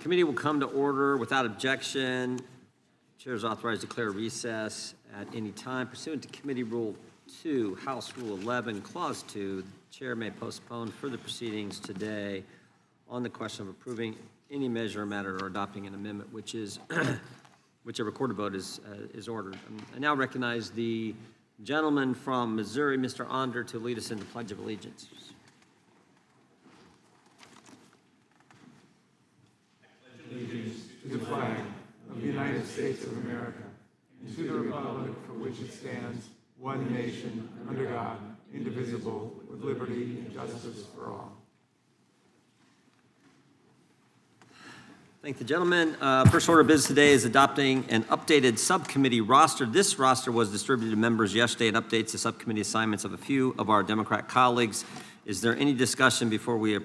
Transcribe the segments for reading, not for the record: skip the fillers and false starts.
committee will come to order without objection. Chair is authorized to declare recess at any time. Pursuant to Committee Rule 2, House Rule 11, Clause 2, the chair may postpone further proceedings today on the question of approving any measure or matter or adopting an amendment, which is which a recorded vote is ordered. I now recognize the gentleman from Missouri, Mr. Onder, to lead us in the Pledge of Allegiance. Allegiance to the flag of the United States of America and to the republic for which it stands, one nation, under God, indivisible, with liberty and justice for all. Thank the gentleman. First order of business today is adopting an updated subcommittee roster. This roster was distributed to members yesterday and updates the subcommittee assignments of a few of our Democrat colleagues. Is there any discussion before we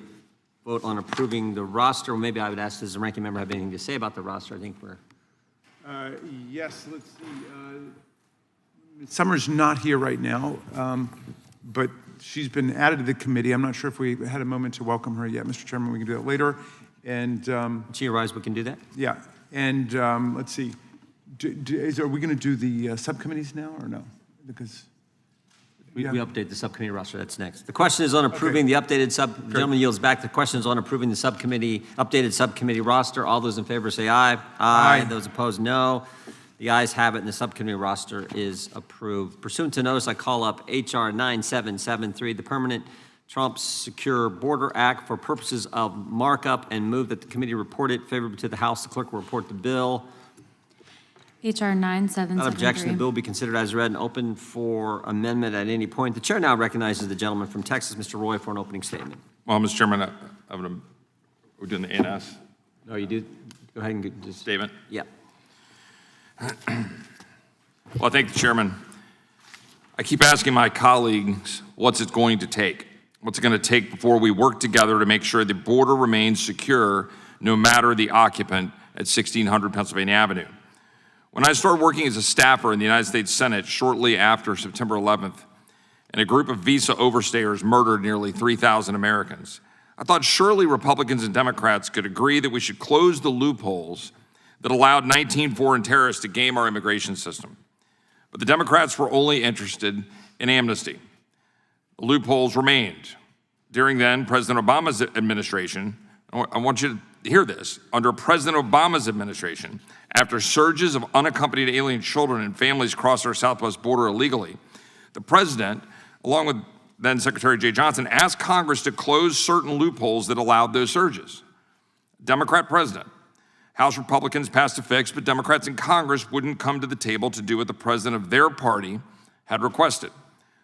vote on approving the roster? Or maybe I would ask, does the ranking member have anything to say about the roster? I think we're... Yes, let's see. Summer's not here right now, but she's been added to the committee. I'm not sure if we had a moment to welcome her yet, Mr. Chairman. We can do that later. And when she arrives, we can do that? Yeah. And let's see. Are we going to do the subcommittees now or no? Because we update the subcommittee roster. That's next. The question is on approving the updated the gentleman yields back. The question is on approving the updated subcommittee roster. All those in favor say aye. Aye. Those opposed, no. The ayes have it, and the subcommittee roster is approved. Pursuant to notice, I call up H.R. 9773, the Permanent Trump Secure Border Act, for purposes of markup, and move that the committee report it favorably to the House. The clerk will report the bill. H.R. 9773. Without objection, the bill will be considered as read and open for amendment at any point. The chair now recognizes the gentleman from Texas, Mr. Roy, for an opening statement. Well, Mr. Chairman, we're doing the ANS. No, you do. Go ahead and just statement. Yeah. Well, I thank the chairman. I keep asking my colleagues, what's it going to take? What's it going to take before we work together to make sure the border remains secure no matter the occupant at 1600 Pennsylvania Avenue? When I started working as a staffer in the United States Senate shortly after September 11th, and a group of visa overstayers murdered nearly 3,000 Americans, I thought surely Republicans and Democrats could agree that we should close the loopholes that allowed 19 foreign terrorists to game our immigration system. But the Democrats were only interested in amnesty. The loopholes remained. During then President Obama's administration, I want you to hear this, under President Obama's administration, after surges of unaccompanied alien children and families crossed our southwest border illegally, the president, along with then Secretary Jay Johnson, asked Congress to close certain loopholes that allowed those surges. Democrat president. House Republicans passed a fix, but Democrats in Congress wouldn't come to the table to do what the president of their party had requested.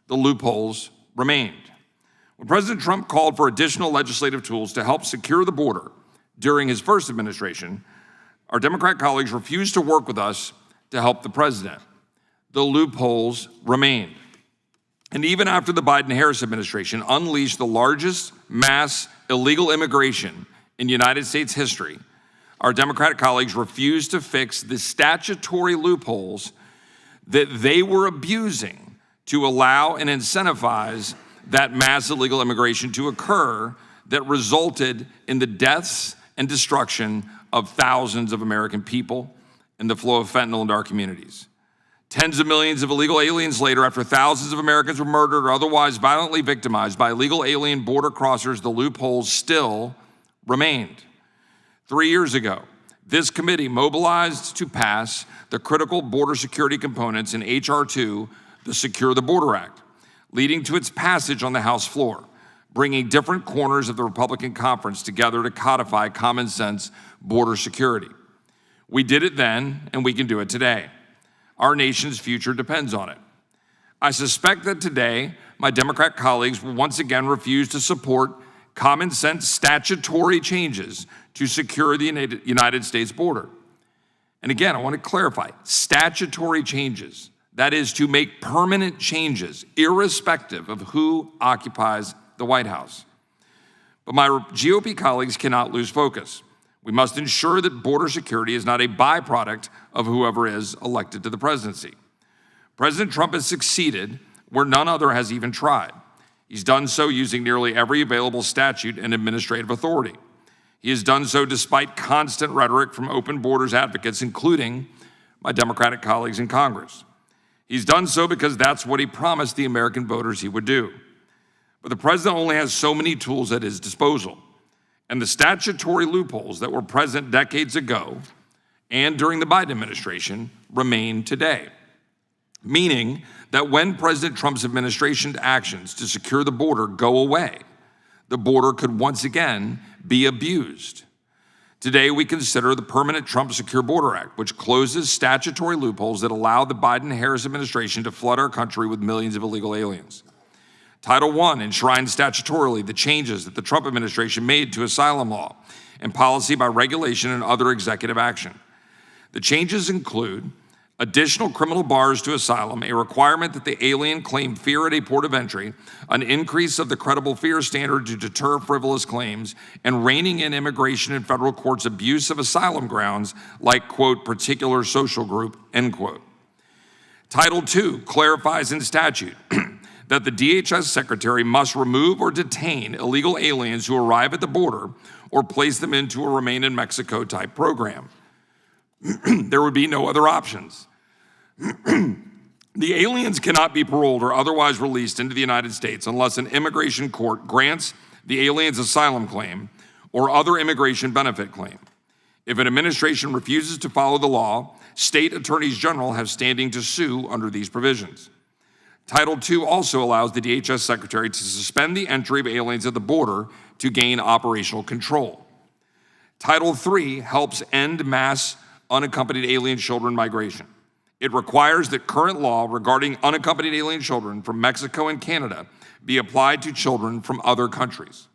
The loopholes remained. When President Trump called for additional legislative tools to help secure the border during his first administration, our Democrat colleagues refused to work with us to help the president. The loopholes remained. And even after the Biden-Harris administration unleashed the largest mass illegal immigration in United States history, our Democratic colleagues refused to fix the statutory loopholes that they were abusing to allow and incentivize that mass illegal immigration to occur that resulted in the deaths and destruction of thousands of American people and the flow of fentanyl into our communities. Tens of millions of illegal aliens later, after thousands of Americans were murdered or otherwise violently victimized by illegal alien border crossers, the loopholes still remained. 3 years ago, this committee mobilized to pass the critical border security components in H.R. 2, the Secure the Border Act, leading to its passage on the House floor, bringing different corners of the Republican conference together to codify common sense border security. We did it then, and we can do it today. Our nation's future depends on it. I suspect that today, my Democrat colleagues will once again refuse to support common sense statutory changes to secure the United States border. And again, I want to clarify, statutory changes, that is to make permanent changes irrespective of who occupies the White House. But my GOP colleagues cannot lose focus. We must ensure that border security is not a byproduct of whoever is elected to the presidency. President Trump has succeeded where none other has even tried. He's done so using nearly every available statute and administrative authority. He has done so despite constant rhetoric from open borders advocates, including my Democratic colleagues in Congress. He's done so because that's what he promised the American voters he would do. But the president only has so many tools at his disposal, and the statutory loopholes that were present decades ago and during the Biden administration remain today, meaning that when President Trump's administration's actions to secure the border go away, the border could once again be abused. Today, we consider the Permanent Trump Secure Border Act, which closes statutory loopholes that allow the Biden-Harris administration to flood our country with millions of illegal aliens. Title I enshrines statutorily the changes that the Trump administration made to asylum law and policy by regulation and other executive action. The changes include additional criminal bars to asylum, a requirement that the alien claim fear at a port of entry, an increase of the credible fear standard to deter frivolous claims, and reining in immigration and federal courts' abuse of asylum grounds like, quote, particular social group, end quote. Title II clarifies in statute that the DHS secretary must remove or detain illegal aliens who arrive at the border or place them into a remain in Mexico type program. There would be no other options. The aliens cannot be paroled or otherwise released into the United States unless an immigration court grants the alien's asylum claim or other immigration benefit claim. If an administration refuses to follow the law, state attorneys general have standing to sue under these provisions. Title II also allows the DHS secretary to suspend the entry of aliens at the border to gain operational control. Title III helps end mass unaccompanied alien children migration. It requires that current law regarding unaccompanied alien children from Mexico and Canada be applied to children from other countries.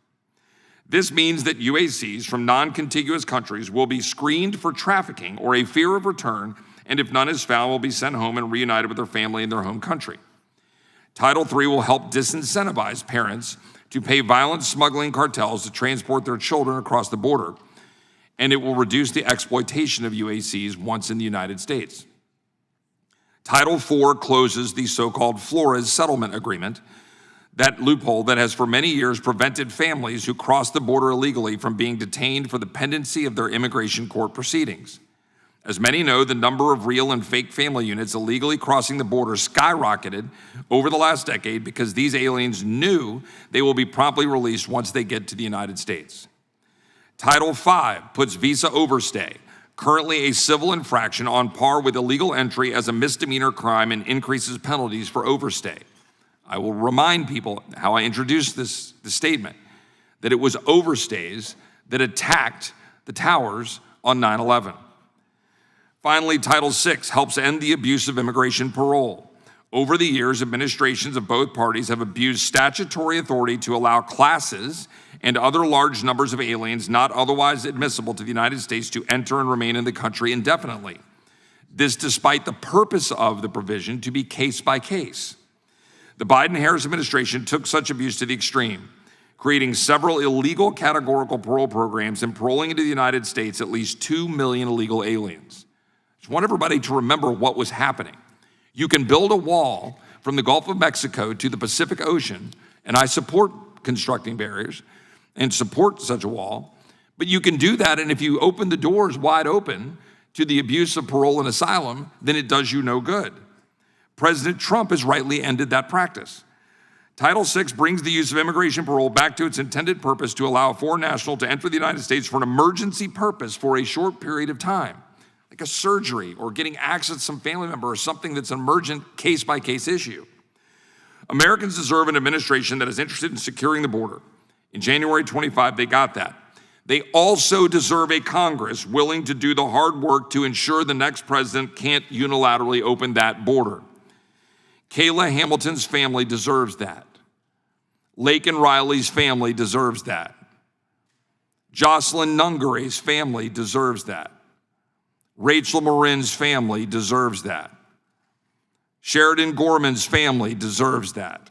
This means that UACs from non-contiguous countries will be screened for trafficking or a fear of return, and if none is found, will be sent home and reunited with their family in their home country. Title III will help disincentivize parents to pay violent smuggling cartels to transport their children across the border, and it will reduce the exploitation of UACs once in the United States. Title IV closes the so-called Flores Settlement Agreement, that loophole that has for many years prevented families who cross the border illegally from being detained for the pendency of their immigration court proceedings. As many know, the number of real and fake family units illegally crossing the border skyrocketed over the last decade because these aliens knew they will be promptly released once they get to the United States. Title V puts visa overstay, currently a civil infraction, on par with illegal entry as a misdemeanor crime and increases penalties for overstay. I will remind people how I introduced this statement, that it was overstays that attacked the towers on 9/11. Finally, Title VI helps end the abuse of immigration parole. Over the years, administrations of both parties have abused statutory authority to allow classes and other large numbers of aliens not otherwise admissible to the United States to enter and remain in the country indefinitely. This despite the purpose of the provision to be case by case. The Biden-Harris administration took such abuse to the extreme, creating several illegal categorical parole programs and paroling into the United States at least 2 million illegal aliens. I just want everybody to remember what was happening. You can build a wall from the Gulf of Mexico to the Pacific Ocean, and I support constructing barriers and support such a wall, but you can do that, and if you open the doors wide open to the abuse of parole and asylum, then it does you no good. President Trump has rightly ended that practice. Title VI brings the use of immigration parole back to its intended purpose to allow a foreign national to enter the United States for an emergency purpose for a short period of time, like a surgery or getting access to some family member or something that's an emergent case-by-case issue. Americans deserve an administration that is interested in securing the border. In January 25, they got that. They also deserve a Congress willing to do the hard work to ensure the next president can't unilaterally open that border. Kayla Hamilton's family deserves that. Lake and Riley's family deserves that. Jocelyn Nungary's family deserves that. Rachel Marin's family deserves that. Sheridan Gorman's family deserves that.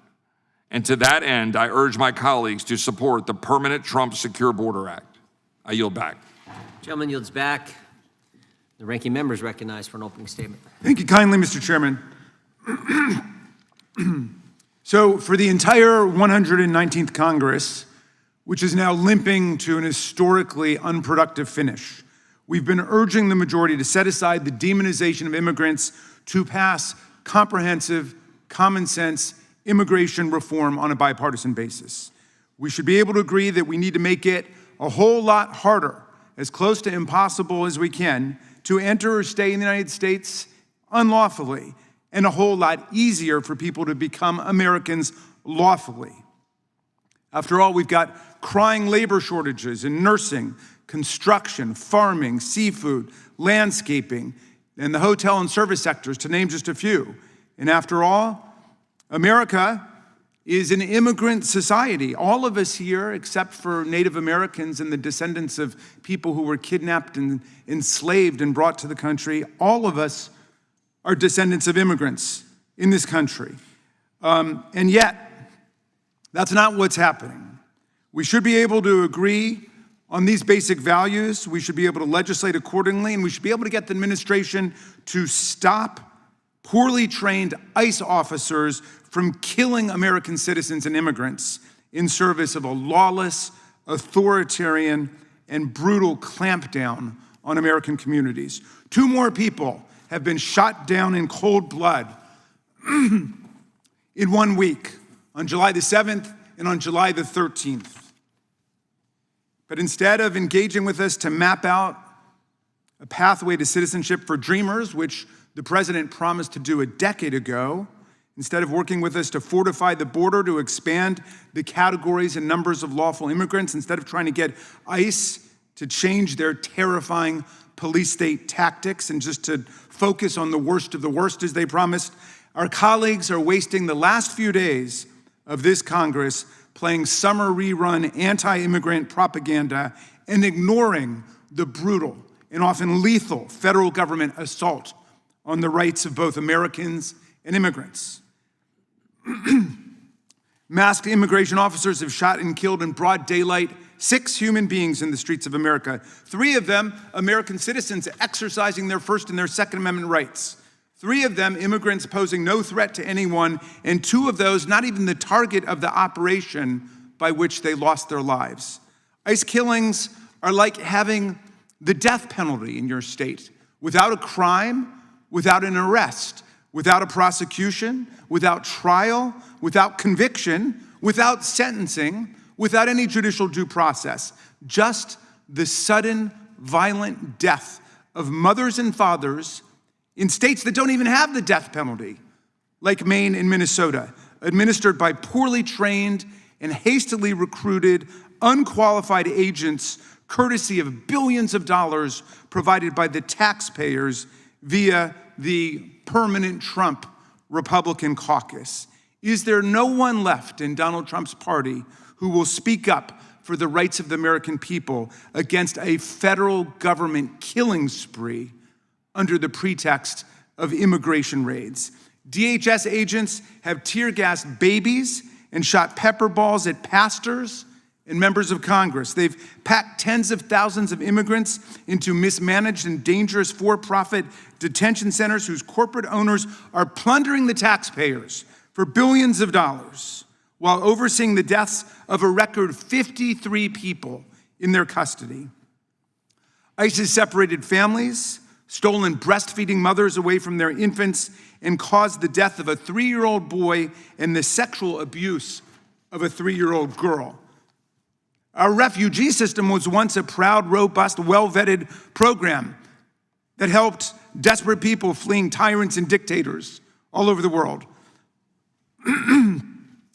And to that end, I urge my colleagues to support the Permanent Trump Secure Border Act. I yield back. Gentleman yields back. The ranking member is recognized for an opening statement. Thank you kindly, Mr. Chairman. So for the entire 119th Congress, which is now limping to an historically unproductive finish. We've been urging the majority to set aside the demonization of immigrants to pass comprehensive, common sense immigration reform on a bipartisan basis. We should be able to agree that we need to make it a whole lot harder, as close to impossible as we can, to enter or stay in the United States unlawfully, and a whole lot easier for people to become Americans lawfully. After all, we've got crying labor shortages in nursing, construction, farming, seafood, landscaping, and the hotel and service sectors, to name just a few. And after all, America is an immigrant society. All of us here, except for Native Americans and the descendants of people who were kidnapped and enslaved and brought to the country, all of us are descendants of immigrants in this country. And yet, that's not what's happening. We should be able to agree on these basic values. We should be able to legislate accordingly, and we should be able to get the administration to stop poorly trained ICE officers from killing American citizens and immigrants in service of a lawless, authoritarian, and brutal clampdown on American communities. 2 more people have been shot down in cold blood in 1 week, on July the 7th and on July the 13th. But instead of engaging with us to map out a pathway to citizenship for dreamers, which the president promised to do a decade ago, instead of working with us to fortify the border, to expand the categories and numbers of lawful immigrants, instead of trying to get ICE to change their terrifying police state tactics and just to focus on the worst of the worst as they promised, our colleagues are wasting the last few days of this Congress playing summer rerun anti-immigrant propaganda and ignoring the brutal and often lethal federal government assault on the rights of both Americans and immigrants. Masked immigration officers have shot and killed in broad daylight 6 human beings in the streets of America. 3 of them, American citizens exercising their First and their Second Amendment rights. 3 of them, immigrants posing no threat to anyone, and 2 of those, not even the target of the operation by which they lost their lives. ICE killings are like having the death penalty in your state, without a crime, without an arrest, without a prosecution, without trial, without conviction, without sentencing, without any judicial due process. Just the sudden, violent death of mothers and fathers in states that don't even have the death penalty, like Maine and Minnesota, administered by poorly trained and hastily recruited, unqualified agents, courtesy of billions of dollars provided by the taxpayers via the permanent Trump Republican caucus. Is there no one left in Donald Trump's party who will speak up for the rights of the American people against a federal government killing spree under the pretext of immigration raids? DHS agents have tear-gassed babies and shot pepper balls at pastors and members of Congress. They've packed tens of thousands of immigrants into mismanaged and dangerous for-profit detention centers whose corporate owners are plundering the taxpayers for billions of dollars while overseeing the deaths of a record 53 people in their custody. ICE has separated families, stolen breastfeeding mothers away from their infants, and caused the death of a 3-year-old boy and the sexual abuse of a 3-year-old girl. Our refugee system was once a proud, robust, well-vetted program that helped desperate people fleeing tyrants and dictators all over the world.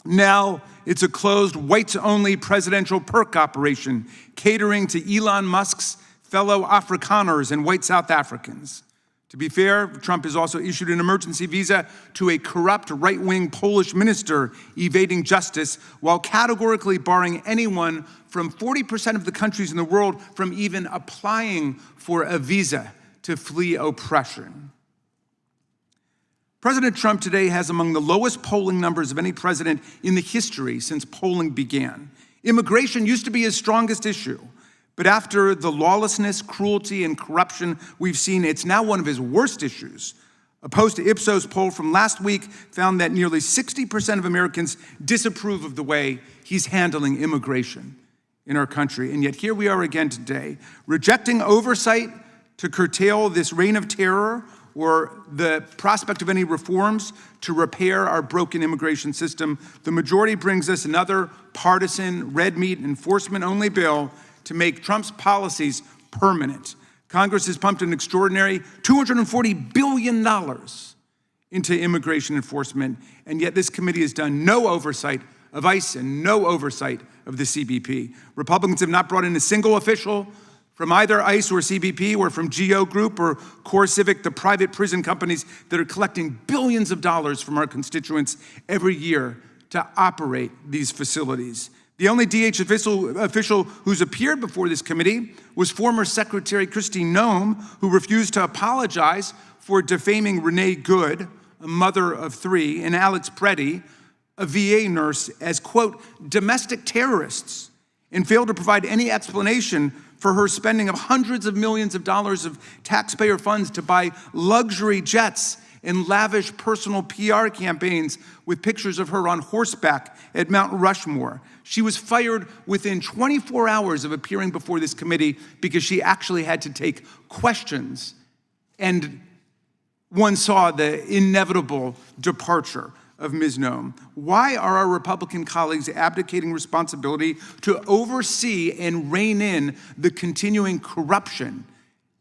Now it's a closed, whites-only presidential perk operation catering to Elon Musk's fellow Afrikaners and white South Africans. To be fair, Trump has also issued an emergency visa to a corrupt right-wing Polish minister evading justice while categorically barring anyone from 40% of the countries in the world from even applying for a visa to flee oppression. President Trump today has among the lowest polling numbers of any president in the history since polling began. Immigration used to be his strongest issue. But after the lawlessness, cruelty, and corruption we've seen, it's now one of his worst issues. A post-Ipsos poll from last week found that nearly 60% of Americans disapprove of the way he's handling immigration. in our country. And yet here we are again today, rejecting oversight to curtail this reign of terror or the prospect of any reforms to repair our broken immigration system. The majority brings us another partisan, red meat, enforcement-only bill to make Trump's policies permanent. Congress has pumped an extraordinary $240 billion into immigration enforcement, and yet this committee has done no oversight of ICE and no oversight of the CBP. Republicans have not brought in a single official from either ICE or CBP or from GEO Group or CoreCivic, the private prison companies that are collecting billions of dollars from our constituents every year to operate these facilities. The only DH official who's appeared before this committee was former Secretary Kristi Noem, who refused to apologize for defaming Renee Good, a mother of three, and Alex Preddy, a VA nurse, as, quote, domestic terrorists, and failed to provide any explanation for her spending of hundreds of millions of dollars of taxpayer funds to buy luxury jets and lavish personal PR campaigns with pictures of her on horseback at Mount Rushmore. She was fired within 24 hours of appearing before this committee because she actually had to take questions, and one saw the inevitable departure of Ms. Noem. Why are our Republican colleagues abdicating responsibility to oversee and rein in the continuing corruption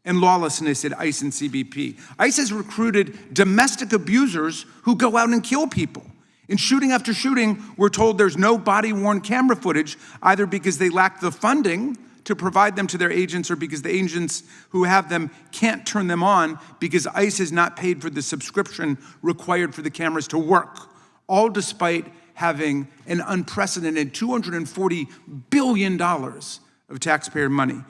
and lawlessness at ICE and CBP? ICE has recruited domestic abusers who go out and kill people. In shooting after shooting, we're told there's no body-worn camera footage, either because they lack the funding to provide them to their agents or because the agents who have them can't turn them on because ICE has not paid for the subscription required for the cameras to work, all despite having an unprecedented $240 billion of taxpayer money.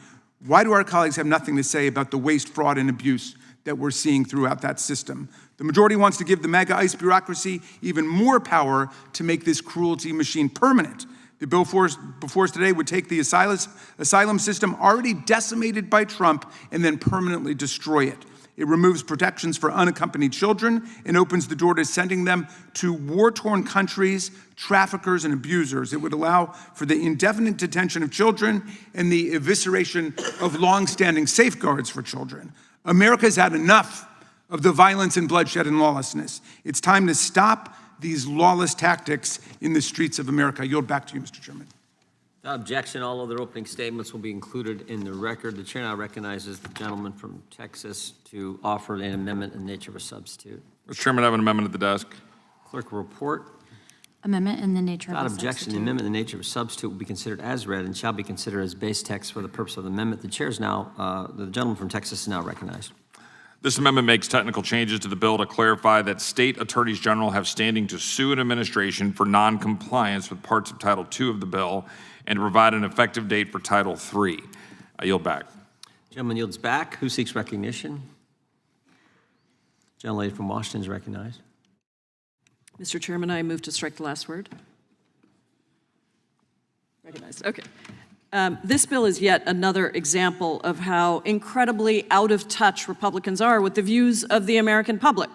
Why do our colleagues have nothing to say about the waste, fraud, and abuse that we're seeing throughout that system? The majority wants to give the mega ICE bureaucracy even more power to make this cruelty machine permanent. The bill before us today would take the asylum system already decimated by Trump and then permanently destroy it. It removes protections for unaccompanied children and opens the door to sending them to war-torn countries, traffickers, and abusers. It would allow for the indefinite detention of children and the evisceration of long-standing safeguards for children. America's had enough of the violence and bloodshed and lawlessness. It's time to stop these lawless tactics in the streets of America. I yield back to you, Mr. Chairman. Without objection, all other opening statements will be included in the record. The chair now recognizes the gentleman from Texas to offer an amendment in the nature of a substitute. Mr. Chairman, I have an amendment at the desk. Clerk will report. Amendment in the nature of a Without substitute. objection, the amendment in the nature of a substitute will be considered as read and shall be considered as base text for the purpose of the amendment. The chair is now, the gentleman from Texas is now recognized. This amendment makes technical changes to the bill to clarify that state attorneys general have standing to sue an administration for non-compliance with parts of Title II of the bill and to provide an effective date for Title III. I yield back. Gentleman yields back. Who seeks recognition? Gentlelady from Washington is recognized. Mr. Chairman, I move to strike the last word. Recognized. Okay. This bill is yet another example of how incredibly out of touch Republicans are with the views of the American public.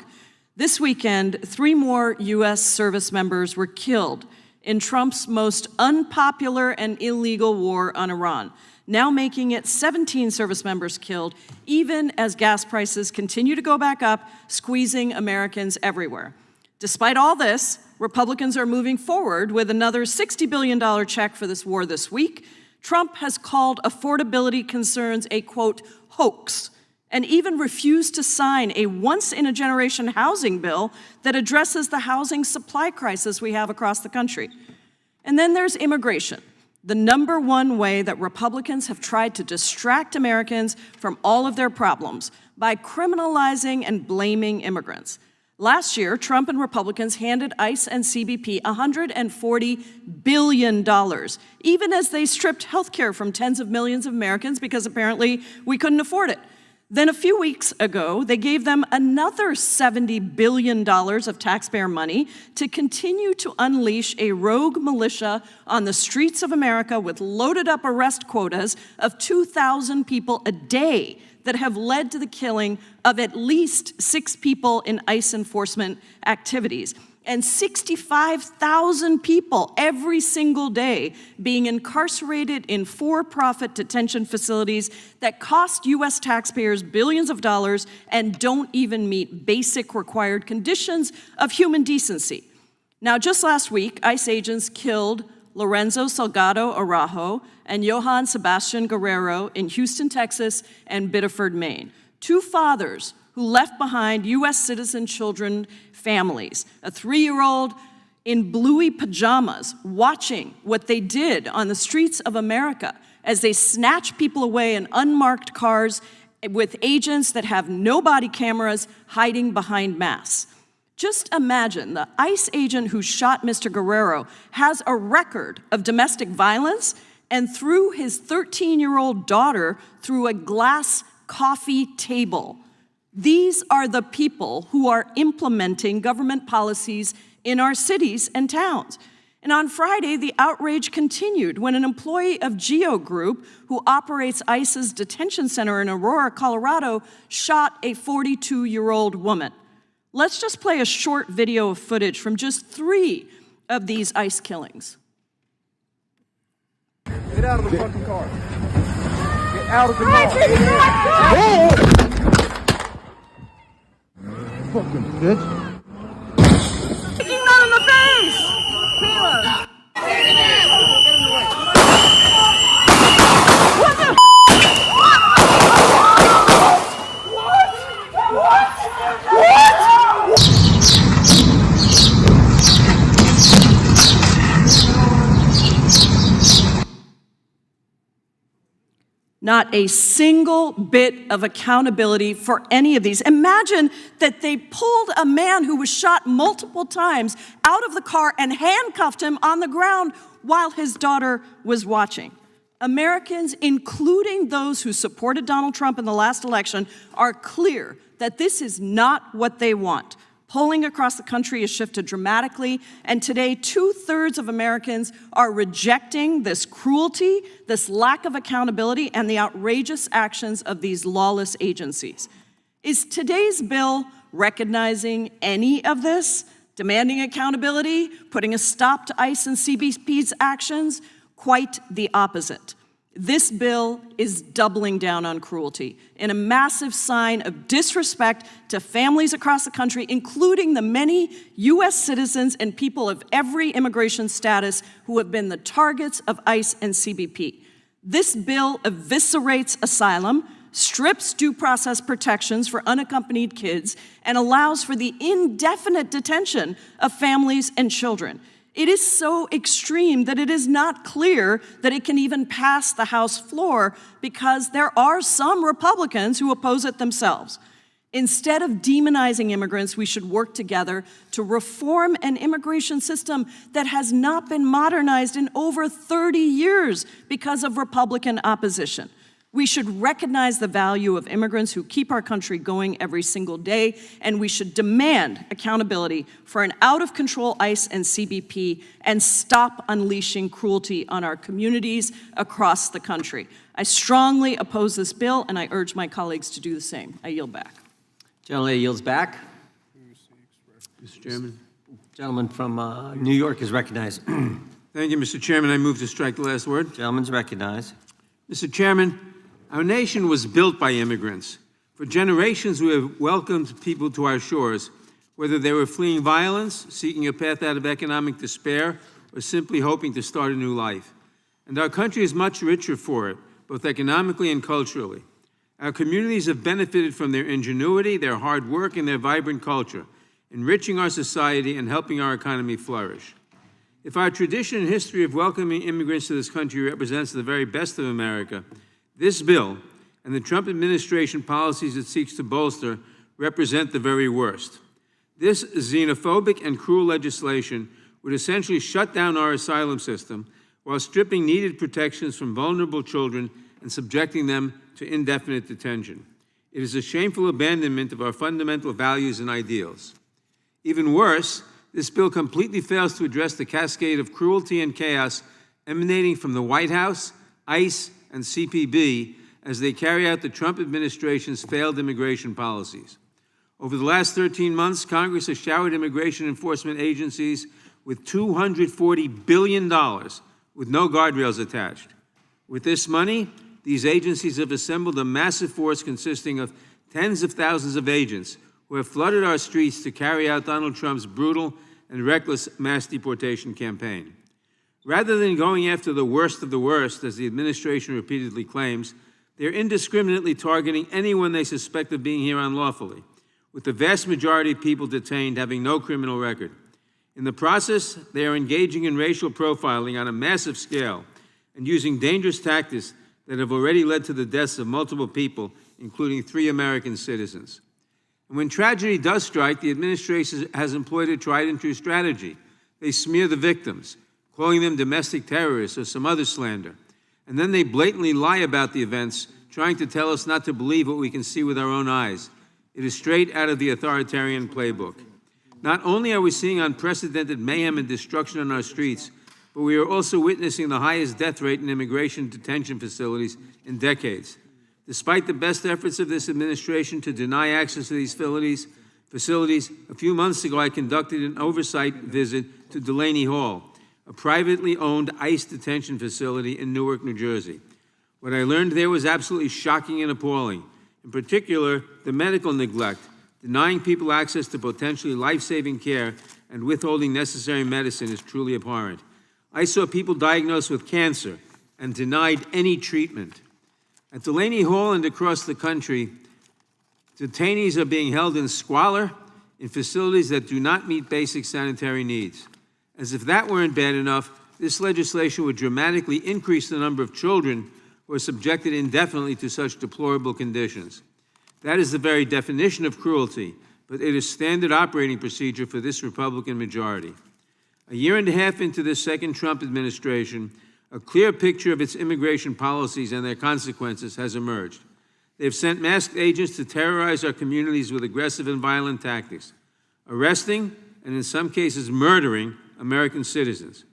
This weekend, 3 more U.S. service members were killed in Trump's most unpopular and illegal war on Iran, now making it 17 service members killed, even as gas prices continue to go back up, squeezing Americans everywhere. Despite all this, Republicans are moving forward with another $60 billion check for this war this week. Trump has called affordability concerns a, quote, hoax, and even refused to sign a once-in-a-generation housing bill that addresses the housing supply crisis we have across the country. And then there's immigration, the #1 way that Republicans have tried to distract Americans from all of their problems by criminalizing and blaming immigrants. Last year, Trump and Republicans handed ICE and CBP $140 billion, even as they stripped health care from tens of millions of Americans because apparently we couldn't afford it. Then a few weeks ago, they gave them another $70 billion of taxpayer money to continue to unleash a rogue militia on the streets of America with loaded up arrest quotas of 2,000 people a day that have led to the killing of at least 6 people in ICE enforcement activities. and 65,000 people every single day being incarcerated in for-profit detention facilities that cost U.S. taxpayers billions of dollars and don't even meet basic required conditions of human decency. Now, just last week, ICE agents killed Lorenzo Salgado Araujo and Johann Sebastian Guerrero in Houston, Texas, and Biddeford, Maine. Two fathers who left behind U.S. citizen children families, a 3-year-old in bluey pajamas watching what they did on the streets of America as they snatch people away in unmarked cars with agents that have no body cameras hiding behind masks. Just imagine the ICE agent who shot Mr. Guerrero has a record of domestic violence and threw his 13-year-old daughter through a glass coffee table. These are the people who are implementing government policies in our cities and towns. And on Friday, the outrage continued when an employee of Geo Group, who operates ICE's detention center in Aurora, Colorado, shot a 42-year-old woman. Let's just play a short video of footage from just 3 of these ICE killings. Get out of the fucking car. Get out of the car. Fucking bitch. Kicking them in the face! Kayla! What the Not a single bit of accountability for any of these. Imagine that they pulled a man who was shot multiple times out of the car and handcuffed him on the ground while his daughter was watching. Americans, including those who supported Donald Trump in the last election, are clear that this is not what they want. Polling across the country has shifted dramatically, and today 2/3 of Americans are rejecting this cruelty, this lack of accountability, and the outrageous actions of these lawless agencies. Is today's bill recognizing any of this? Demanding accountability? Putting a stop to ICE and CBP's actions? Quite the opposite. This bill is doubling down on cruelty in a massive sign of disrespect to families across the country, including the many U.S. citizens and people of every immigration status who have been the targets of ICE and CBP. This bill eviscerates asylum, strips due process protections for unaccompanied kids, and allows for the indefinite detention of families and children. It is so extreme that it is not clear that it can even pass the House floor because there are some Republicans who oppose it themselves. Instead of demonizing immigrants, we should work together to reform an immigration system that has not been modernized in over 30 years because of Republican opposition. We should recognize the value of immigrants who keep our country going every single day, and we should demand accountability for an out-of-control ICE and CBP and stop unleashing cruelty on our communities across the country. I strongly oppose this bill, and I urge my colleagues to do the same. I yield back. Gentlelady yields back. Mr. Chairman. Gentleman from New York is recognized. Thank you, Mr. Chairman. I move to strike the last word. Gentleman's recognized. Mr. Chairman, our nation was built by immigrants. For generations, we have welcomed people to our shores, whether they were fleeing violence, seeking a path out of economic despair, or simply hoping to start a new life. And our country is much richer for it, both economically and culturally. Our communities have benefited from their ingenuity, their hard work, and their vibrant culture, enriching our society and helping our economy flourish. If our tradition and history of welcoming immigrants to this country represents the very best of America, this bill and the Trump administration policies it seeks to bolster represent the very worst. This xenophobic and cruel legislation would essentially shut down our asylum system while stripping needed protections from vulnerable children and subjecting them to indefinite detention. It is a shameful abandonment of our fundamental values and ideals. Even worse, this bill completely fails to address the cascade of cruelty and chaos emanating from the White House, ICE, and CPB as they carry out the Trump administration's failed immigration policies. Over the last 13 months, Congress has showered immigration enforcement agencies with $240 billion with no guardrails attached. With this money, these agencies have assembled a massive force consisting of tens of thousands of agents who have flooded our streets to carry out Donald Trump's brutal and reckless mass deportation campaign. Rather than going after the worst of the worst, as the administration repeatedly claims, they're indiscriminately targeting anyone they suspect of being here unlawfully, with the vast majority of people detained having no criminal record. In the process, they are engaging in racial profiling on a massive scale and using dangerous tactics that have already led to the deaths of multiple people, including 3 American citizens. And when tragedy does strike, the administration has employed a tried and true strategy. They smear the victims, calling them domestic terrorists or some other slander. And then they blatantly lie about the events, trying to tell us not to believe what we can see with our own eyes. It is straight out of the authoritarian playbook. Not only are we seeing unprecedented mayhem and destruction on our streets, but we are also witnessing the highest death rate in immigration detention facilities in decades. Despite the best efforts of this administration to deny access to these facilities, a few months ago I conducted an oversight visit to Delaney Hall, a privately owned ICE detention facility in Newark, New Jersey. What I learned there was absolutely shocking and appalling. In particular, the medical neglect, denying people access to potentially life-saving care and withholding necessary medicine is truly abhorrent. I saw people diagnosed with cancer and denied any treatment. At Delaney Hall and across the country, detainees are being held in squalor in facilities that do not meet basic sanitary needs. As if that weren't bad enough, this legislation would dramatically increase the number of children who are subjected indefinitely to such deplorable conditions. That is the very definition of cruelty, but it is standard operating procedure for this Republican majority. A year and a half into this second Trump administration, a clear picture of its immigration policies and their consequences has emerged. They've sent masked agents to terrorize our communities with aggressive and violent tactics, arresting and in some cases murdering American citizens.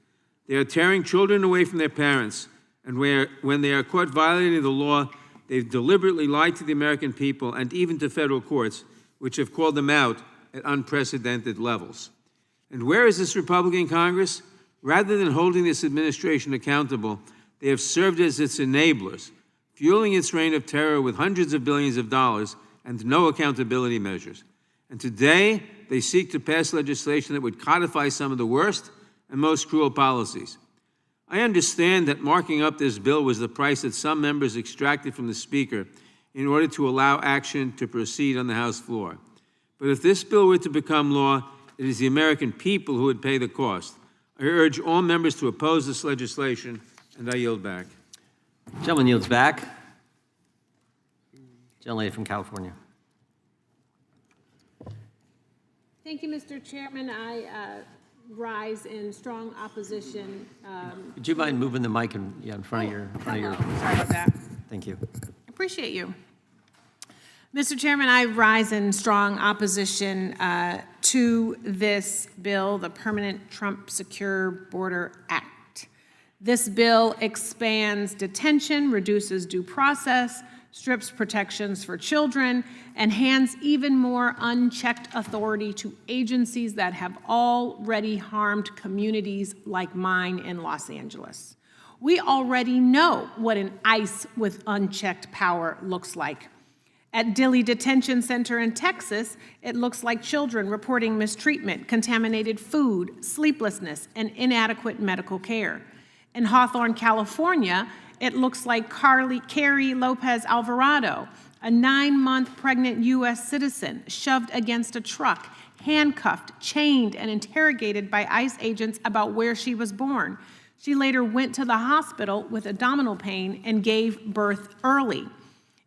They are tearing children away from their parents, and when they are caught violating the law, they've deliberately lied to the American people and even to federal courts, which have called them out at unprecedented levels. And where is this Republican Congress? Rather than holding this administration accountable, they have served as its enablers, fueling its reign of terror with hundreds of billions of dollars and no accountability measures. And today, they seek to pass legislation that would codify some of the worst and most cruel policies. I understand that marking up this bill was the price that some members extracted from the Speaker in order to allow action to proceed on the House floor. But if this bill were to become law, it is the American people who would pay the cost. I urge all members to oppose this legislation, and I yield back. Gentleman yields back. Gentlelady from California. Thank you, Mr. Chairman. I rise in strong opposition. Would you mind moving the mic in front of your? Sorry about that. Thank you. Appreciate you. Mr. Chairman, I rise in strong opposition to this bill, the Permanent Trump Secure Border Act. This bill expands detention, reduces due process, strips protections for children, and hands even more unchecked authority to agencies that have already harmed communities like mine in Los Angeles. We already know what an ICE with unchecked power looks like. At Dilley Detention Center in Texas, it looks like children reporting mistreatment, contaminated food, sleeplessness, and inadequate medical care. In Hawthorne, California, it looks like Carrie Lopez Alvarado, a 9-month pregnant U.S. citizen, shoved against a truck, handcuffed, chained, and interrogated by ICE agents about where she was born. She later went to the hospital with abdominal pain and gave birth early.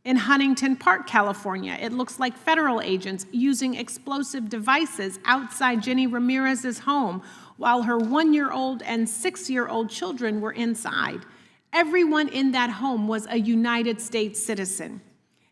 In Huntington Park, California, it looks like federal agents using explosive devices outside Jenny Ramirez's home while her 1-year-old and 6-year-old children were inside. Everyone in that home was a United States citizen.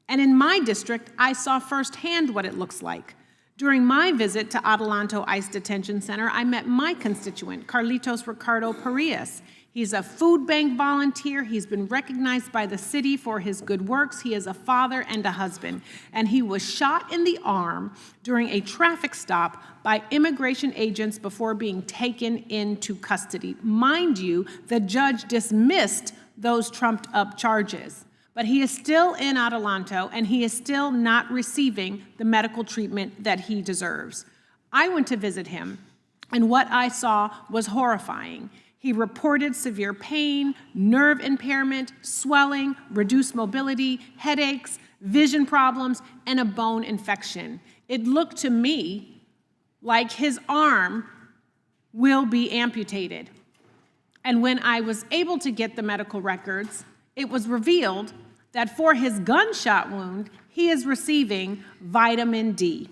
And in my district, I saw firsthand what it looks like. During my visit to Adelanto ICE Detention Center, I met my constituent, Carlitos Ricardo Parias. He's a food bank volunteer. He's been recognized by the city for his good works. He is a father and a husband. And he was shot in the arm during a traffic stop by immigration agents before being taken into custody. Mind you, the judge dismissed those trumped-up charges. But he is still in Adelanto, and he is still not receiving the medical treatment that he deserves. I went to visit him, and what I saw was horrifying. He reported severe pain, nerve impairment, swelling, reduced mobility, headaches, vision problems, and a bone infection. It looked to me like his arm will be amputated. And when I was able to get the medical records, it was revealed that for his gunshot wound, he is receiving vitamin D.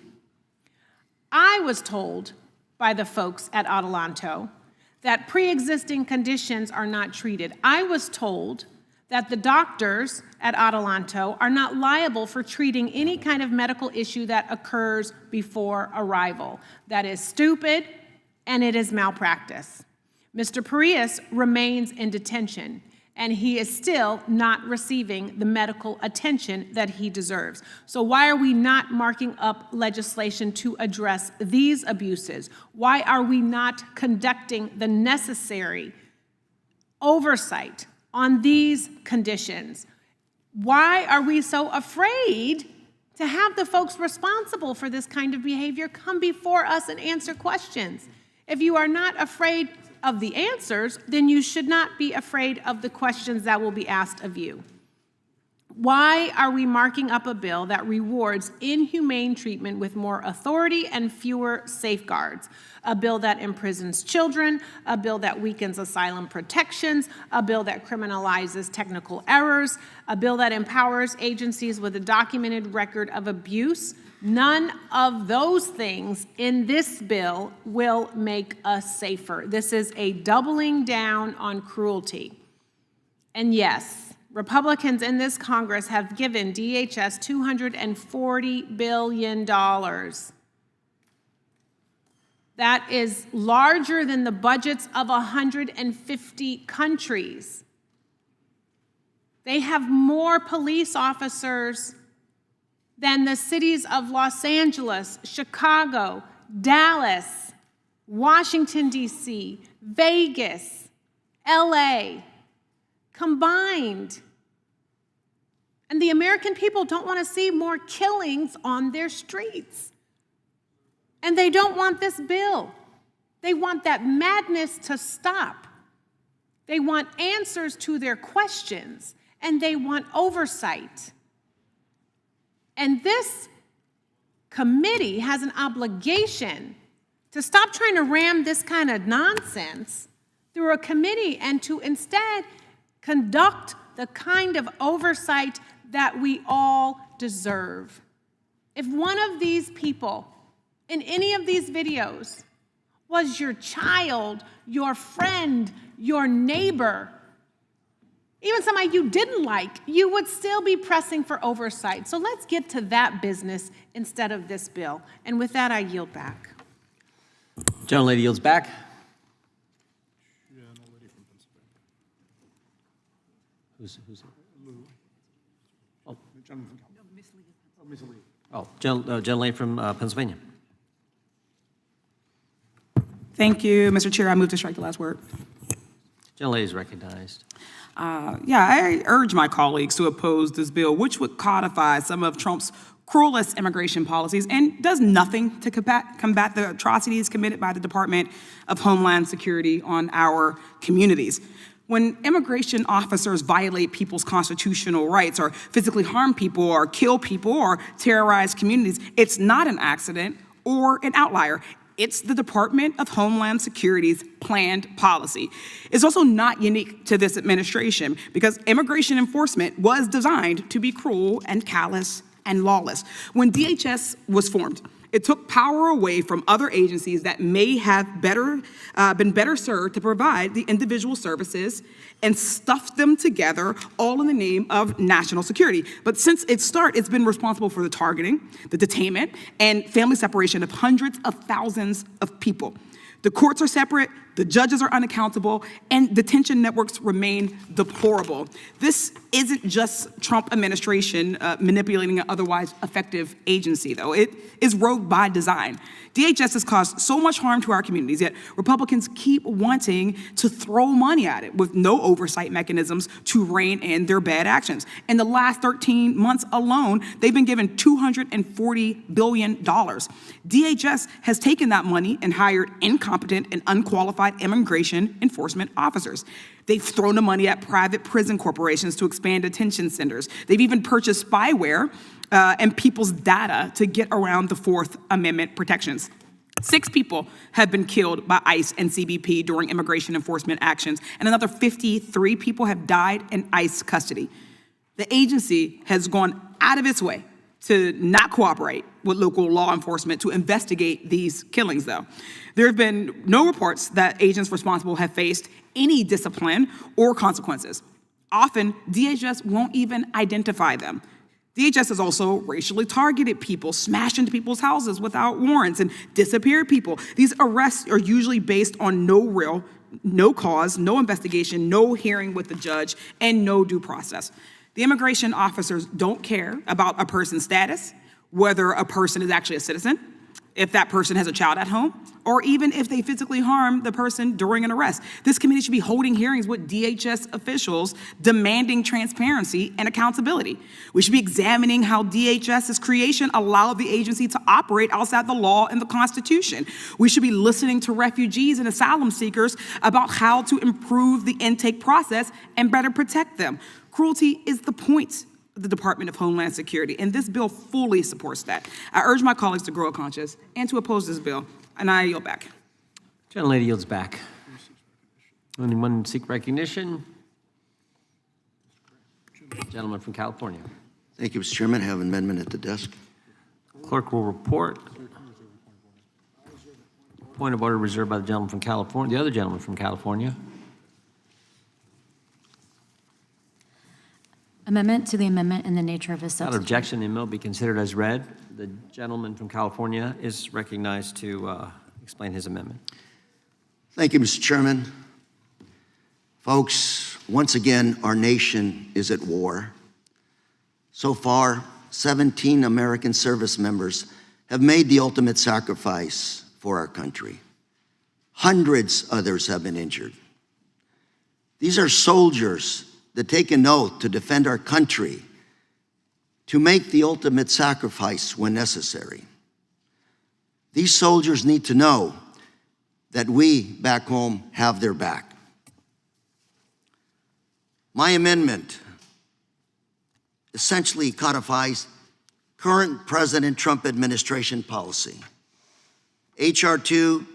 I was told by the folks at Adelanto that pre-existing conditions are not treated. I was told that the doctors at Adelanto are not liable for treating any kind of medical issue that occurs before arrival. That is stupid, and it is malpractice. Mr. Parias remains in detention, and he is still not receiving the medical attention that he deserves. So why are we not marking up legislation to address these abuses? Why are we not conducting the necessary oversight on these conditions? Why are we so afraid to have the folks responsible for this kind of behavior come before us and answer questions? If you are not afraid of the answers, then you should not be afraid of the questions that will be asked of you. Why are we marking up a bill that rewards inhumane treatment with more authority and fewer safeguards? A bill that imprisons children, a bill that weakens asylum protections, a bill that criminalizes technical errors, a bill that empowers agencies with a documented record of abuse. None of those things in this bill will make us safer. This is a doubling down on cruelty. And yes, Republicans in this Congress have given DHS $240 billion. That is larger than the budgets of 150 countries. They have more police officers than the cities of Los Angeles, Chicago, Dallas, Washington, D.C., Vegas, L.A., combined. And the American people don't want to see more killings on their streets. And they don't want this bill. They want that madness to stop. They want answers to their questions, and they want oversight. And this committee has an obligation to stop trying to ram this kind of nonsense through a committee and to instead conduct the kind of oversight that we all deserve. If one of these people in any of these videos was your child, your friend, your neighbor, even somebody you didn't like, you would still be pressing for oversight. So let's get to that business instead of this bill. And with that, I yield back. Gentlelady yields back. Who's oh. Oh, gentlelady from Pennsylvania. Thank you, Mr. Chair. I move to strike the last word. Gentlelady is recognized. I urge my colleagues to oppose this bill, which would codify some of Trump's cruelest immigration policies and does nothing to combat the atrocities committed by the Department of Homeland Security on our communities. When immigration officers violate people's constitutional rights or physically harm people or kill people or terrorize communities, it's not an accident or an outlier. It's the Department of Homeland Security's planned policy. It's also not unique to this administration because immigration enforcement was designed to be cruel and callous and lawless. When DHS was formed, it took power away from other agencies that may have been better served to provide the individual services and stuffed them together all in the name of national security. But since its start, it's been responsible for the targeting, the detainment, and family separation of hundreds of thousands of people. The courts are separate, the judges are unaccountable, and detention networks remain deplorable. This isn't just Trump administration manipulating an otherwise effective agency, though. It is rogue by design. DHS has caused so much harm to our communities, yet Republicans keep wanting to throw money at it with no oversight mechanisms to rein in their bad actions. In the last 13 months alone, they've been given $240 billion. DHS has taken that money and hired incompetent and unqualified immigration enforcement officers. They've thrown the money at private prison corporations to expand detention centers. They've even purchased spyware and people's data to get around the Fourth Amendment protections. 6 people have been killed by ICE and CBP during immigration enforcement actions, and another 53 people have died in ICE custody. The agency has gone out of its way to not cooperate with local law enforcement to investigate these killings, though. There have been no reports that agents responsible have faced any discipline or consequences. Often, DHS won't even identify them. DHS has also racially targeted people, smashed into people's houses without warrants, and disappeared people. These arrests are usually based on no cause, no investigation, no hearing with the judge, and no due process. The immigration officers don't care about a person's status, whether a person is actually a citizen, if that person has a child at home, or even if they physically harm the person during an arrest. This committee should be holding hearings with DHS officials demanding transparency and accountability. We should be examining how DHS's creation allowed the agency to operate outside the law and the Constitution. We should be listening to refugees and asylum seekers about how to improve the intake process and better protect them. Cruelty is the point of the Department of Homeland Security, and this bill fully supports that. I urge my colleagues to grow a conscience and to oppose this bill, and I yield back. Gentlelady yields back. Anyone seek recognition? Gentleman from California. Thank you, Mr. Chairman. I have an amendment at the desk. Clerk will report. Point of order reserved by the gentleman from California, the other gentleman from California. Amendment to the amendment in the nature of a Without substitute. objection, the amendment be considered as read. The gentleman from California is recognized to explain his amendment. Thank you, Mr. Chairman. Folks, once again, our nation is at war. So far, 17 American service members have made the ultimate sacrifice for our country. Hundreds others have been injured. These are soldiers that take an oath to defend our country, to make the ultimate sacrifice when necessary. These soldiers need to know that we back home have their back. My amendment essentially codifies current President Trump administration policy. H.R. 2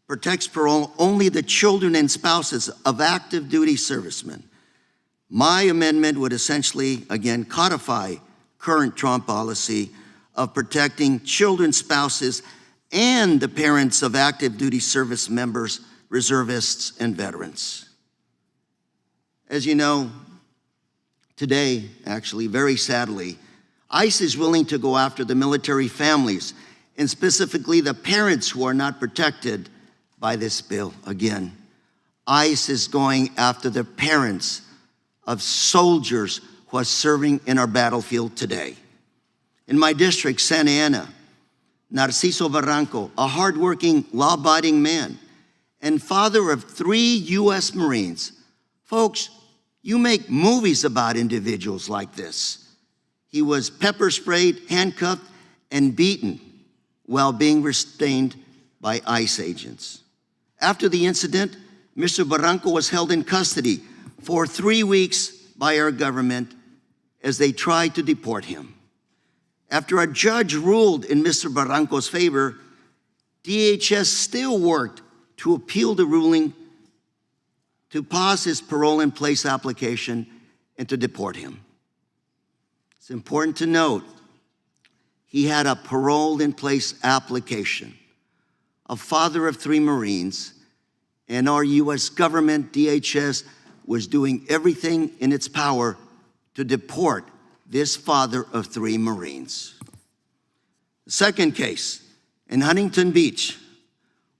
protects parole only the children and spouses of active duty servicemen. My amendment would essentially, again, codify current Trump policy of protecting children, spouses, and the parents of active duty service members, reservists, and veterans. As you know, today, actually, very sadly, ICE is willing to go after the military families, and specifically the parents who are not protected by this bill. Again, ICE is going after the parents of soldiers who are serving in our battlefield today. In my district, Santa Ana, Narciso Barranco, a hardworking, law-abiding man and father of 3 U.S. Marines. Folks, you make movies about individuals like this. He was pepper sprayed, handcuffed, and beaten while being restrained by ICE agents. After the incident, Mr. Barranco was held in custody for 3 weeks by our government as they tried to deport him. After a judge ruled in Mr. Barranco's favor, DHS still worked to appeal the ruling, to pause his parole-in-place application, and to deport him. It's important to note, he had a parole-in-place application, a father of 3 Marines, and our U.S. government, DHS, was doing everything in its power to deport this father of 3 Marines. The second case, in Huntington Beach,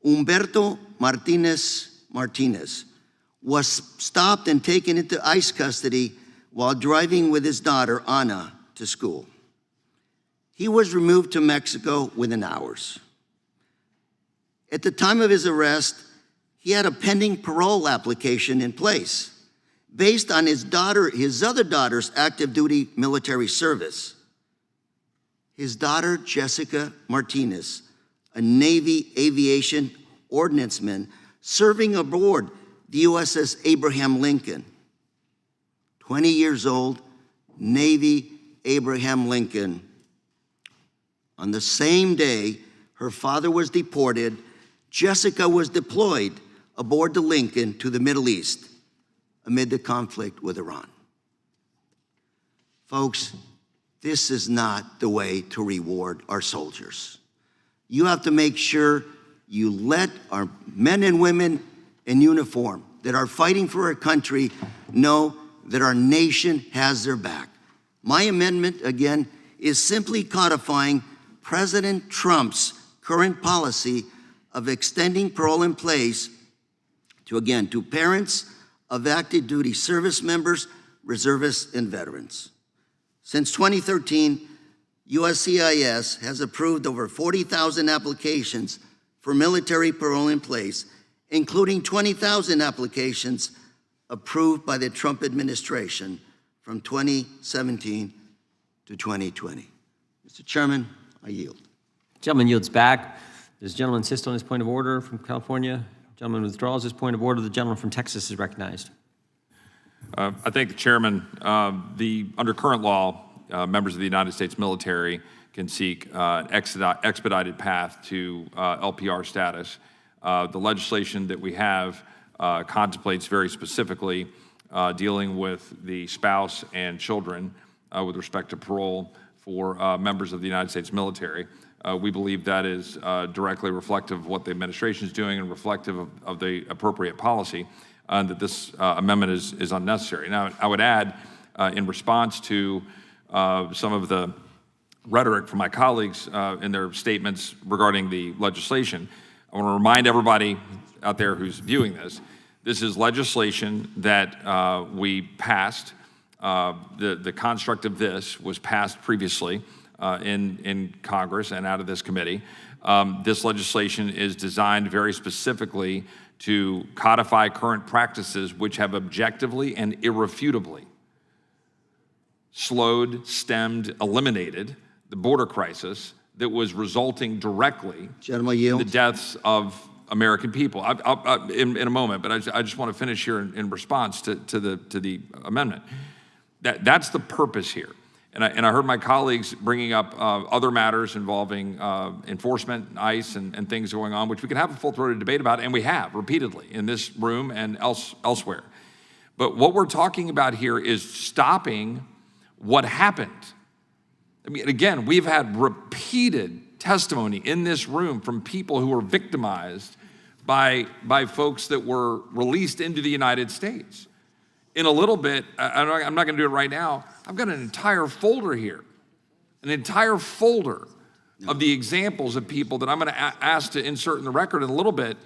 Humberto Martinez was stopped and taken into ICE custody while driving with his daughter, Ana, to school. He was removed to Mexico within hours. At the time of his arrest, he had a pending parole application in place based on his other daughter's active duty military service. His daughter, Jessica Martinez, a Navy aviation ordnanceman serving aboard the USS Abraham Lincoln. 20 years old, Navy Abraham Lincoln. On the same day her father was deported, Jessica was deployed aboard the Lincoln to the Middle East amid the conflict with Iran. Folks, this is not the way to reward our soldiers. You have to make sure you let our men and women in uniform that are fighting for our country know that our nation has their back. My amendment, again, is simply codifying President Trump's current policy of extending parole in place to parents of active duty service members, reservists, and veterans. Since 2013, USCIS has approved over 40,000 applications for military parole in place, including 20,000 applications approved by the Trump administration from 2017 to 2020. Mr. Chairman, I yield. Gentleman yields back. Does the gentleman insist on his point of order from California? Gentleman withdraws his point of order. The gentleman from Texas is recognized. I thank the chairman. Under current law, members of the United States military can seek an expedited path to LPR status. The legislation that we have contemplates very specifically dealing with the spouse and children with respect to parole for members of the United States military. We believe that is directly reflective of what the administration is doing and reflective of the appropriate policy, and that this amendment is unnecessary. Now, I would add, in response to some of the rhetoric from my colleagues in their statements regarding the legislation, I want to remind everybody out there who's viewing this, this is legislation that we passed. The construct of this was passed previously in Congress and out of this committee. This legislation is designed very specifically to codify current practices which have objectively and irrefutably slowed, stemmed, eliminated the border crisis that was resulting directly in the deaths of American people. In a moment, but I just want to finish here in response to the amendment. That's the purpose here. And I heard my colleagues bringing up other matters involving enforcement, ICE, and things going on, which we can have a full-throated debate about, and we have repeatedly in this room and elsewhere. But what we're talking about here is stopping what happened. I mean, again, we've had repeated testimony in this room from people who were victimized by folks that were released into the United States. In a little bit, I'm not going to do it right now, I've got an entire folder here, of the examples of people that I'm going to ask to insert in the record in a little bit,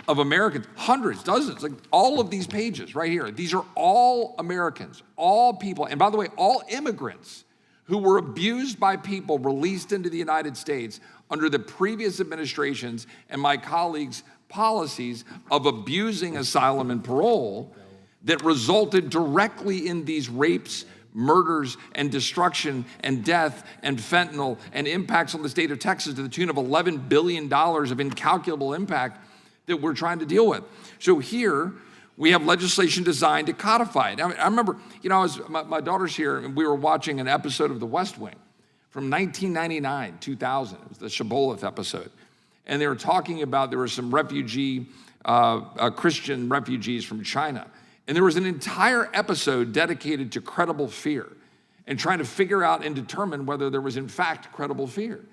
of Americans, hundreds, dozens, like all of these pages right here. These are all Americans, all people, and by the way, all immigrants who were abused by people released into the United States under the previous administrations and my colleagues' policies of abusing asylum and parole that resulted directly in these rapes, murders, and destruction, and death, and fentanyl, and impacts on the state of Texas to the tune of $11 billion of incalculable impact that we're trying to deal with. So here, we have legislation designed to codify it. I remember, my daughter's here, and we were watching an episode of The West Wing from 1999, 2000. It was the Shibboleth episode. And they were talking about, there were some Christian refugees from China. And there was an entire episode dedicated to credible fear and trying to figure out and determine whether there was in fact credible fear.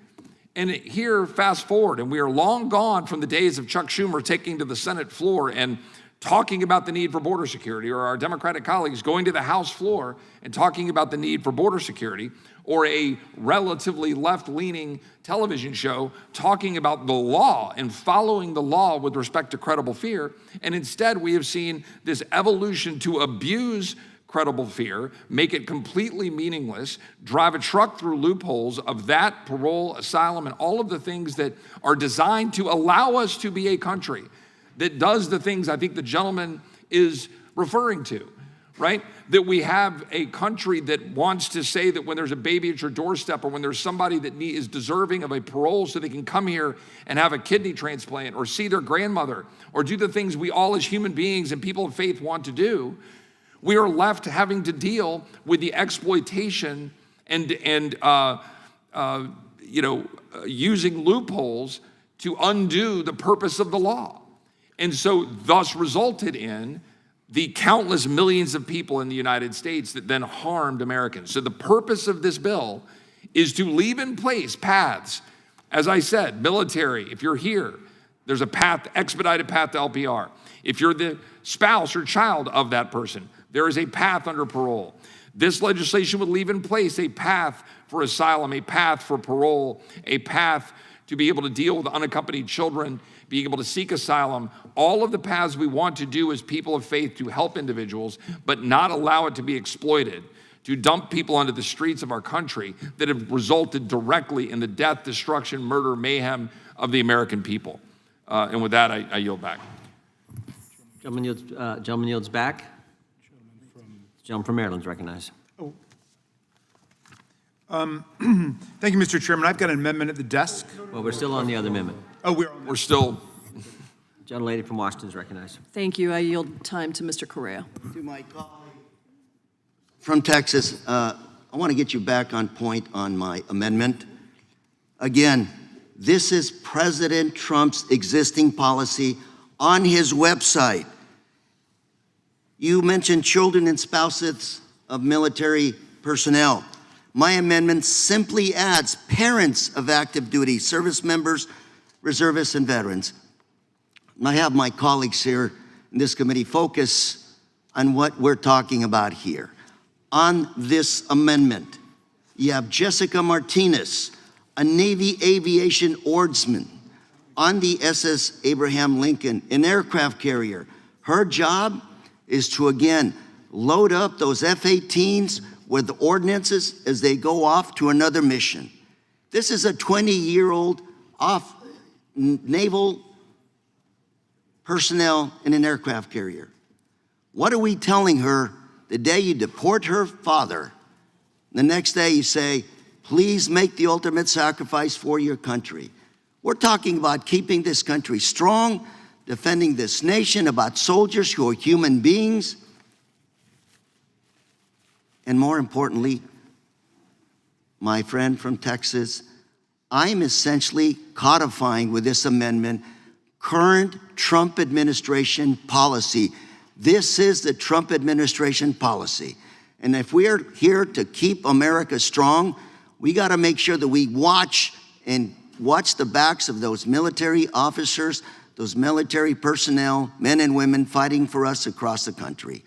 And here, fast forward, and we are long gone from the days of Chuck Schumer taking to the Senate floor and talking about the need for border security, or our Democratic colleagues going to the House floor and talking about the need for border security, or a relatively left-leaning television show talking about the law and following the law with respect to credible fear. And instead, we have seen this evolution to abuse credible fear, make it completely meaningless, drive a truck through loopholes of that, parole, asylum, and all of the things that are designed to allow us to be a country that does the things I think the gentleman is referring to, right? That we have a country that wants to say that when there's a baby at your doorstep, or when there's somebody that is deserving of a parole so they can come here and have a kidney transplant, or see their grandmother, or do the things we all as human beings and people of faith want to do, we are left having to deal with the exploitation and using loopholes to undo the purpose of the law. And so thus resulted in the countless millions of people in the United States that then harmed Americans. So the purpose of this bill is to leave in place paths. As I said, military, if you're here, there's a path, expedited path to LPR. If you're the spouse or child of that person, there is a path under parole. This legislation would leave in place a path for asylum, a path for parole, a path to be able to deal with unaccompanied children, being able to seek asylum, all of the paths we want to do as people of faith to help individuals, but not allow it to be exploited, to dump people onto the streets of our country that have resulted directly in the death, destruction, murder, mayhem of the American people. And with that, I yield back. Gentleman yields back. Gentleman from Maryland is recognized. Thank you, Mr. Chairman. I've got an amendment at the desk. Well, we're still on the other amendment. Oh, We're still. Gentlelady from Washington is recognized. Thank you. I yield time to Mr. Correa. To my colleague from Texas, I want to get you back on point on my amendment. Again, this is President Trump's existing policy on his website. You mentioned children and spouses of military personnel. My amendment simply adds parents of active duty service members, reservists, and veterans. I have my colleagues here in this committee focus on what we're talking about here. On this amendment, you have Jessica Martinez, a Navy aviation oarsman on the SS Abraham Lincoln, an aircraft carrier. Her job is to, again, load up those F-18s with ordnances as they go off to another mission. This is a 20-year-old naval personnel in an aircraft carrier. What are we telling her the day you deport her father? The next day you say, please make the ultimate sacrifice for your country. We're talking about keeping this country strong, defending this nation, about soldiers who are human beings. And more importantly, my friend from Texas, I'm essentially codifying with this amendment current Trump administration policy. This is the Trump administration policy. And if we're here to keep America strong, we got to make sure that we watch the backs of those military officers, those military personnel, men and women fighting for us across the country.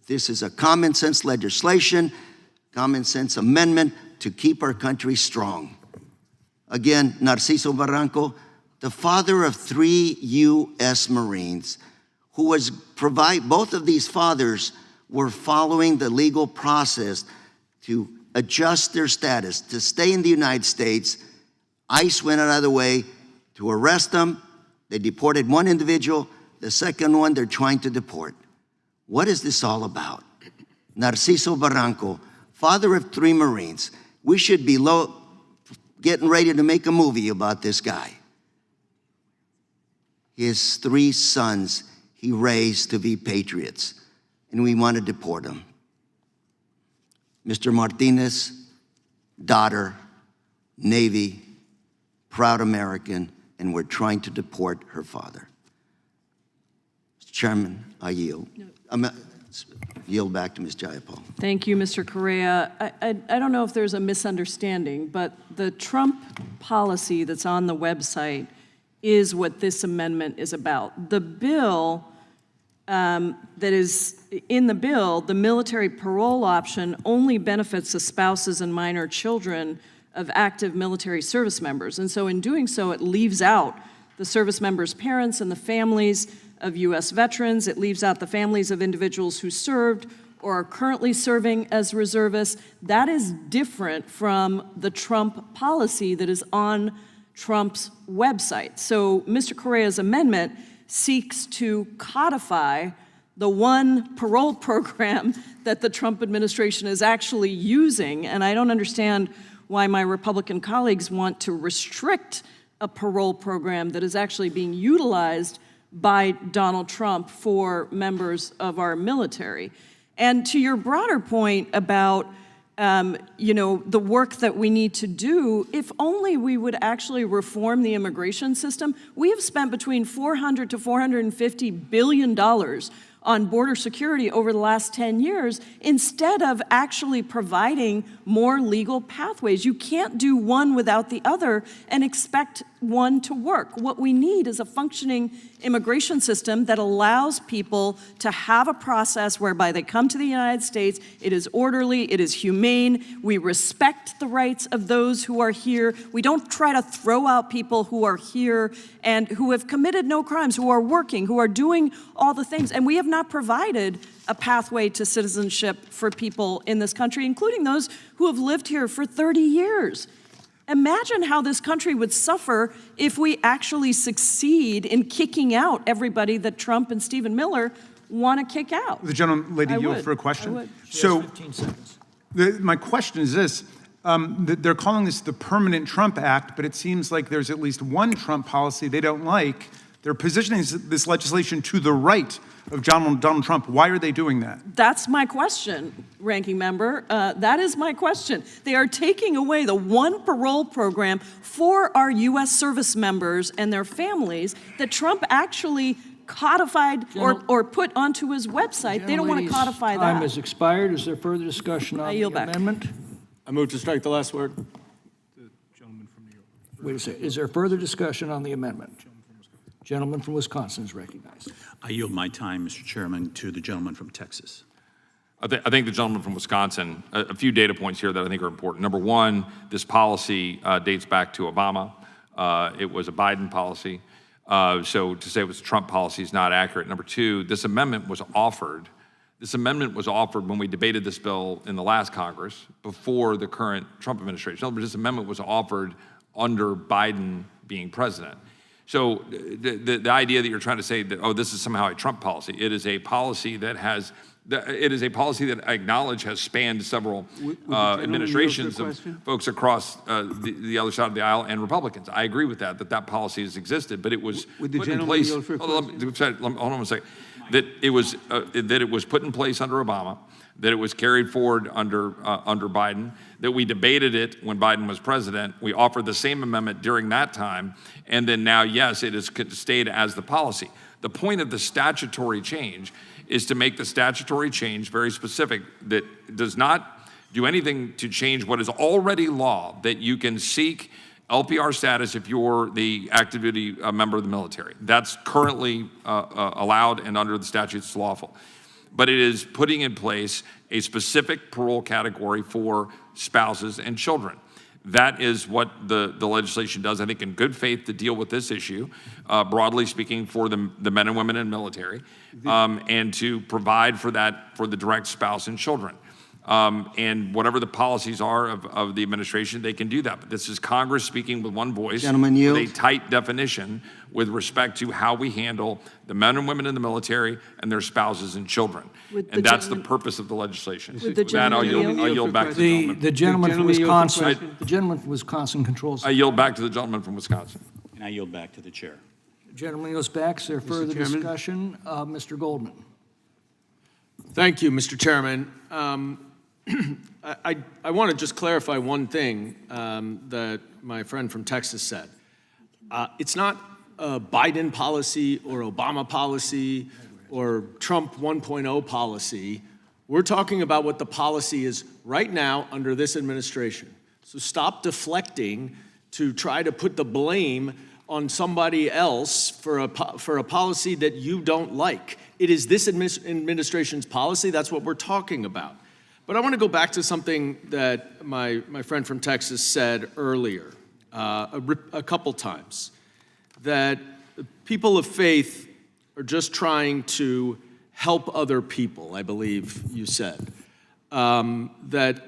This is a common sense legislation, common sense amendment to keep our country strong. Again, Narciso Barranco, the father of 3 U.S. Marines, who was both of these fathers were following the legal process to adjust their status, to stay in the United States. ICE went out of the way to arrest them. They deported one individual. The second one they're trying to deport. What is this all about? Narciso Barranco, father of 3 Marines. We should be getting ready to make a movie about this guy. His 3 sons he raised to be patriots, and we want to deport them. Mr. Martinez, daughter, Navy, proud American, and we're trying to deport her father. Mr. Chairman, I yield. Yield back to Ms. Jayapal. Thank you, Mr. Correa. I don't know if there's a misunderstanding, but the Trump policy that's on the website is what this amendment is about. The bill that is in the bill, the military parole option only benefits the spouses and minor children of active military service members. And so in doing so, it leaves out the service members' parents and the families of U.S. veterans. It leaves out the families of individuals who served or are currently serving as reservists. That is different from the Trump policy that is on Trump's website. So Mr. Correa's amendment seeks to codify the one parole program that the Trump administration is actually using, and I don't understand why my Republican colleagues want to restrict a parole program that is actually being utilized by Donald Trump for members of our military. And to your broader point about the work that we need to do, if only we would actually reform the immigration system. We have spent between $400 to $450 billion on border security over the last 10 years instead of actually providing more legal pathways. You can't do one without the other and expect one to work. What we need is a functioning immigration system that allows people to have a process whereby they come to the United States, it is orderly, it is humane, we respect the rights of those who are here, we don't try to throw out people who are here and who have committed no crimes, who are working, who are doing all the things, and we have not provided a pathway to citizenship for people in this country, including those who have lived here for 30 years. Imagine how this country would suffer if we actually succeed in kicking out everybody that Trump and Stephen Miller want to kick out. The gentleman, lady, yield for a question. I would. So, my question is this. They're calling this the Permanent Trump Act, but it seems like there's at least one Trump policy they don't like. They're positioning this legislation to the right of Donald Trump. Why are they doing that? That's my question, ranking member. That is my question. They are taking away the one parole program for our U.S. service members and their families that Trump actually codified or put onto his website. They don't want to codify that. Time has expired. Is there further discussion on the yield back. amendment? I move to strike the last word. Wait a second. Is there further discussion on the amendment? Gentleman from Wisconsin is recognized. I yield my time, Mr. Chairman, to the gentleman from Texas. I think the gentleman from Wisconsin, a few data points here that I think are important. Number one, this policy dates back to Obama. It was a Biden policy. So to say it was a Trump policy is not accurate. Number two, this amendment was offered. This amendment was offered when we debated this bill in the last Congress before the current Trump administration. In other words, this amendment was offered under Biden being president. So the idea that you're trying to say that, oh, this is somehow a Trump policy, it is a policy that has, it is a policy that I acknowledge has spanned several administrations of folks across the other side of the aisle and Republicans. I agree with that policy has existed, but it was put in place. Hold on a second. That it was put in place under Obama, that it was carried forward under Biden, that we debated it when Biden was president. We offered the same amendment during that time, and then now, yes, it has stayed as the policy. The point of the statutory change is to make the statutory change very specific, that does not do anything to change what is already law, that you can seek LPR status if you're the active duty member of the military. That's currently allowed and under the statutes lawful. But it is putting in place a specific parole category for spouses and children. That is what the legislation does, I think, in good faith to deal with this issue, broadly speaking, for the men and women in the military, and to provide for that for the direct spouse and children. And whatever the policies are of the administration, they can do that. But this is Congress speaking with one voice, Gentleman, yield. with a tight definition with respect to how we handle the men and women in the military and their spouses and children. And that's the purpose of the legislation. With the With that, I'll yield back to the gentleman. The gentleman from Gentleman, The gentleman from Wisconsin controls. I yield back to the gentleman from Wisconsin. And I yield back to the chair. The gentleman yields back. Is there further Chairman? discussion? Mr. Goldman. Thank you, Mr. Chairman. I want to just clarify one thing that my friend from Texas said. It's not a Biden policy or Obama policy or Trump 1.0 policy. We're talking about what the policy is right now under this administration. So stop deflecting to try to put the blame on somebody else for a policy that you don't like. It is this administration's policy. That's what we're talking about. But I want to go back to something that my friend from Texas said earlier a couple times, that people of faith are just trying to help other people, I believe you said. That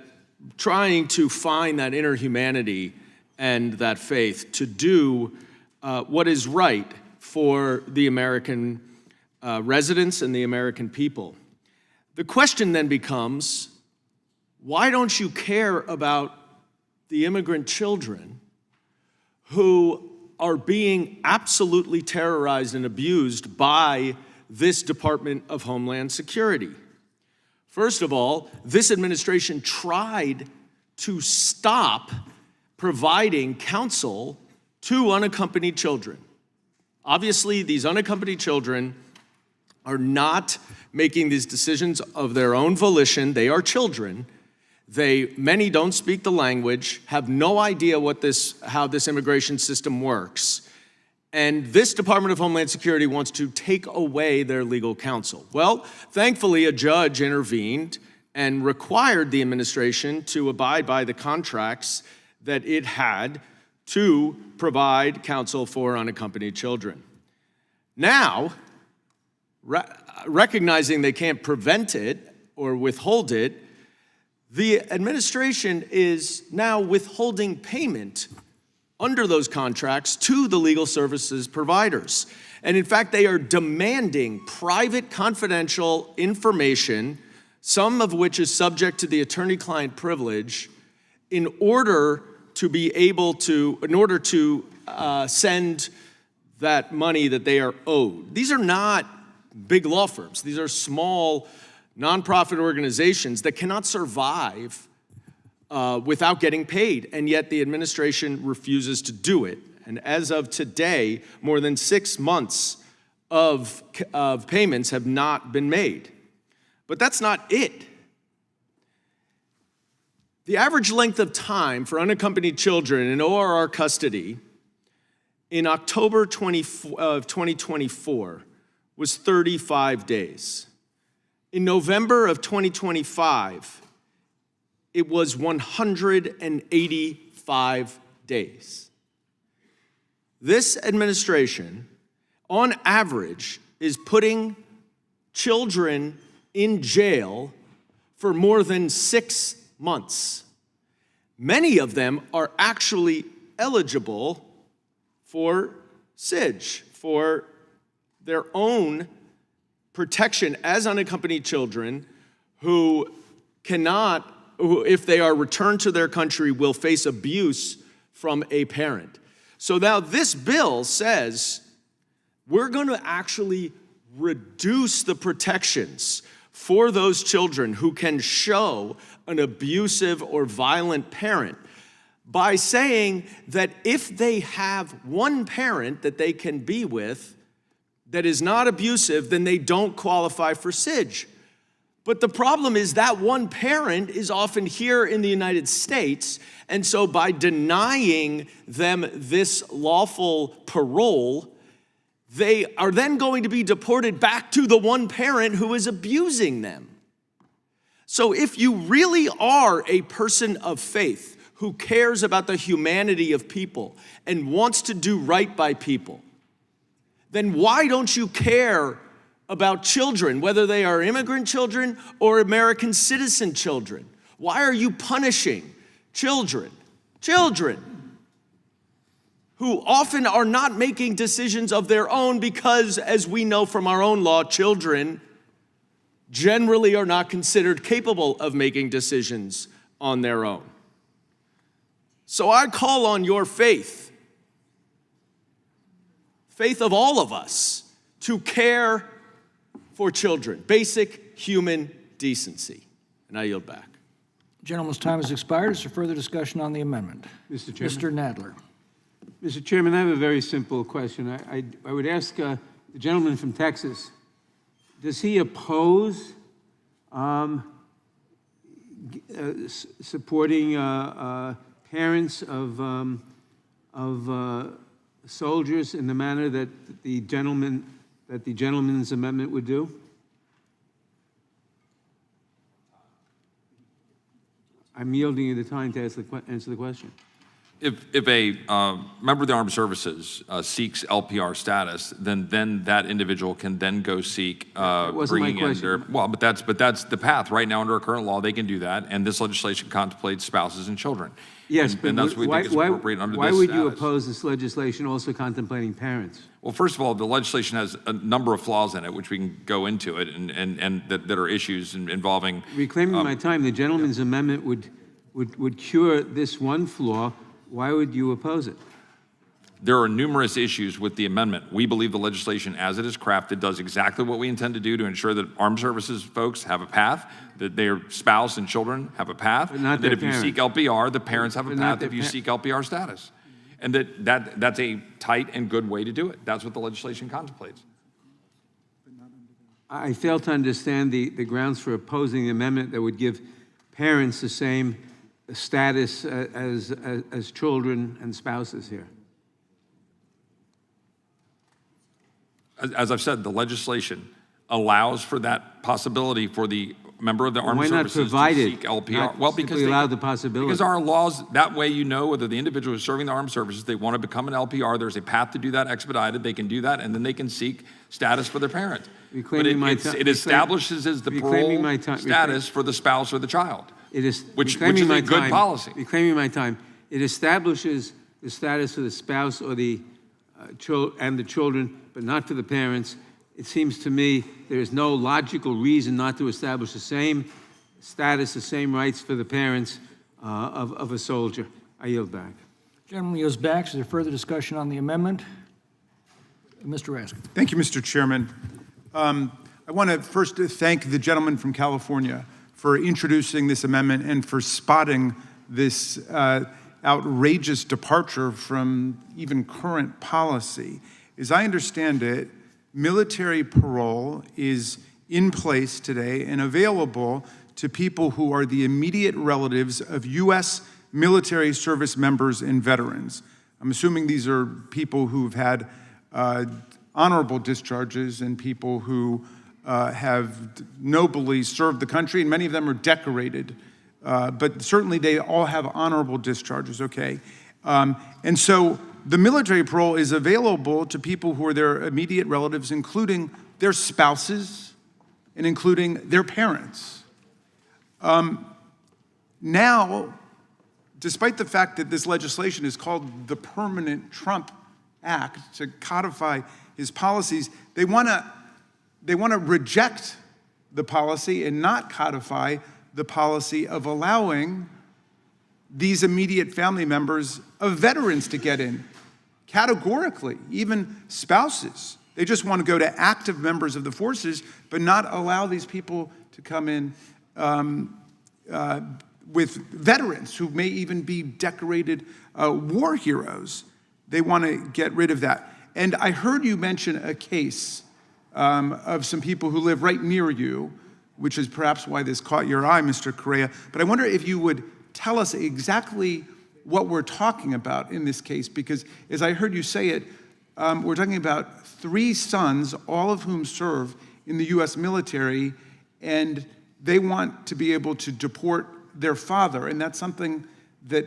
trying to find that inner humanity and that faith to do what is right for the American residents and the American people. The question then becomes, why don't you care about the immigrant children who are being absolutely terrorized and abused by this Department of Homeland Security? First of all, this administration tried to stop providing counsel to unaccompanied children. Obviously, these unaccompanied children are making these decisions of their own volition. They are children. Many don't speak the language, have no idea how this immigration system works. And this Department of Homeland Security wants to take away their legal counsel. Well, thankfully, a judge intervened and required the administration to abide by the contracts that it had to provide counsel for unaccompanied children. Now, recognizing they can't prevent it or withhold it, the administration is now withholding payment under those contracts to the legal services providers. And in fact, they are demanding private, confidential information, some of which is subject to the attorney-client privilege, in order to send that money that they are owed. These are not big law firms. These are small nonprofit organizations that cannot survive without getting paid, and yet the administration refuses to do it. And as of today, more than 6 months of payments have not been made. But that's not it. The average length of time for unaccompanied children in ORR custody in October of 2024 was 35 days. In November of 2025, it was 185 days. This administration, on average, is putting children in jail for more than 6 months. Many of them are actually eligible for SIDGE, for their own protection as unaccompanied children who, if they are returned to their country, will face abuse from a parent. So now this bill says we're going to actually reduce the protections for those children who can show an abusive or violent parent by saying that if they have one parent that they can be with that is not abusive, then they don't qualify for SIDGE. But the problem is that one parent is often here in the United States, and so by denying them this lawful parole, they are then going to be deported back to the one parent who is abusing them. So if you really are a person of faith who cares about the humanity of people and wants to do right by people, then why don't you care about children, whether they are immigrant children or American citizen children? Why are you punishing children who often are not making decisions of their own because, as we know from our own law, children generally are not considered capable of making decisions on their own? So I call on your faith of all of us, to care for children, basic human decency. And I yield back. Gentleman's time has expired. Is there further discussion on the amendment? Mr. Chairman. Mr. Nadler. Mr. Chairman, I have a very simple question. I would ask the gentleman from Texas, does he oppose supporting parents of soldiers in the manner that the gentleman's amendment would do? I'm yielding you the time to answer the question. If a member of the armed services seeks LPR status, then that individual can then go seek wasn't my bringing in their, question. well, but that's the path. Right now, under our current law, they can do that, and this legislation contemplates spouses and children. Yes, and, but and that's what we think is appropriate under why this would you status. oppose this legislation also contemplating parents? Well, first of all, the legislation has a number of flaws in it, which we can go into it, and that are issues involving. Reclaiming my time, the gentleman's amendment would cure this one flaw. Why would you oppose it? There are numerous issues with the amendment. We believe the legislation, as it is crafted, does exactly what we intend to do to ensure that armed services folks have a path, that their spouse and children have a path, But not and that their if you seek LPR, the parents have a But not path their if you pa- seek LPR status. And that's a tight and good way to do it. That's what the legislation contemplates. I fail to understand the grounds for opposing the amendment that would give parents the same status as children and spouses here. As I've said, the legislation allows for that possibility for the member of the armed Why not services provide to it? seek LPR. Not Well, because simply allow the possibility. Because our laws, that way you know whether the individual is serving the armed services, they want to become an LPR, there's a path to do that expedited, they can do that, and then they can seek status for their parent. Reclaiming my But time- it establishes as the reclaiming parole my time- status for the spouse or the child. It is Which reclaiming is my a good time- policy. Reclaiming my time. It establishes the status of the spouse or the and the children, but not for the parents. It seems to me there is no logical reason not to establish the same status, the same rights for the parents of a soldier. I yield back. Gentleman yields back. Is there further discussion on the amendment? Mr. Raskin. Thank you, Mr. Chairman. I want to first thank the gentleman from California for introducing this amendment and for spotting this outrageous departure from even current policy. As I understand it, military parole is in place today and available to people who are the immediate relatives of U.S. military service members and veterans. I'm assuming these are people who've had honorable discharges and people who have nobly served the country, and many of them are decorated. But certainly they all have honorable discharges, okay? And so the military parole is available to people who are their immediate relatives, including their spouses and including their parents. Now, despite the fact that this legislation is called the Permanent Trump Act to codify his policies, they want to reject the policy and not codify the policy of allowing these immediate family members of veterans to get in, categorically, even spouses. They just want to go to active members of the forces, but not allow these people to come in with veterans who may even be decorated war heroes. They want to get rid of that. And I heard you mention a case of some people who live right near you, which is perhaps why this caught your eye, Mr. Correa. But I wonder if you would tell us exactly what we're talking about in this case, because as I heard you say it, we're talking about 3 sons, all of whom serve in the U.S. military, and they want to be able to deport their father, and that's something that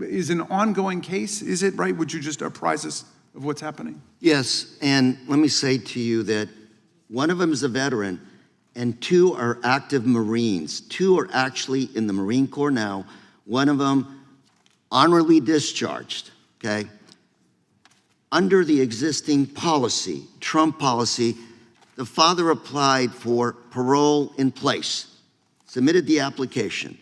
is an ongoing case, is it, right? Would you just apprise us of what's happening? Yes, and let me say to you that one of them is a veteran, and 2 are active Marines. 2 are actually in the Marine Corps now. One of them honorably discharged, okay? Under the existing policy, Trump policy, the father applied for parole in place, submitted the application,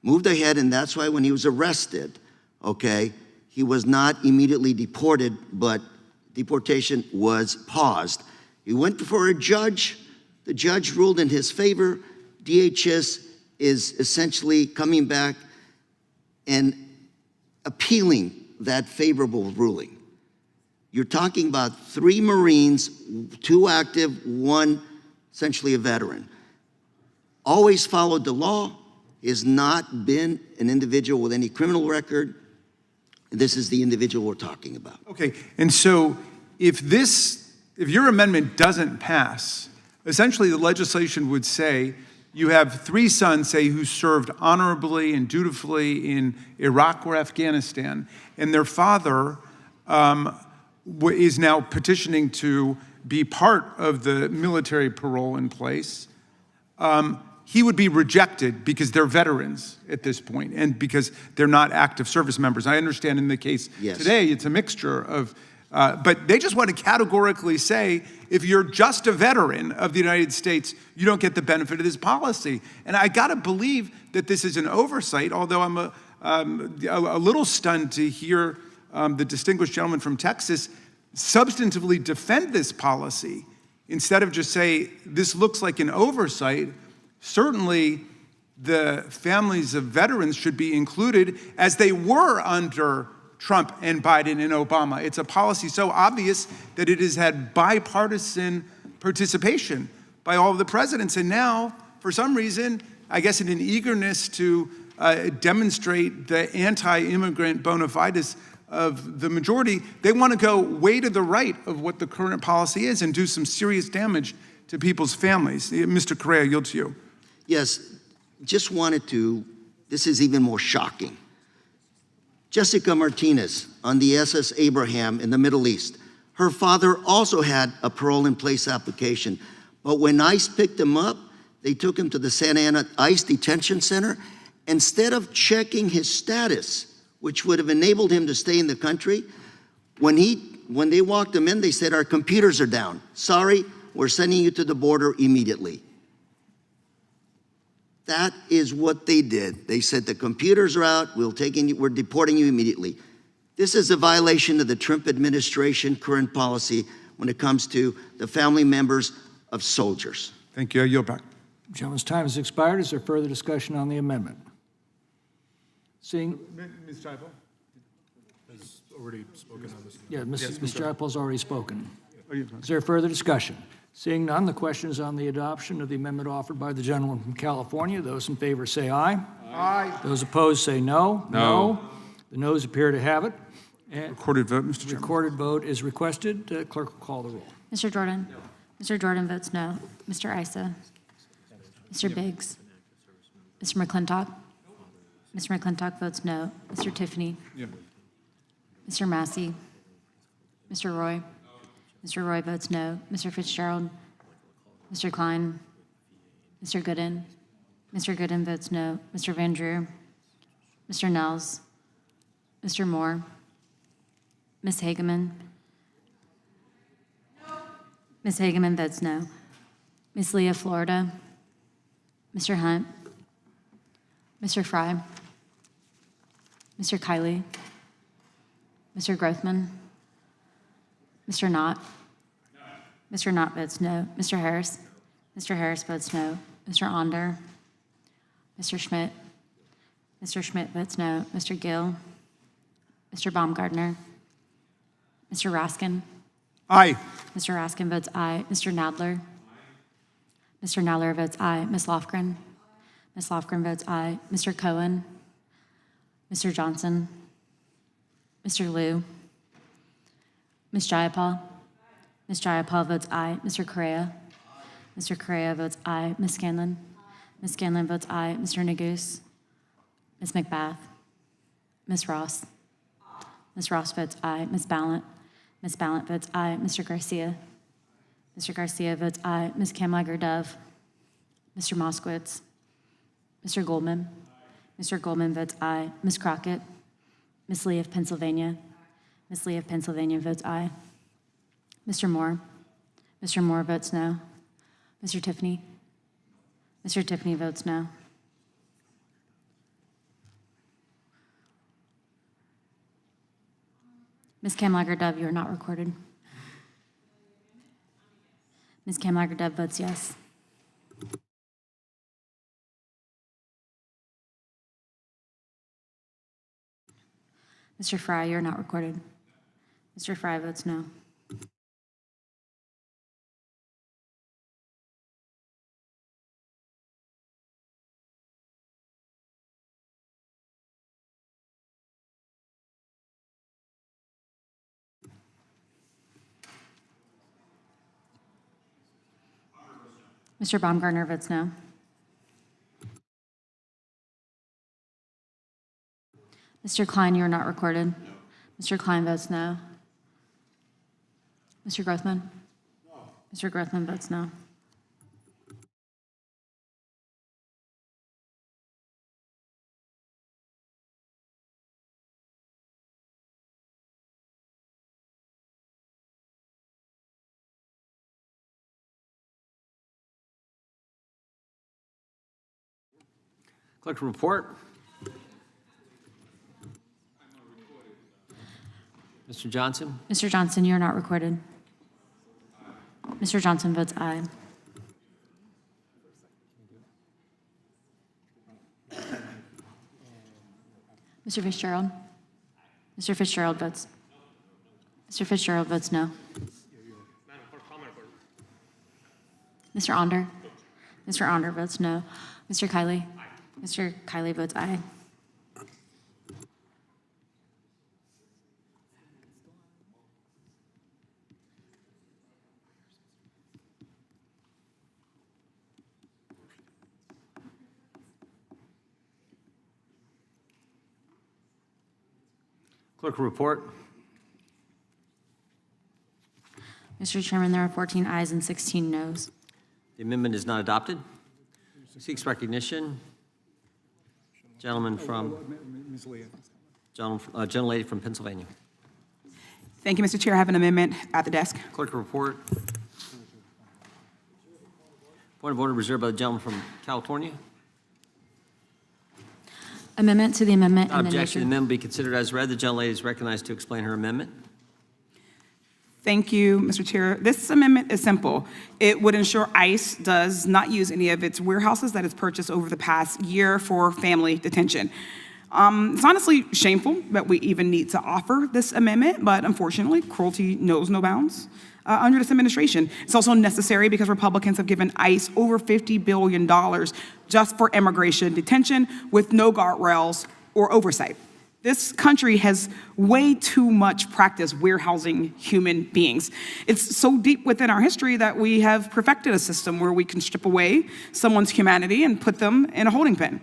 moved ahead, and that's why when he was arrested, okay, he was not immediately deported, but deportation was paused. He went before a judge. The judge ruled in his favor. DHS is essentially coming back and appealing that favorable ruling. You're talking about 3 Marines, 2 active, 1 essentially a veteran. Always followed the law, has not been an individual with any criminal record, This is the individual we're talking about. Okay, and so if your amendment doesn't pass, essentially the legislation would say you have 3 sons, say, who served honorably and dutifully in Iraq or Afghanistan, and their father is now petitioning to be part of the military parole in place. He would be rejected because they're veterans at this point and because they're not active service members. I understand in the case today, it's a mixture of, but they just want to categorically say, if you're just a veteran of the United States, you don't get the benefit of this policy. And I got to believe that this is an oversight, although I'm a little stunned to hear the distinguished gentleman from Texas substantively defend this policy instead of just say, this looks like an oversight. Certainly, the families of veterans should be included as they were under Trump and Biden and Obama. It's a policy so obvious that it has had bipartisan participation by all of the presidents. And now, for some reason, I guess in an eagerness to demonstrate the anti-immigrant bona fides of the majority, they want to go way to the right of what the current policy is and do some serious damage to people's families. Mr. Correa, I yield to you. Yes, just wanted to, this is even more shocking. Jessica Martinez on the SS Abraham in the Middle East, her father also had a parole in place application. But when ICE picked him up, they took him to the Santa Ana ICE Detention Center. Instead of checking his status, which would have enabled him to stay in the country, when they walked him in, they said, our computers are down. Sorry, we're sending you to the border immediately. That is what they did. They said the computers are out, we're deporting you immediately. This is a violation of the Trump administration current policy when it comes to the family members of soldiers. Thank you. I yield back. Gentleman's time has expired. Is there further discussion on the amendment? Seeing, Ms. Chapel? Has already spoken on this. yeah, Ms. Jayapal's already spoken. Oh, yeah. Is there further discussion? Seeing none, the question is on the adoption of the amendment offered by the gentleman from California. Those in favor say aye. Aye. Those opposed say no. No. The noes appear to have it. And Recorded vote, Mr. Chairman. recorded vote is requested. Clerk will call the roll. Mr. Jordan? Mr. Jordan votes no. Mr. Issa? Mr. Biggs? Mr. McClintock? Mr. McClintock votes no. Mr. Tiffany? Yeah. Mr. Massey? Mr. Roy? Mr. Roy votes no. Mr. Fitzgerald? Mr. Klein? Mr. Gooden? Mr. Gooden votes no. Mr. Van Drew? Mr. Nels? Mr. Moore? Ms. Hageman? Ms. Hageman votes no. Ms. Leah Florida? Mr. Hunt? Mr. Fry? Mr. Kiley? Mr. Grothman? Mr. Knott? Mr. Knott votes no. Mr. Harris? Mr. Harris votes no. Mr. Onder? Mr. Schmidt? Mr. Schmidt votes no. Mr. Gill? Mr. Baumgartner? Mr. Raskin? Aye. Mr. Raskin votes aye. Mr. Nadler? Mr. Nadler votes aye. Ms. Lofgren? Ms. Lofgren votes aye. Mr. Cohen? Mr. Johnson? Mr. Liu? Ms. Jayapal? Ms. Jayapal votes aye. Mr. Correa? Mr. Correa votes aye. Ms. Scanlon? Ms. Scanlon votes aye. Mr. Neguse? Ms. McBath? Ms. Ross? Ms. Ross votes aye. Ms. Ballant? Ms. Ballant votes aye. Mr. Garcia? Mr. Garcia votes aye. Ms. Kamlager-Dove? Mr. Moskowitz? Mr. Goldman? Mr. Goldman votes aye. Ms. Crockett? Ms. Lee of Pennsylvania? Ms. Lee of Pennsylvania votes aye. Mr. Moore? Mr. Moore votes no. Mr. Tiffany? Mr. Tiffany votes no. Ms. Kamlager-Dove, you are not recorded. Ms. Kamlager-Dove votes yes. Mr. Fry, you're not recorded. Mr. Fry votes no. Mr. Baumgartner votes no. Mr. Klein, you are not recorded. No. Mr. Klein votes no. Mr. Grothman? No. Mr. Grothman votes no. Clerk report. Mr. Johnson? Mr. Johnson, you are not recorded. Mr. Johnson votes aye. Mr. Fitzgerald? Mr. Fitzgerald votes. Mr. Fitzgerald votes no. Mr. Onder? Mr. Onder votes no. Mr. Kiley? Mr. Kiley votes aye. Clerk report. Mr. Chairman, there are 14 ayes and 16 noes. The amendment is not adopted. Seeks recognition. Gentlelady from Pennsylvania. Thank you, Mr. Chair. I have an amendment at the desk. Clerk report. Point of order reserved by the gentleman from California. Amendment to the amendment. Without in the objection, the nature- amendment be considered as read. The gentlelady is recognized to explain her amendment. Thank you, Mr. Chair. This amendment is simple. It would ensure ICE does not use any of its warehouses that it's purchased over the past year for family detention. It's honestly shameful that we even need to offer this amendment, but unfortunately, cruelty knows no bounds under this administration. It's also necessary because Republicans have given ICE over $50 billion just for immigration detention with no guardrails or oversight. This country has way too much practice warehousing human beings. It's so deep within our history that we have perfected a system where we can strip away someone's humanity and put them in a holding pen,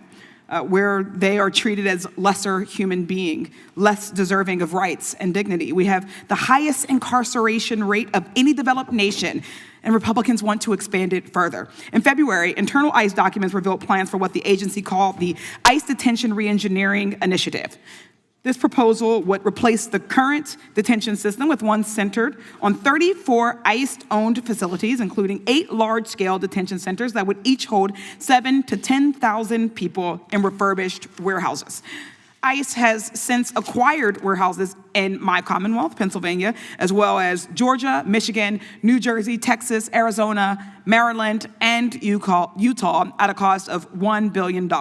where they are treated as lesser human being, less deserving of rights and dignity. We have the highest incarceration rate of any developed nation, and Republicans want to expand it further. In February, internal ICE documents revealed plans for what the agency called the ICE Detention Reengineering Initiative. This proposal would replace the current detention system with one centered on 34 ICE-owned facilities, including 8 large-scale detention centers that would each hold 7,000 to 10,000 people in refurbished warehouses. ICE has since acquired warehouses in my Commonwealth, Pennsylvania, as well as Georgia, Michigan, New Jersey, Texas, Arizona, Maryland, and Utah at a cost of $1 billion.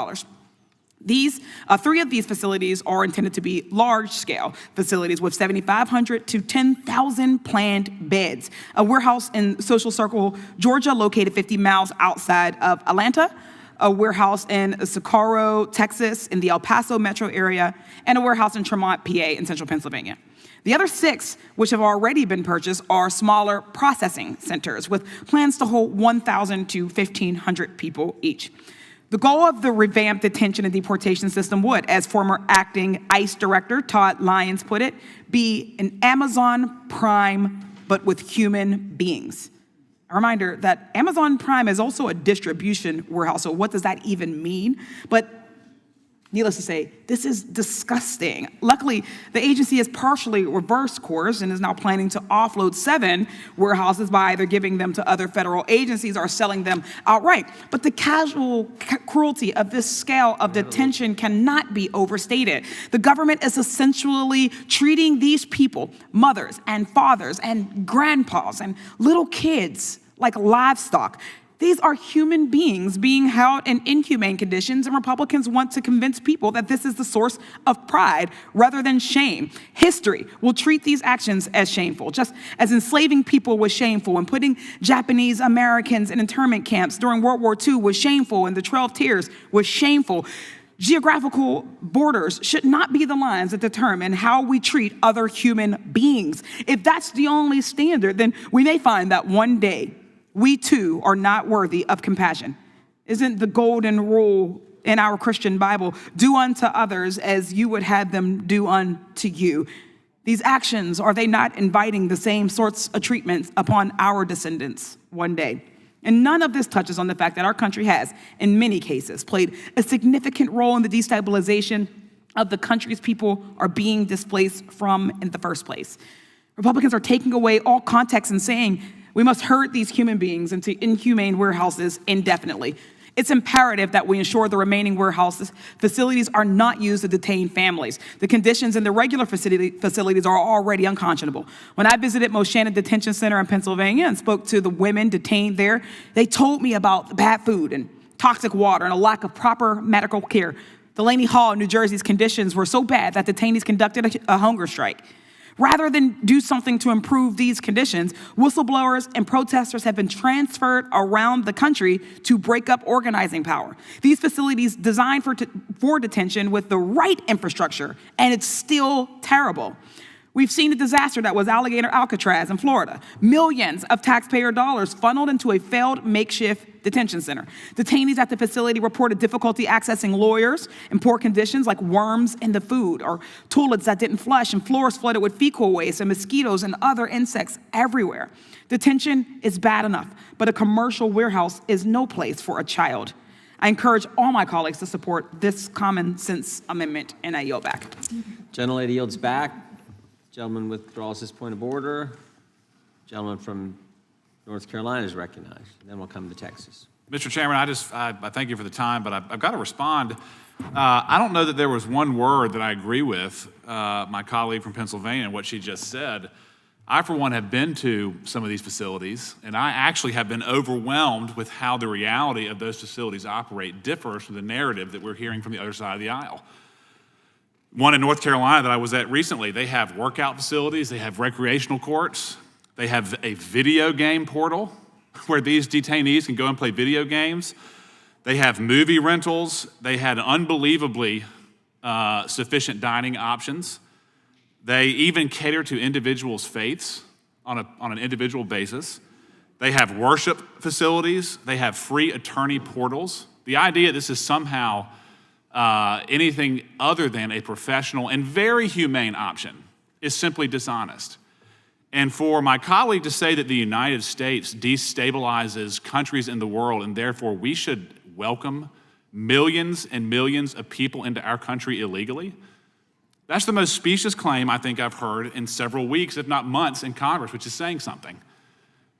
These 3 of these facilities are intended to be large-scale facilities with 7,500 to 10,000 planned beds. A warehouse in Social Circle, Georgia, located 50 miles outside of Atlanta, a warehouse in Socorro, Texas, in the El Paso metro area, and a warehouse in Tremont, PA, in central Pennsylvania. The other 6, which have already been purchased, are smaller processing centers with plans to hold 1,000 to 1,500 people each. The goal of the revamped detention and deportation system would, as former acting ICE director Todd Lyons put it, be an Amazon Prime, but with human beings. A reminder that Amazon Prime is also a distribution warehouse, so what does that even mean? But needless to say, this is disgusting. Luckily, the agency has partially reversed course and is now planning to offload 7 warehouses by either giving them to other federal agencies or selling them outright. But the casual cruelty of this scale of detention cannot be overstated. The government is essentially treating these people, mothers and fathers and grandpas and little kids, like livestock. These are human beings being held in inhumane conditions, and Republicans want to convince people that this is the source of pride rather than shame. History will treat these actions as shameful, just as enslaving people was shameful and putting Japanese Americans in internment camps during World War II was shameful and the Trail of Tears was shameful. Geographical borders should not be the lines that determine how we treat other human beings. If that's the only standard, then we may find that one day we too are not worthy of compassion. Isn't the golden rule in our Christian Bible, do unto others as you would have them do unto you? These actions, are they not inviting the same sorts of treatments upon our descendants one day? And none of this touches on the fact that our country has, in many cases, played a significant role in the destabilization of the countries people are being displaced from in the first place. Republicans are taking away all context and saying we must herd these human beings into inhumane warehouses indefinitely. It's imperative that we ensure the remaining warehouse facilities are not used to detain families. The conditions in the regular facilities are already unconscionable. When I visited Moshannon Detention Center in Pennsylvania and spoke to the women detained there, they told me about the bad food and toxic water and a lack of proper medical care. Delaney Hall, New Jersey's conditions were so bad that detainees conducted a hunger strike. Rather than do something to improve these conditions, whistleblowers and protesters have been transferred around the country to break up organizing power. These facilities designed for detention with the right infrastructure, and it's still terrible. We've seen the disaster that was Alligator Alcatraz in Florida. Millions of taxpayer dollars funneled into a failed makeshift detention center. Detainees at the facility reported difficulty accessing lawyers in poor conditions like worms in the food or toilets that didn't flush and floors flooded with fecal waste and mosquitoes and other insects everywhere. Detention is bad enough, but a commercial warehouse is no place for a child. I encourage all my colleagues to support this common sense amendment, and I yield back. Gentlelady yields back. Gentleman withdraws his point of order. Gentleman from North Carolina is recognized. Then we'll come to Texas. Mr. Chairman, I thank you for the time, but I've got to respond. I don't know that there was one word that I agree with my colleague from Pennsylvania and what she just said. I, for one, have been to some of these facilities, and I actually have been overwhelmed with how the reality of those facilities operate differs from the narrative that we're hearing from the other side of the aisle. One in North Carolina that I was at recently, they have workout facilities, they have recreational courts, they have a video game portal where these detainees can go and play video games. They have movie rentals. They had unbelievably sufficient dining options. They even cater to individuals' faiths on an individual basis. They have worship facilities. They have free attorney portals. The idea this is somehow anything other than a professional and very humane option is simply dishonest. And for my colleague to say that the United States destabilizes countries in the world and therefore we should welcome millions and millions of people into our country illegally, that's the most specious claim I think I've heard in several weeks, if not months, in Congress, which is saying something.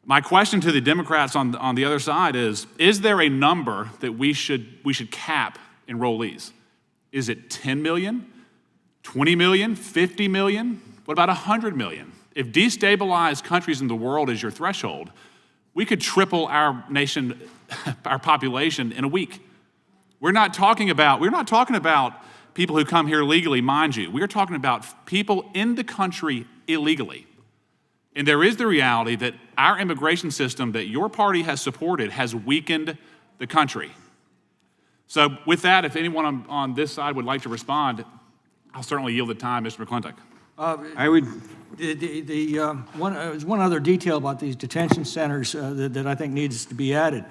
My question to the Democrats on the other side is there a number that we should cap enrollees? Is it 10 million, 20 million, 50 million? What about 100 million? If destabilized countries in the world is your threshold, we could triple our nation, our population in a week. We're not talking about people who come here legally, mind you. We're talking about people in the country illegally. And there is the reality that our immigration system that your party has supported has weakened the country. So with that, if anyone on this side would like to respond, I'll certainly yield the time, Mr. McClintock. I would. There's one other detail about these detention centers that I think needs to be added.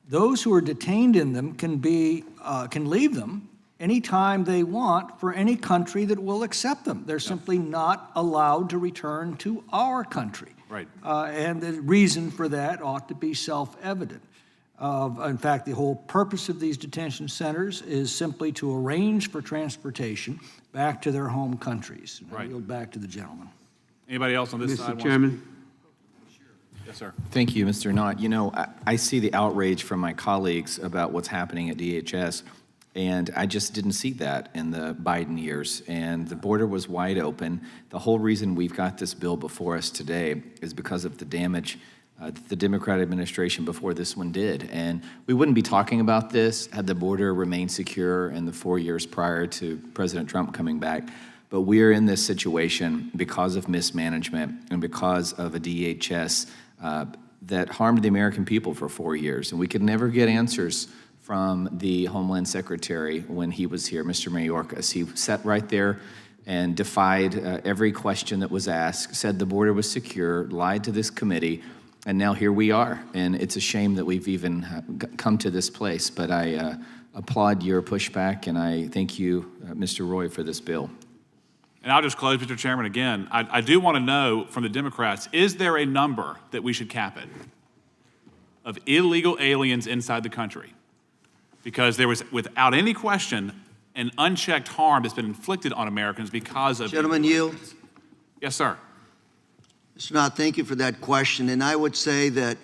Those who are detained in them can leave them anytime they want for any country that will accept them. They're simply not allowed to return to our country. Right. And the reason for that ought to be self-evident. In fact, the whole purpose of these detention centers is simply to arrange for transportation back to their home countries. Right. I yield back to the gentleman. Anybody else on this side? Mr. Chairman. Yes, sir. Thank you, Mr. Knott. You know, I see the outrage from my colleagues about what's happening at DHS, and I just didn't see that in the Biden years. And the border was wide open. The whole reason we've got this bill before us today is because of the damage the Democrat administration before this one did. And we wouldn't be talking about this had the border remained secure in the 4 years prior to President Trump coming back. But we are in this situation because of mismanagement and because of a DHS that harmed the American people for 4 years. And we could never get answers from the Homeland Secretary when he was here, Mr. Mayorkas. He sat right there and defied every question that was asked, said the border was secure, lied to this committee, And now here we are, and it's a shame that we've even come to this place, but I applaud your pushback, and I thank you, Mr. Roy, for this bill. And I'll just close, Mr. Chairman, again. I do want to know from the Democrats, is there a number that we should cap it of illegal aliens inside the country? Because there was, without any question, an unchecked harm that's been inflicted on Americans because of... Gentleman yield. Yes, sir. Mr. Knott, thank you for that question. And I would say that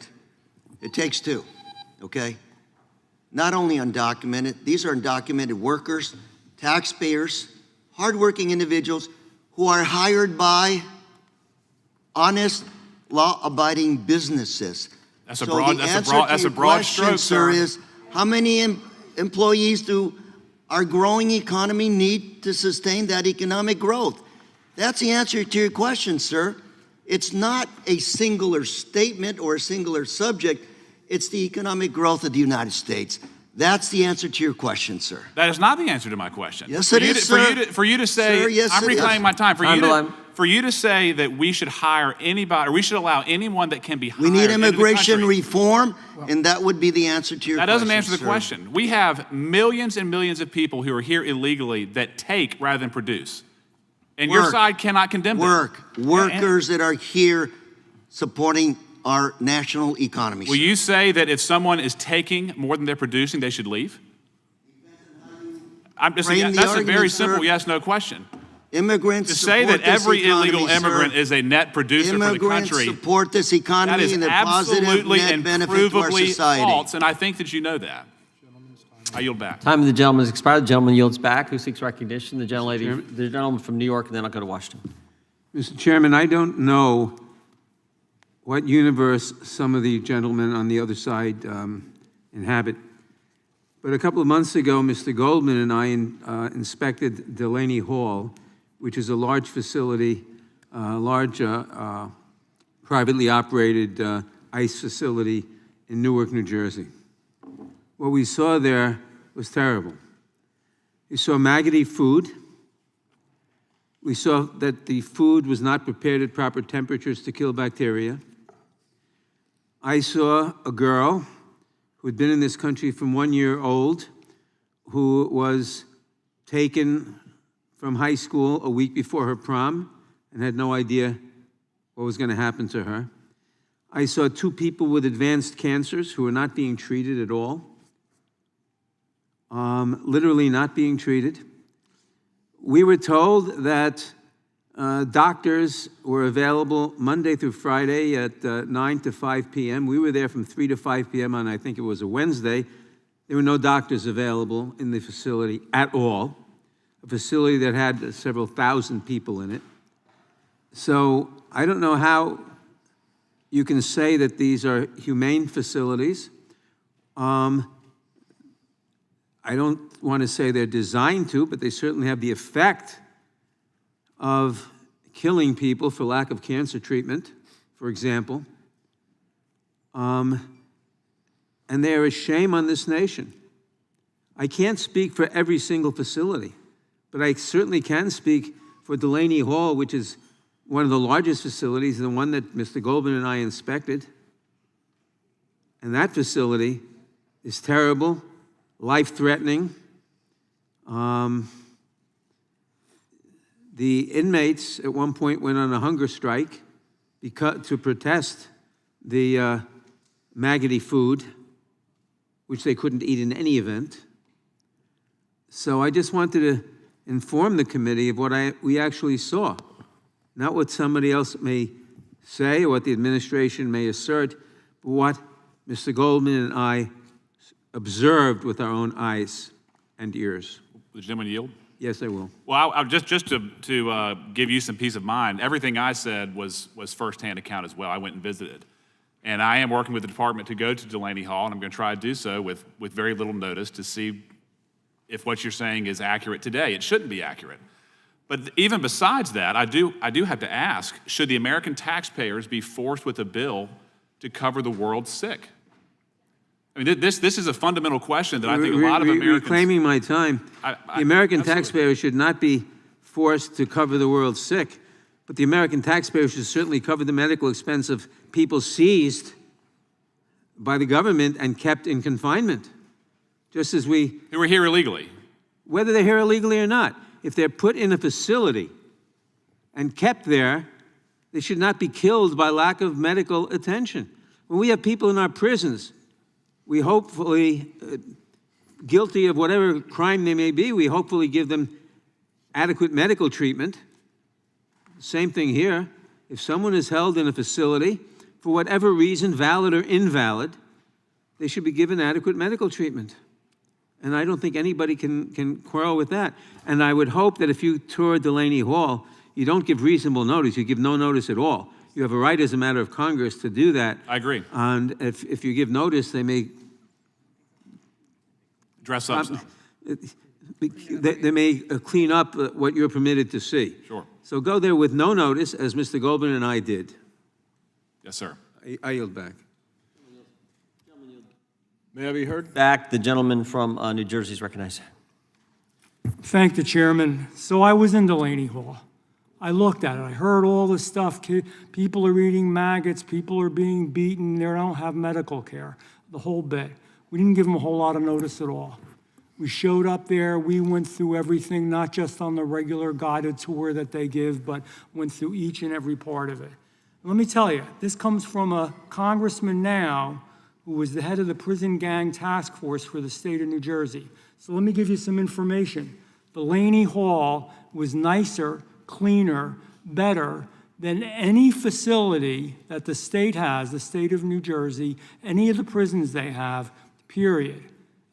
it takes two, okay? Not only undocumented, these are undocumented workers, taxpayers, hardworking individuals who are hired by honest, law-abiding businesses. That's a So broad, the that's answer a broad, to that's a your broad question, stroke, sir. is how many employees do our growing economy need to sustain that economic growth? That's the answer to your question, sir. It's not a singular statement or a singular subject. It's the economic growth of the United States. That's the answer to your question, sir. That is not the answer to my question. Yes, it is, sir. For you to say, Sir, yes, I'm it is. reclaiming my time. Time. For you to say that we should hire anybody, or we should allow anyone that can be hired We need into the immigration country. reform, and that would be the answer to your That question, doesn't answer the sir. question. We have millions and millions of people who are here illegally that take rather than produce. And your Work. side cannot condemn them. Workers that are here supporting our national economy. Will you say that if someone is taking more than they're producing, they should leave? Frame the That's a argument, very sir. simple yes/no question. Immigrants To say support that every this economy, illegal immigrant sir. is a net producer for the Immigrants country, support this economy that is and the positive absolutely net and benefit to our provably society. false, and I think that you know that. I yield back. Time of the gentleman has expired. The gentleman yields back. Who seeks recognition? The gentleman from New York, and then I'll go to Washington. Mr. Chairman, I don't know what universe some of the gentlemen on the other side inhabit, but a couple of months ago, Mr. Goldman and I inspected Delaney Hall, which is a large facility, privately operated ICE facility in Newark, New Jersey. What we saw there was terrible. We saw maggoty food. We saw that the food was not prepared at proper temperatures to kill bacteria. I saw a girl who had been in this country from 1 year old, who was taken from high school a week before her prom and had no idea what was going to happen to her. I saw 2 people with advanced cancers who were not being treated at all, literally not being treated. We were told that doctors were available Monday through Friday at 9 to 5 p.m. We were there from 3 to 5 p.m. on, I think it was a Wednesday. There were no doctors available in the facility at all, a facility that had several thousand people in it. So I don't know how you can say that these are humane facilities. I don't want to say they're designed to, but they certainly have the effect of killing people for lack of cancer treatment, for example. And they're a shame on this nation. I can't speak for every single facility, but I certainly can speak for Delaney Hall, which is one of the largest facilities, the one that Mr. Goldman and I inspected. And that facility is terrible, life-threatening. The inmates at one point went on a hunger strike to protest the maggoty food, which they couldn't eat in any event. So I just wanted to inform the committee of what we actually saw, not what somebody else may say or what the administration may assert, but what Mr. Goldman and I observed with our own eyes and ears. The gentleman yield? Yes, I will. Well, just to give you some peace of mind, everything I said was firsthand account as well. I went and visited. And I am working with the department to go to Delaney Hall, and I'm going to try to do so with very little notice to see if what you're saying is accurate today. It shouldn't be accurate. But even besides that, I do have to ask, should the American taxpayers be forced with a bill to cover the world's sick? I mean, this is a fundamental question that I think a lot of Americans... Reclaiming my time. The American taxpayer should not be forced to cover the world's sick, but the American taxpayer should certainly cover the medical expense of people seized by the government and kept in confinement, just as Who were here illegally. whether they're here illegally or not. If they're put in a facility and kept there, they should not be killed by lack of medical attention. When we have people in our prisons, we hopefully, guilty of whatever crime they may be, we hopefully give them adequate medical treatment. Same thing here. If someone is held in a facility, for whatever reason, valid or invalid, they should be given adequate medical treatment. And I don't think anybody can quarrel with that. And I would hope that if you tour Delaney Hall, you don't give reasonable notice, you give no notice at all. You have a right as a matter of Congress to do that. I agree. And if you give notice, they may Dress up some. they may clean up what you're permitted to see. Sure. So go there with no notice, as Mr. Goldman and I did. Yes, sir. I yield back. May I be heard? Back, the gentleman from New Jersey is recognized. Thank the chairman. So I was in Delaney Hall. I looked at it. I heard all the stuff. People are eating maggots. People are being beaten. They don't have medical care. The whole bit. We didn't give them a whole lot of notice at all. We showed up there. We went through everything, not just on the regular guided tour that they give, but went through each and every part of it. Let me tell you, this comes from a congressman now who was the head of the prison gang task force for the state of New Jersey. So let me give you some information. Delaney Hall was nicer, cleaner, better than any facility that the state has, the state of New Jersey, any of the prisons they have, period.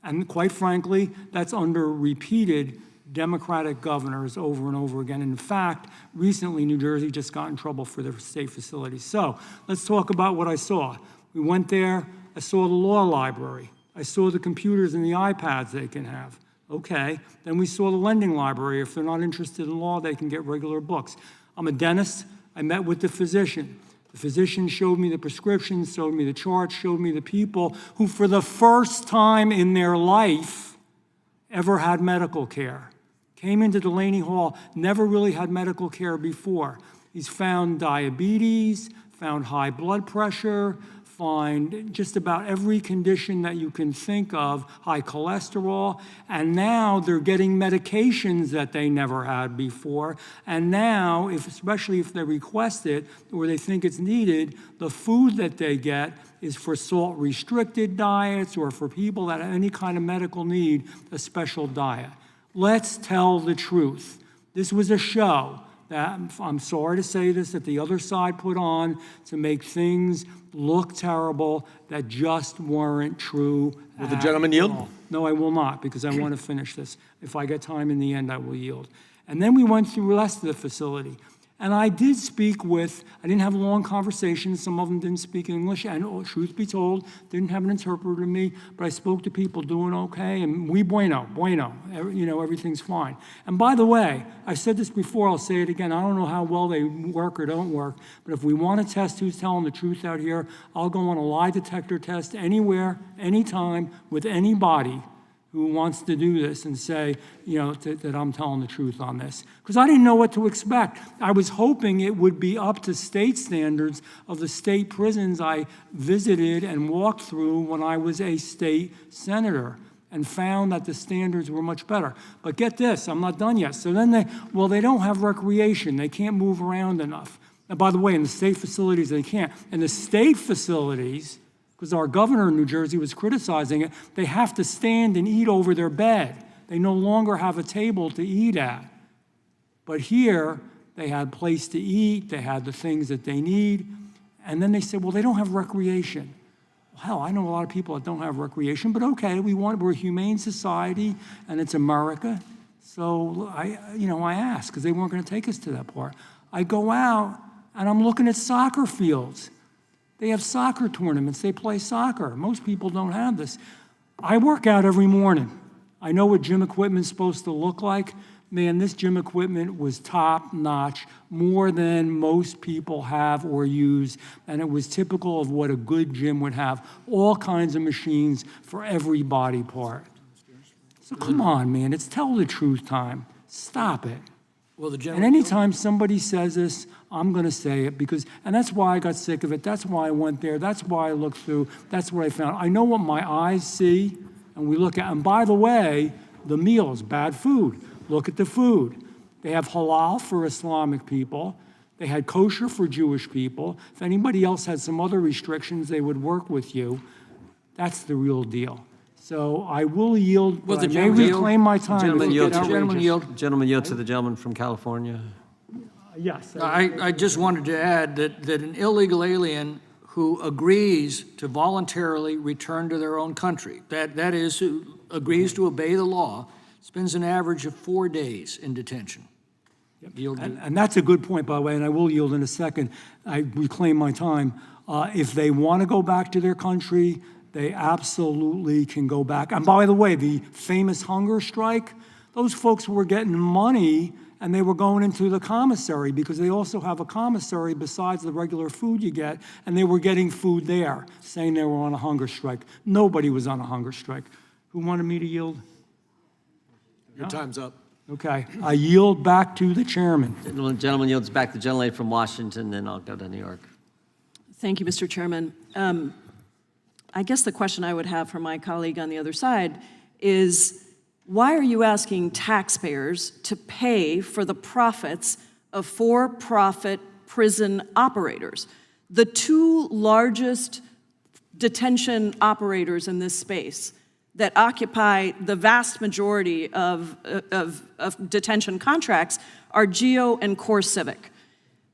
And quite frankly, that's under repeated Democratic governors over and over again. In fact, recently New Jersey just got in trouble for their state facilities. So let's talk about what I saw. We went there, I saw the law library. I saw the computers and the iPads they can have. Okay, then we saw the lending library. If they're not interested in law, they can get regular books. I'm a dentist. I met with the physician. The physician showed me the prescriptions, showed me the charts, showed me the people who for the first time in their life ever had medical care. Came into Delaney Hall, never really had medical care before. He's found diabetes, found high blood pressure, find just about every condition that you can think of, high cholesterol, and now they're getting medications that they never had before. And now, especially if they request it or they think it's needed, the food that they get is for salt-restricted diets or for people that have any kind of medical need, a special diet. Let's tell the truth. This was a show that, I'm sorry to say this, that the other side put on to make things look terrible that just weren't true. Will the gentleman yield? All. No, I will not, because I want to finish this. If I get time in the end, I will yield. And then we went through the rest of the facility. And I did speak with, I didn't have a long conversation. Some of them didn't speak English. And truth be told, didn't have an interpreter to me. But I spoke to people doing okay. And bueno. You know, everything's fine. And by the way, I said this before, I'll say it again. I don't know how well they work or don't work. But if we want to test who's telling the truth out here, I'll go on a lie detector test anywhere, anytime, with anybody who wants to do this and say, you know, that I'm telling the truth on this. Because I didn't know what to expect. I was hoping it would be up to state standards of the state prisons I visited and walked through when I was a state senator, and found that the standards were much better. But get this, I'm not done yet. So then they don't have recreation. They can't move around enough. And by the way, in the state facilities, they can't. In the state facilities, because our governor in New Jersey was criticizing it, they have to stand and eat over their bed. They no longer have a table to eat at. But here, they had a place to eat, they had the things that they need, and then they said, well, they don't have recreation. Well, hell, I know a lot of people that don't have recreation, but okay, we're a humane society, and it's America. So I asked, because they weren't going to take us to that part. I go out, and I'm looking at soccer fields. They have soccer tournaments. They play soccer. Most people don't have this. I work out every morning. I know what gym equipment's supposed to look like. Man, this gym equipment was top-notch, more than most people have or use, and it was typical of what a good gym would have. All kinds of machines for every body part. So come on, man. It's tell the truth time. Stop it. Well, the And gentleman, anytime somebody says this, I'm going to say it and that's why I got sick of it. That's why I went there. That's why I looked through. That's what I found. I know what my eyes see, and we look at. And by the way, the meals, bad food. Look at the food. They have halal for Islamic people. They had kosher for Jewish people. If anybody else had some other restrictions, they would work with you. That's the real deal. So I will yield, Will but the I may gentleman yield? reclaim my time. Gentleman if it yield gets to- gentleman outrageous. yield. Gentleman yield to the gentleman from California. Yes. I just wanted to add that an illegal alien who agrees to voluntarily return to their own country, that is, who agrees to obey the law, spends an average of 4 days in detention. Yield to- And that's a good point, by the way, and I will yield in a second. I reclaim my time. If they want to go back to their country, they absolutely can go back. And by the way, the famous hunger strike, those folks were getting money and they were going into the commissary because they also have a commissary besides the regular food you get, and they were getting food there, saying they were on a hunger strike. Nobody was on a hunger strike. Who wanted me to yield? Your time's up. Okay, I yield back to the chairman. Gentleman yields back to the gentlelady from Washington, then I'll go to New York. Thank you, Mr. Chairman. I guess the question I would have for my colleague on the other side is, why are you asking taxpayers to pay for the profits of for-profit prison operators? The two largest detention operators in this space that occupy the vast majority of detention contracts are GEO and CoreCivic.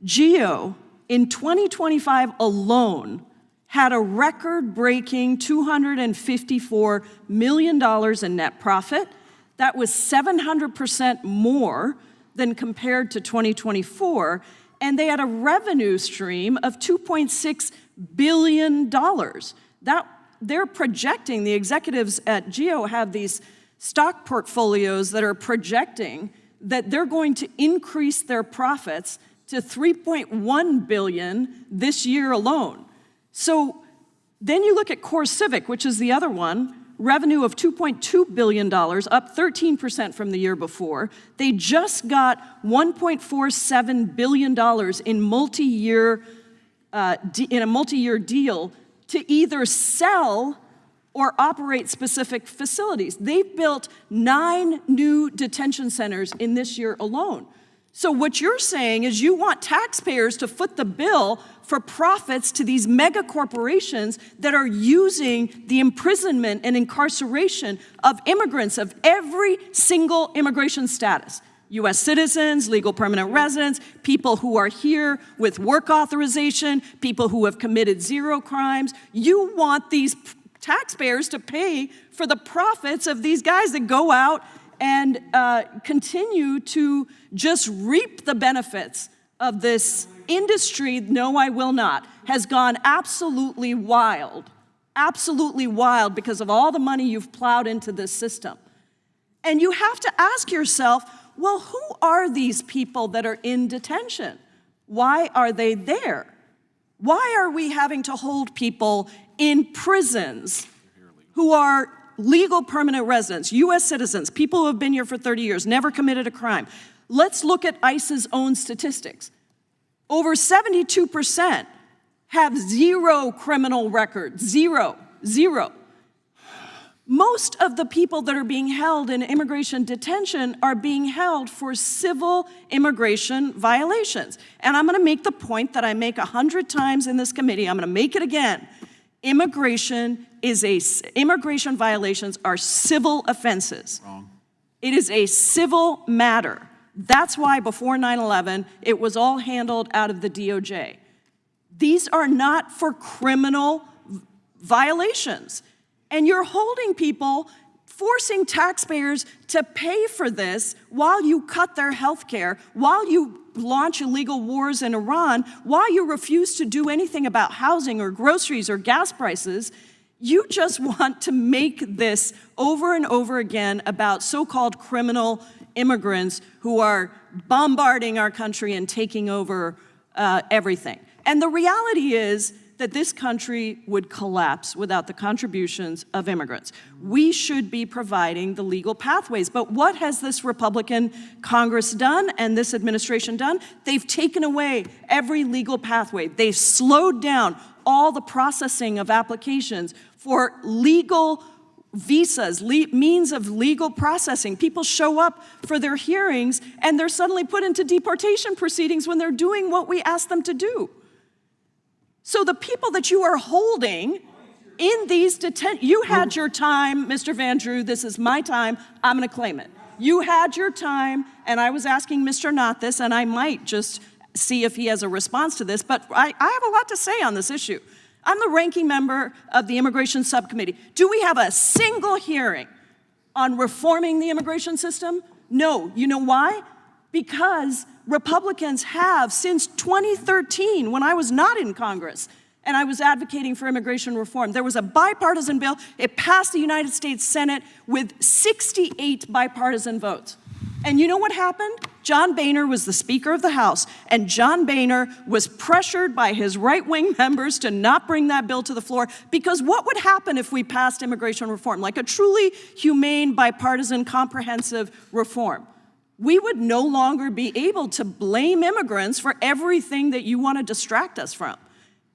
GEO, in 2025 alone, had a record-breaking $254 million in net profit. That was 700% more than compared to 2024, and they had a revenue stream of $2.6 billion. They're projecting, the executives at GEO have these stock portfolios that are projecting that they're going to increase their profits to $3.1 billion this year alone. So then you look at CoreCivic, which is the other one, revenue of $2.2 billion, up 13% from the year before. They just got $1.47 billion in a multi-year deal to either sell or operate specific facilities. They've built 9 new detention centers in this year alone. So what you're saying is you want taxpayers to foot the bill for profits to these mega corporations that are using the imprisonment and incarceration of immigrants of every single immigration status. U.S. citizens, legal permanent residents, people who are here with work authorization, people who have committed 0 crimes. You want these taxpayers to pay for the profits of these guys that go out and continue to just reap the benefits of this industry. No, I will not, has gone absolutely wild because of all the money you've plowed into this system. And you have to ask yourself, well, who are these people that are in detention? Why are they there? Why are we having to hold people in prisons who are legal permanent residents, U.S. citizens, people who have been here for 30 years, never committed a crime? Let's look at ICE's own statistics. Over 72% have 0 criminal records, 0. Most of the people that are being held in immigration detention are being held for civil immigration violations. And I'm going to make the point that I make 100 times in this committee. I'm going to make it again. Immigration violations are civil offenses. Wrong. It is a civil matter. That's why before 9/11, it was all handled out of the DOJ. These are not for criminal violations. And you're holding people, forcing taxpayers to pay for this while you cut their health care, while you launch illegal wars in Iran, while you refuse to do anything about housing or groceries or gas prices. You just want to make this over and over again about so-called criminal immigrants who are bombarding our country and taking over everything. And the reality is that this country would collapse without the contributions of immigrants. We should be providing the legal pathways. But what has this Republican Congress done and this administration done? They've taken away every legal pathway. They've slowed down all the processing of applications for legal visas, means of legal processing. People show up for their hearings and they're suddenly put into deportation proceedings when they're doing what we ask them to do. So the people that you are holding in these you had your time, Mr. Van Drew, this is my time, I'm gonna claim it. You had your time, and I was asking Mr. Knott this, and I might just see if he has a response to this, but I have a lot to say on this issue. I'm the ranking member of the Immigration Subcommittee. Do we have a single hearing on reforming the immigration system? No. You know why? Because Republicans have, since 2013, when I was not in Congress, and I was advocating for immigration reform, there was a bipartisan bill. It passed the United States Senate with 68 bipartisan votes. And you know what happened? John Boehner was the Speaker of the House, and John Boehner was pressured by his right-wing members to not bring that bill to the floor, because what would happen if we passed immigration reform, like a truly humane, bipartisan, comprehensive reform? We would no longer be able to blame immigrants for everything that you want to distract us from.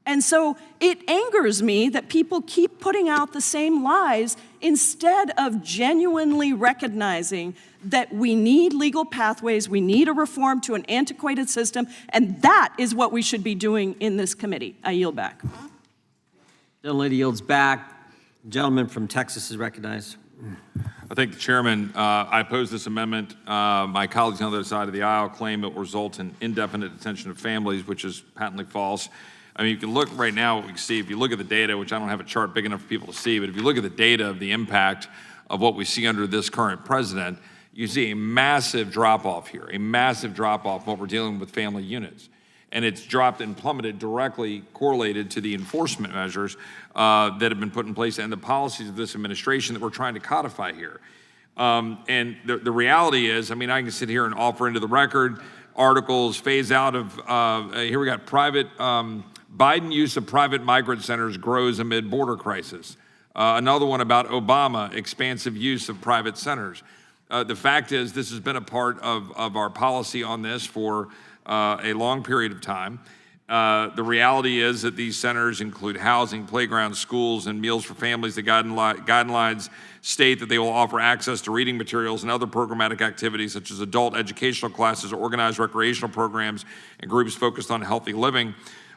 And so it angers me that people keep putting out the same lies instead of genuinely recognizing that we need legal pathways, we need a reform to an antiquated system, and that is what we should be doing in this committee. I yield back. Gentlelady yields back. Gentleman from Texas is recognized. I thank the chairman. I oppose this amendment. My colleagues on the other side of the aisle claim it will result in indefinite detention of families, which is patently false. I mean, you can look right now, we can see, if you look at the data, which I don't have a chart big enough for people to see, but if you look at the data of the impact of what we see under this current president, you see a massive drop-off here, a massive drop-off what we're dealing with family units. And it's dropped and plummeted directly correlated to the enforcement measures that have been put in place and the policies of this administration that we're trying to codify here. And the reality is, I mean, I can sit here and offer into the record articles, phase out of, here we got private, Biden use of private migrant centers grows amid border crisis. Another one about Obama, expansive use of private centers. The fact is, this has been a part of our policy on this for a long period of time. The reality is that these centers include housing, playgrounds, schools, and meals for families. The guidelines state that they will offer access to reading materials and other programmatic activities such as adult educational classes, organized recreational programs, and groups focused on healthy living.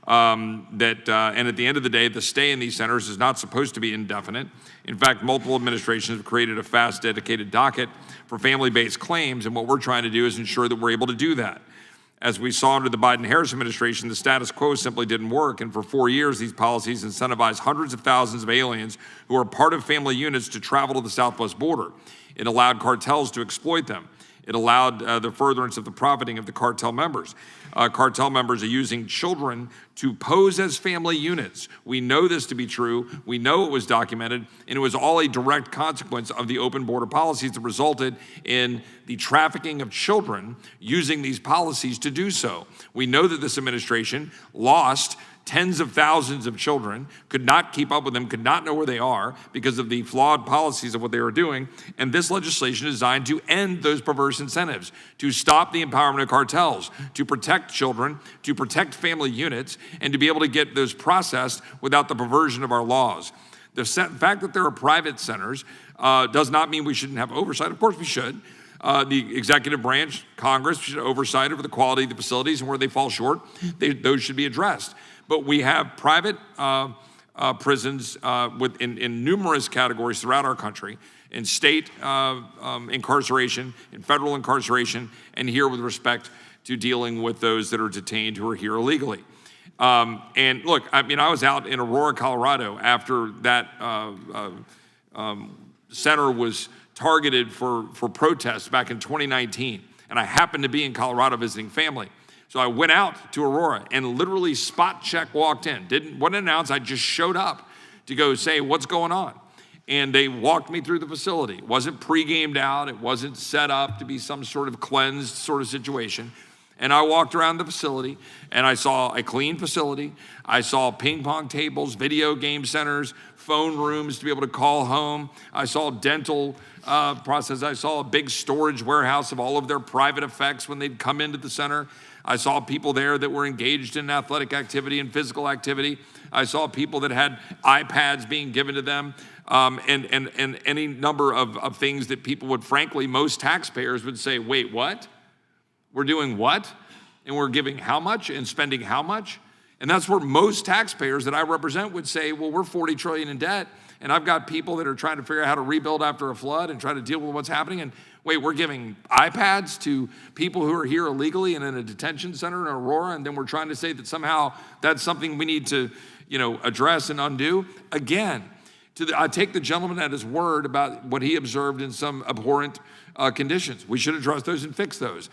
And at the end of the day, the stay in these centers is not supposed to be indefinite. In fact, multiple administrations have created a fast, dedicated docket for family-based claims, and what we're trying to do is ensure that we're able to do that. As we saw under the Biden-Harris administration, the status quo simply didn't work, and for 4 years, these policies incentivized hundreds of thousands of aliens who are part of family units to travel to the southwest border. It allowed cartels to exploit them. It allowed the furtherance of the profiting of the cartel members. Cartel members are using children to pose as family units. We know this to be true. We know it was documented, and it was all a direct consequence of the open border policies that resulted in the trafficking of children using these policies to do so. We know that this administration lost tens of thousands of children, could not keep up with them, could not know where they are because of the flawed policies of what they were doing. And this legislation is designed to end those perverse incentives, to stop the empowerment of cartels, to protect children, to protect family units, and to be able to get those processed without the perversion of our laws. The fact that there are private centers does not mean we shouldn't have oversight. Of course we should. The executive branch, Congress, should have oversight over the quality of the facilities, and where they fall short, those should be addressed. But we have private prisons in numerous categories throughout our country, in state incarceration, in federal incarceration, and here with respect to dealing with those that are detained who are here illegally. And look, I mean, I was out in Aurora, Colorado after that center was targeted for protests back in 2019, and I happened to be in Colorado visiting family. So I went out to Aurora and literally spot check walked in. Wasn't announced, I just showed up to go say, what's going on? And they walked me through the facility. It wasn't pre-gamed out. It wasn't set up to be some sort of cleansed sort of situation. And I walked around the facility, and I saw a clean facility. I saw ping pong tables, video game centers, phone rooms to be able to call home. I saw dental process. I saw a big storage warehouse of all of their private effects when they'd come into the center. I saw people there that were engaged in athletic activity and physical activity. I saw people that had iPads being given to them, and any number of things that people would, frankly, most taxpayers would say, wait, what? We're doing what? And we're giving how much and spending how much? And that's where most taxpayers that I represent would say, well, we're $40 trillion in debt, and I've got people that are trying to figure out how to rebuild after a flood and try to deal with what's happening. And wait, we're giving iPads to people who are here illegally and in a detention center in Aurora, and then we're trying to say that somehow that's something we need to, address and undo? Again, I take the gentleman at his word about what he observed in some abhorrent conditions. We should address those and fix those.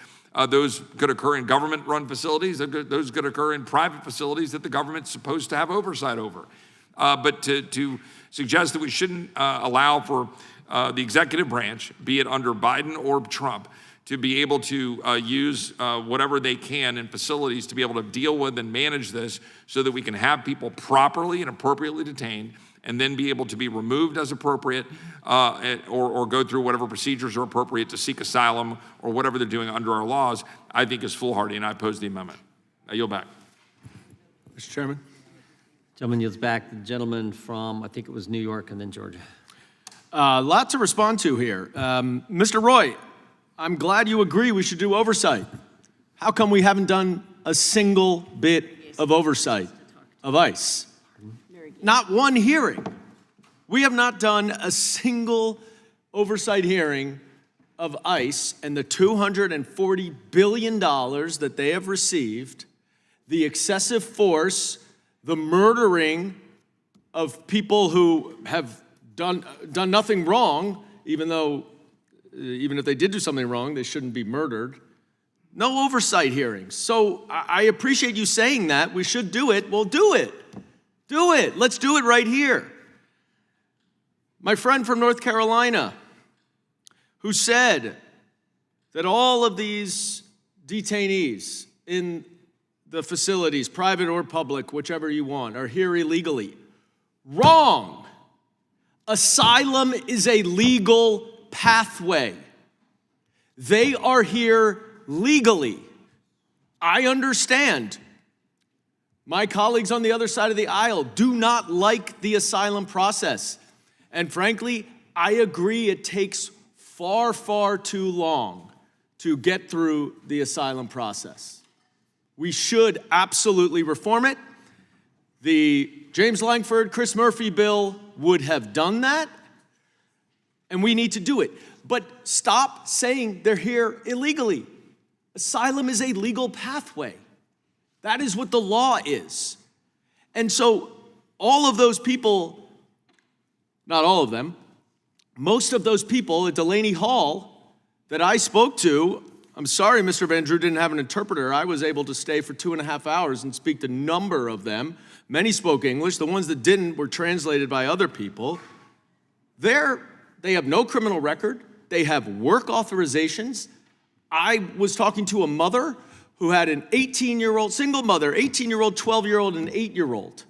Those could occur in government-run facilities. Those could occur in private facilities that the government's supposed to have oversight over. But to suggest that we shouldn't allow for the executive branch, be it under Biden or Trump, to be able to use whatever they can in facilities to be able to deal with and manage this so that we can have people properly and appropriately detained and then be able to be removed as appropriate or go through whatever procedures are appropriate to seek asylum or whatever they're doing under our laws, I think is foolhardy, and I oppose the amendment. I yield back. Mr. Chairman. Gentleman yields back. The gentleman from, I think it was New York and then Georgia. A lot to respond to here. Mr. Roy, I'm glad you agree we should do oversight. How come we haven't done a single bit of oversight of ICE? Not one hearing. We have not done a single oversight hearing of ICE and the $240 billion that they have received, the excessive force, the murdering of people who have done nothing wrong, even if they did do something wrong, they shouldn't be murdered. No oversight hearings. So I appreciate you saying that. We should do it. Well, do it. Do it. Let's do it right here. My friend from North Carolina, who said that all of these detainees in the facilities, private or public, whichever you want, are here illegally. Wrong. Asylum is a legal pathway. They are here legally. I understand. My colleagues on the other side of the aisle do not like the asylum process. And frankly, I agree it takes far, far too long to get through the asylum process. We should absolutely reform it. The James Lankford, Chris Murphy bill would have done that, and we need to do it. But stop saying they're here illegally. Asylum is a legal pathway. That is what the law is. And so all of those people, not all of them, most of those people at Delaney Hall that I spoke to, I'm sorry Mr. Van Drew didn't have an interpreter. I was able to stay for 2.5 hours and speak to a number of them. Many spoke English. The ones that didn't were translated by other people. They have no criminal record. They have work authorizations. I was talking to a mother who had an 18-year-old, single mother, 18-year-old, 12-year-old, and 8-year-old.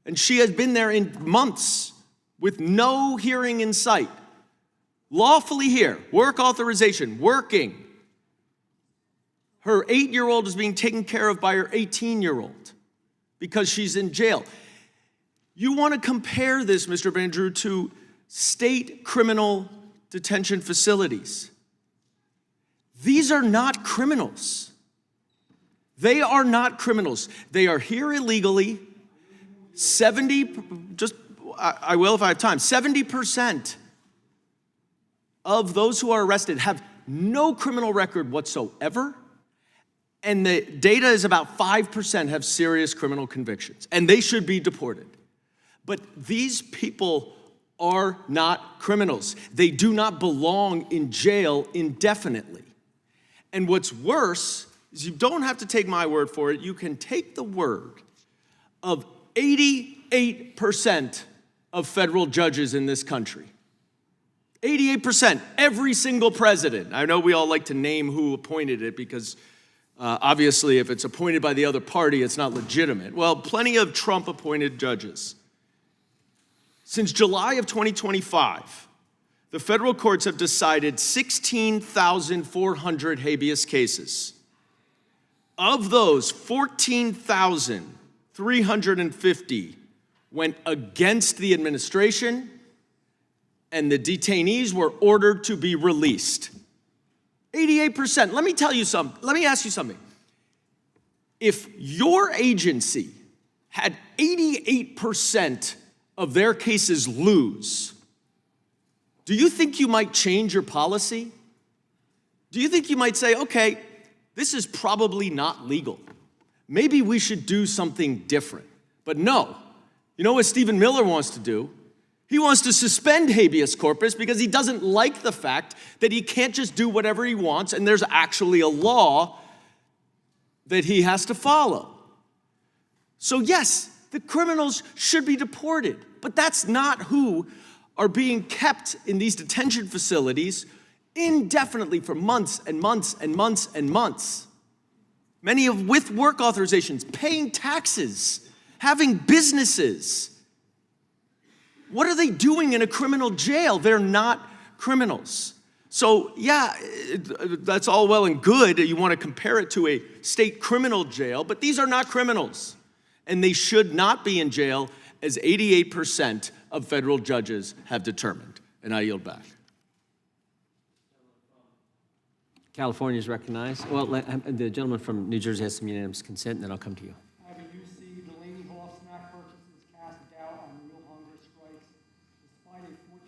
And she has been there in months with no hearing in sight. Lawfully here, work authorization, working. Her 8-year-old is being taken care of by her 18-year-old because she's in jail. You want to compare this, Mr. Van Drew, to state criminal detention facilities. These are not criminals. They are not criminals. They are here illegally. I will if I have time. 70% of those who are arrested have no criminal record whatsoever, and the data is about 5% have serious criminal convictions, and they should be deported. But these people are not criminals. They do not belong in jail indefinitely. And what's worse is you don't have to take my word for it. You can take the word of 88% of federal judges in this country. 88%, every single president. I know we all like to name who appointed it because Obviously, if it's appointed by the other party, it's not legitimate. Well, plenty of Trump-appointed judges. Since July of 2025, the federal courts have decided 16,400 habeas cases. Of those, 14,350 went against the administration, and the detainees were ordered to be released. 88%. Let me ask you something. If your agency had 88% of their cases lose, do you think you might change your policy? Do you think you might say, okay, this is probably not legal. Maybe we should do something different. But no. You know what Stephen Miller wants to do? He wants to suspend habeas corpus because he doesn't like the fact that he can't just do whatever he wants and there's actually a law that he has to follow. So yes, the criminals should be deported, but that's not who are being kept in these detention facilities indefinitely for months and months and months and months. Many of with work authorizations, paying taxes, having businesses. What are they doing in a criminal jail? They're not criminals. So yeah, that's all well and good. You want to compare it to a state criminal jail, but these are not criminals. And they should not be in jail, as 88% of federal judges have determined. And I yield back. California is recognized. Well, the gentleman from New Jersey has some unanimous consent, and then I'll come to you. Have a UC Delaney Hall snack purchases cast doubt on real hunger strikes. Despite a 14%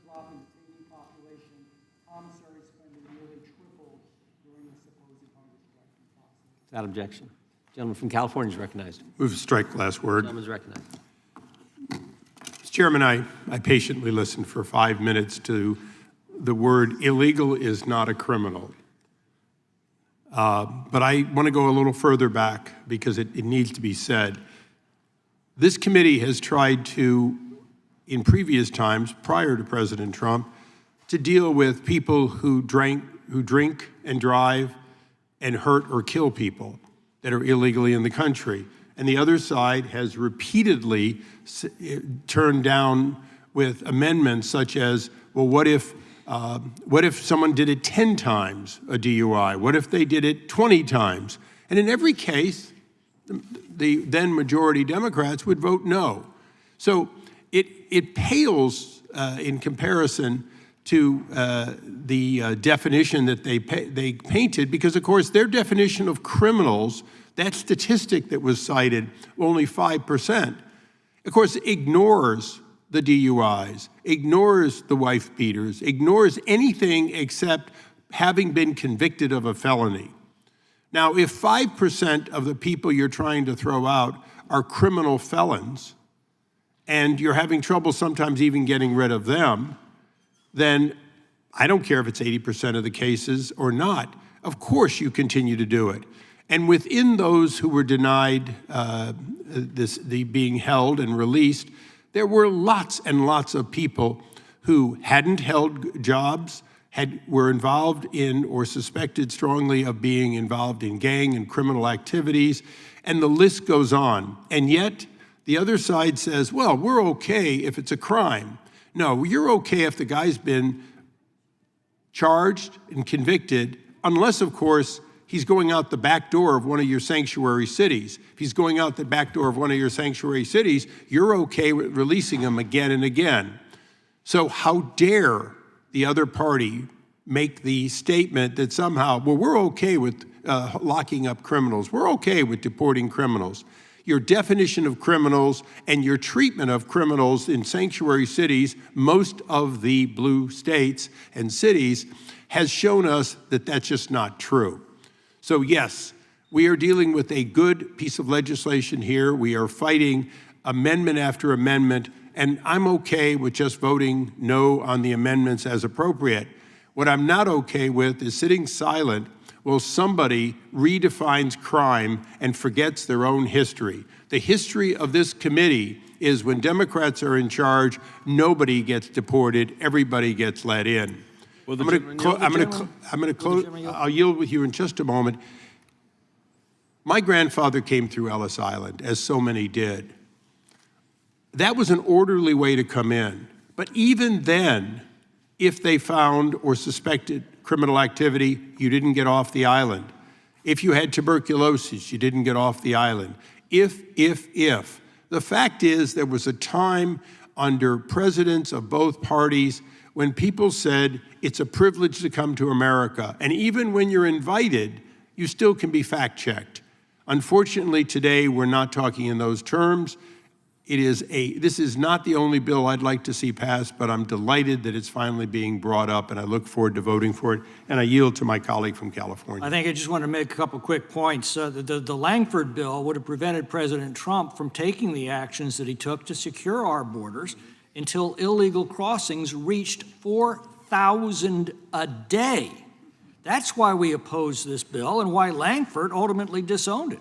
drop in detainee population, commissary spending nearly tripled during the supposed hunger strike process. Without objection. Gentleman from California is recognized. Move to strike last word. Gentleman is recognized. Mr. Chairman, I patiently listened for 5 minutes to the word illegal is not a criminal. But I want to go a little further back because it needs to be said. This committee has tried to, in previous times, prior to President Trump, to deal with people who drink and drive and hurt or kill people that are illegally in the country. And the other side has repeatedly turned down with amendments such as, well, what if someone did it 10 times a DUI? What if they did it 20 times? And in every case, the then majority Democrats would vote no. So it pales in comparison to the definition that they painted, because of course their definition of criminals, that statistic that was cited, only 5%, of course ignores the DUIs, ignores the wife beaters, ignores anything except having been convicted of a felony. Now, if 5% of the people you're trying to throw out are criminal felons, and you're having trouble sometimes even getting rid of them, then I don't care if it's 80% of the cases or not. Of course you continue to do it. And within those who were denied being held and released, there were lots and lots of people who hadn't held jobs, were involved in or suspected strongly of being involved in gang and criminal activities, and the list goes on. And yet, the other side says, well, we're okay if it's a crime. No, you're okay if the guy's been charged and convicted, unless, of course, he's going out the back door of one of your sanctuary cities. If he's going out the back door of one of your sanctuary cities, you're okay with releasing him again and again. So how dare the other party make the statement that somehow, well, we're okay with locking up criminals. We're okay with deporting criminals. Your definition of criminals and your treatment of criminals in sanctuary cities, most of the blue states and cities, has shown us that that's just not true. So yes, we are dealing with a good piece of legislation here. We are fighting amendment after amendment, and I'm okay with just voting no on the amendments as appropriate. What I'm not okay with is sitting silent while somebody redefines crime and forgets their own history. The history of this committee is when Democrats are in charge, nobody gets deported, everybody gets let in. I'm going to close. I'll yield with you in just a moment. My grandfather came through Ellis Island, as so many did. That was an orderly way to come in. But even then, if they found or suspected criminal activity, you didn't get off the island. If you had tuberculosis, you didn't get off the island. If. The fact is, there was a time under presidents of both parties when people said, it's a privilege to come to America. And even when you're invited, you still can be fact-checked. Unfortunately, today, we're not talking in those terms. This is not the only bill I'd like to see passed, but I'm delighted that it's finally being brought up, and I look forward to voting for it. And I yield to my colleague from California. I think I just want to make a couple quick points. The Langford bill would have prevented President Trump from taking the actions that he took to secure our borders until illegal crossings reached 4,000 a day. That's why we opposed this bill and why Langford ultimately disowned it.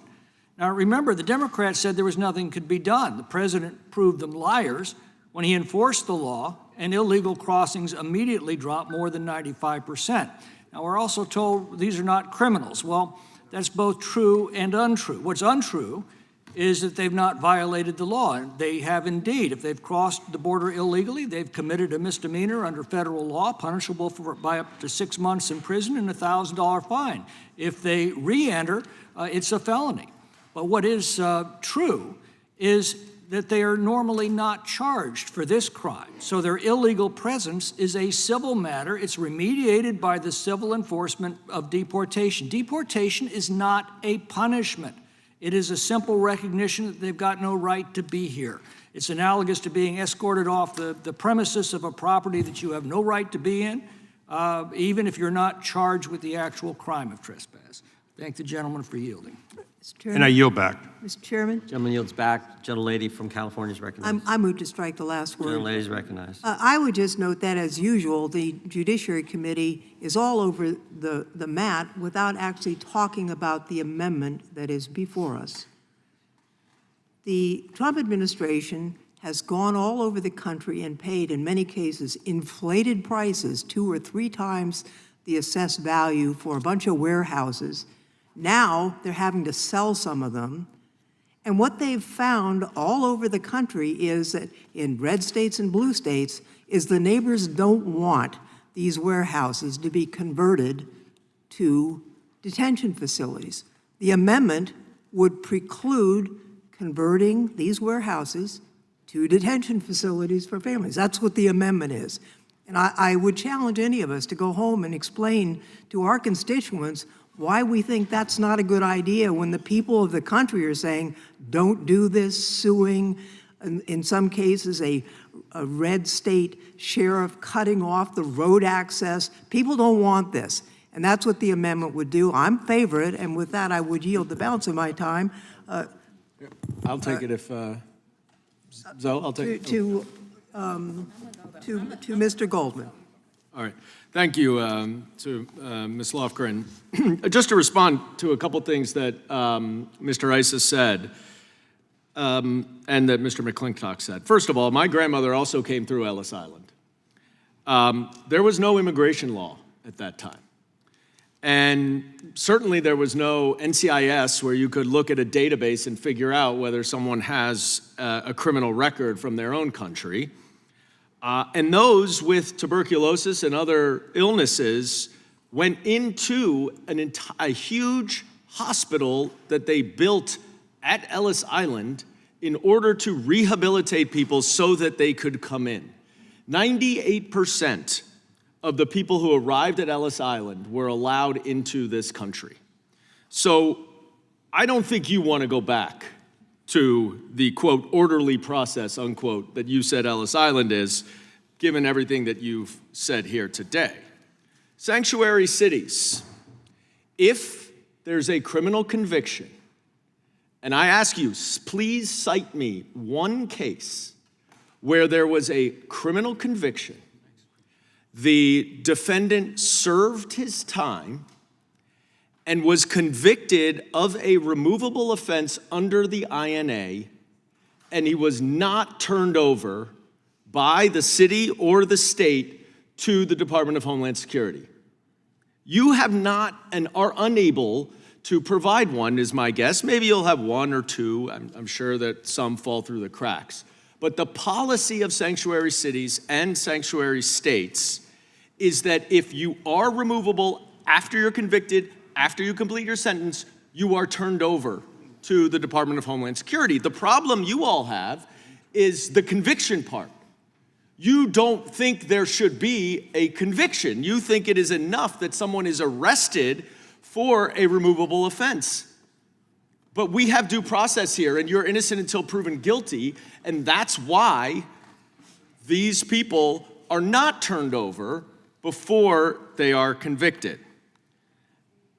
Now, remember, the Democrats said there was nothing could be done. The president proved them liars when he enforced the law, and illegal crossings immediately dropped more than 95%. Now, we're also told these are not criminals. Well, that's both true and untrue. What's untrue is that they've not violated the law, and they have indeed. If they've crossed the border illegally, they've committed a misdemeanor under federal law, punishable by up to 6 months in prison and a $1,000 fine. If they re-enter, it's a felony. But what is true is that they are normally not charged for this crime. So their illegal presence is a civil matter. It's remediated by the civil enforcement of deportation. Deportation is not a punishment. It is a simple recognition that they've got no right to be here. It's analogous to being escorted off the premises of a property that you have no right to be in, even if you're not charged with the actual crime of trespass. Thank the gentleman for yielding. And I yield back. Mr. Chairman, Gentleman yields back. Gentlelady from California is recognized. I move to strike the last word. Gentlelady is recognized. I would just note that, as usual, the Judiciary Committee is all over the mat without actually talking about the amendment that is before us. The Trump administration has gone all over the country and paid, in many cases, inflated prices 2 or 3 times the assessed value for a bunch of warehouses. Now they're having to sell some of them. And what they've found all over the country is that in red states and blue states is the neighbors don't want these warehouses to be converted to detention facilities. The amendment would preclude converting these warehouses to detention facilities for families. That's what the amendment is. And I would challenge any of us to go home and explain to our constituents why we think that's not a good idea when the people of the country are saying, don't do this, suing, in some cases, a red state sheriff cutting off the road access. People don't want this, and that's what the amendment would do. I'm in favor of it, and with that, I would yield the balance of my time. I'll take it if, Zoe, I'll take it. To Mr. Goldman. All right. Thank you to Ms. Lofgren. Just to respond to a couple things that Mr. Issa said and that Mr. McClintock said. First of all, my grandmother also came through Ellis Island. There was no immigration law at that time. And certainly there was no NCIS where you could look at a database and figure out whether someone has a criminal record from their own country. And those with tuberculosis and other illnesses went into a huge hospital that they built at Ellis Island in order to rehabilitate people so that they could come in. 98% of the people who arrived at Ellis Island were allowed into this country. So I don't think you want to go back to the, quote, orderly process, unquote, that you said Ellis Island is, given everything that you've said here today. Sanctuary cities, if there's a criminal conviction, and I ask you, please cite me one case where there was a criminal conviction, the defendant served his time and was convicted of a removable offense under the INA, and he was not turned over by the city or the state to the Department of Homeland Security. You have not and are unable to provide one, is my guess. Maybe you'll have one or two. I'm sure that some fall through the cracks. But the policy of sanctuary cities and sanctuary states is that if you are removable after you're convicted, after you complete your sentence, you are turned over to the Department of Homeland Security. The problem you all have is the conviction part. You don't think there should be a conviction. You think it is enough that someone is arrested for a removable offense. But we have due process here, and you're innocent until proven guilty, and that's why these people are not turned over before they are convicted.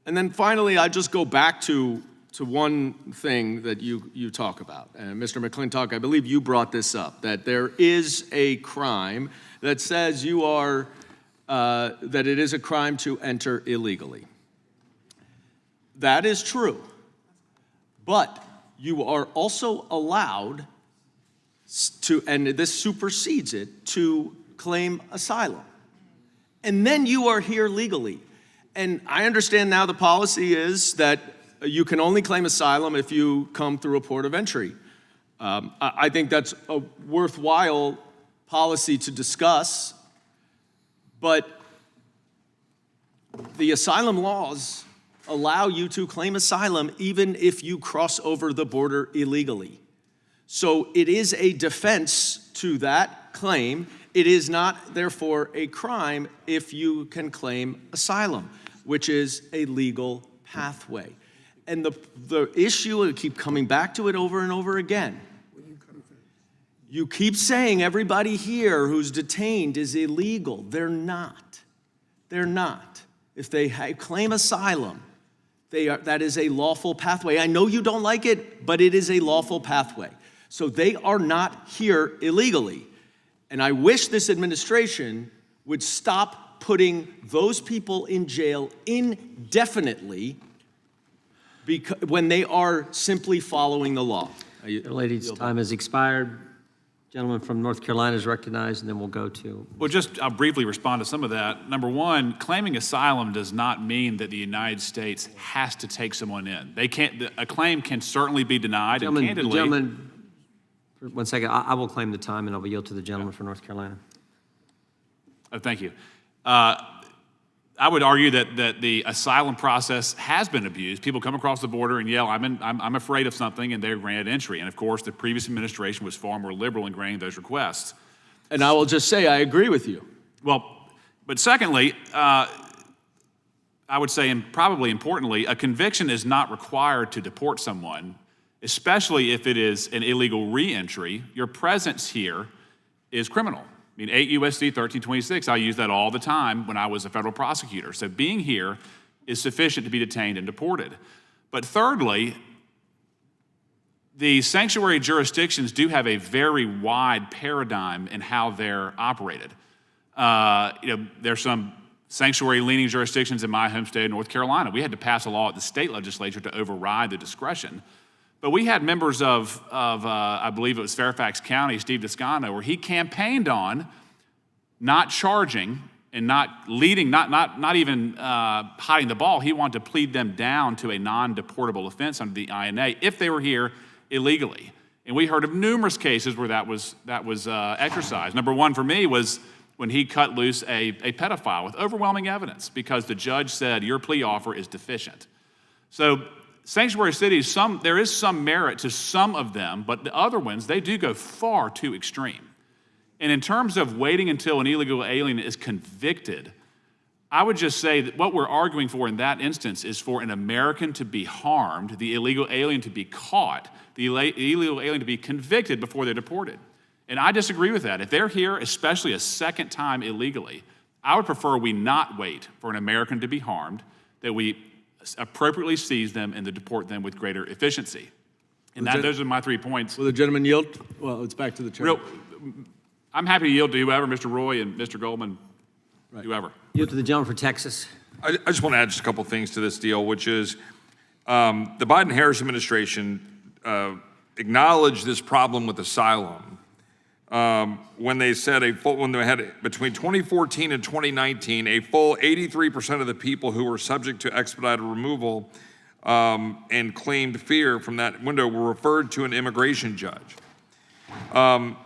And then finally, I just go back to one thing that you talk about. And Mr. McClintock, I believe you brought this up, that there is a crime that says that it is a crime to enter illegally. That is true. But you are also allowed to, and this supersedes it, to claim asylum. And then you are here legally. And I understand now the policy is that you can only claim asylum if you come through a port of entry. I think that's a worthwhile policy to discuss, but the asylum laws allow you to claim asylum even if you cross over the border illegally. So it is a defense to that claim. It is not, therefore, a crime if you can claim asylum, which is a legal pathway. And the issue, I keep coming back to it over and over again. You keep saying everybody here who's detained is illegal. They're not. They're not. If they claim asylum, that is a lawful pathway. I know you don't like it, but it is a lawful pathway. So they are not here illegally. And I wish this administration would stop putting those people in jail indefinitely when they are simply following the law. The lady's time has expired. Gentleman from North Carolina is recognized, and then we'll go to... Well, I'll briefly respond to some of that. Number one, claiming asylum does not mean that the United States has to take someone in. A claim can certainly be denied, and candidly... Gentlemen, for 1 second, I will claim the time, and I will yield to the gentleman from North Carolina. Oh, thank you. I would argue that the asylum process has been abused. People come across the border and yell, I'm afraid of something, and they're granted entry. And of course, the previous administration was far more liberal in granting those requests. And I will just say I agree with you. Well, but secondly, I would say, and probably importantly, a conviction is not required to deport someone, especially if it is an illegal re-entry. Your presence here is criminal. I mean, 8 U.S.C. 1326, I use that all the time when I was a federal prosecutor. So being here is sufficient to be detained and deported. But thirdly, the sanctuary jurisdictions do have a very wide paradigm in how they're operated. There's some sanctuary-leaning jurisdictions in my home state of North Carolina. We had to pass a law at the state legislature to override the discretion. But we had members of I believe it was Fairfax County, Steve Descano, where he campaigned on not charging and not leading, not even hiding the ball. He wanted to plead them down to a non-deportable offense under the INA if they were here illegally. And we heard of numerous cases where that was exercised. Number one for me was when he cut loose a pedophile with overwhelming evidence because the judge said your plea offer is deficient. So sanctuary cities, there is some merit to some of them, but the other ones, they do go far too extreme. And in terms of waiting until an illegal alien is convicted, I would just say that what we're arguing for in that instance is for an American to be harmed, the illegal alien to be caught, the illegal alien to be convicted before they're deported. And I disagree with that. If they're here, especially a second time illegally, I would prefer we not wait for an American to be harmed, that we appropriately seize them and to deport them with greater efficiency. And those are my 3 points. Will the gentleman yield? Well, it's back to the chair. I'm happy to yield to whoever, Mr. Roy and Mr. Goldman, whoever. Yield to the gentleman for Texas. I just want to add just a couple things to this deal, which is the Biden-Harris administration acknowledged this problem with asylum when they said when they had between 2014 and 2019, a full 83% of the people who were subject to expedited removal and claimed fear from that window were referred to an immigration judge.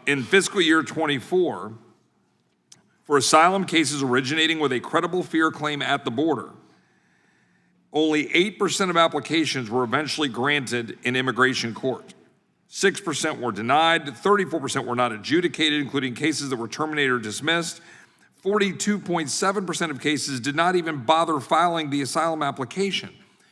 In fiscal year 24, for asylum cases originating with a credible fear claim at the border, only 8% of applications were eventually granted in immigration court. 6% were denied, 34% were not adjudicated, including cases that were terminated or dismissed. 42.7% of cases did not even bother filing the asylum application.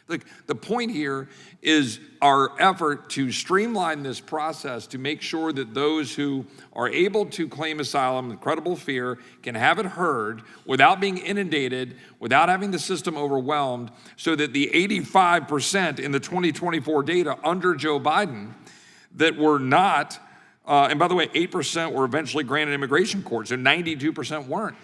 Look, the point here is our effort to streamline this process to make sure that those who are able to claim asylum with credible fear can have it heard without being inundated, without having the system overwhelmed, so that the 85% in the 2024 data under Joe Biden that were not, and by the way, 8% were eventually granted immigration court, so 92% weren't.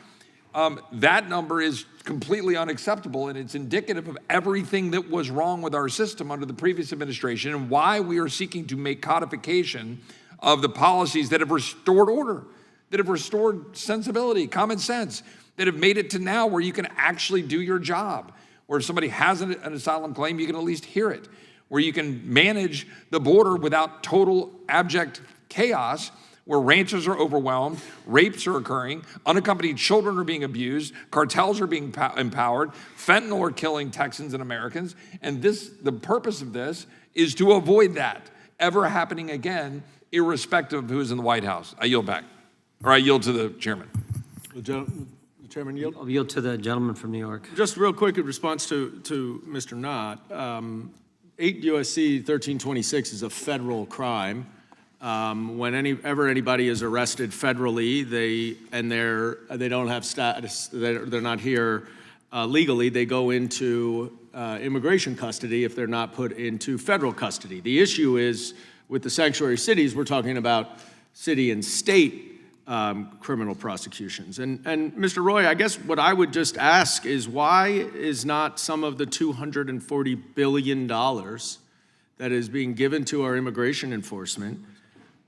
That number is completely unacceptable, and it's indicative of everything that was wrong with our system under the previous administration and why we are seeking to make codification of the policies that have restored order, that have restored sensibility, common sense, that have made it to now where you can actually do your job, where if somebody has an asylum claim, you can at least hear it, where you can manage the border without total abject chaos, where ranchers are overwhelmed, rapes are occurring, unaccompanied children are being abused, cartels are being empowered, fentanyl are killing Texans and Americans, and the purpose of this is to avoid that ever happening again, irrespective of who is in the White House. I yield back, or I yield to the chairman. The chairman yield? I'll yield to the gentleman from New York. Just real quick in response to Mr. Knott, 8 U.S.C. 1326 is a federal crime. Whenever anybody is arrested federally, they don't have status, they're not here legally, they go into immigration custody if they're not put into federal custody. The issue is with the sanctuary cities, we're talking about city and state criminal prosecutions. And Mr. Roy, I guess what I would just ask is why is not some of the $240 billion that is being given to our immigration enforcement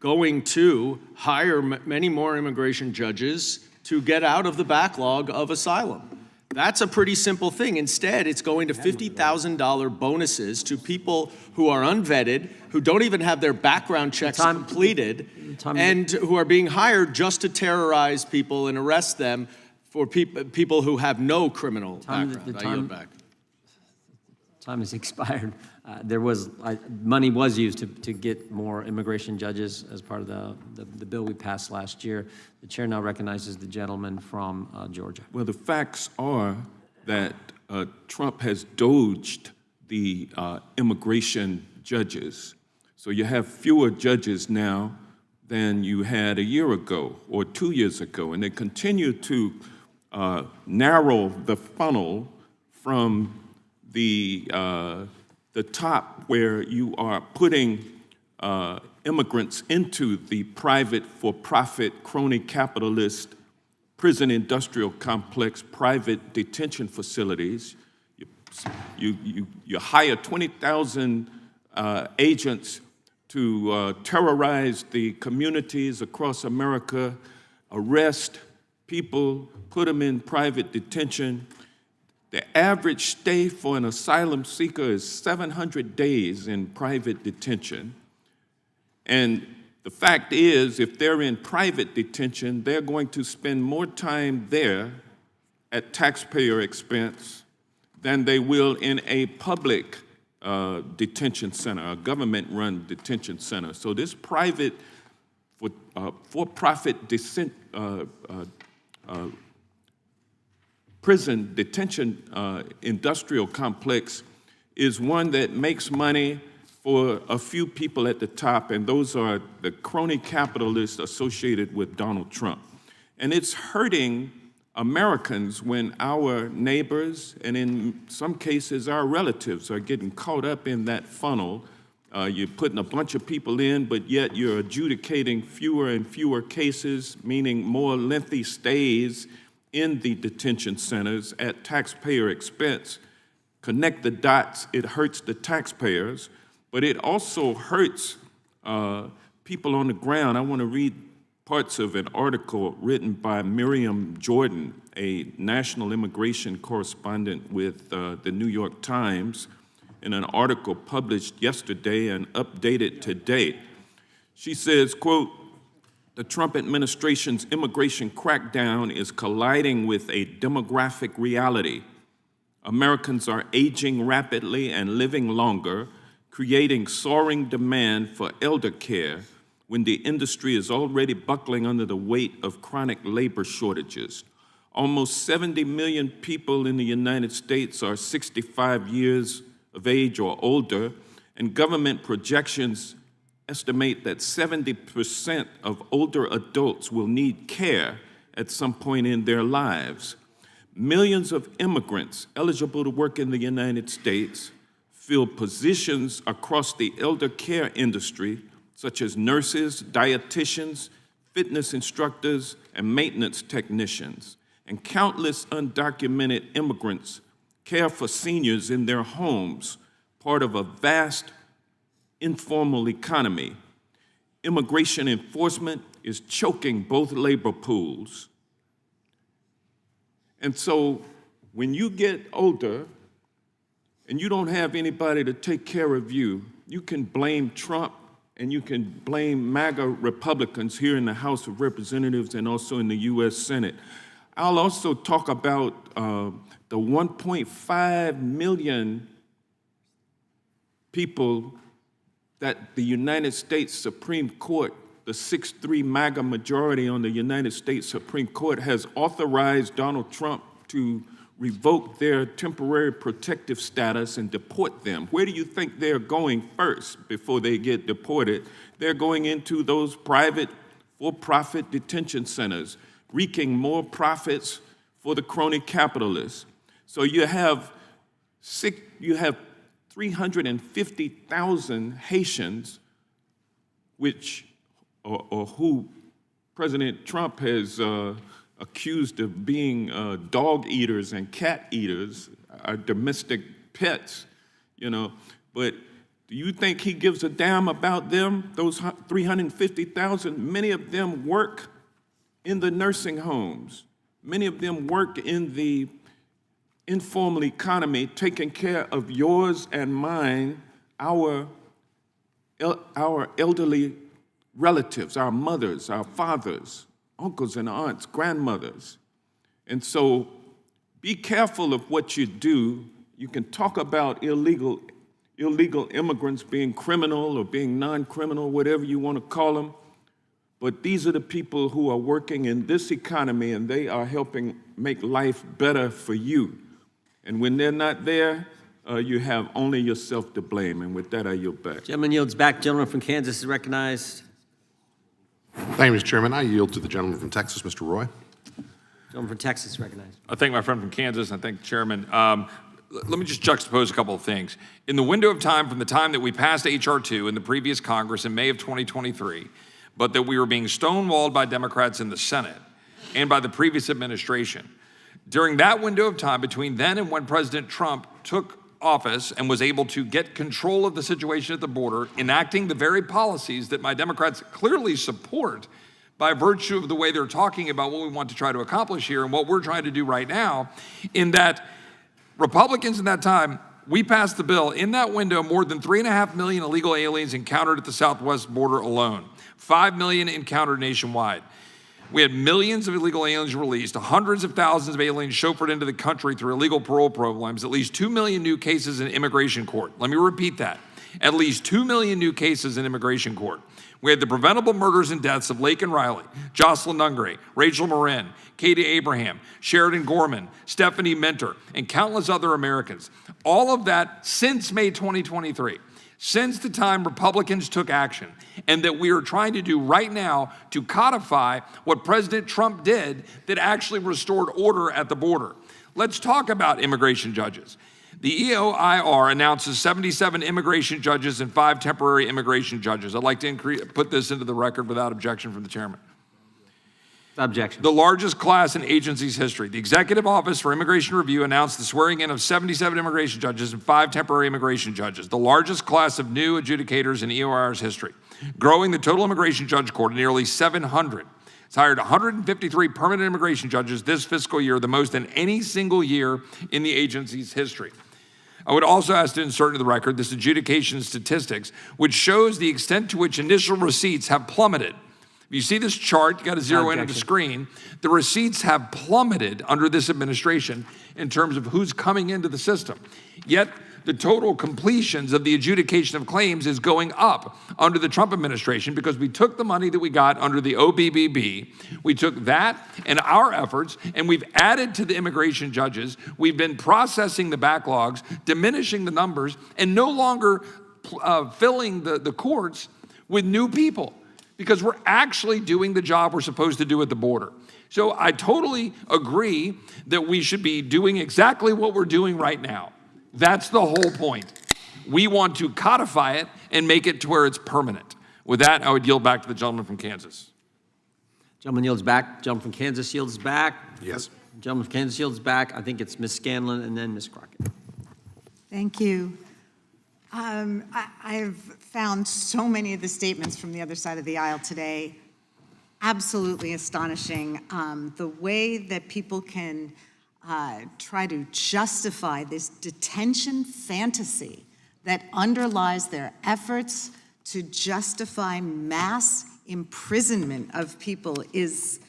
going to hire many more immigration judges to get out of the backlog of asylum? That's a pretty simple thing. Instead, it's going to $50,000 bonuses to people who are unvetted, who don't even have their background checks completed, and who are being hired just to terrorize people and arrest them for people who have no criminal background. I yield back. Time has expired. Money was used to get more immigration judges as part of the bill we passed last year. The chair now recognizes the gentleman from Georgia. Well, the facts are that Trump has dodged the immigration judges. So you have fewer judges now than you had a year ago or 2 years ago, and they continue to narrow the funnel from the top where you are putting immigrants into the private for-profit crony capitalist prison industrial complex private detention facilities. You hire 20,000 agents to terrorize the communities across America, arrest people, put them in private detention. The average stay for an asylum seeker is 700 days in private detention. And the fact is, if they're in private detention, they're going to spend more time there at taxpayer expense than they will in a public detention center, a government-run detention center. So this private for-profit prison detention industrial complex is one that makes money for a few people at the top, and those are the crony capitalists associated with Donald Trump. And it's hurting Americans when our neighbors, and in some cases our relatives, are getting caught up in that funnel. You're putting a bunch of people in, but yet you're adjudicating fewer and fewer cases, meaning more lengthy stays in the detention centers at taxpayer expense. Connect the dots, it hurts the taxpayers, but it also hurts people on the ground. I want to read parts of an article written by Miriam Jordan, a national immigration correspondent with the New York Times. in an article published yesterday and updated today. She says, quote, "The Trump administration's immigration crackdown is colliding with a demographic reality. Americans are aging rapidly and living longer, creating soaring demand for elder care when the industry is already buckling under the weight of chronic labor shortages. Almost 70 million people in the United States are 65 years of age or older, and government projections estimate that 70% of older adults will need care at some point in their lives. Millions of immigrants eligible to work in the United States fill positions across the elder care industry, such as nurses, dietitians, fitness instructors, and maintenance technicians. And countless undocumented immigrants care for seniors in their homes, part of a vast informal economy. Immigration enforcement is choking both labor pools. And so when you get older and you don't have anybody to take care of you, you can blame Trump and you can blame MAGA Republicans here in the House of Representatives and also in the U.S. Senate. I'll also talk about the 1.5 million people that the United States Supreme Court, the 6-3 MAGA majority on the United States Supreme Court, has authorized Donald Trump to revoke their temporary protective status and deport them. Where do you think they're going first before they get deported? They're going into those private, for-profit detention centers, wreaking more profits for the crony capitalists. So you have 350,000 Haitians, who President Trump has accused of being dog eaters and cat eaters, our domestic pets, you know. But do you think he gives a damn about them? Those 350,000, many of them work in the nursing homes. Many of them work in the informal economy, taking care of yours and mine, our elderly relatives, our mothers, our fathers, uncles and aunts, grandmothers. And so be careful of what you do. You can talk about illegal immigrants being criminal or being non-criminal, whatever you want to call them. But these are the people who are working in this economy, and they are helping make life better for you. And when they're not there, you have only yourself to blame. And with that, I yield back. Gentleman yields back. Gentleman from Kansas is recognized. Thank you, Mr. Chairman. I yield to the gentleman from Texas, Mr. Roy. Gentleman from Texas is recognized. I thank my friend from Kansas, and I thank the chairman. Let me just juxtapose a couple of things. In the window of time from the time that we passed H.R. 2 in the previous Congress in May of 2023, but that we were being stonewalled by Democrats in the Senate and by the previous administration, during that window of time between then and when President Trump took office and was able to get control of the situation at the border, enacting the very policies that my Democrats clearly support by virtue of the way they're talking about what we want to try to accomplish here and what we're trying to do right now, in that Republicans in that time, we passed the bill. In that window, more than 3.5 million illegal aliens encountered at the southwest border alone, 5 million encountered nationwide. We had millions of illegal aliens released, hundreds of thousands of aliens chauffeured into the country through illegal parole programs, at least 2 million new cases in immigration court. Let me repeat that. At least 2 million new cases in immigration court. We had the preventable murders and deaths of Laken Riley, Jocelyn Nungre, Rachel Marin, Katie Abraham, Sheridan Gorman, Stephanie Minter, and countless other Americans. All of that since May 2023. Since the time Republicans took action, and that we are trying to do right now to codify what President Trump did that actually restored order at the border. Let's talk about immigration judges. The EOIR announces 77 immigration judges and 5 temporary immigration judges. I'd like to put this into the record without objection from the chairman. Objection. The largest class in agency's history. The Executive Office for Immigration Review announced the swearing in of 77 immigration judges and 5 temporary immigration judges, the largest class of new adjudicators in EOIR's history, growing the total immigration judge corps to nearly 700. It's hired 153 permanent immigration judges this fiscal year, the most in any single year in the agency's history. I would also ask to insert into the record this adjudication statistics, which shows the extent to which initial receipts have plummeted. If you see this chart, you got to zero in on the screen. The receipts have plummeted under this administration in terms of who's coming into the system. Yet the total completions of the adjudication of claims is going up under the Trump administration because we took the money that we got under the OBBB, we took that and our efforts, and we've added to the immigration judges. We've been processing the backlogs, diminishing the numbers, and no longer filling the courts with new people, because we're actually doing the job we're supposed to do at the border. So I totally agree that we should be doing exactly what we're doing right now. That's the whole point. We want to codify it and make it to where it's permanent. With that, I would yield back to the gentleman from Kansas. Gentleman yields back. Gentleman from Kansas yields back. Yes. Gentleman from Kansas yields back. I think it's Ms. Scanlon and then Ms. Crockett. Thank you. I've found so many of the statements from the other side of the aisle today absolutely astonishing. The way that people can try to justify this detention fantasy that underlies their efforts to justify mass imprisonment of people is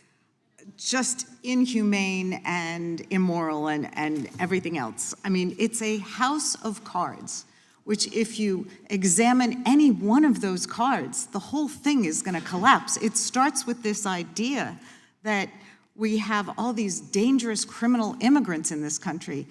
just inhumane and immoral and everything else. I mean, it's a house of cards, which if you examine any one of those cards, the whole thing is going to collapse. It starts with this idea that we have all these dangerous criminal immigrants in this country.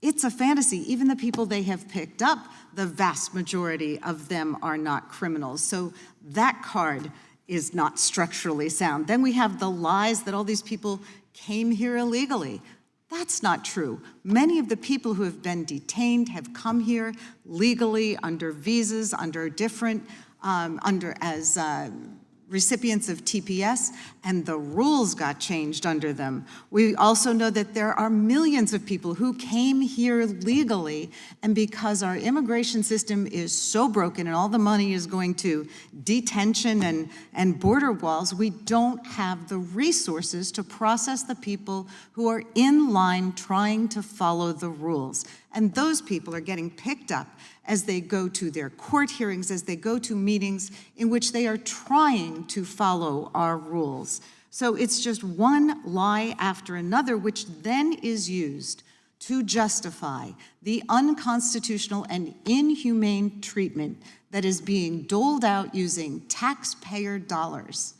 It's a fantasy. Even the people they have picked up, the vast majority of them are not criminals. So that card is not structurally sound. Then we have the lies that all these people came here illegally. That's not true. Many of the people who have been detained have come here legally under visas, under different, as recipients of TPS, and the rules got changed under them. We also know that there are millions of people who came here legally, and because our immigration system is so broken and all the money is going to detention and border walls, we don't have the resources to process the people who are in line trying to follow the rules. And those people are getting picked up as they go to their court hearings, as they go to meetings in which they are trying to follow our rules. So it's just one lie after another, which then is used to justify the unconstitutional and inhumane treatment that is being doled out using taxpayer dollars.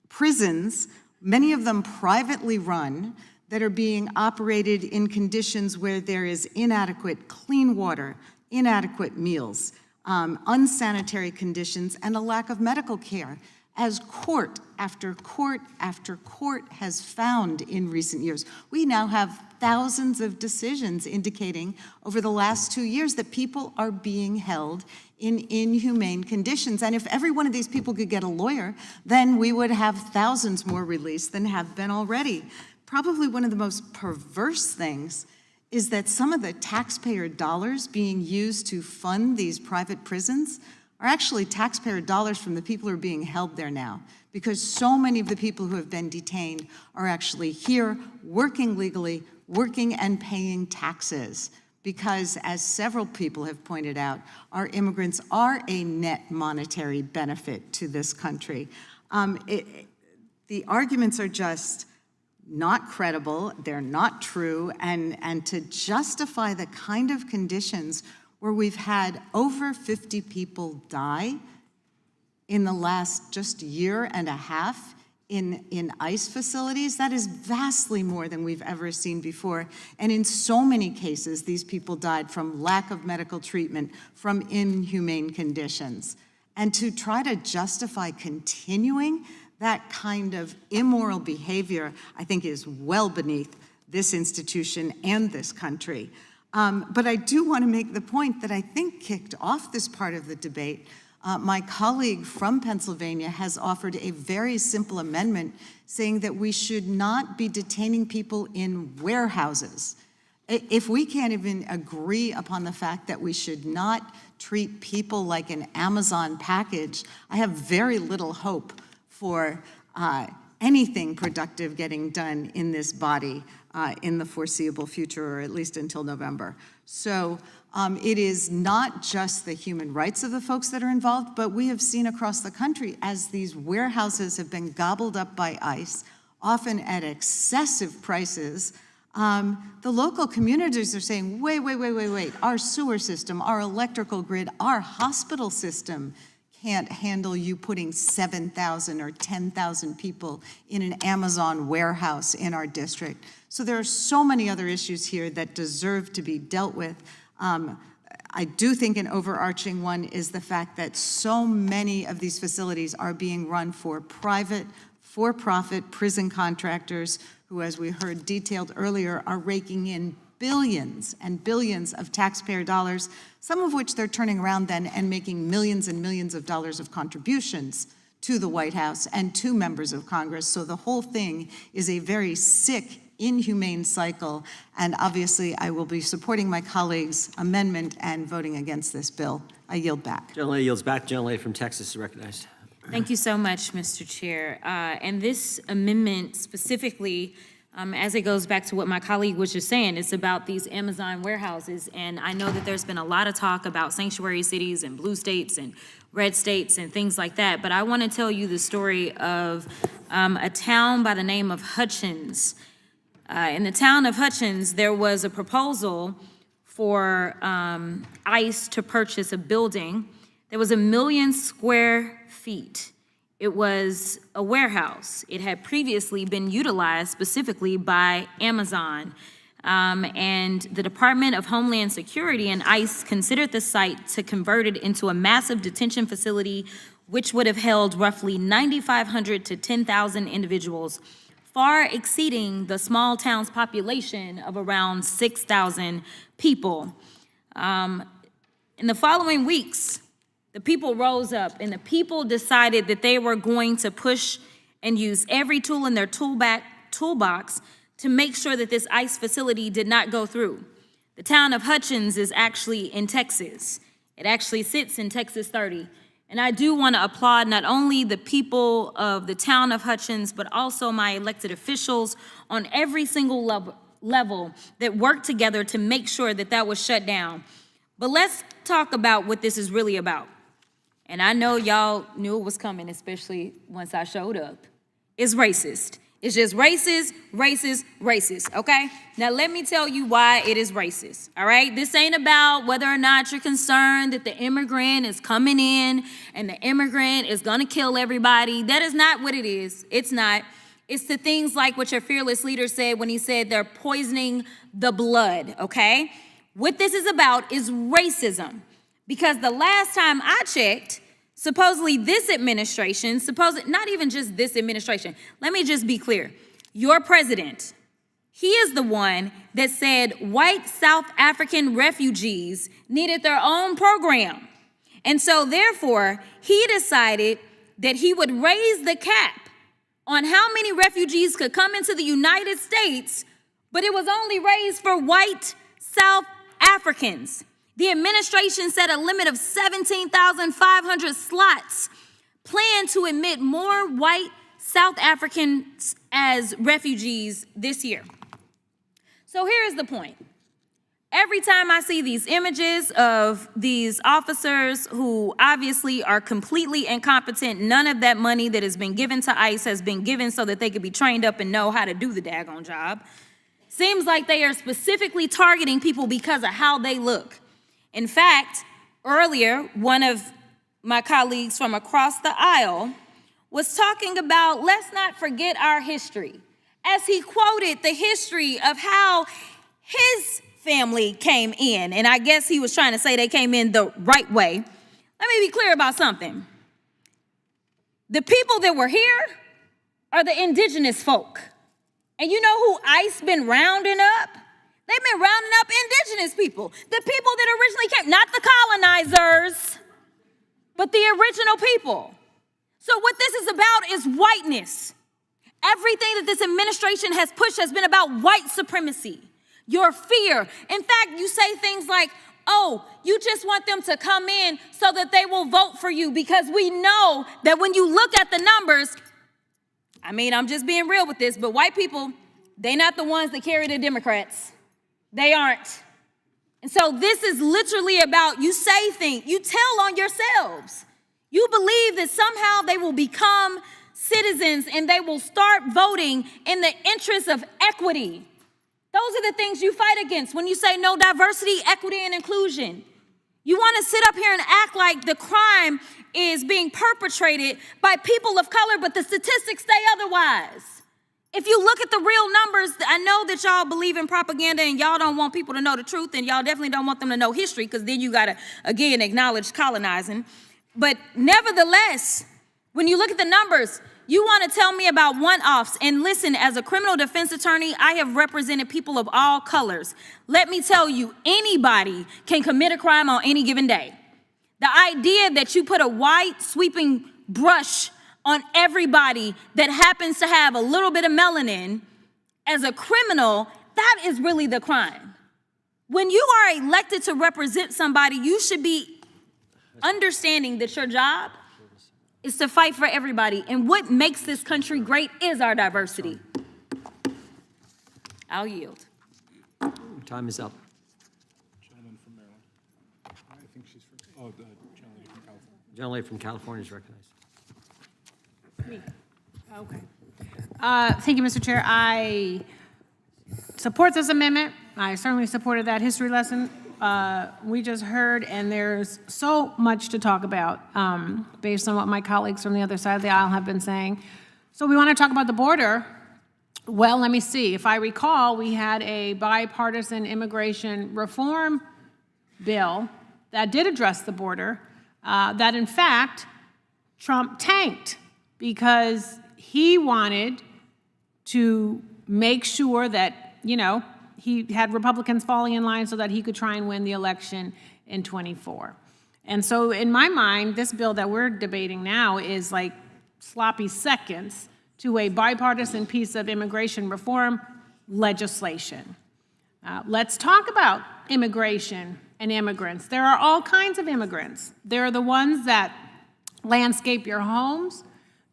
Prisons, many of them privately run, that are being operated in conditions where there is inadequate clean water, inadequate meals, unsanitary conditions, and a lack of medical care, as court after court after court has found in recent years. We now have thousands of decisions indicating over the last 2 years that people are being held in inhumane conditions. And if every one of these people could get a lawyer, then we would have thousands more released than have been already. Probably one of the most perverse things is that some of the taxpayer dollars being used to fund these private prisons are actually taxpayer dollars from the people who are being held there now, because so many of the people who have been detained are actually here working legally, working and paying taxes. Because as several people have pointed out, our immigrants are a net monetary benefit to this country. The arguments are just not credible, they're not true, and to justify the kind of conditions where we've had over 50 people die in the last just year and a half in ICE facilities, that is vastly more than we've ever seen before. And in so many cases, these people died from lack of medical treatment, from inhumane conditions. And to try to justify continuing that kind of immoral behavior, I think, is well beneath this institution and this country. But I do want to make the point that I think kicked off this part of the debate. My colleague from Pennsylvania has offered a very simple amendment saying that we should not be detaining people in warehouses. If we can't even agree upon the fact that we should not treat people like an Amazon package, I have very little hope for anything productive getting done in this body in the foreseeable future, or at least until November. So it is not just the human rights of the folks that are involved, but we have seen across the country as these warehouses have been gobbled up by ICE, often at excessive prices. The local communities are saying, wait, our sewer system, our electrical grid, our hospital system can't handle you putting 7,000 or 10,000 people in an Amazon warehouse in our district. So there are so many other issues here that deserve to be dealt with. I do think an overarching one is the fact that so many of these facilities are being run for private, for-profit prison contractors who, as we heard detailed earlier, are raking in billions and billions of taxpayer dollars, some of which they're turning around then and making millions and millions of dollars of contributions to the White House and to members of Congress. So the whole thing is a very sick, inhumane cycle, and obviously I will be supporting my colleagues' amendment and voting against this bill. I yield back. Gentlelady yields back. Gentlelady from Texas is recognized. Thank you so much, Mr. Chair. And this amendment specifically, as it goes back to what my colleague was just saying, it's about these Amazon warehouses. And I know that there's been a lot of talk about sanctuary cities and blue states and red states and things like that. But I want to tell you the story of a town by the name of Hutchins. In the town of Hutchins, there was a proposal for ICE to purchase a building that was 1 million square feet. It was a warehouse. It had previously been utilized specifically by Amazon. And the Department of Homeland Security and ICE considered the site to convert it into a massive detention facility, which would have held roughly 9,500 to 10,000 individuals, far exceeding the small town's population of around 6,000 people. In the following weeks, the people rose up and the people decided that they were going to push and use every tool in their toolbox to make sure that this ICE facility did not go through. The town of Hutchins is actually in Texas. It actually sits in Texas 30. And I do want to applaud not only the people of the town of Hutchins, but also my elected officials on every single level that worked together to make sure that that was shut down. But let's talk about what this is really about. And I know y'all knew it was coming, especially once I showed up. It's racist. It's just racist, racist, racist, okay? Now let me tell you why it is racist, all right? This ain't about whether or not you're concerned that the immigrant is coming in and the immigrant is gonna kill everybody. That is not what it is. It's not. It's the things like what your fearless leader said when he said they're poisoning the blood, okay? What this is about is racism. Because the last time I checked, supposedly this administration, not even just this administration, let me just be clear. Your president, he is the one that said white South African refugees needed their own program. And so therefore, he decided that he would raise the cap on how many refugees could come into the United States, but it was only raised for white South Africans. The administration set a limit of 17,500 slots, planned to admit more white South Africans as refugees this year. So here's the point. Every time I see these images of these officers who obviously are completely incompetent, none of that money that has been given to ICE has been given so that they could be trained up and know how to do the daggone job. Seems like they are specifically targeting people because of how they look. In fact, earlier, one of my colleagues from across the aisle was talking about, let's not forget our history, as he quoted the history of how his family came in. And I guess he was trying to say they came in the right way. Let me be clear about something. The people that were here are the indigenous folk. And you know who ICE been rounding up? They've been rounding up indigenous people, the people that originally came, not the colonizers, but the original people. So what this is about is whiteness. Everything that this administration has pushed has been about white supremacy, your fear. In fact, you say things like, oh, you just want them to come in so that they will vote for you, because we know that when you look at the numbers, I mean, I'm just being real with this, but white people, they not the ones that carry the Democrats. They aren't. And so this is literally about you say things, you tell on yourselves. You believe that somehow they will become citizens and they will start voting in the interest of equity. Those are the things you fight against when you say no diversity, equity, and inclusion. You want to sit up here and act like the crime is being perpetrated by people of color, but the statistics say otherwise. If you look at the real numbers, I know that y'all believe in propaganda and y'all don't want people to know the truth, and y'all definitely don't want them to know history, because then you got to, again, acknowledge colonizing. But nevertheless, when you look at the numbers, you want to tell me about one-offs. And listen, as a criminal defense attorney, I have represented people of all colors. Let me tell you, anybody can commit a crime on any given day. The idea that you put a white sweeping brush on everybody that happens to have a little bit of melanin as a criminal, that is really the crime. When you are elected to represent somebody, you should be understanding that your job is to fight for everybody. And what makes this country great is our diversity. I'll yield. Time is up. Gentleman from Maryland. I think she's from, oh, the gentleman from California. Gentleman from California is recognized. Me. Okay. Thank you, Mr. Chair. I support this amendment. I certainly supported that history lesson we just heard, and there's so much to talk about based on what my colleagues from the other side of the aisle have been saying. So we want to talk about the border. Well, let me see. If I recall, we had a bipartisan immigration reform bill that did address the border that, in fact, Trump tanked because he wanted to make sure that, you know, he had Republicans falling in line so that he could try and win the election in 24. And so in my mind, this bill that we're debating now is like sloppy seconds to a bipartisan piece of immigration reform legislation. Let's talk about immigration and immigrants. There are all kinds of immigrants. There are the ones that landscape your homes.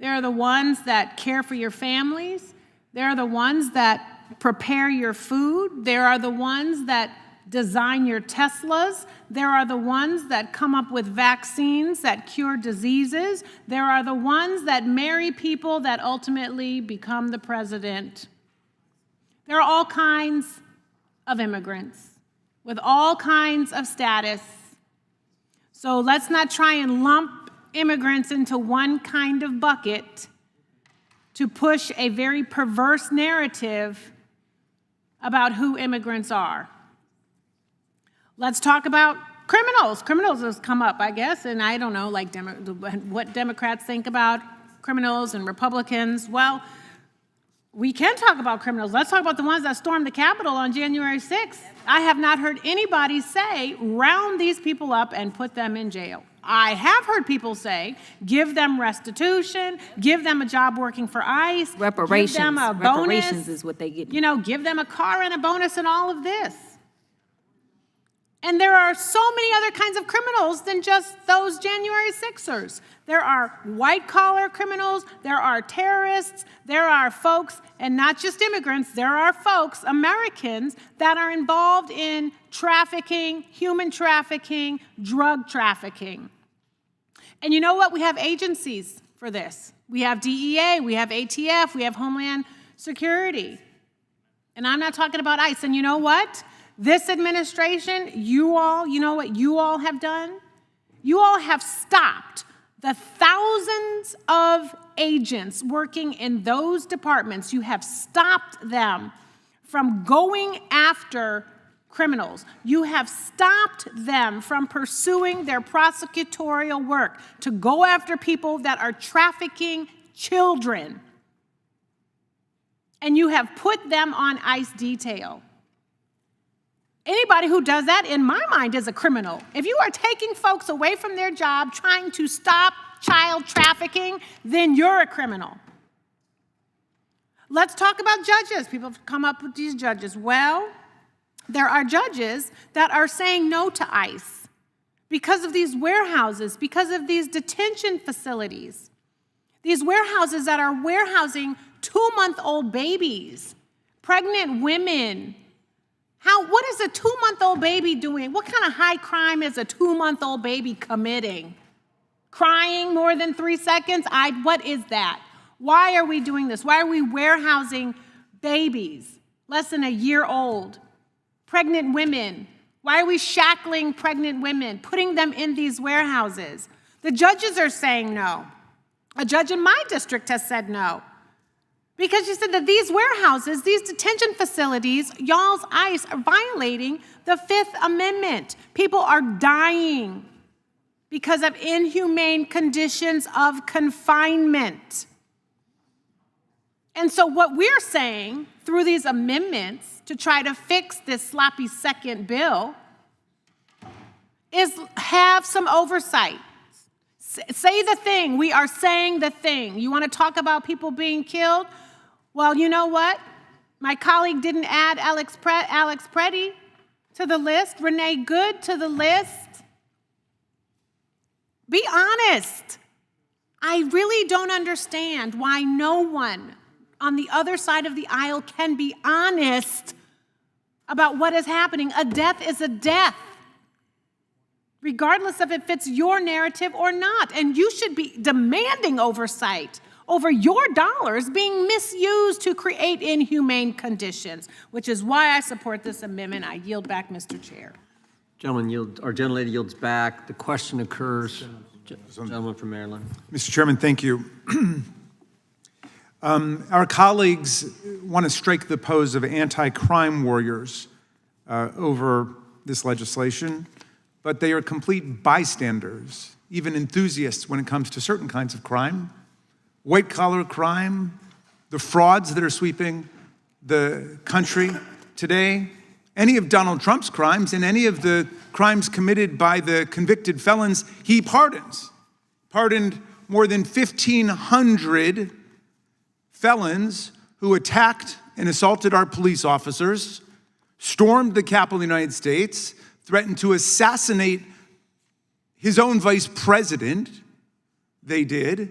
There are the ones that care for your families. There are the ones that prepare your food. There are the ones that design your Teslas. There are the ones that come up with vaccines that cure diseases. There are the ones that marry people that ultimately become the president. There are all kinds of immigrants with all kinds of status. So let's not try and lump immigrants into one kind of bucket to push a very perverse narrative about who immigrants are. Let's talk about criminals. Criminals has come up, I guess, and I don't know, like what Democrats think about criminals and Republicans. Well, we can talk about criminals. Let's talk about the ones that stormed the Capitol on January 6th. I have not heard anybody say, round these people up and put them in jail. I have heard people say, give them restitution, give them a job working for ICE, Reparations. give them a bonus. Reparations is what they get. You know, give them a car and a bonus and all of this. And there are so many other kinds of criminals than just those January 6ers. There are white-collar criminals, there are terrorists, there are folks, and not just immigrants, there are folks, Americans, that are involved in trafficking, human trafficking, drug trafficking. And you know what? We have agencies for this. We have DEA, we have ATF, we have Homeland Security. And I'm not talking about ICE. And you know what? This administration, you know what you all have done? You all have stopped the thousands of agents working in those departments. You have stopped them from going after criminals. You have stopped them from pursuing their prosecutorial work to go after people that are trafficking children. And you have put them on ICE detail. Anybody who does that, in my mind, is a criminal. If you are taking folks away from their job trying to stop child trafficking, then you're a criminal. Let's talk about judges. People have come up with these judges. Well, there are judges that are saying no to ICE because of these warehouses, because of these detention facilities. These warehouses that are warehousing 2-month-old babies, pregnant women. What is a 2-month-old baby doing? What kind of high crime is a 2-month-old baby committing? Crying more than 3 seconds? What is that? Why are we doing this? Why are we warehousing babies less than a year old? Pregnant women. Why are we shackling pregnant women, putting them in these warehouses? The judges are saying no. A judge in my district has said no. Because she said that these warehouses, these detention facilities, y'all's ICE are violating the Fifth Amendment. People are dying because of inhumane conditions of confinement. And so what we're saying through these amendments to try to fix this sloppy second bill is have some oversight. Say the thing. We are saying the thing. You want to talk about people being killed? Well, you know what? My colleague didn't add Alex Preddy to the list, Renee Good to the list. Be honest. I really don't understand why no one on the other side of the aisle can be honest about what is happening. A death is a death, regardless if it fits your narrative or not. And you should be demanding oversight over your dollars being misused to create inhumane conditions, which is why I support this amendment. I yield back, Mr. Chair. Gentlelady yields back. The question occurs. Gentleman from Maryland. Mr. Chairman, thank you. Our colleagues want to strike the pose of anti-crime warriors over this legislation, but they are complete bystanders, even enthusiasts when it comes to certain kinds of crime. White-collar crime, the frauds that are sweeping the country today, any of Donald Trump's crimes and any of the crimes committed by the convicted felons, he pardons. Pardoned more than 1,500 felons who attacked and assaulted our police officers, stormed the Capitol of the United States, threatened to assassinate his own vice president, they did,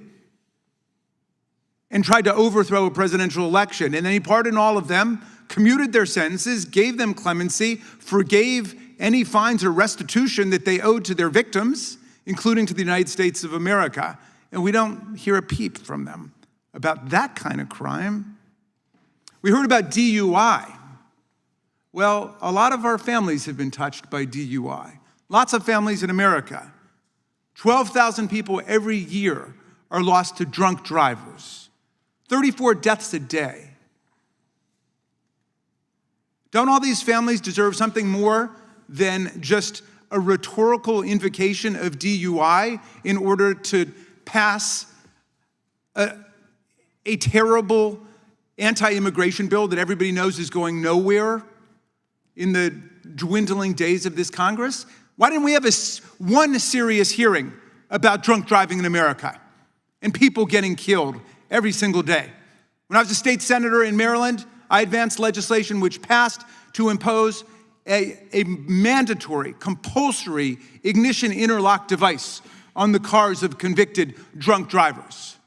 and tried to overthrow a presidential election. And then he pardoned all of them, commuted their sentences, gave them clemency, forgave any fines or restitution that they owed to their victims, including to the United States of America. And we don't hear a peep from them about that kind of crime. We heard about DUI. Well, a lot of our families have been touched by DUI. Lots of families in America. 12,000 people every year are lost to drunk drivers. 34 deaths a day. Don't all these families deserve something more than just a rhetorical invocation of DUI in order to pass a terrible anti-immigration bill that everybody knows is going nowhere in the dwindling days of this Congress? Why didn't we have one serious hearing about drunk driving in America and people getting killed every single day? When I was a state senator in Maryland, I advanced legislation which passed to impose a mandatory, compulsory ignition interlock device on the cars of convicted drunk drivers.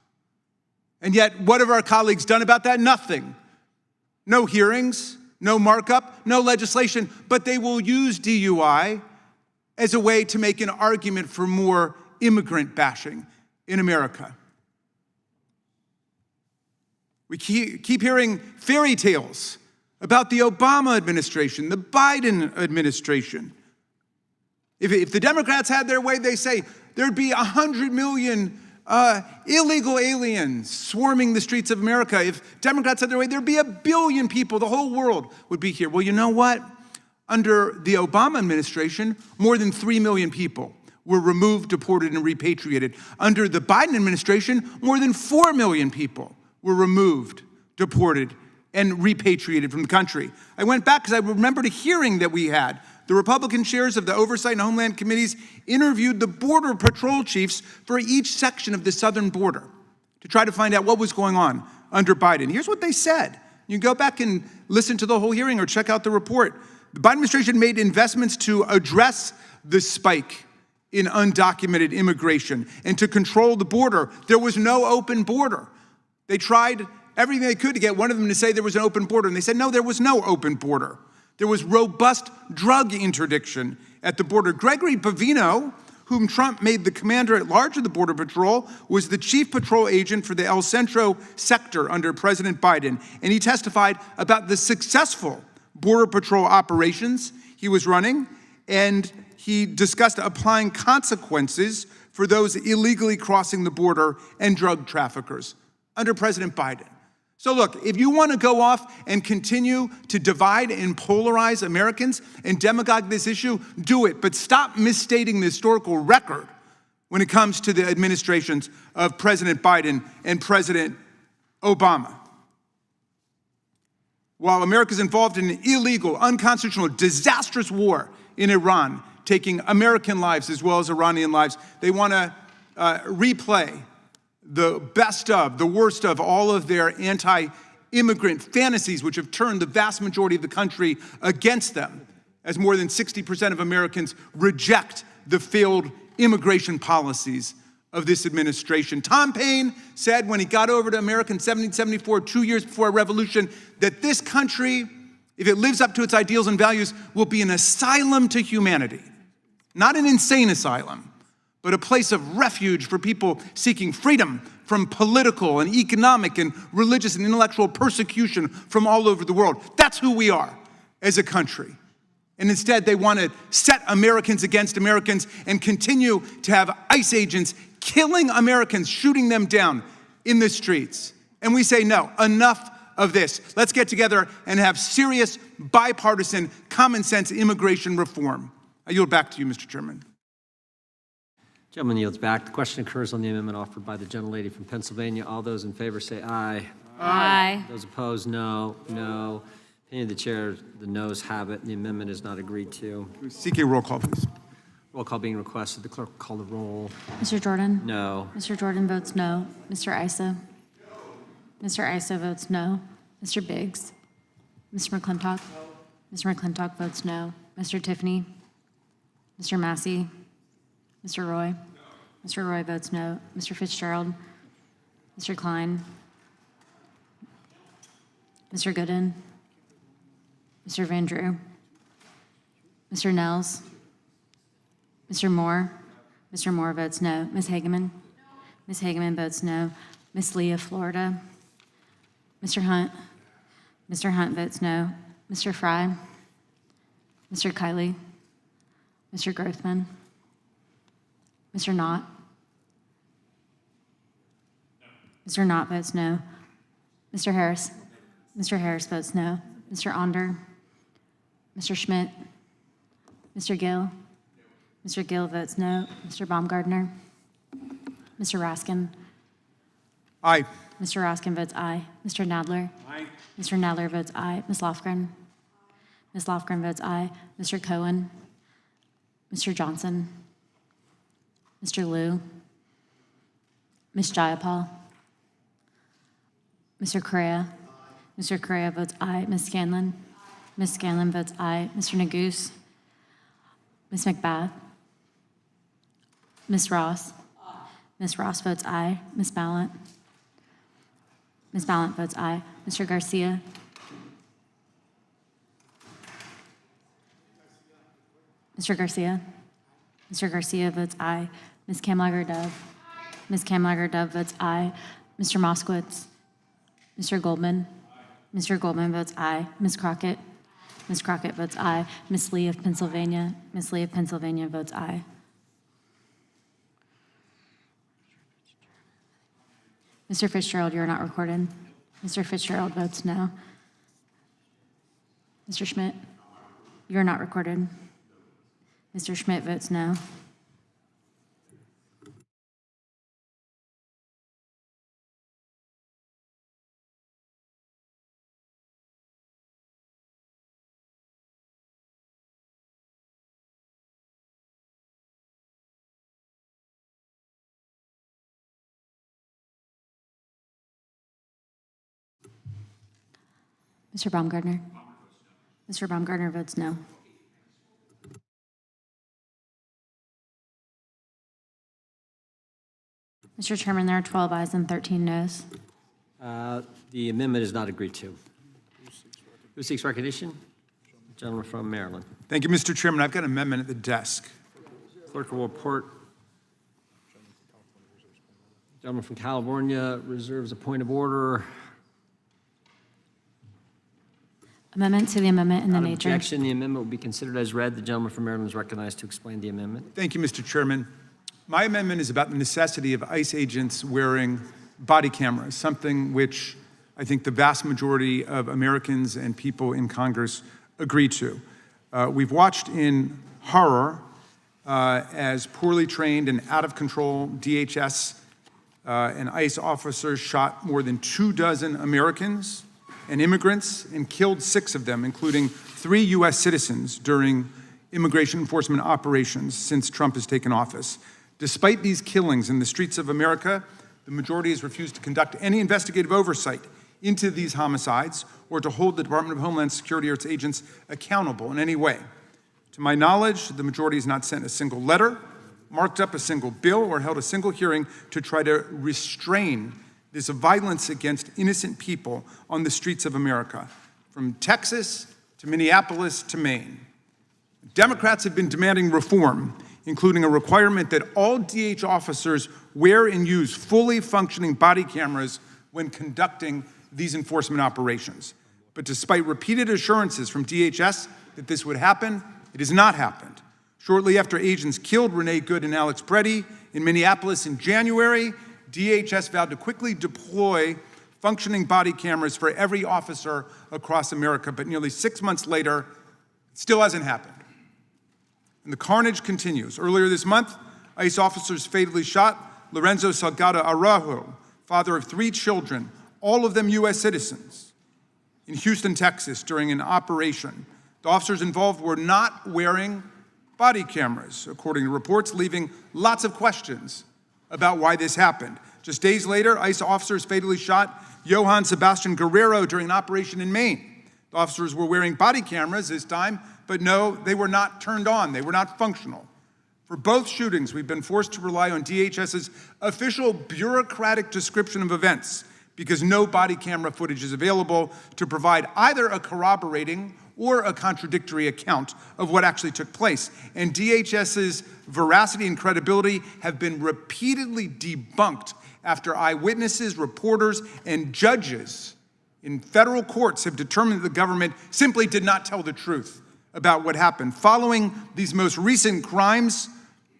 And yet, what have our colleagues done about that? Nothing. No hearings, no markup, no legislation, but they will use DUI as a way to make an argument for more immigrant bashing in America. We keep hearing fairy tales about the Obama administration, the Biden administration. If the Democrats had their way, they say there'd be 100 million illegal aliens swarming the streets of America. If Democrats had their way, there'd be 1 billion people. The whole world would be here. Well, you know what? Under the Obama administration, more than 3 million people were removed, deported, and repatriated. Under the Biden administration, more than 4 million people were removed, deported, and repatriated from the country. I went back because I remembered a hearing that we had. The Republican chairs of the Oversight and Homeland Committees interviewed the Border Patrol chiefs for each section of the southern border to try to find out what was going on under Biden. Here's what they said. You can go back and listen to the whole hearing or check out the report. The Biden administration made investments to address the spike in undocumented immigration and to control the border. There was no open border. They tried everything they could to get one of them to say there was an open border, and they said, no, there was no open border. There was robust drug interdiction at the border. Gregory Bavino, whom Trump made the commander-at-large of the Border Patrol, was the chief patrol agent for the El Centro sector under President Biden, and he testified about the successful Border Patrol operations he was running, and he discussed applying consequences for those illegally crossing the border and drug traffickers under President Biden. So look, if you want to go off and continue to divide and polarize Americans and demagogue this issue, do it. But stop misstating the historical record when it comes to the administrations of President Biden and President Obama. While America's involved in an illegal, unconstitutional, disastrous war in Iran, taking American lives as well as Iranian lives, they want to replay the best of, the worst of all of their anti-immigrant fantasies, which have turned the vast majority of the country against them, as more than 60% of Americans reject the failed immigration policies of this administration. Tom Paine said when he got over to America in 1774, 2 years before a revolution, that this country, if it lives up to its ideals and values, will be an asylum to humanity. Not an insane asylum, but a place of refuge for people seeking freedom from political and economic and religious and intellectual persecution from all over the world. That's who we are as a country. And instead, they want to set Americans against Americans and continue to have ICE agents killing Americans, shooting them down in the streets. And we say, no, enough of this. Let's get together and have serious, bipartisan, common sense immigration reform. I yield back to you, Mr. Chairman. Gentleman yields back. The question occurs on the amendment offered by the gentlelady from Pennsylvania. All those in favor say aye. Aye. Those opposed, no. No. Opinion of the chair, the noes have it, and the amendment is not agreed to. Seek a roll call, please. Roll call being requested. The clerk will call the roll. Mr. Jordan? No. Mr. Jordan votes no. Mr. Issa? Mr. Issa votes no. Mr. Biggs? Mr. McClintock? Mr. McClintock votes no. Mr. Tiffany? Mr. Massey? Mr. Roy? Mr. Roy votes no. Mr. Fitzgerald? Mr. Klein? Mr. Gooden? Mr. Van Drew? Mr. Nels? Mr. Moore? Mr. Moore votes no. Ms. Hageman? Ms. Hageman votes no. Ms. Lee of Florida? Mr. Hunt? Mr. Hunt votes no. Mr. Fry? Mr. Kiley? Mr. Grothman? Mr. Knott? Mr. Knott votes no. Mr. Harris? Mr. Harris votes no. Mr. Onder? Mr. Schmidt? Mr. Gill? Mr. Gill votes no. Mr. Baumgardner? Mr. Raskin? Aye. Mr. Raskin votes aye. Mr. Nadler? Aye. Mr. Nadler votes aye. Ms. Lofgren? Ms. Lofgren votes aye. Mr. Cohen? Mr. Johnson? Mr. Liu? Ms. Jayapal? Mr. Correa? Mr. Correa votes aye. Ms. Scanlon? Ms. Scanlon votes aye. Mr. Neguse? Ms. McBath? Ms. Ross? Ms. Ross votes aye. Ms. Ballant? Ms. Ballant votes aye. Mr. Garcia? Mr. Garcia? Mr. Garcia votes aye. Ms. Kamlager-Dove? Ms. Kamlager-Dove votes aye. Mr. Moskowitz? Mr. Goldman? Mr. Goldman votes aye. Ms. Crockett? Ms. Crockett votes aye. Ms. Lee of Pennsylvania? Ms. Lee of Pennsylvania votes aye. Mr. Fitzgerald, you are not recorded. Mr. Fitzgerald votes no. Mr. Schmidt, you are not recorded. Mr. Schmidt votes no. Mr. Baumgardner? Mr. Baumgardner votes no. Mr. Chairman, there are 12 ayes and 13 noes. The amendment is not agreed to. Who seeks recognition? Gentleman from Maryland. Thank you, Mr. Chairman. I've got an amendment at the desk. Clerk will report. Gentleman from California reserves a point of order. Amendment to the amendment in the Without nature. objection, the amendment will be considered as read. The gentleman from Maryland is recognized to explain the amendment. Thank you, Mr. Chairman. My amendment is about the necessity of ICE agents wearing body cameras, something which I think the vast majority of Americans and people in Congress agree to. We've watched in horror as poorly trained and out of control DHS and ICE officers shot more than 24 Americans and immigrants and killed 6 of them, including 3 U.S. citizens during immigration enforcement operations since Trump has taken office. Despite these killings in the streets of America, the majority has refused to conduct any investigative oversight into these homicides or to hold the Department of Homeland Security or its agents accountable in any way. To my knowledge, the majority has not sent a single letter, marked up a single bill, or held a single hearing to try to restrain this violence against innocent people on the streets of America, from Texas to Minneapolis to Maine. Democrats have been demanding reform, including a requirement that all DH officers wear and use fully functioning body cameras when conducting these enforcement operations. But despite repeated assurances from DHS that this would happen, it has not happened. Shortly after agents killed Renee Good and Alex Preddy in Minneapolis in January, DHS vowed to quickly deploy functioning body cameras for every officer across America, but nearly 6 months later, it still hasn't happened. And the carnage continues. Earlier this month, ICE officers fatally shot Lorenzo Salgado Araujo, father of 3 children, all of them U.S. citizens, in Houston, Texas, during an operation. The officers involved were not wearing body cameras, according to reports, leaving lots of questions about why this happened. Just days later, ICE officers fatally shot Johann Sebastian Guerrero during an operation in Maine. The officers were wearing body cameras this time, but no, they were not turned on. They were not functional. For both shootings, we've been forced to rely on DHS's official bureaucratic description of events because no body camera footage is available to provide either a corroborating or a contradictory account of what actually took place. And DHS's veracity and credibility have been repeatedly debunked after eyewitnesses, reporters, and judges in federal courts have determined that the government simply did not tell the truth about what happened. Following these most recent crimes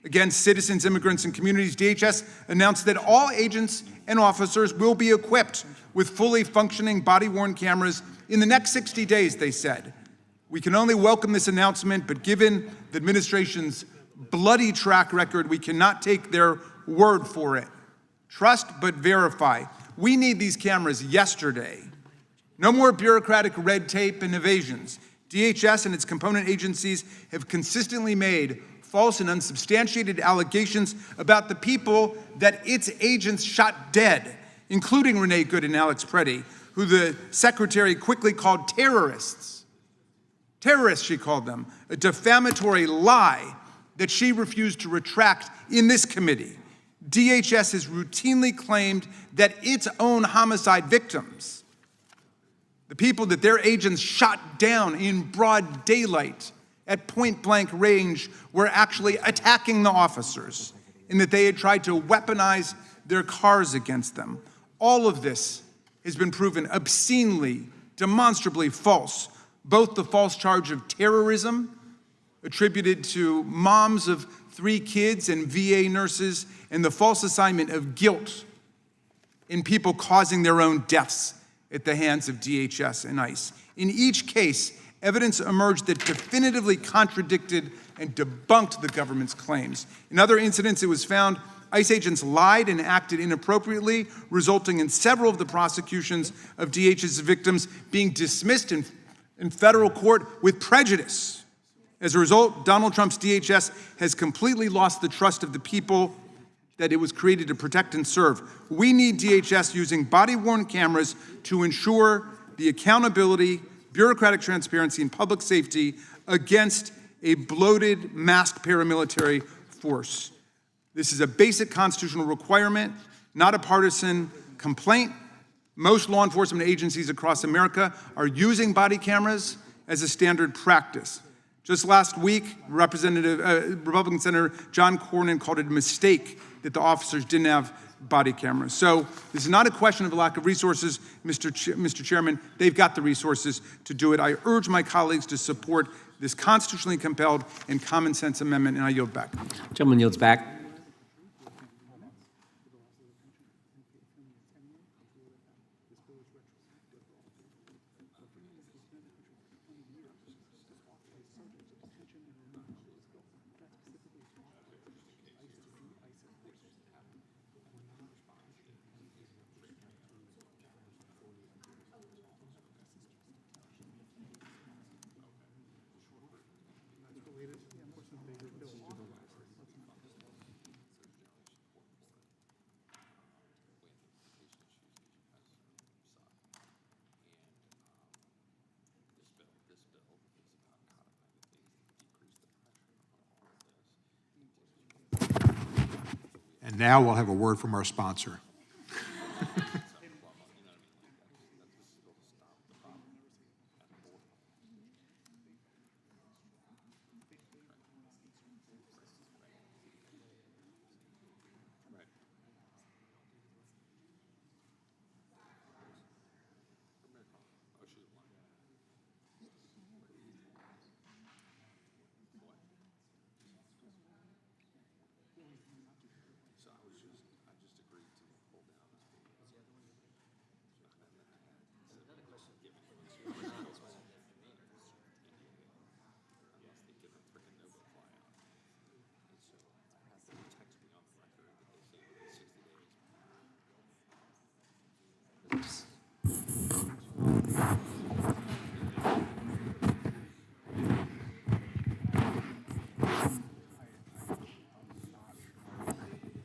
against citizens, immigrants, and communities, DHS announced that all agents and officers will be equipped with fully functioning body-worn cameras in the next 60 days, they said. We can only welcome this announcement, but given the administration's bloody track record, we cannot take their word for it. Trust but verify. We need these cameras yesterday. No more bureaucratic red tape and evasions. DHS and its component agencies have consistently made false and unsubstantiated allegations about the people that its agents shot dead, including Renee Good and Alex Preddy, who the secretary quickly called terrorists. Terrorists, she called them, a defamatory lie that she refused to retract in this committee. DHS has routinely claimed that its own homicide victims, the people that their agents shot down in broad daylight at point-blank range, were actually attacking the officers, and that they had tried to weaponize their cars against them. All of this has been proven obscenely, demonstrably false. Both the false charge of terrorism attributed to moms of 3 kids and VA nurses, and the false assignment of guilt in people causing their own deaths at the hands of DHS and ICE. In each case, evidence emerged that definitively contradicted and debunked the government's claims. In other incidents, it was found ICE agents lied and acted inappropriately, resulting in several of the prosecutions of DHS victims being dismissed in federal court with prejudice. As a result, Donald Trump's DHS has completely lost the trust of the people that it was created to protect and serve. We need DHS using body-worn cameras to ensure the accountability, bureaucratic transparency, and public safety against a bloated, masked paramilitary force. This is a basic constitutional requirement, not a partisan complaint. Most law enforcement agencies across America are using body cameras as a standard practice. Just last week, Republican Senator John Cornyn called it a mistake that the officers didn't have body cameras. So this is not a question of a lack of resources, Mr. Chairman. They've got the resources to do it. I urge my colleagues to support this constitutionally compelled and common sense amendment, and I yield back. Gentleman yields back. And now we'll have a word from our sponsor.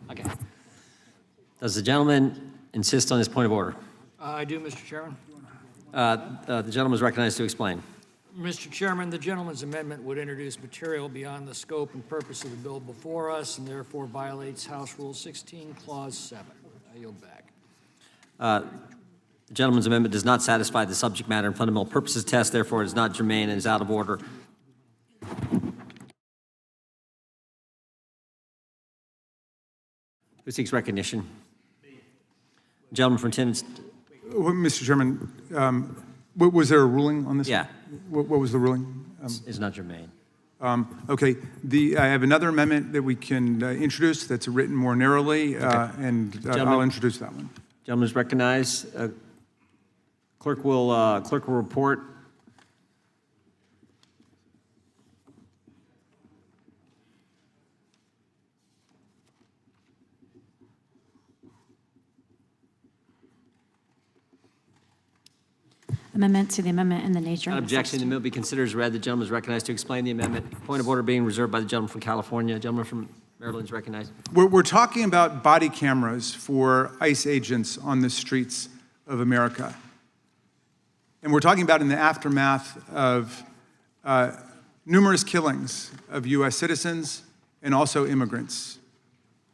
Okay. Does the gentleman insist on his point of order? I do, Mr. Chairman. The gentleman is recognized to explain. Mr. Chairman, the gentleman's amendment would introduce material beyond the scope and purpose of the bill before us and therefore violates House Rule 16, Clause 7. I yield back. The gentleman's amendment does not satisfy the subject matter and fundamental purposes test, therefore it is not germane and is out of order. Who seeks recognition? Gentleman from Timmins. Mr. Chairman, was there a ruling on this? Yeah. What was the ruling? Is not germane. Okay, I have another amendment that we can introduce that's written more narrowly, and I'll introduce that one. Gentleman is recognized. Clerk will report. Amendment to the amendment in the nature of Without a objection, the amendment be considered as read. The gentleman is recognized to explain the amendment. Point of order being reserved by the gentleman from California. Gentleman from Maryland is recognized. We're talking about body cameras for ICE agents on the streets of America. And we're talking about in the aftermath of numerous killings of U.S. citizens and also immigrants.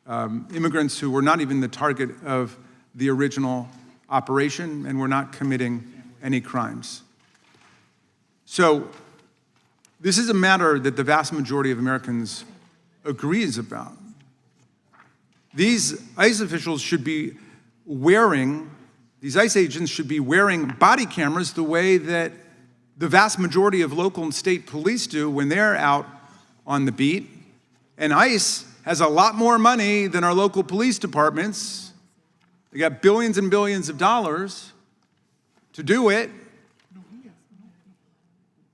Immigrants who were not even the target of the original operation and were not committing any crimes. So this is a matter that the vast majority of Americans agrees about. These ICE officials should be wearing, these ICE agents should be wearing body cameras the way that the vast majority of local and state police do when they're out on the beat. And ICE has a lot more money than our local police departments. They got billions and billions of dollars to do it.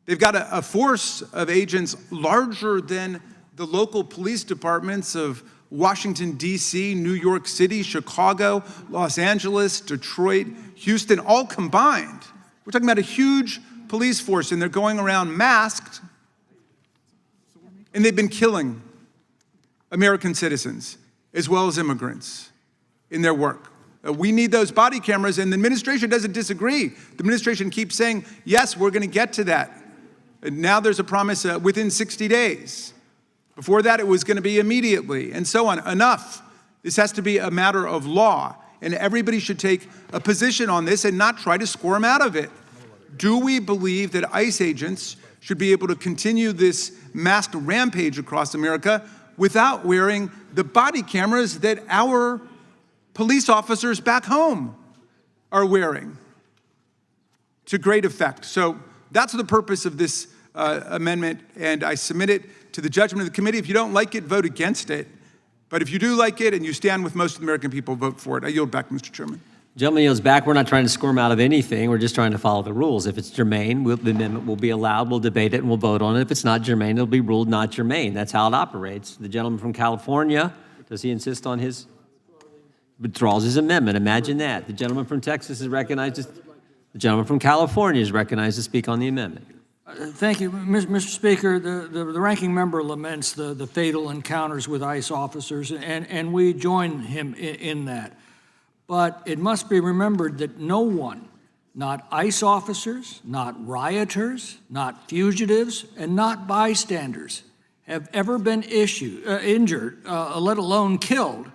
They've got a force of agents larger than the local police departments of Washington, D.C., New York City, Chicago, Los Angeles, Detroit, Houston, all combined. We're talking about a huge police force, and they're going around masked, and they've been killing American citizens as well as immigrants in their work. We need those body cameras, and the administration doesn't disagree. The administration keeps saying, yes, we're going to get to that. And now there's a promise within 60 days. Before that, it was going to be immediately, and so on. Enough. This has to be a matter of law, and everybody should take a position on this and not try to squirm out of it. Do we believe that ICE agents should be able to continue this masked rampage across America without wearing the body cameras that our police officers back home are wearing to great effect? So that's the purpose of this amendment, and I submit it to the judgment of the committee. If you don't like it, vote against it. But if you do like it and you stand with most of the American people, vote for it. I yield back, Mr. Chairman. Gentleman yields back. We're not trying to squirm out of anything. We're just trying to follow the rules. If it's germane, the amendment will be allowed. We'll debate it and we'll vote on it. If it's not germane, it'll be ruled not germane. That's how it operates. The gentleman from California, does he insist on his withdraws his amendment? Imagine that. The gentleman from Texas is recognized as, the gentleman from California is recognized to speak on the amendment. Thank you, Mr. Speaker. The ranking member laments the fatal encounters with ICE officers, and we join him in that. But it must be remembered that no one, not ICE officers, not rioters, not fugitives, and not bystanders, have ever been injured, let alone killed,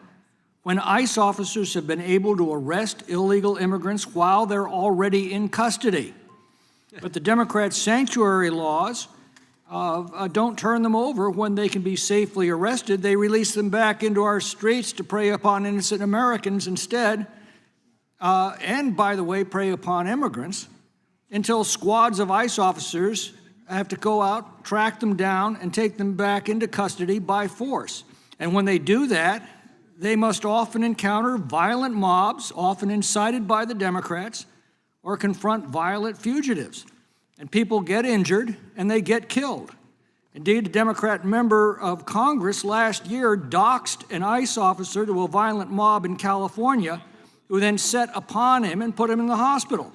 when ICE officers have been able to arrest illegal immigrants while they're already in custody. But the Democrats' sanctuary laws don't turn them over when they can be safely arrested. They release them back into our streets to prey upon innocent Americans instead, and, by the way, prey upon immigrants, until squads of ICE officers have to go out, track them down, and take them back into custody by force. And when they do that, they must often encounter violent mobs, often incited by the Democrats, or confront violent fugitives. And people get injured and they get killed. Indeed, a Democrat member of Congress last year doxed an ICE officer to a violent mob in California, who then set upon him and put him in the hospital.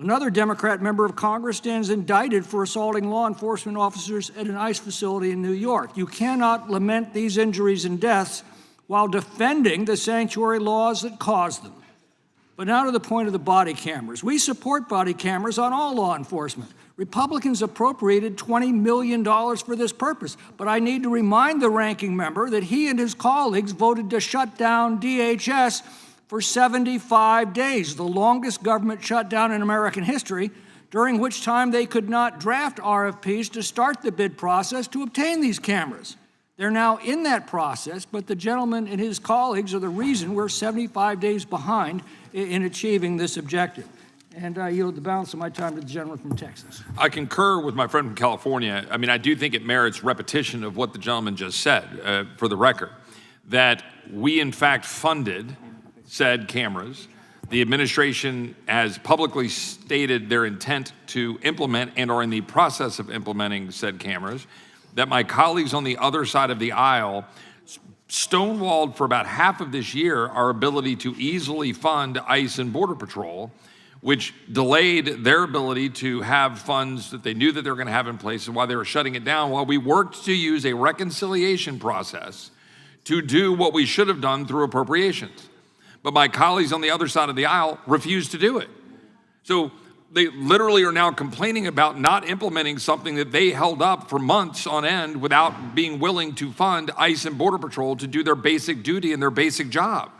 Another Democrat member of Congress stands indicted for assaulting law enforcement officers at an ICE facility in New York. You cannot lament these injuries and deaths while defending the sanctuary laws that caused them. But now to the point of the body cameras. We support body cameras on all law enforcement. Republicans appropriated $20 million for this purpose. But I need to remind the ranking member that he and his colleagues voted to shut down DHS for 75 days, the longest government shutdown in American history, during which time they could not draft RFPs to start the bid process to obtain these cameras. They're now in that process, but the gentleman and his colleagues are the reason we're 75 days behind in achieving this objective. And I yield the balance of my time to the gentleman from Texas. I concur with my friend from California. I mean, I do think it merits repetition of what the gentleman just said, for the record, that we in fact funded said cameras. The administration has publicly stated their intent to implement and are in the process of implementing said cameras, that my colleagues on the other side of the aisle stonewalled for about half of this year our ability to easily fund ICE and Border Patrol, which delayed their ability to have funds that they knew that they were going to have in place, and while they were shutting it down, while we worked to use a reconciliation process to do what we should have done through appropriations. But my colleagues on the other side of the aisle refused to do it. So they literally are now complaining about not implementing something that they held up for months on end without being willing to fund ICE and Border Patrol to do their basic duty and their basic job.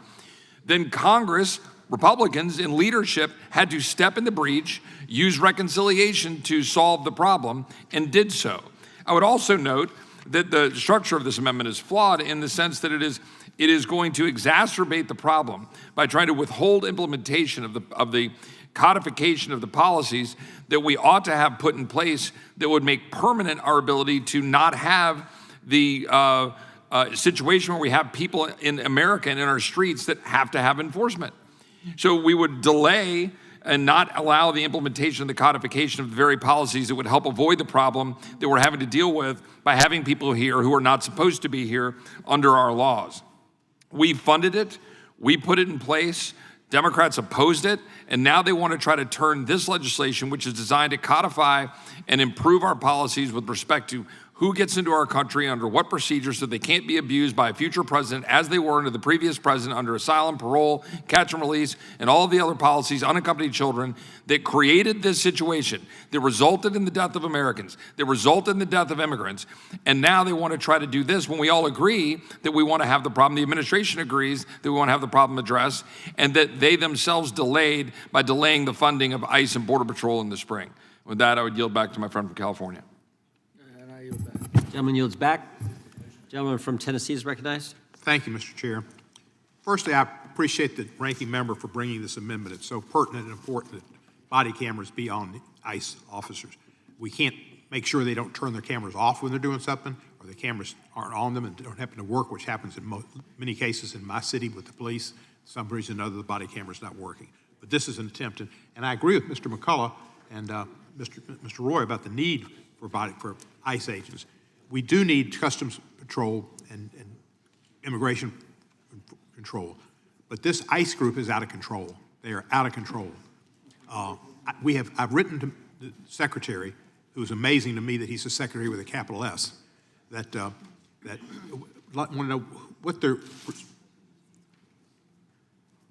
Then Congress, Republicans in leadership, had to step in the breach, use reconciliation to solve the problem, and did so. I would also note that the structure of this amendment is flawed in the sense that it is going to exacerbate the problem by trying to withhold implementation of the codification of the policies that we ought to have put in place that would make permanent our ability to not have the situation where we have people in America and in our streets that have to have enforcement. So we would delay and not allow the implementation of the codification of the very policies that would help avoid the problem that we're having to deal with by having people here who are not supposed to be here under our laws. We funded it, we put it in place, Democrats opposed it, and now they want to try to turn this legislation, which is designed to codify and improve our policies with respect to who gets into our country under what procedures so they can't be abused by a future president as they were under the previous president under asylum, parole, catch and release, and all of the other policies, unaccompanied children, that created this situation, that resulted in the death of Americans, that resulted in the death of immigrants. And now they want to try to do this when we all agree that we want to have the problem. The administration agrees that we want to have the problem addressed, and that they themselves delayed by delaying the funding of ICE and Border Patrol in the spring. With that, I would yield back to my friend from California. Gentleman yields back. Gentleman from Tennessee is recognized. Thank you, Mr. Chair. Firstly, I appreciate the ranking member for bringing this amendment. It's so pertinent and important that body cameras be on the ICE officers. We can't make sure they don't turn their cameras off when they're doing something, or the cameras aren't on them and don't happen to work, which happens in many cases in my city with the police. For some reason or another, the body camera's not working. But this is an attempt, and I agree with Mr. McCullough and Mr. Roy about the need for ICE agents. We do need Customs Patrol and Immigration Control, but this ICE group is out of control. They are out of control. I've written to the secretary, who's amazing to me that he's a secretary with a capital S, that want to know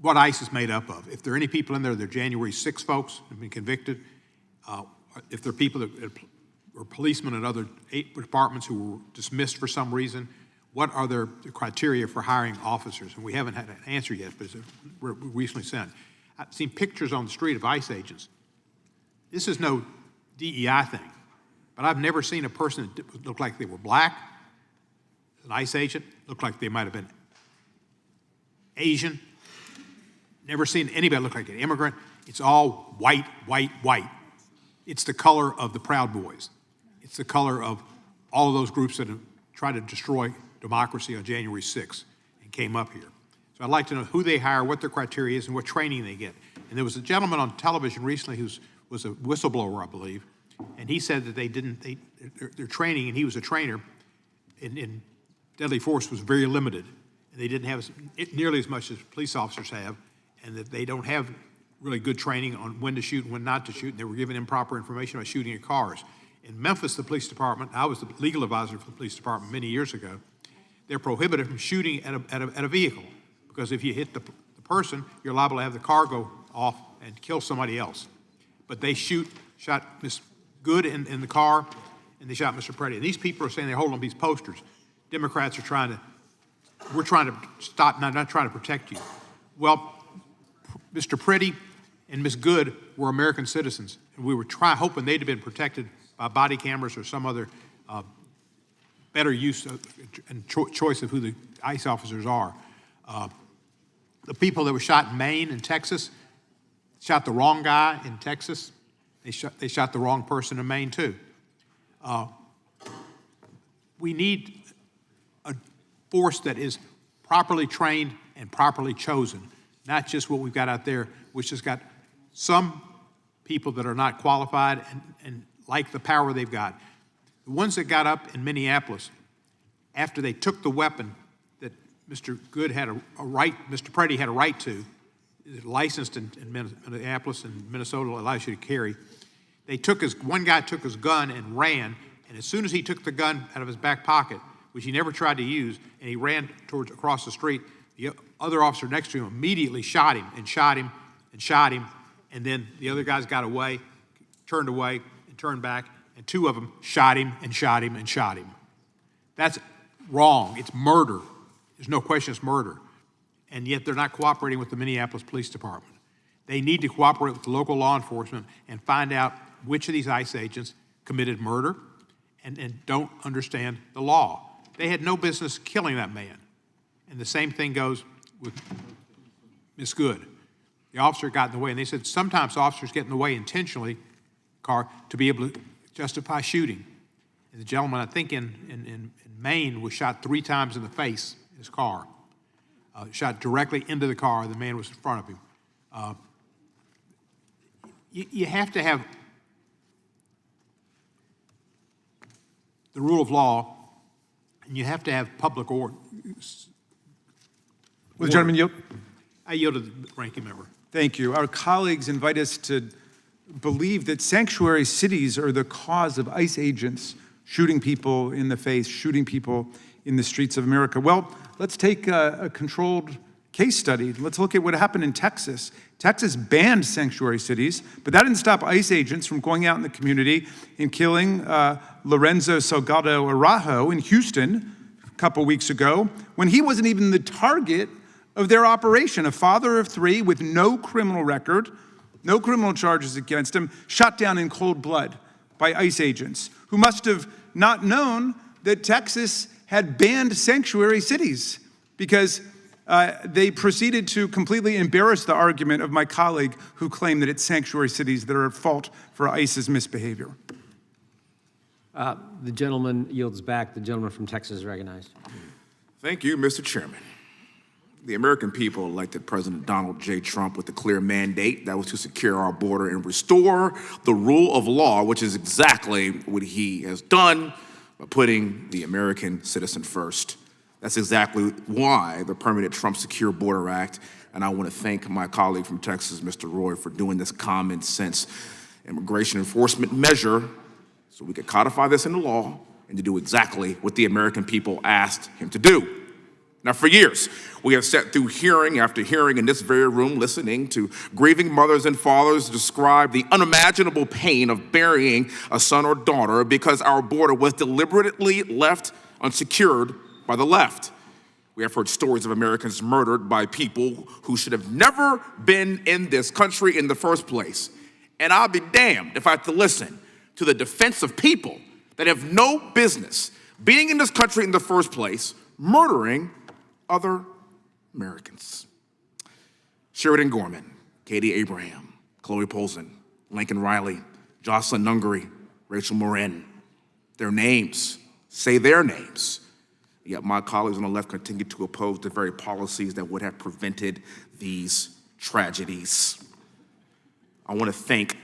what ICE is made up of. If there are any people in there, they're January 6 folks who have been convicted. If there are people that or policemen at other departments who were dismissed for some reason, what are their criteria for hiring officers? And we haven't had an answer yet, but it's recently sent. I've seen pictures on the street of ICE agents. This is no DEI thing, but I've never seen a person that looked like they were black, an ICE agent, looked like they might have been Asian. Never seen anybody look like an immigrant. It's all white, white, white. It's the color of the Proud Boys. It's the color of all of those groups that have tried to destroy democracy on January 6th and came up here. So I'd like to know who they hire, what their criteria is, and what training they get. And there was a gentleman on television recently who was a whistleblower, I believe, and he said that their training, and he was a trainer, in deadly force was very limited. And they didn't have nearly as much as police officers have, and that they don't have really good training on when to shoot and when not to shoot, and they were given improper information about shooting at cars. In Memphis, the police department, I was the legal advisor for the police department many years ago, they're prohibited from shooting at a vehicle, because if you hit the person, you're liable to have the car go off and kill somebody else. But they shot Miss Good in the car, and they shot Mr. Preddy. And these people are saying they're holding up these posters. Democrats are we're trying to stop, not trying to protect you. Well, Mr. Preddy and Ms. Good were American citizens, and we were hoping they'd have been protected by body cameras or some other better use and choice of who the ICE officers are. The people that were shot in Maine and Texas shot the wrong guy in Texas. They shot the wrong person in Maine too. We need a force that is properly trained and properly chosen, not just what we've got out there, which has got some people that are not qualified and like the power they've got. The ones that got up in Minneapolis after they took the weapon that Mr. Good had Mr. Preddy had a right to, licensed in Minneapolis and Minnesota, allows you to carry. One guy took his gun and ran, and as soon as he took the gun out of his back pocket, which he never tried to use, and he ran across the street, the other officer next to him immediately shot him, and then the other guys got away, turned away, and turned back, and two of them shot him and shot him and shot him. That's wrong. It's murder. There's no question it's murder. And yet they're not cooperating with the Minneapolis Police Department. They need to cooperate with the local law enforcement and find out which of these ICE agents committed murder and don't understand the law. They had no business killing that man. And the same thing goes with Ms. Good. The officer got in the way, and they said sometimes officers get in the way intentionally, to be able to justify shooting. And the gentleman, I think in Maine, was shot 3 times in the face in his car. Shot directly into the car. The man was in front of him. You have to have the rule of law, and you have to have public order. Will the gentleman yield? I yield to the ranking member. Thank you. Our colleagues invite us to believe that sanctuary cities are the cause of ICE agents shooting people in the face, shooting people in the streets of America. Well, let's take a controlled case study. Let's look at what happened in Texas. Texas banned sanctuary cities, but that didn't stop ICE agents from going out in the community and killing Lorenzo Salgado Araujo in Houston a couple weeks ago, when he wasn't even the target of their operation. A father of three with no criminal record, no criminal charges against him, shot down in cold blood by ICE agents who must have not known that Texas had banned sanctuary cities, because they proceeded to completely embarrass the argument of my colleague who claimed that it's sanctuary cities that are at fault for ICE's misbehavior. The gentleman yields back. The gentleman from Texas is recognized. Thank you, Mr. Chairman. The American people elected President Donald J. Trump with a clear mandate that was to secure our border and restore the rule of law, which is exactly what he has done by putting the American citizen first. That's exactly why the Permanent Trump Secure Border Act, and I want to thank my colleague from Texas, Mr. Roy, for doing this common sense immigration enforcement measure so we could codify this into law and to do exactly what the American people asked him to do. Now, for years, we have sat through hearing after hearing in this very room, listening to grieving mothers and fathers describe the unimaginable pain of burying a son or daughter because our border was deliberately left unsecured by the left. We have heard stories of Americans murdered by people who should have never been in this country in the first place. And I'll be damned if I have to listen to the defense of people that have no business being in this country in the first place, murdering other Americans. Sheridan Gorman, Katie Abraham, Chloe Polson, Lincoln Riley, Jocelyn Nungary, Rachel Morin. Their names, say their names. Yet my colleagues on the left continue to oppose the very policies that would have prevented these tragedies. I want to thank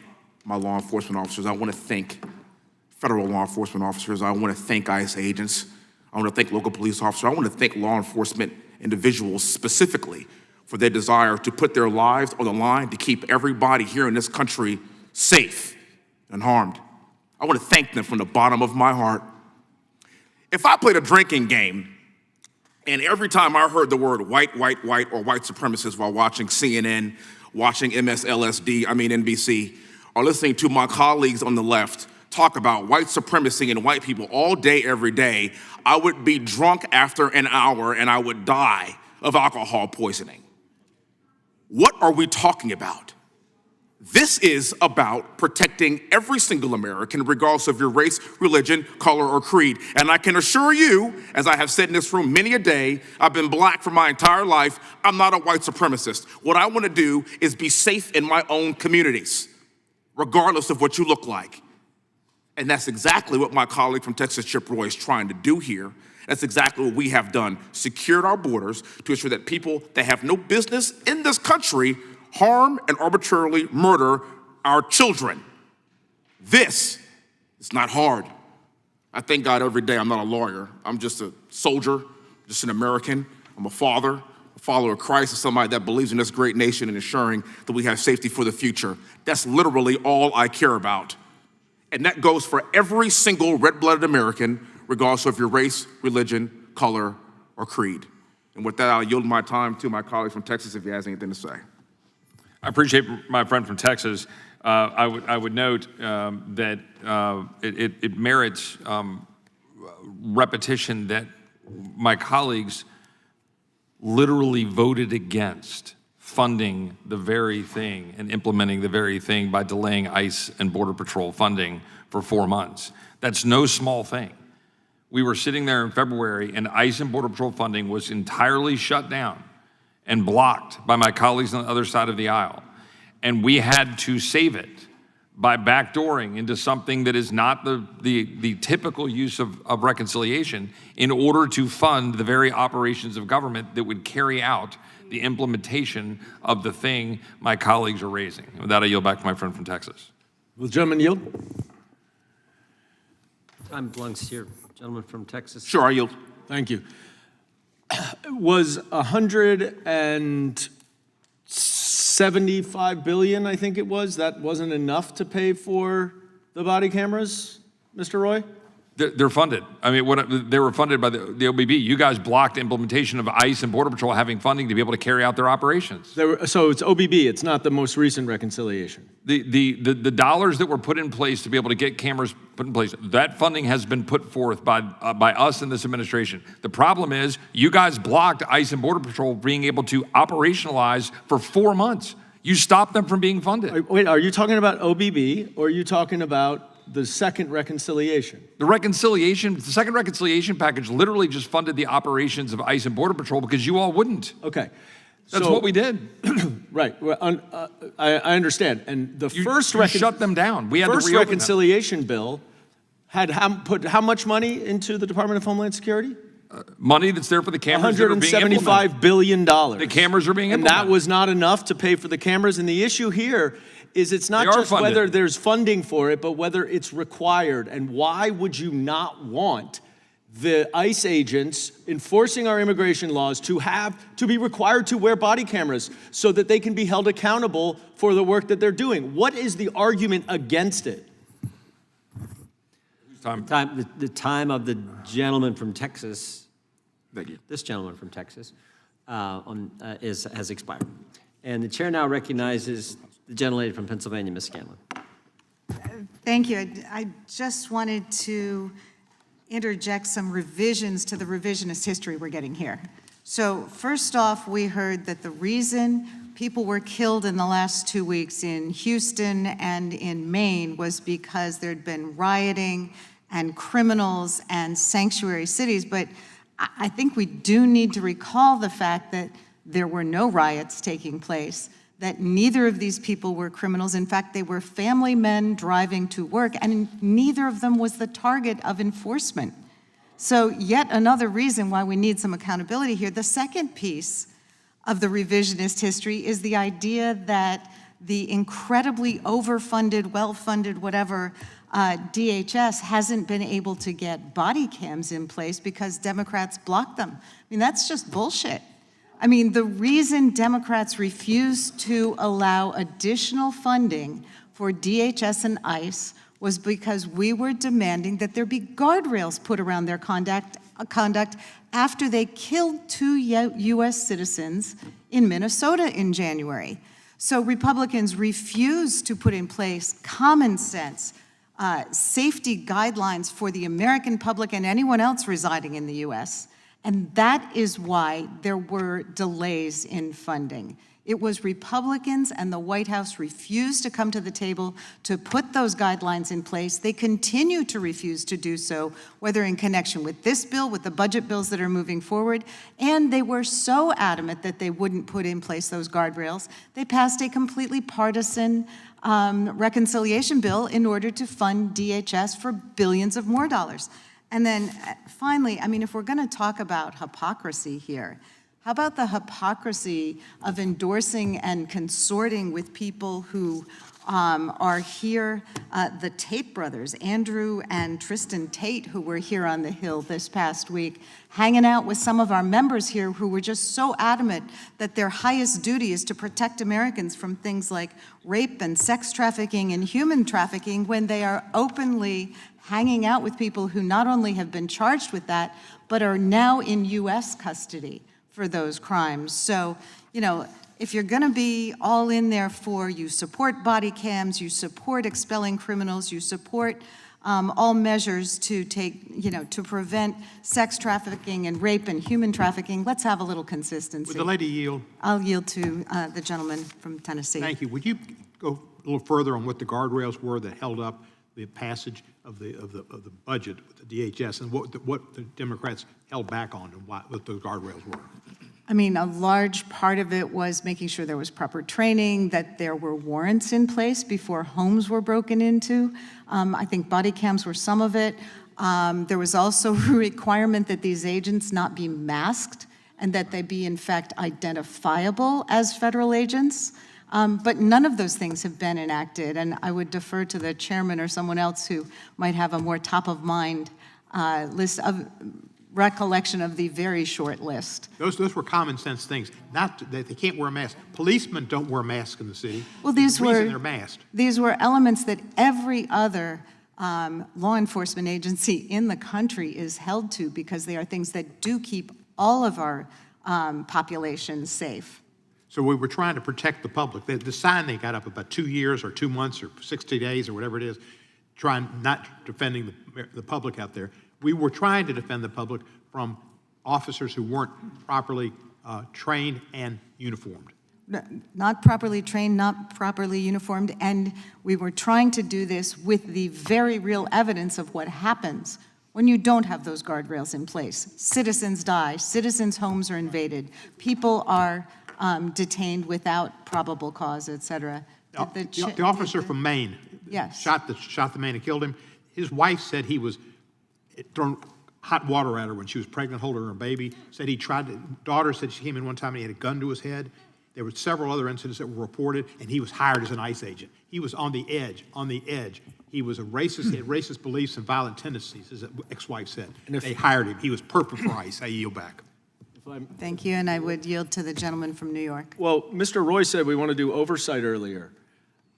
my law enforcement officers. I want to thank federal law enforcement officers. I want to thank ICE agents. I want to thank local police officers. I want to thank law enforcement individuals specifically for their desire to put their lives on the line to keep everybody here in this country safe and unharmed. I want to thank them from the bottom of my heart. If I played a drinking game and every time I heard the word white, or white supremacist while watching CNN, watching NBC, or listening to my colleagues on the left talk about white supremacy and white people all day, every day, I would be drunk after an hour and I would die of alcohol poisoning. What are we talking about? This is about protecting every single American, regardless of your race, religion, color, or creed. And I can assure you, as I have said in this room many a day, I've been black for my entire life. I'm not a white supremacist. What I want to do is be safe in my own communities, regardless of what you look like. And that's exactly what my colleague from Texas, Chip Roy, is trying to do here. That's exactly what we have done, secured our borders to ensure that people that have no business in this country harm and arbitrarily murder our children. This is not hard. I thank God every day I'm not a lawyer. I'm just a soldier, just an American. I'm a father, a follower of Christ, and somebody that believes in this great nation and ensuring that we have safety for the future. That's literally all I care about. And that goes for every single red-blooded American, regardless of your race, religion, color, or creed. And with that, I'll yield my time to my colleague from Texas if he has anything to say. I appreciate my friend from Texas. I would note that it merits repetition that my colleagues literally voted against funding the very thing and implementing the very thing by delaying ICE and Border Patrol funding for 4 months. That's no small thing. We were sitting there in February and ICE and Border Patrol funding was entirely shut down and blocked by my colleagues on the other side of the aisle. And we had to save it by backdooring into something that is not the typical use of reconciliation in order to fund the very operations of government that would carry out the implementation of the thing my colleagues are raising. With that, I yield back to my friend from Texas. Will the gentleman yield? Time belongs here. Gentleman from Texas. Sure, I yield. Thank you. Was $175 billion, I think it was, that wasn't enough to pay for the body cameras, Mr. Roy? They're funded. I mean, they were funded by the OBB. You guys blocked implementation of ICE and Border Patrol having funding to be able to carry out their operations. So it's OBB, it's not the most recent reconciliation. The dollars that were put in place to be able to get cameras put in place, that funding has been put forth by us in this administration. The problem is you guys blocked ICE and Border Patrol being able to operationalize for 4 months. You stopped them from being funded. Wait, are you talking about OBB or are you talking about the second reconciliation? The second reconciliation package literally just funded the operations of ICE and Border Patrol because you all wouldn't. Okay. That's what we did. Right. Well, I understand. And the You shut them down. We had to first reopen reconciliation bill had put how much money into the Department of Homeland Security? Money that's there for the cameras that are being implemented. $175 billion. The cameras are being implemented. And that was not enough to pay for the cameras. And the issue here is it's not They are just funded. whether there's funding for it, but whether it's required. And why would you not want the ICE agents enforcing our immigration laws to be required to wear body cameras so that they can be held accountable for the work that they're doing? What is the argument against it? The time of the gentleman from Texas, Thank you. this gentleman from Texas, has expired. And the chair now recognizes the gentlelady from Pennsylvania, Ms. Scanlon. Thank you. I just wanted to interject some revisions to the revisionist history we're getting here. So first off, we heard that the reason people were killed in the last 2 weeks in Houston and in Maine was because there'd been rioting and criminals and sanctuary cities. But I think we do need to recall the fact that there were no riots taking place, that neither of these people were criminals. In fact, they were family men driving to work, and neither of them was the target of enforcement. So yet another reason why we need some accountability here. The second piece of the revisionist history is the idea that the incredibly overfunded, well-funded, whatever, DHS hasn't been able to get body cams in place because Democrats blocked them. I mean, that's just bullshit. I mean, the reason Democrats refused to allow additional funding for DHS and ICE was because we were demanding that there be guardrails put around their conduct after they killed 2 U.S. citizens in Minnesota in January. So Republicans refused to put in place common sense, safety guidelines for the American public and anyone else residing in the U.S., and that is why there were delays in funding. It was Republicans and the White House refused to come to the table to put those guidelines in place. They continue to refuse to do so, whether in connection with this bill, with the budget bills that are moving forward, and they were so adamant that they wouldn't put in place those guardrails, they passed a completely partisan reconciliation bill in order to fund DHS for billions of more dollars. And then finally, I mean, if we're going to talk about hypocrisy here, how about the hypocrisy of endorsing and consorting with people who are here, the Tate brothers, Andrew and Tristan Tate, who were here on the Hill this past week, hanging out with some of our members here who were just so adamant that their highest duty is to protect Americans from things like rape and sex trafficking and human trafficking when they are openly hanging out with people who not only have been charged with that, but are now in U.S. custody for those crimes. So, you know, if you're going to be all in there for, you support body cams, you support expelling criminals, you support all measures to take, you know, to prevent sex trafficking and rape and human trafficking, let's have a little consistency. Would the lady yield? I'll yield to the gentleman from Tennessee. Thank you. Would you go a little further on what the guardrails were that held up the passage of the budget with the DHS and what the Democrats held back on and what those guardrails were? I mean, a large part of it was making sure there was proper training, that there were warrants in place before homes were broken into. I think body cams were some of it. There was also a requirement that these agents not be masked and that they be, in fact, identifiable as federal agents. But none of those things have been enacted, and I would defer to the chairman or someone else who might have a more top-of-mind list of recollection of the very short list. Those were common sense things. Not that they can't wear a mask. Policemen don't wear masks in the city. Well, they're masked. these were elements that every other law enforcement agency in the country is held to, because they are things that do keep all of our population safe. So we were trying to protect the public. The sign they got up about 2 years or 2 months or 60 days or whatever it is, not defending the public out there. We were trying to defend the public from officers who weren't properly trained and uniformed. Not properly trained, not properly uniformed, and we were trying to do this with the very real evidence of what happens when you don't have those guardrails in place. Citizens die, citizens' homes are invaded, people are detained without probable cause, et cetera. The officer from Maine Yes. shot the man and killed him. His wife said he was throwing hot water at her when she was pregnant, holding her baby. Said he tried to, daughter said she came in one time and he had a gun to his head. There were several other incidents that were reported, and he was hired as an ICE agent. He was on the edge, on the edge. He was a racist, he had racist beliefs and violent tendencies, as his ex-wife said. They hired him. He was perfect for ICE. I yield back. Thank you, and I would yield to the gentleman from New York. Well, Mr. Roy said we want to do oversight earlier.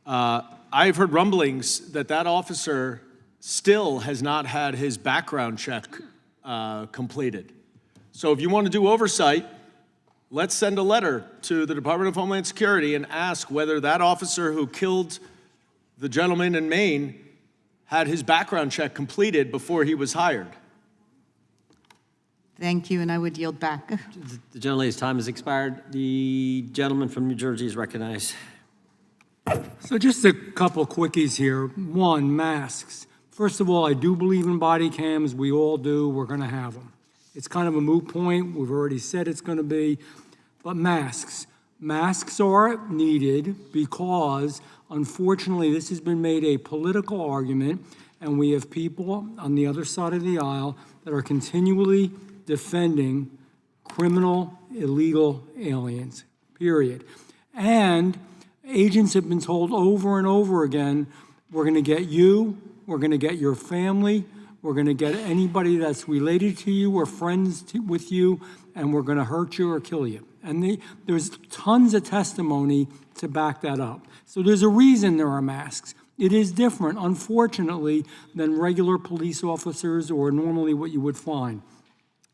I've heard rumblings that that officer still has not had his background check completed. So if you want to do oversight, let's send a letter to the Department of Homeland Security and ask whether that officer who killed the gentleman in Maine had his background check completed before he was hired. Thank you, and I would yield back. The gentlelady's time has expired. The gentleman from New Jersey is recognized. So just a couple quickies here. One, masks. First of all, I do believe in body cams. We all do. We're going to have them. It's kind of a moot point. We've already said it's going to be. But masks. Masks are needed because, unfortunately, this has been made a political argument, and we have people on the other side of the aisle that are continually defending criminal, illegal aliens, period. And agents have been told over and over again, we're going to get you, we're going to get your family, we're going to get anybody that's related to you or friends with you, and we're going to hurt you or kill you. And there's tons of testimony to back that up. So there's a reason there are masks. It is different, unfortunately, than regular police officers or normally what you would find.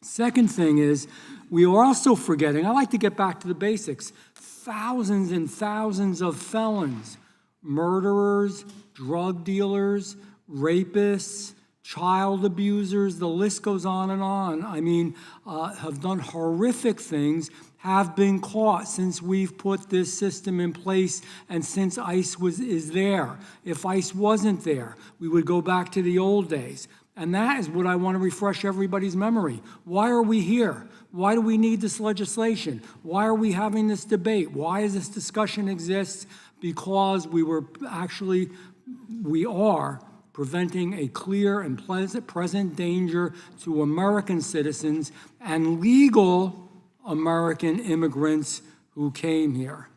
Second thing is, we are also forgetting, I like to get back to the basics, thousands and thousands of felons, murderers, drug dealers, rapists, child abusers, the list goes on and on. I mean, have done horrific things, have been caught since we've put this system in place and since ICE is there. If ICE wasn't there, we would go back to the old days. And that is what I want to refresh everybody's memory. Why are we here? Why do we need this legislation? Why are we having this debate? Why does this discussion exist? Because we are preventing a clear and present danger to American citizens and legal American immigrants who came here.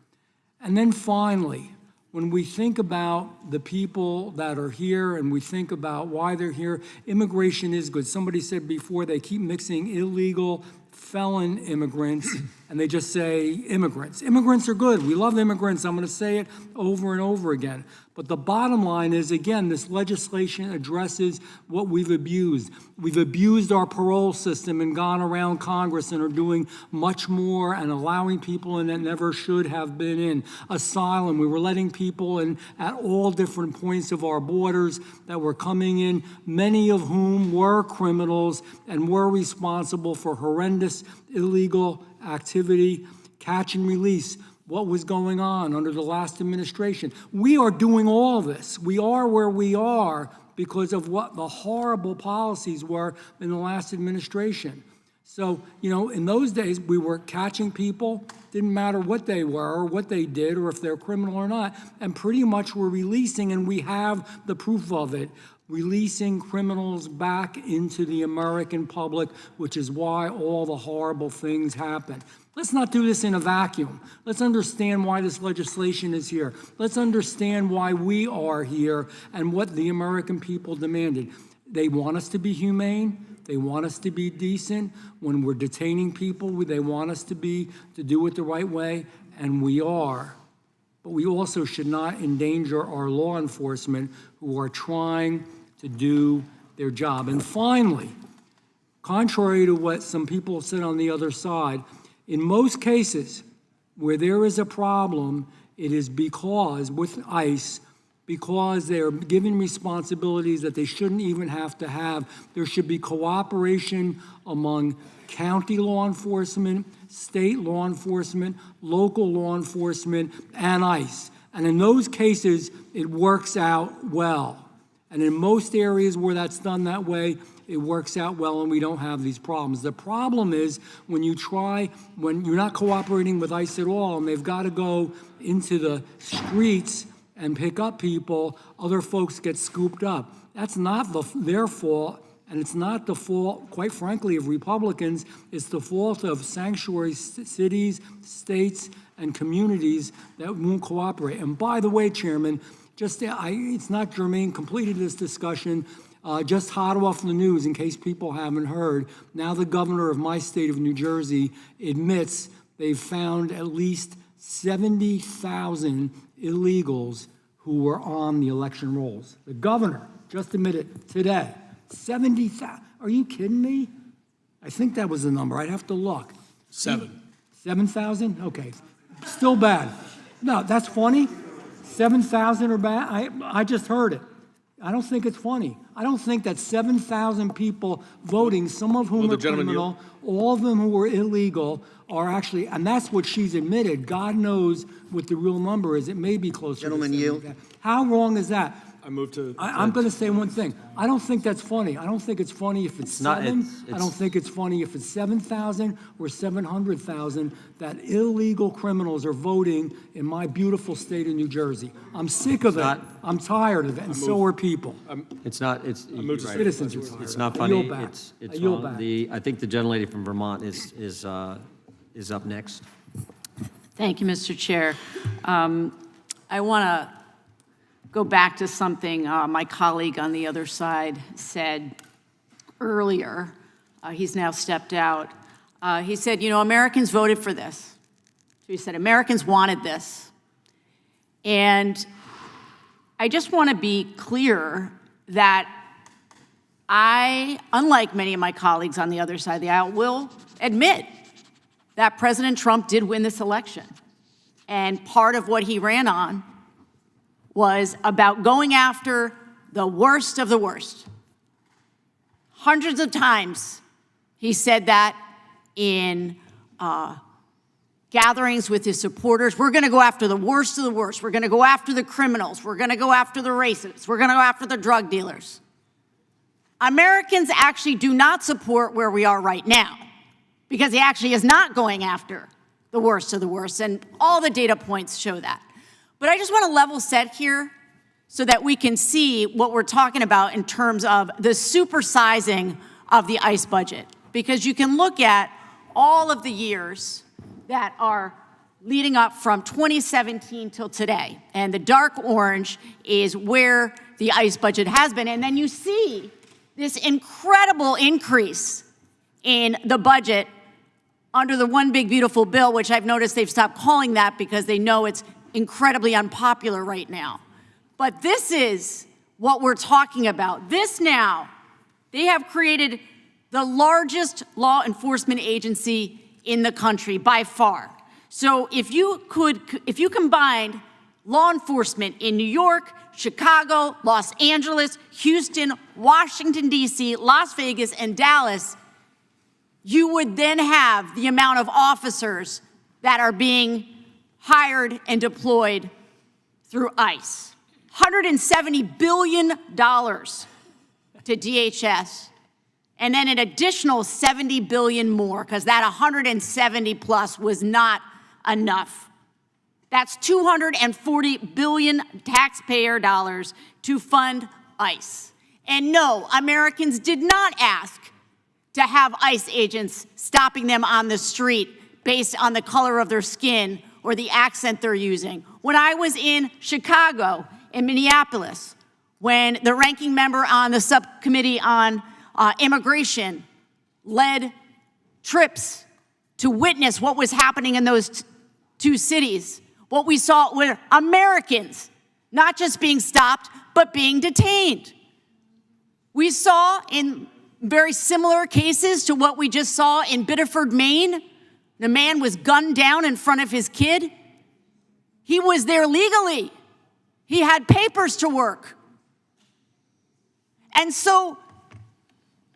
And then finally, when we think about the people that are here and we think about why they're here, immigration is good. Somebody said before they keep mixing illegal felon immigrants and they just say immigrants. Immigrants are good. We love immigrants. I'm going to say it over and over again. But the bottom line is, again, this legislation addresses what we've abused. We've abused our parole system and gone around Congress and are doing much more and allowing people in that never should have been in. Asylum, we were letting people in at all different points of our borders that were coming in, many of whom were criminals and were responsible for horrendous illegal activity, catch and release. What was going on under the last administration. We are doing all this. We are where we are because of what the horrible policies were in the last administration. So, in those days, we were catching people, didn't matter what they were or what they did or if they're criminal or not, and pretty much we're releasing, and we have the proof of it, releasing criminals back into the American public, which is why all the horrible things happen. Let's not do this in a vacuum. Let's understand why this legislation is here. Let's understand why we are here and what the American people demanded. They want us to be humane. They want us to be decent. When we're detaining people, they want us to do it the right way, and we are. But we also should not endanger our law enforcement who are trying to do their job. And finally, contrary to what some people said on the other side, in most cases where there is a problem, it is because, with ICE, because they're given responsibilities that they shouldn't even have to have. There should be cooperation among county law enforcement, state law enforcement, local law enforcement, and ICE. And in those cases, it works out well. And in most areas where that's done that way, it works out well and we don't have these problems. The problem is when you're not cooperating with ICE at all and they've got to go into the streets and pick up people, other folks get scooped up. That's not their fault, and it's not the fault, quite frankly, of Republicans. It's the fault of sanctuary cities, states, and communities that won't cooperate. And by the way, Chairman, it's not germane completely to this discussion, just hot off the news in case people haven't heard, now the governor of my state of New Jersey admits they've found at least 70,000 illegals who were on the election rolls. The governor just admitted today, 70,000. Are you kidding me? I think that was the number. I'd have to look. 7,000? Okay. Still bad. No, that's funny. 7,000 are bad. I just heard it. I don't think it's funny. I don't think that 7,000 people voting, some of whom are criminal, all of them who were illegal, are actually, and that's what she's admitted. God knows what the real number is. It may be closer. Gentlemen, to yield. How wrong is that? I move to. I'm going to say one thing. I don't think that's funny. I don't think it's funny if it's not- seven. it's- I don't think it's funny if it's 7,000 or 700,000 that illegal criminals are voting in my beautiful state of New Jersey. I'm sick of it. I'm tired of it, and so are people. It's not, it's, you're right. Citizens are tired. It's not I yield funny. back. It's I yield wrong. back. I think the gentlelady from Vermont is up next. Thank you, Mr. Chair. I want to go back to something my colleague on the other side said earlier. He's now stepped out. He said, Americans voted for this. So he said, Americans wanted this. And I just want to be clear that I, unlike many of my colleagues on the other side of the aisle, will admit that President Trump did win this election. And part of what he ran on was about going after the worst of the worst. Hundreds of times he said that in gatherings with his supporters. We're going to go after the worst of the worst. We're going to go after the criminals. We're going to go after the racists. We're going to go after the drug dealers. Americans actually do not support where we are right now because he actually is not going after the worst of the worst, and all the data points show that. But I just want to level set here so that we can see what we're talking about in terms of the supersizing of the ICE budget. Because you can look at all of the years that are leading up from 2017 till today. And the dark orange is where the ICE budget has been. And then you see this incredible increase in the budget under the One Big Beautiful Bill, which I've noticed they've stopped calling that because they know it's incredibly unpopular right now. But this is what we're talking about. This now, they have created the largest law enforcement agency in the country by far. So if you combined law enforcement in New York, Chicago, Los Angeles, Houston, Washington, D.C., Las Vegas, and Dallas, you would then have the amount of officers that are being hired and deployed through ICE. $170 billion to DHS, and then an additional $70 billion more, because that 170 plus was not enough. That's $240 billion taxpayer dollars to fund ICE. And no, Americans did not ask to have ICE agents stopping them on the street based on the color of their skin or the accent they're using. When I was in Chicago, in Minneapolis, when the ranking member on the subcommittee on immigration led trips to witness what was happening in those two cities, what we saw were Americans not just being stopped, but being detained. We saw in very similar cases to what we just saw in Biddeford, Maine. The man was gunned down in front of his kid. He was there legally. He had papers to work. And so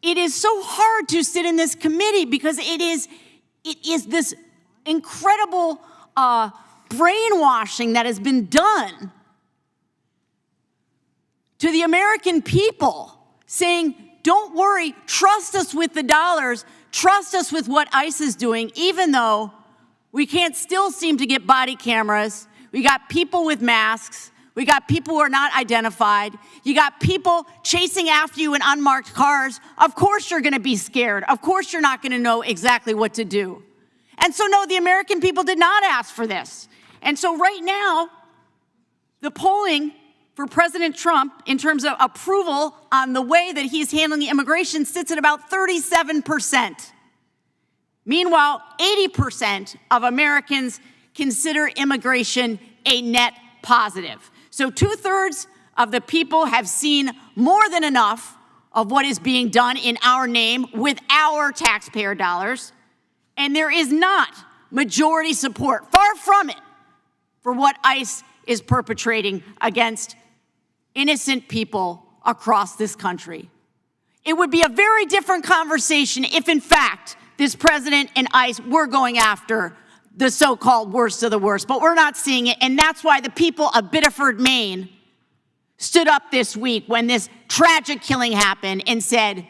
it is so hard to sit in this committee because it is this incredible brainwashing that has been done to the American people, saying, don't worry, trust us with the dollars, trust us with what ICE is doing, even though we can't still seem to get body cameras. We got people with masks. We got people who are not identified. You got people chasing after you in unmarked cars. Of course you're going to be scared. Of course you're not going to know exactly what to do. And so, no, the American people did not ask for this. And so right now, the polling for President Trump in terms of approval on the way that he's handling immigration sits at about 37%. Meanwhile, 80% of Americans consider immigration a net positive. So 2/3 of the people have seen more than enough of what is being done in our name with our taxpayer dollars. And there is not majority support, far from it, for what ICE is perpetrating against innocent people across this country. It would be a very different conversation if, in fact, this president and ICE were going after the so-called worst of the worst, but we're not seeing it, and that's why the people of Biddeford, Maine, stood up this week when this tragic killing happened and said,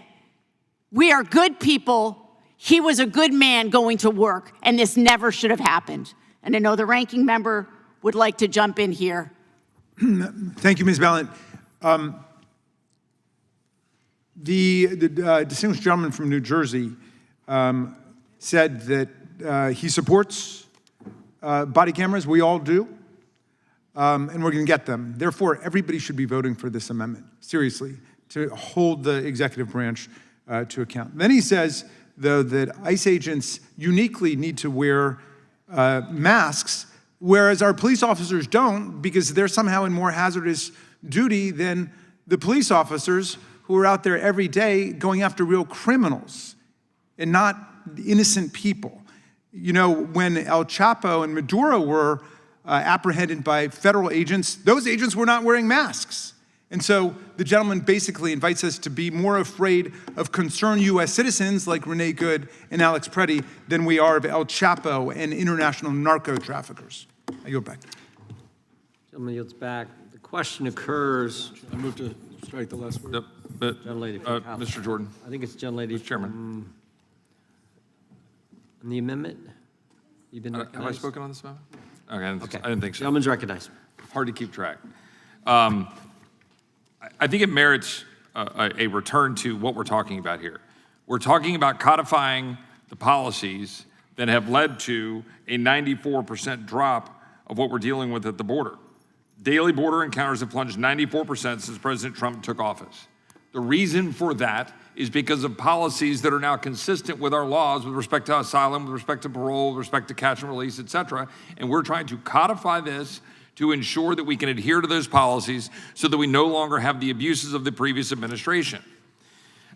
we are good people, he was a good man going to work, and this never should have happened. And I know the ranking member would like to jump in here. Thank you, Ms. Ballant. The distinguished gentleman from New Jersey said that he supports body cameras. We all do, and we're going to get them. Therefore, everybody should be voting for this amendment, seriously, to hold the executive branch to account. Then he says, though, that ICE agents uniquely need to wear masks, whereas our police officers don't, because they're somehow in more hazardous duty than the police officers who are out there every day going after real criminals and not innocent people. You know, when El Chapo and Maduro were apprehended by federal agents, those agents were not wearing masks. And so the gentleman basically invites us to be more afraid of concerned U.S. citizens like Renee Good and Alex Preddy than we are of El Chapo and international narco traffickers. I go back. Gentleman yields back. The question occurs. I move to strike the last word. Gentlelady from House. Mr. Jordan. I think it's gentlelady. Mr. Chairman. On the amendment? You've been recognized? Have I spoken on this amendment? Okay, I didn't think so. Gentleman's recognized. Hard to keep track. I think it merits a return to what we're talking about here. We're talking about codifying the policies that have led to a 94% drop of what we're dealing with at the border. Daily border encounters have plunged 94% since President Trump took office. The reason for that is because of policies that are now consistent with our laws with respect to asylum, with respect to parole, with respect to catch and release, et cetera. And we're trying to codify this to ensure that we can adhere to those policies so that we no longer have the abuses of the previous administration.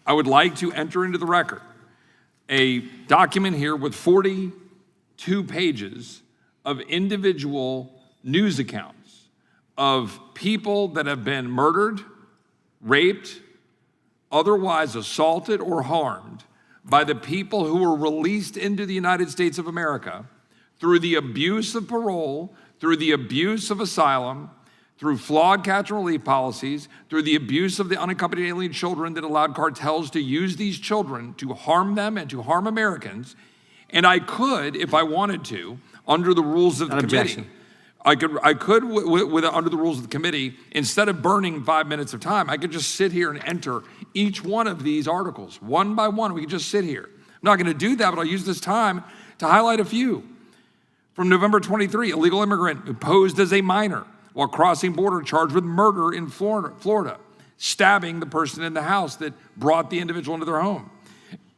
I would like to enter into the record a document here with 42 pages of individual news accounts of people that have been murdered, raped, otherwise assaulted or harmed by the people who were released into the United States of America through the abuse of parole, through the abuse of asylum, through flawed catch and relief policies, through the abuse of the unaccompanied alien children that allowed cartels to use these children to harm them and to harm Americans. And I could, if I wanted to, under the rules of the committee, I could under the rules of the committee, instead of burning 5 minutes of time, I could just sit here and enter each one of these articles, one by one. We could just sit here. I'm not going to do that, but I'll use this time to highlight a few. From November 23, illegal immigrant who posed as a minor while crossing border charged with murder in Florida, stabbing the person in the house that brought the individual into their home.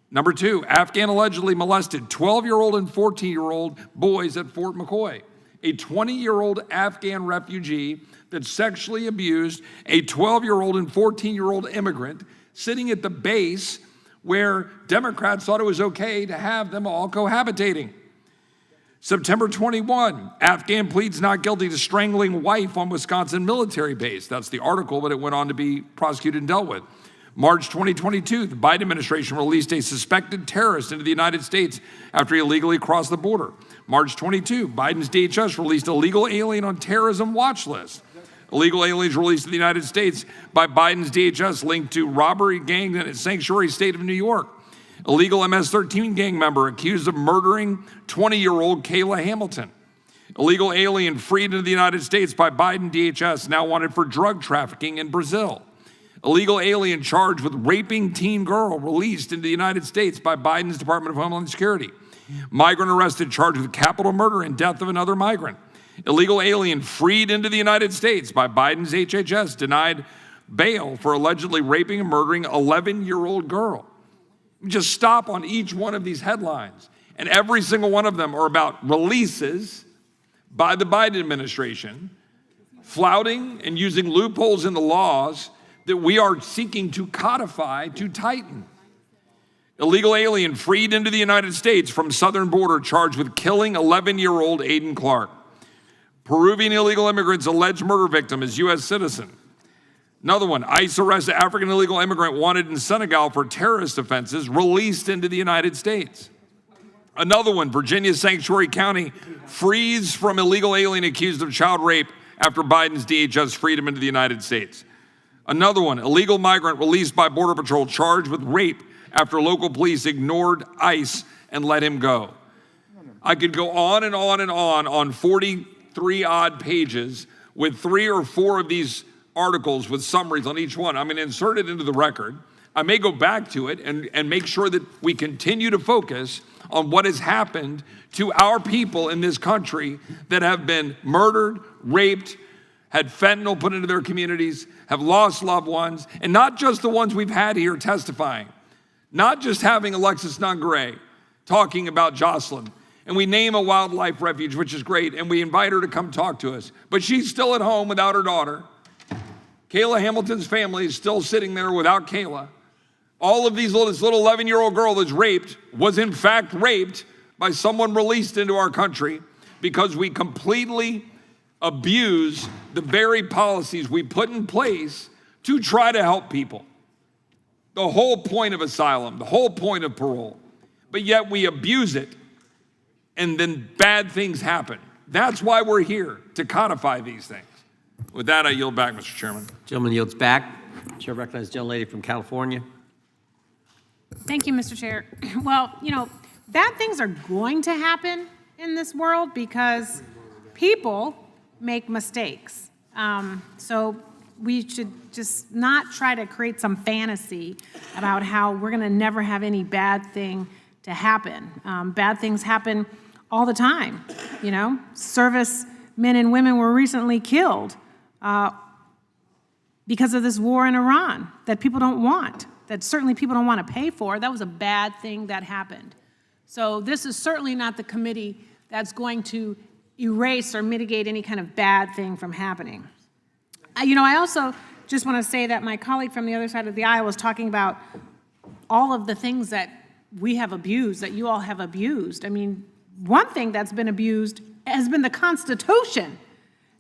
Number 2, Afghan allegedly molested 12-year-old and 14-year-old boys at Fort McCoy. A 20-year-old Afghan refugee that sexually abused a 12-year-old and 14-year-old immigrant sitting at the base where Democrats thought it was okay to have them all cohabitating. September 21, Afghan pleads not guilty to strangling wife on Wisconsin military base. That's the article, but it went on to be prosecuted and dealt with. March 2022, the Biden administration released a suspected terrorist into the United States after he illegally crossed the border. March 22, Biden's DHS released a illegal alien on terrorism watch list. Illegal aliens released in the United States by Biden's DHS linked to robbery gang in its sanctuary state of New York. Illegal MS-13 gang member accused of murdering 20-year-old Kayla Hamilton. Illegal alien freed into the United States by Biden DHS, now wanted for drug trafficking in Brazil. Illegal alien charged with raping teen girl released into the United States by Biden's Department of Homeland Security. Migrant arrested charged with capital murder and death of another migrant. Illegal alien freed into the United States by Biden's HHS denied bail for allegedly raping and murdering 11-year-old girl. Just stop on each one of these headlines, and every single one of them are about releases by the Biden administration, flouting and using loopholes in the laws that we are seeking to codify, to tighten. Illegal alien freed into the United States from southern border charged with killing 11-year-old Aiden Clark. Peruvian illegal immigrant's alleged murder victim is U.S. citizen. Another one, ICE arrests African illegal immigrant wanted in Senegal for terrorist offenses, released into the United States. Another one, Virginia Sanctuary County frees from illegal alien accused of child rape after Biden's DHS freed him into the United States. Another one, illegal migrant released by Border Patrol charged with rape after local police ignored ICE and let him go. I could go on and on and on 43 odd pages with 3 or 4 of these articles with summaries on each one. I'm going to insert it into the record. I may go back to it and make sure that we continue to focus on what has happened to our people in this country that have been murdered, raped, had fentanyl put into their communities, have lost loved ones, and not just the ones we've had here testifying, not just having Alexis Nungaray talking about Jocelyn, and we name a wildlife refuge, which is great, and we invite her to come talk to us, but she's still at home without her daughter. Kayla Hamilton's family is still sitting there without Kayla. All of this little 11-year-old girl that's raped was in fact raped by someone released into our country because we completely abuse the very policies we put in place to try to help people. The whole point of asylum, the whole point of parole, but yet we abuse it and then bad things happen. That's why we're here, to codify these things. With that, I yield back, Mr. Chairman. Gentleman yields back. Chair recognizes the gentlelady from California. Thank you, Mr. Chair. Well, bad things are going to happen in this world because people make mistakes. So we should just not try to create some fantasy about how we're going to never have any bad thing to happen. Bad things happen all the time. Service men and women were recently killed because of this war in Iran that people don't want, that certainly people don't want to pay for. That was a bad thing that happened. So this is certainly not the committee that's going to erase or mitigate any kind of bad thing from happening. I also just want to say that my colleague from the other side of the aisle was talking about all of the things that we have abused, that you all have abused. I mean, one thing that's been abused has been the Constitution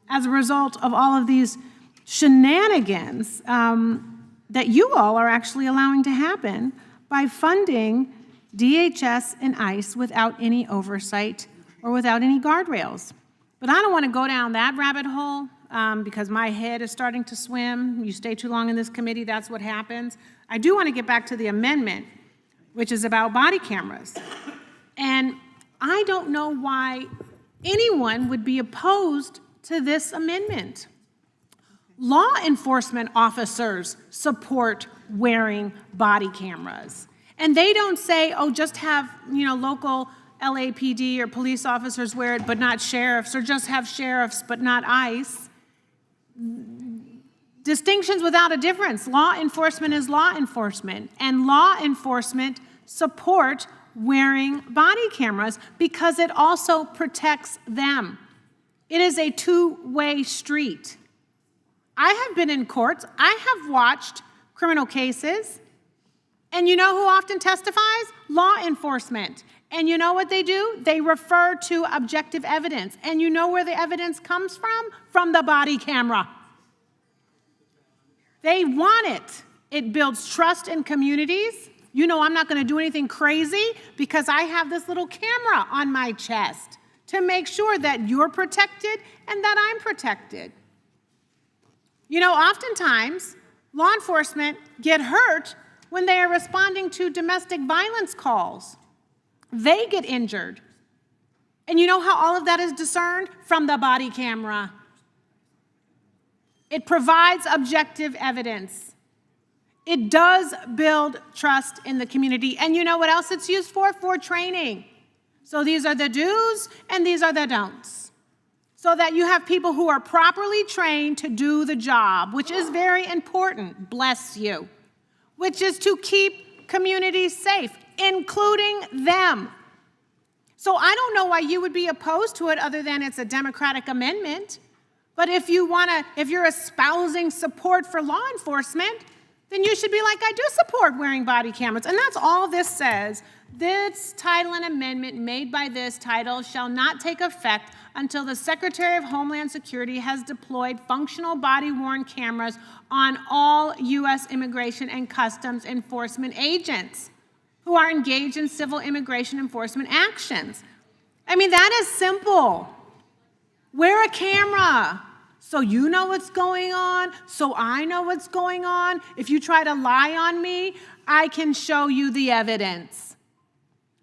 as a result of all of these shenanigans that you all are actually allowing to happen by funding DHS and ICE without any oversight or without any guardrails. But I don't want to go down that rabbit hole because my head is starting to swim. You stay too long in this committee, that's what happens. I do want to get back to the amendment, which is about body cameras. And I don't know why anyone would be opposed to this amendment. Law enforcement officers support wearing body cameras. And they don't say, oh, just have, local LAPD or police officers wear it, but not sheriffs, or just have sheriffs, but not ICE. Distinctions without a difference. Law enforcement is law enforcement, and law enforcement support wearing body cameras because it also protects them. It is a two-way street. I have been in courts. I have watched criminal cases. And you know who often testifies? Law enforcement. And you know what they do? They refer to objective evidence. And you know where the evidence comes from? From the body camera. They want it. It builds trust in communities. You know I'm not going to do anything crazy because I have this little camera on my chest to make sure that you're protected and that I'm protected. You know, oftentimes, law enforcement get hurt when they are responding to domestic violence calls. They get injured. And you know how all of that is discerned? From the body camera. It provides objective evidence. It does build trust in the community. And you know what else it's used for? For training. So these are the do's and these are the don'ts. So that you have people who are properly trained to do the job, which is very important, bless you, which is to keep communities safe, including them. So I don't know why you would be opposed to it other than it's a Democratic amendment. But if you're espousing support for law enforcement, then you should be like, I do support wearing body cameras. And that's all this says. This title and amendment made by this title shall not take effect until the Secretary of Homeland Security has deployed functional body-worn cameras on all U.S. immigration and customs enforcement agents who are engaged in civil immigration enforcement actions. I mean, that is simple. Wear a camera so you know what's going on, so I know what's going on. If you try to lie on me, I can show you the evidence.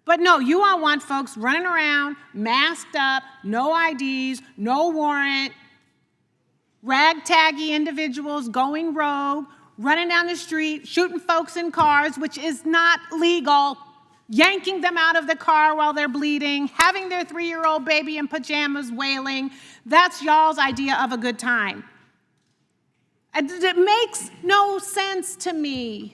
But no, you all want folks running around, masked up, no IDs, no warrant, ragtaggy individuals going rogue, running down the street, shooting folks in cars, which is not legal, yanking them out of the car while they're bleeding, having their 3-year-old baby in pajamas wailing. That's y'all's idea of a good time. It makes no sense to me.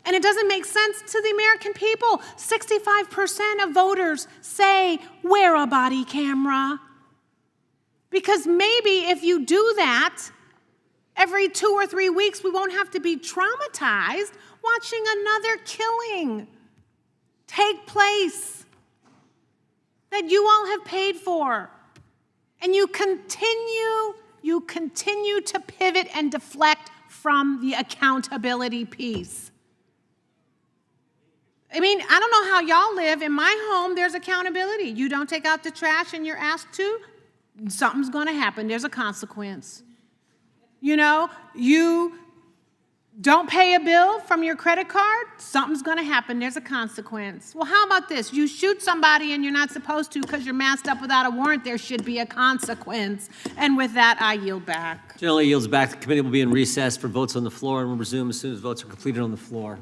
And it doesn't make sense to the American people. 65% of voters say, wear a body camera. Because maybe if you do that, every 2 or 3 weeks, we won't have to be traumatized watching another killing take place that you all have paid for. And you continue to pivot and deflect from the accountability piece. I mean, I don't know how y'all live. In my home, there's accountability. You don't take out the trash and you're asked to, something's going to happen. There's a consequence. You know, you don't pay a bill from your credit card, something's going to happen. There's a consequence. Well, how about this? You shoot somebody and you're not supposed to because you're masked up without a warrant. There should be a consequence. And with that, I yield back. Generally yields back. The committee will be in recess for votes on the floor and will resume as soon as votes are completed on the floor.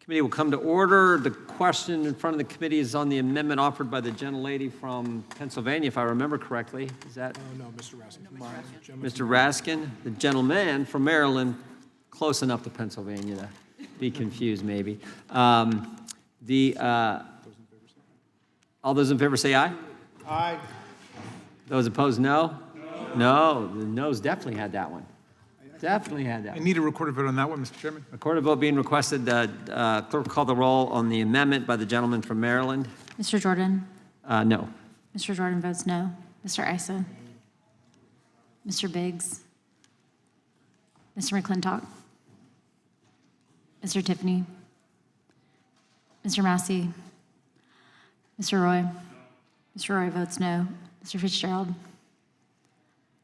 Committee will come to order. The question in front of the committee is on the amendment offered by the gentlelady from Pennsylvania, if I remember correctly. Is that? No, Mr. Raskin. Mr. Raskin, the gentleman from Maryland, close enough to Pennsylvania to be confused maybe. All those in favor say aye. Aye. Those opposed, no? No, the noes definitely had that one. Definitely had that I one. need a recorded vote on that one, Mr. Chairman. Recorded vote being requested. Clerk call the roll on the amendment by the gentleman from Maryland. Mr. Jordan? No. Mr. Jordan votes no. Mr. Issa? Mr. Biggs? Mr. McClintock? Mr. Tiffany? Mr. Massey? Mr. Roy? Mr. Roy votes no. Mr. Fitzgerald?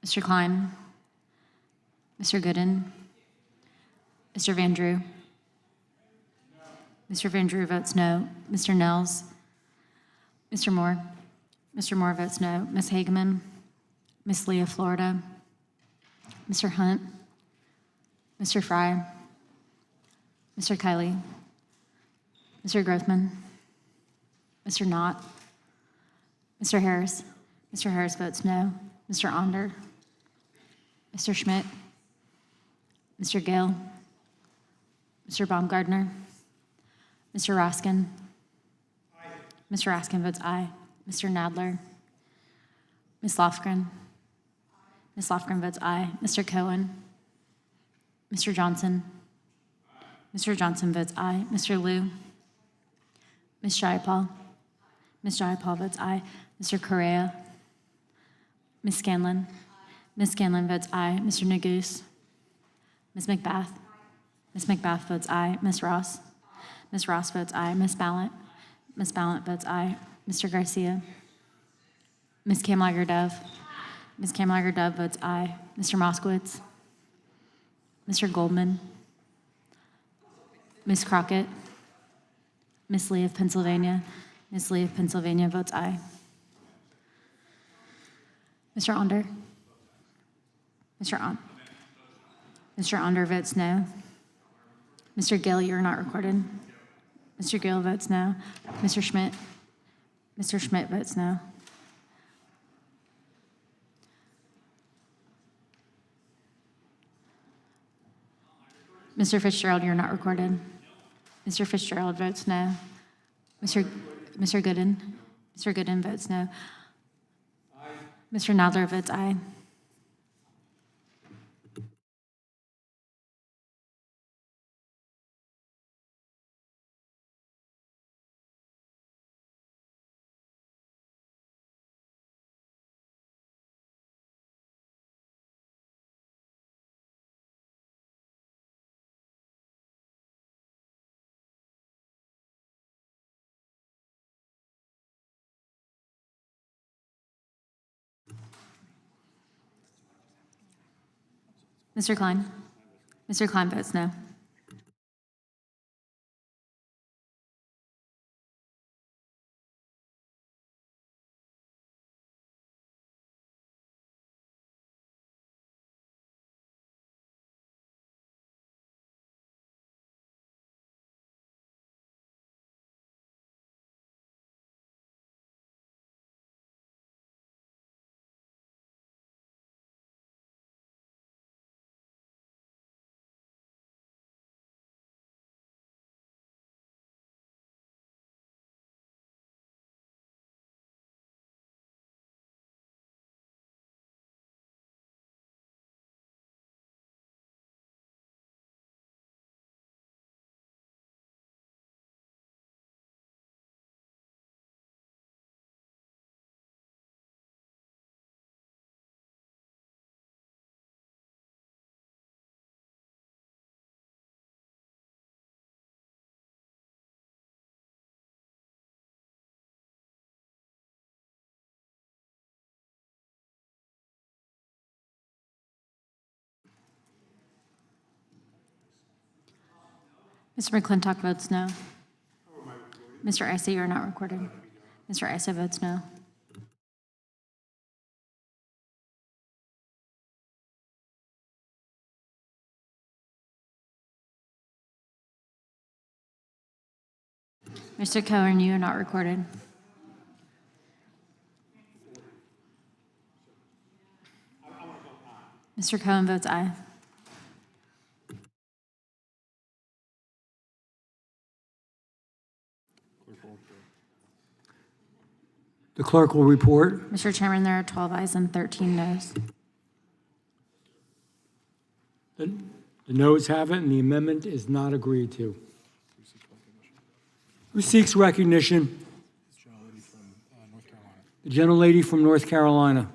Mr. Klein? Mr. Gooden? Mr. Van Drew? Mr. Van Drew votes no. Mr. Nels? Mr. Moore? Mr. Moore votes no. Ms. Hageman? Ms. Leah Florida? Mr. Hunt? Mr. Fry? Mr. Kiley? Mr. Grothman? Mr. Knott? Mr. Harris? Mr. Harris votes no. Mr. Onder? Mr. Schmidt? Mr. Gill? Mr. Baumgardner? Mr. Raskin? Mr. Raskin votes aye. Mr. Nadler? Ms. Lofgren? Ms. Lofgren votes aye. Mr. Cohen? Mr. Johnson? Mr. Johnson votes aye. Mr. Liu? Ms. Jayapal? Ms. Jayapal votes aye. Mr. Correa? Ms. Scanlon? Ms. Scanlon votes aye. Mr. Neguse? Ms. McBath? Ms. McBath votes aye. Ms. Ross? Ms. Ross votes aye. Ms. Ballant? Ms. Ballant votes aye. Mr. Garcia? Ms. Kamlager-Dove? Ms. Kamlager-Dove votes aye. Mr. Moskowitz? Mr. Goldman? Ms. Crockett? Ms. Lee of Pennsylvania? Ms. Lee of Pennsylvania votes aye. Mr. Onder? Mr. Onder votes no. Mr. Gill, you're not recorded. Mr. Gill votes no. Mr. Schmidt? Mr. Schmidt votes no. Mr. Fitzgerald, you're not recorded. Mr. Fitzgerald votes no. Mr. Gooden? Mr. Gooden votes no. Mr. Nadler votes aye. Mr. Klein? Mr. Klein votes no. Mr. McClintock votes no. Mr. Issa, you are not recorded. Mr. Issa votes no. Mr. Cohen, you are not recorded. Mr. Cohen votes aye. The clerk will report. Mr. Chairman, there are 12 ayes and 13 noes. The noes have it, and the amendment is not agreed to. Who seeks recognition? The gentlelady from North Carolina.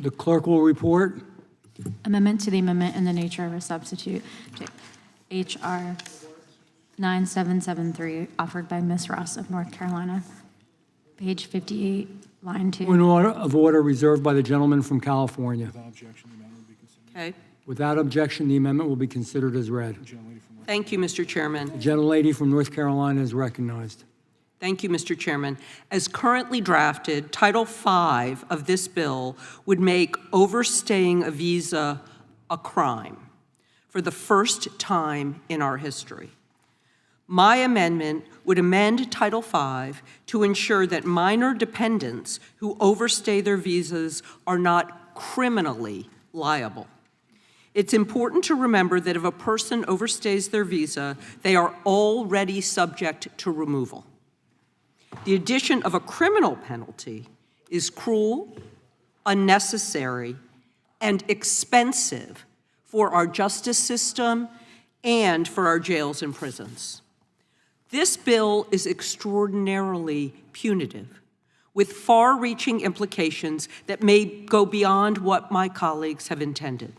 The clerk will report. Amendment to the amendment in the nature of a substitute to H.R. 9773, offered by Ms. Ross of North Carolina. Page 58, line 2. Point of order reserved by the gentleman from California. Okay. Without objection, the amendment will be considered as read. Thank you, Mr. Chairman. The gentlelady from North Carolina is recognized. Thank you, Mr. Chairman. As currently drafted, Title V of this bill would make overstaying a visa a crime for the first time in our history. My amendment would amend Title V to ensure that minor dependents who overstay their visas are not criminally liable. It's important to remember that if a person overstays their visa, they are already subject to removal. The addition of a criminal penalty is cruel, unnecessary, and expensive for our justice system and for our jails and prisons. This bill is extraordinarily punitive, with far-reaching implications that may go beyond what my colleagues have intended.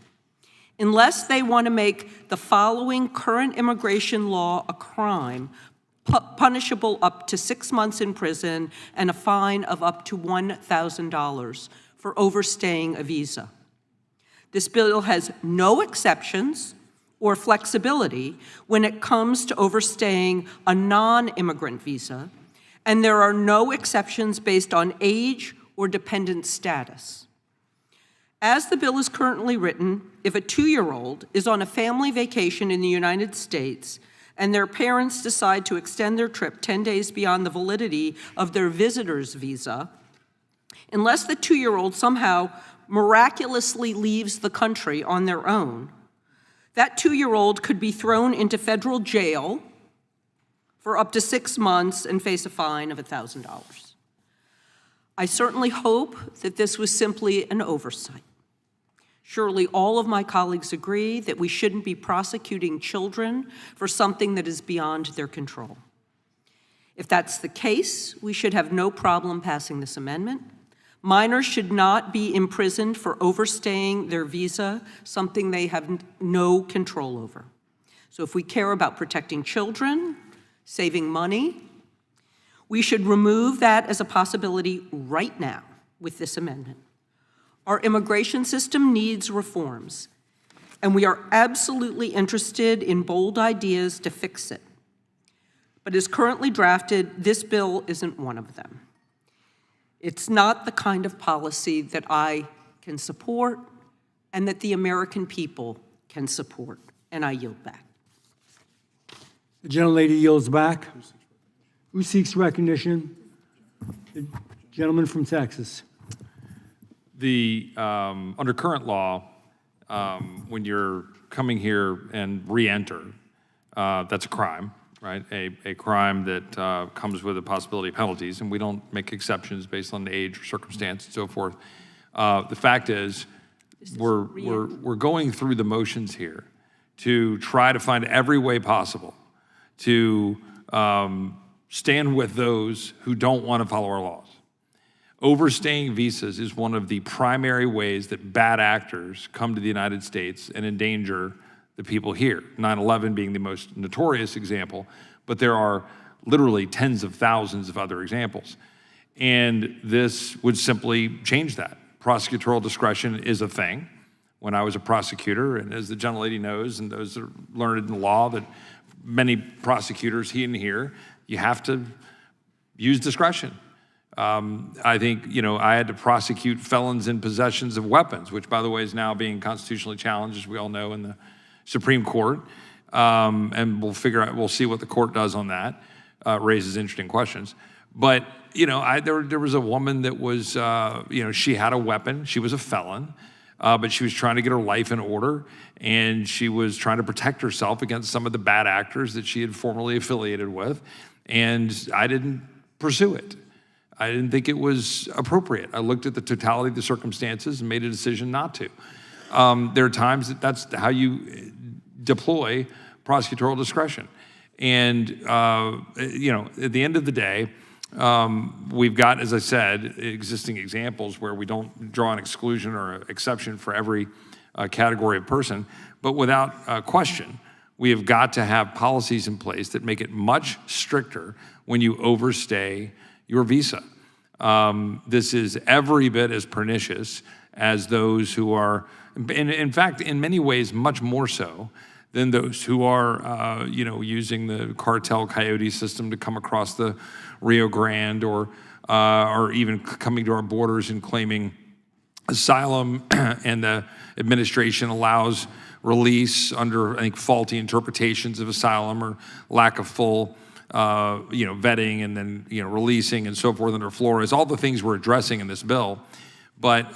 Unless they want to make the following current immigration law a crime, punishable up to 6 months in prison and a fine of up to $1,000 for overstaying a visa. This bill has no exceptions or flexibility when it comes to overstaying a non-immigrant visa, and there are no exceptions based on age or dependent status. As the bill is currently written, if a 2-year-old is on a family vacation in the United States and their parents decide to extend their trip 10 days beyond the validity of their visitor's visa, unless the 2-year-old somehow miraculously leaves the country on their own, that 2-year-old could be thrown into federal jail for up to 6 months and face a fine of $1,000. I certainly hope that this was simply an oversight. Surely all of my colleagues agree that we shouldn't be prosecuting children for something that is beyond their control. If that's the case, we should have no problem passing this amendment. Minors should not be imprisoned for overstaying their visa, something they have no control over. So if we care about protecting children, saving money, we should remove that as a possibility right now with this amendment. Our immigration system needs reforms, and we are absolutely interested in bold ideas to fix it. But as currently drafted, this bill isn't one of them. It's not the kind of policy that I can support and that the American people can support, and I yield back. The gentlelady yields back. Who seeks recognition? The gentleman from Texas. Under current law, when you're coming here and re-enter, that's a crime, right? A crime that comes with a possibility of penalties, and we don't make exceptions based on age or circumstance and so forth. The fact is, we're going through the motions here to try to find every way possible to stand with those who don't want to follow our laws. Overstaying visas is one of the primary ways that bad actors come to the United States and endanger the people here. 9/11 being the most notorious example, but there are literally tens of thousands of other examples. And this would simply change that. Prosecutorial discretion is a thing. When I was a prosecutor, and as the gentlelady knows, and those that are learned in the law, that many prosecutors here, you have to use discretion. I think, I had to prosecute felons in possessions of weapons, which, by the way, is now being constitutionally challenged, as we all know, in the Supreme Court, and we'll see what the court does on that. Raises interesting questions. But, there was a woman that was, she had a weapon. She was a felon, but she was trying to get her life in order, and she was trying to protect herself against some of the bad actors that she had formerly affiliated with, and I didn't pursue it. I didn't think it was appropriate. I looked at the totality of the circumstances and made a decision not to. There are times that's how you deploy prosecutorial discretion. And, at the end of the day, we've got, as I said, existing examples where we don't draw an exclusion or an exception for every category of person, but without question, we have got to have policies in place that make it much stricter when you overstay your visa. This is every bit as pernicious as those who are, in fact, in many ways, much more so than those who are, using the cartel coyote system to come across the Rio Grande or even coming to our borders and claiming asylum, and the administration allows release under, I think, faulty interpretations of asylum or lack of full, vetting and then, releasing and so forth under Flores, all the things we're addressing in this bill. But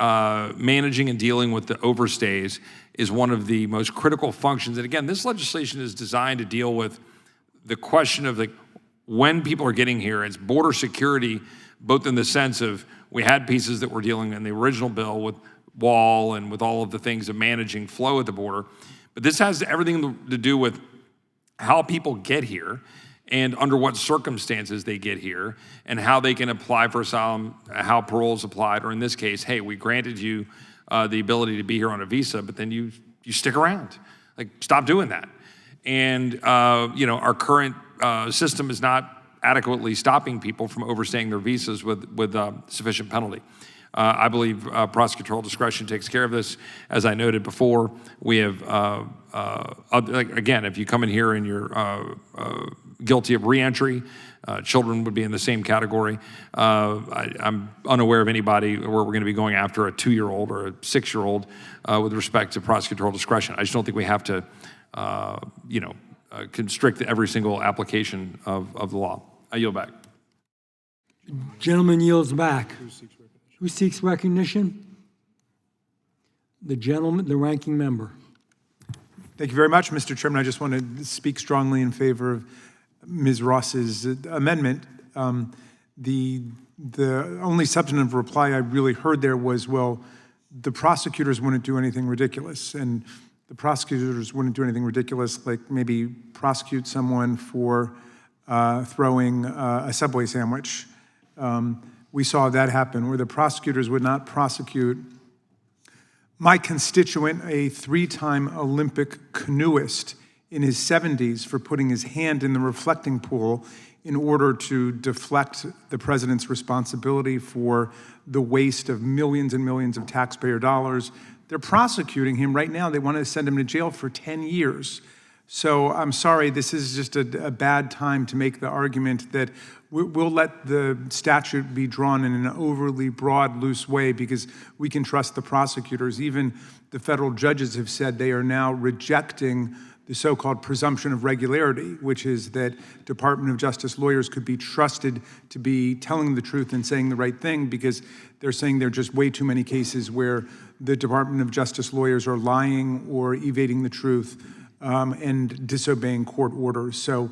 managing and dealing with the overstays is one of the most critical functions. And again, this legislation is designed to deal with the question of when people are getting here. It's border security, both in the sense of we had pieces that were dealing in the original bill with wall and with all of the things of managing flow at the border. But this has everything to do with how people get here and under what circumstances they get here and how they can apply for asylum, how parole is applied, or in this case, hey, we granted you the ability to be here on a visa, but then you stick around. Stop doing that. And, our current system is not adequately stopping people from overstaying their visas with sufficient penalty. I believe prosecutorial discretion takes care of this. As I noted before, we have, again, if you come in here and you're guilty of reentry, children would be in the same category. I'm unaware of anybody where we're going to be going after a 2-year-old or a 6-year-old with respect to prosecutorial discretion. I just don't think we have to, constrict every single application of the law. I yield back. Gentleman yields back. Who seeks recognition? The gentleman, the ranking member. Thank you very much, Mr. Chairman. I just want to speak strongly in favor of Ms. Ross's amendment. The only substantive reply I really heard there was, well, the prosecutors wouldn't do anything ridiculous. And the prosecutors wouldn't do anything ridiculous, like maybe prosecute someone for throwing a Subway sandwich. We saw that happen, where the prosecutors would not prosecute my constituent, a 3-time Olympic canoeist in his 70s, for putting his hand in the reflecting pool in order to deflect the president's responsibility for the waste of millions and millions of taxpayer dollars. They're prosecuting him right now. They want to send him to jail for 10 years. So I'm sorry, this is just a bad time to make the argument that we'll let the statute be drawn in an overly broad, loose way because we can trust the prosecutors. Even the federal judges have said they are now rejecting the so-called presumption of regularity, which is that Department of Justice lawyers could be trusted to be telling the truth and saying the right thing, because they're saying there are just way too many cases where the Department of Justice lawyers are lying or evading the truth and disobeying court orders. So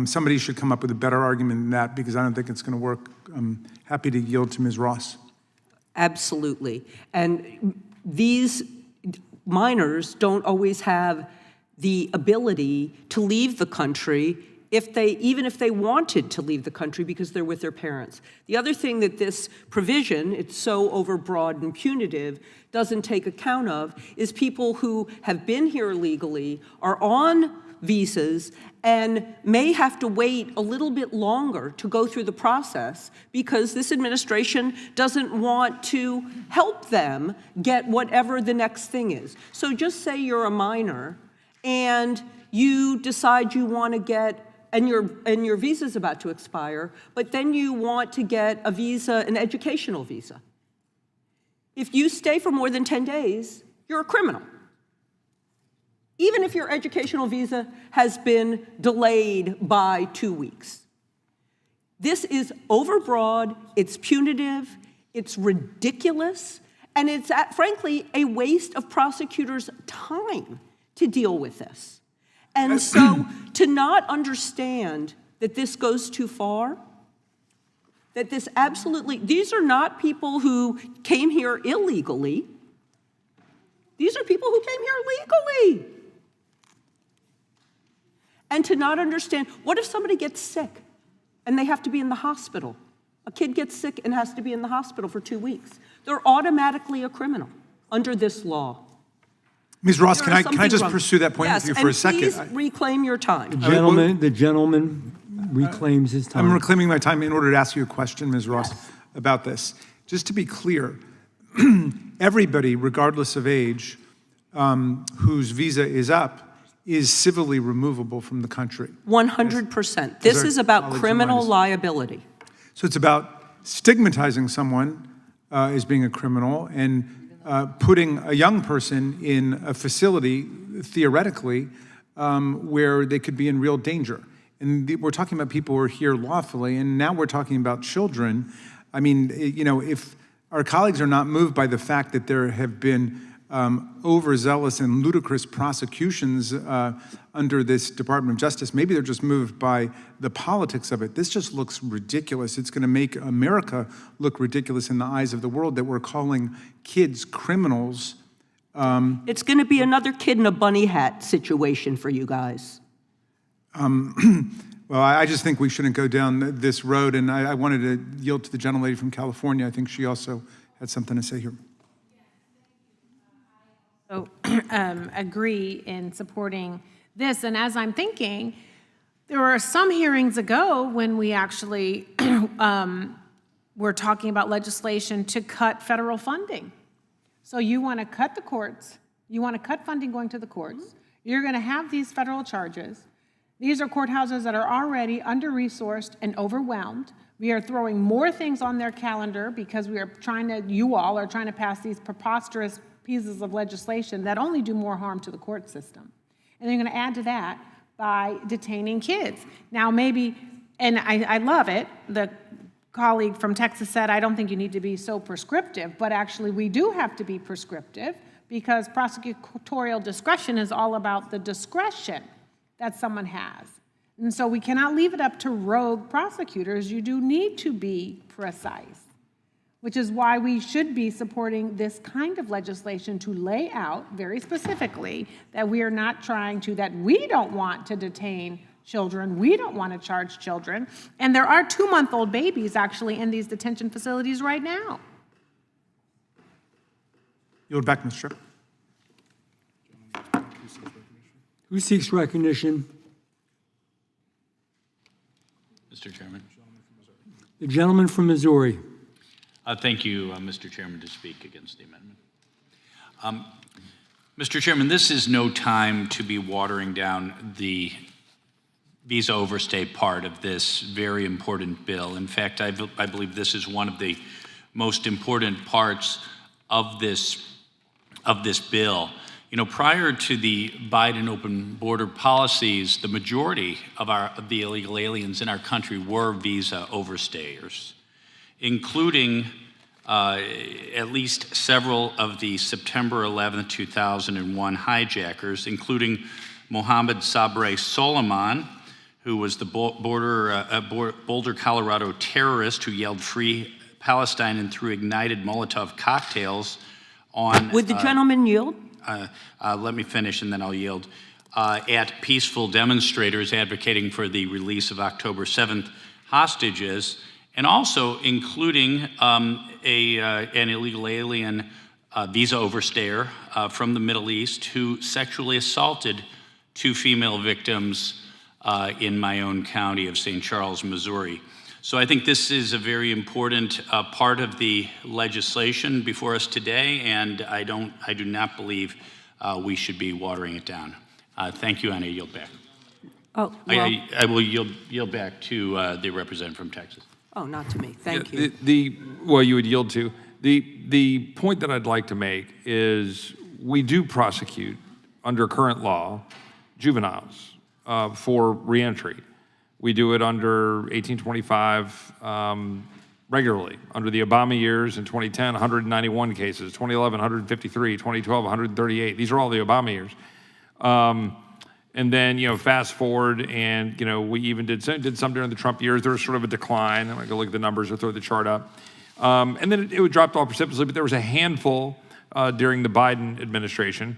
somebody should come up with a better argument than that, because I don't think it's going to work. I'm happy to yield to Ms. Ross. Absolutely. And these minors don't always have the ability to leave the country even if they wanted to leave the country because they're with their parents. The other thing that this provision, it's so overbroad and punitive, doesn't take account of is people who have been here illegally, are on visas, and may have to wait a little bit longer to go through the process because this administration doesn't want to help them get whatever the next thing is. So just say you're a minor and you decide you want to get, and your visa's about to expire, but then you want to get a visa, an educational visa. If you stay for more than 10 days, you're a criminal. even if your educational visa has been delayed by 2 weeks. This is overbroad, it's punitive, it's ridiculous, and it's, frankly, a waste of prosecutors' time to deal with this. And so to not understand that this goes too far, that this absolutely, these are not people who came here illegally. These are people who came here legally. And to not understand, what if somebody gets sick and they have to be in the hospital? A kid gets sick and has to be in the hospital for 2 weeks. They're automatically a criminal under this law. Ms. Ross, There can is I just something wrong. pursue that point with you for a second? Yes, and please reclaim your time. The gentleman reclaims his time. I'm reclaiming my time in order to ask you a question, Ms. Ross, about this. Just to be clear, everybody, regardless of age, whose visa is up, is civilly removable from the country. 100%. This is about criminal liability. So it's about stigmatizing someone as being a criminal and putting a young person in a facility, theoretically, where they could be in real danger. And we're talking about people who are here lawfully, and now we're talking about children. I mean, you know, if our colleagues are not moved by the fact that there have been overzealous and ludicrous prosecutions under this Department of Justice, maybe they're just moved by the politics of it. This just looks ridiculous. It's going to make America look ridiculous in the eyes of the world that we're calling kids criminals. It's going to be another kid in a bunny hat situation for you guys. Well, I just think we shouldn't go down this road, and I wanted to yield to the gentlelady from California. I think she also had something to say here. So agree in supporting this. And as I'm thinking, there were some hearings ago when we actually were talking about legislation to cut federal funding. So you want to cut the courts, you want to cut funding going to the courts, you're going to have these federal charges. These are courthouses that are already under-resourced and overwhelmed. We are throwing more things on their calendar because we are trying to, you all are trying to pass these preposterous pieces of legislation that only do more harm to the court system. And they're going to add to that by detaining kids. Now maybe, and I love it, the colleague from Texas said, I don't think you need to be so prescriptive, but actually we do have to be prescriptive because prosecutorial discretion is all about the discretion that someone has. And so we cannot leave it up to rogue prosecutors. You do need to be precise, which is why we should be supporting this kind of legislation to lay out very specifically that we are not trying to, that we don't want to detain children, we don't want to charge children, and there are 2-month-old babies actually in these detention facilities right now. Yield back, Mr. Chair. Who seeks recognition? Mr. Chairman. The gentleman from Missouri. Thank you, Mr. Chairman, to speak against the amendment. Mr. Chairman, this is no time to be watering down the visa overstay part of this very important bill. In fact, I believe this is one of the most important parts of this bill. You know, prior to the Biden open border policies, the majority of the illegal aliens in our country were visa overstayers, including at least several of the September 11, 2001 hijackers, including Mohammed Sabre Soliman, who was the Boulder, Colorado terrorist who yelled "Free Palestine" and threw ignited Molotov cocktails on... Would the gentleman yield? Let me finish and then I'll yield. At peaceful demonstrators advocating for the release of October 7th hostages, and also including an illegal alien visa overstayer from the Middle East who sexually assaulted 2 female victims in my own county of St. Charles, Missouri. So I think this is a very important part of the legislation before us today, and I do not believe we should be watering it down. Thank you, and I yield back. Oh, well, I will yield back to the representative from Texas. Oh, not to me. Thank you. You would yield to. The point that I'd like to make is we do prosecute under current law, juveniles for reentry. We do it under 1825 regularly. Under the Obama years in 2010, 191 cases, 2011, 153, 2012, 138. These are all the Obama years. And then, fast forward, and, we even did some during the Trump years. There was sort of a decline. I'm going to go look at the numbers or throw the chart up. And then it dropped off precipitously, but there was a handful during the Biden administration.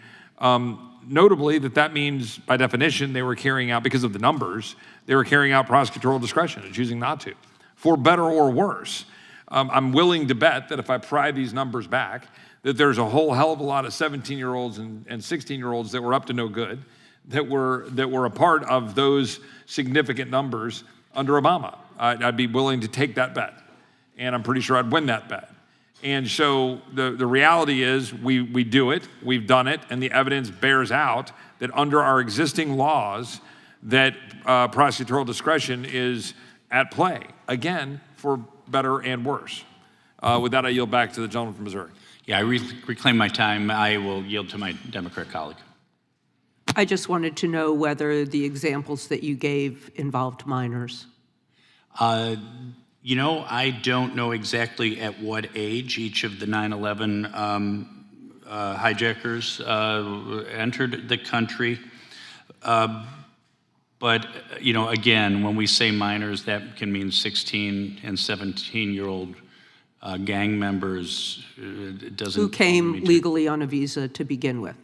Notably, that means, by definition, they were carrying out, because of the numbers, they were carrying out prosecutorial discretion and choosing not to, for better or worse. I'm willing to bet that if I pry these numbers back, that there's a whole hell of a lot of 17-year-olds and 16-year-olds that were up to no good, that were a part of those significant numbers under Obama. I'd be willing to take that bet, and I'm pretty sure I'd win that bet. And so the reality is we do it, we've done it, and the evidence bears out that under our existing laws that prosecutorial discretion is at play, again, for better and worse. With that, I yield back to the gentleman from Missouri. Yeah, I reclaim my time. I will yield to my Democrat colleague. I just wanted to know whether the examples that you gave involved minors. I don't know exactly at what age each of the 9/11 hijackers entered the country. But, again, when we say minors, that can mean 16 and 17-year-old gang members. It doesn't. Who came legally on a visa to begin with.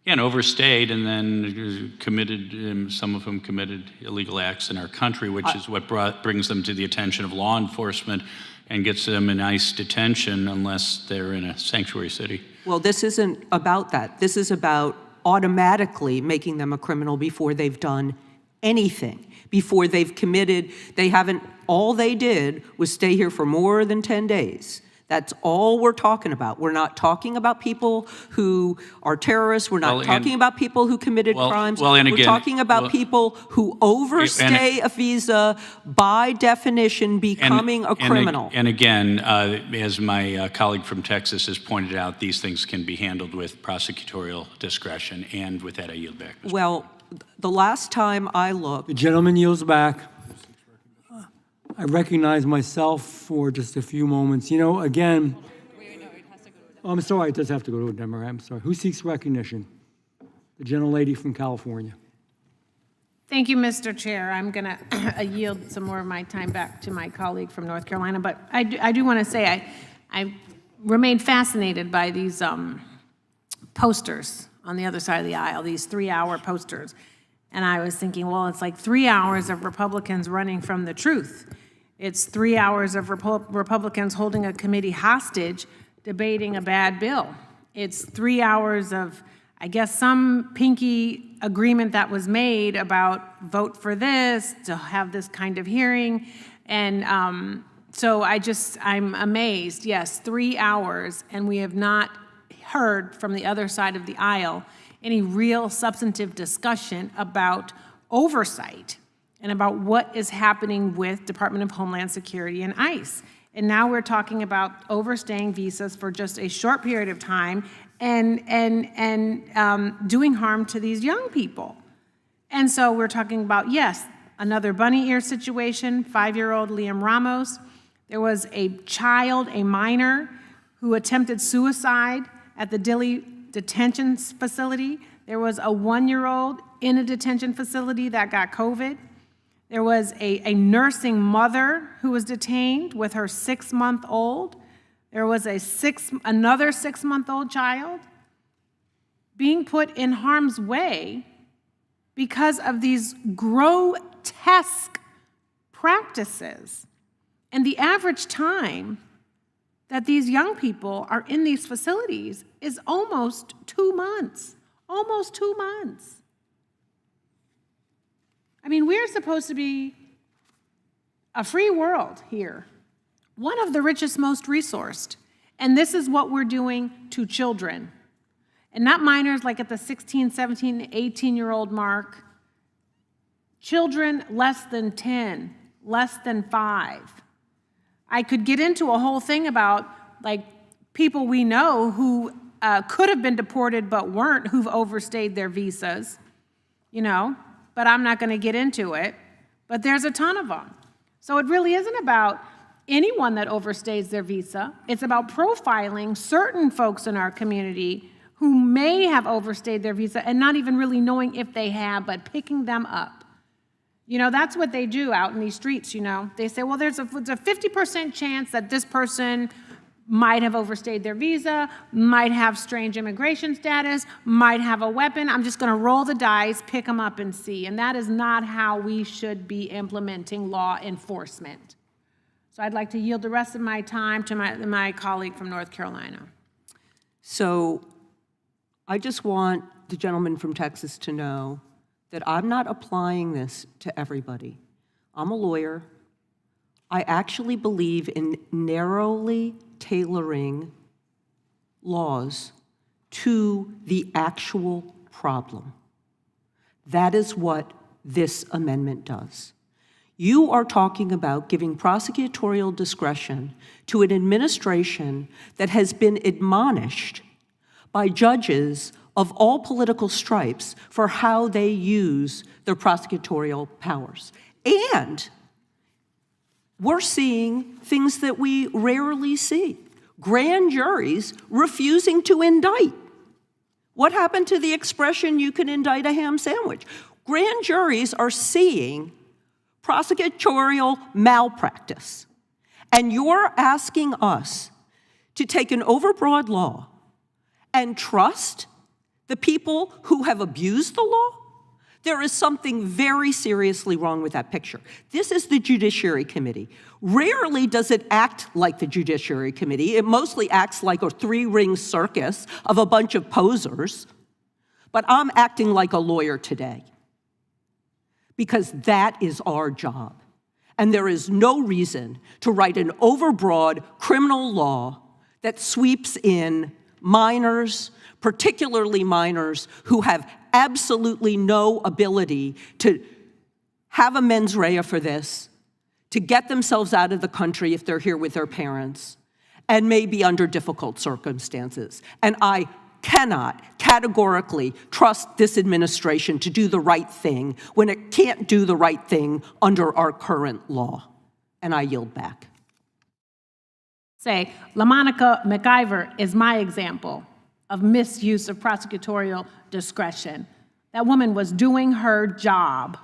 And overstayed, and then committed, some of them committed illegal acts in our country, which is what brings them to the attention of law enforcement and gets them in ICE detention unless they're in a sanctuary city. Well, this isn't about that. This is about automatically making them a criminal before they've done anything, before they've committed. All they did was stay here for more than 10 days. That's all we're talking about. We're not talking about people who are terrorists. We're not talking about people who committed crimes. We're talking about people who overstay a visa, by definition becoming a criminal. And again, as my colleague from Texas has pointed out, these things can be handled with prosecutorial discretion. And with that, I yield back. Well, the last time I looked. The gentleman yields back. I recognize myself for just a few moments. Again, I'm sorry, it does have to go to a Democrat. I'm sorry. Who seeks recognition? The gentlelady from California. Thank you, Mr. Chair. I'm going to yield some more of my time back to my colleague from North Carolina, but I do want to say I remained fascinated by these posters on the other side of the aisle, these 3-hour posters. And I was thinking, well, it's like 3 hours of Republicans running from the truth. It's 3 hours of Republicans holding a committee hostage, debating a bad bill. It's 3 hours of, I guess, some pinky agreement that was made about vote for this, to have this kind of hearing. And so I'm amazed. Yes, 3 hours, and we have not heard from the other side of the aisle any real substantive discussion about oversight and about what is happening with Department of Homeland Security and ICE. And now we're talking about overstaying visas for just a short period of time and doing harm to these young people. And so we're talking about, yes, another bunny ear situation, 5-year-old Liam Ramos. There was a child, a minor, who attempted suicide at the Dilley detention facility. There was a 1-year-old in a detention facility that got COVID. There was a nursing mother who was detained with her 6-month-old. There was another 6-month-old child being put in harm's way because of these grotesque practices. And the average time that these young people are in these facilities is almost 2 months. Almost 2 months. I mean, we're supposed to be a free world here, one of the richest, most resourced. And this is what we're doing to children. And not minors like at the 16, 17, 18-year-old mark. Children less than 10, less than 5. I could get into a whole thing about, like, people we know who could have been deported but weren't, who've overstayed their visas, you know, but I'm not going to get into it. But there's a ton of them. So it really isn't about anyone that overstays their visa. It's about profiling certain folks in our community who may have overstayed their visa and not even really knowing if they have, but picking them up. You know, that's what they do out in these streets, you know. They say, well, there's a 50% chance that this person might have overstayed their visa, might have strange immigration status, might have a weapon. I'm just going to roll the dice, pick them up and see. And that is not how we should be implementing law enforcement. So I'd like to yield the rest of my time to my colleague from North Carolina. So I just want the gentleman from Texas to know that I'm not applying this to everybody. I'm a lawyer. I actually believe in narrowly tailoring laws to the actual problem. That is what this amendment does. You are talking about giving prosecutorial discretion to an administration that has been admonished by judges of all political stripes for how they use their prosecutorial powers. And we're seeing things that we rarely see. Grand juries refusing to indict. What happened to the expression, you can indict a ham sandwich? Grand juries are seeing prosecutorial malpractice. And you're asking us to take an overbroad law and trust the people who have abused the law? There is something very seriously wrong with that picture. This is the Judiciary Committee. Rarely does it act like the Judiciary Committee. It mostly acts like a three-ring circus of a bunch of posers. But I'm acting like a lawyer today because that is our job. And there is no reason to write an overbroad criminal law that sweeps in minors, particularly minors who have absolutely no ability to have a mens rea for this, to get themselves out of the country if they're here with their parents, and may be under difficult circumstances. And I cannot categorically trust this administration to do the right thing when it can't do the right thing under our current law. And I yield back. Say, LaMonica McIver is my example of misuse of prosecutorial discretion. That woman was doing her job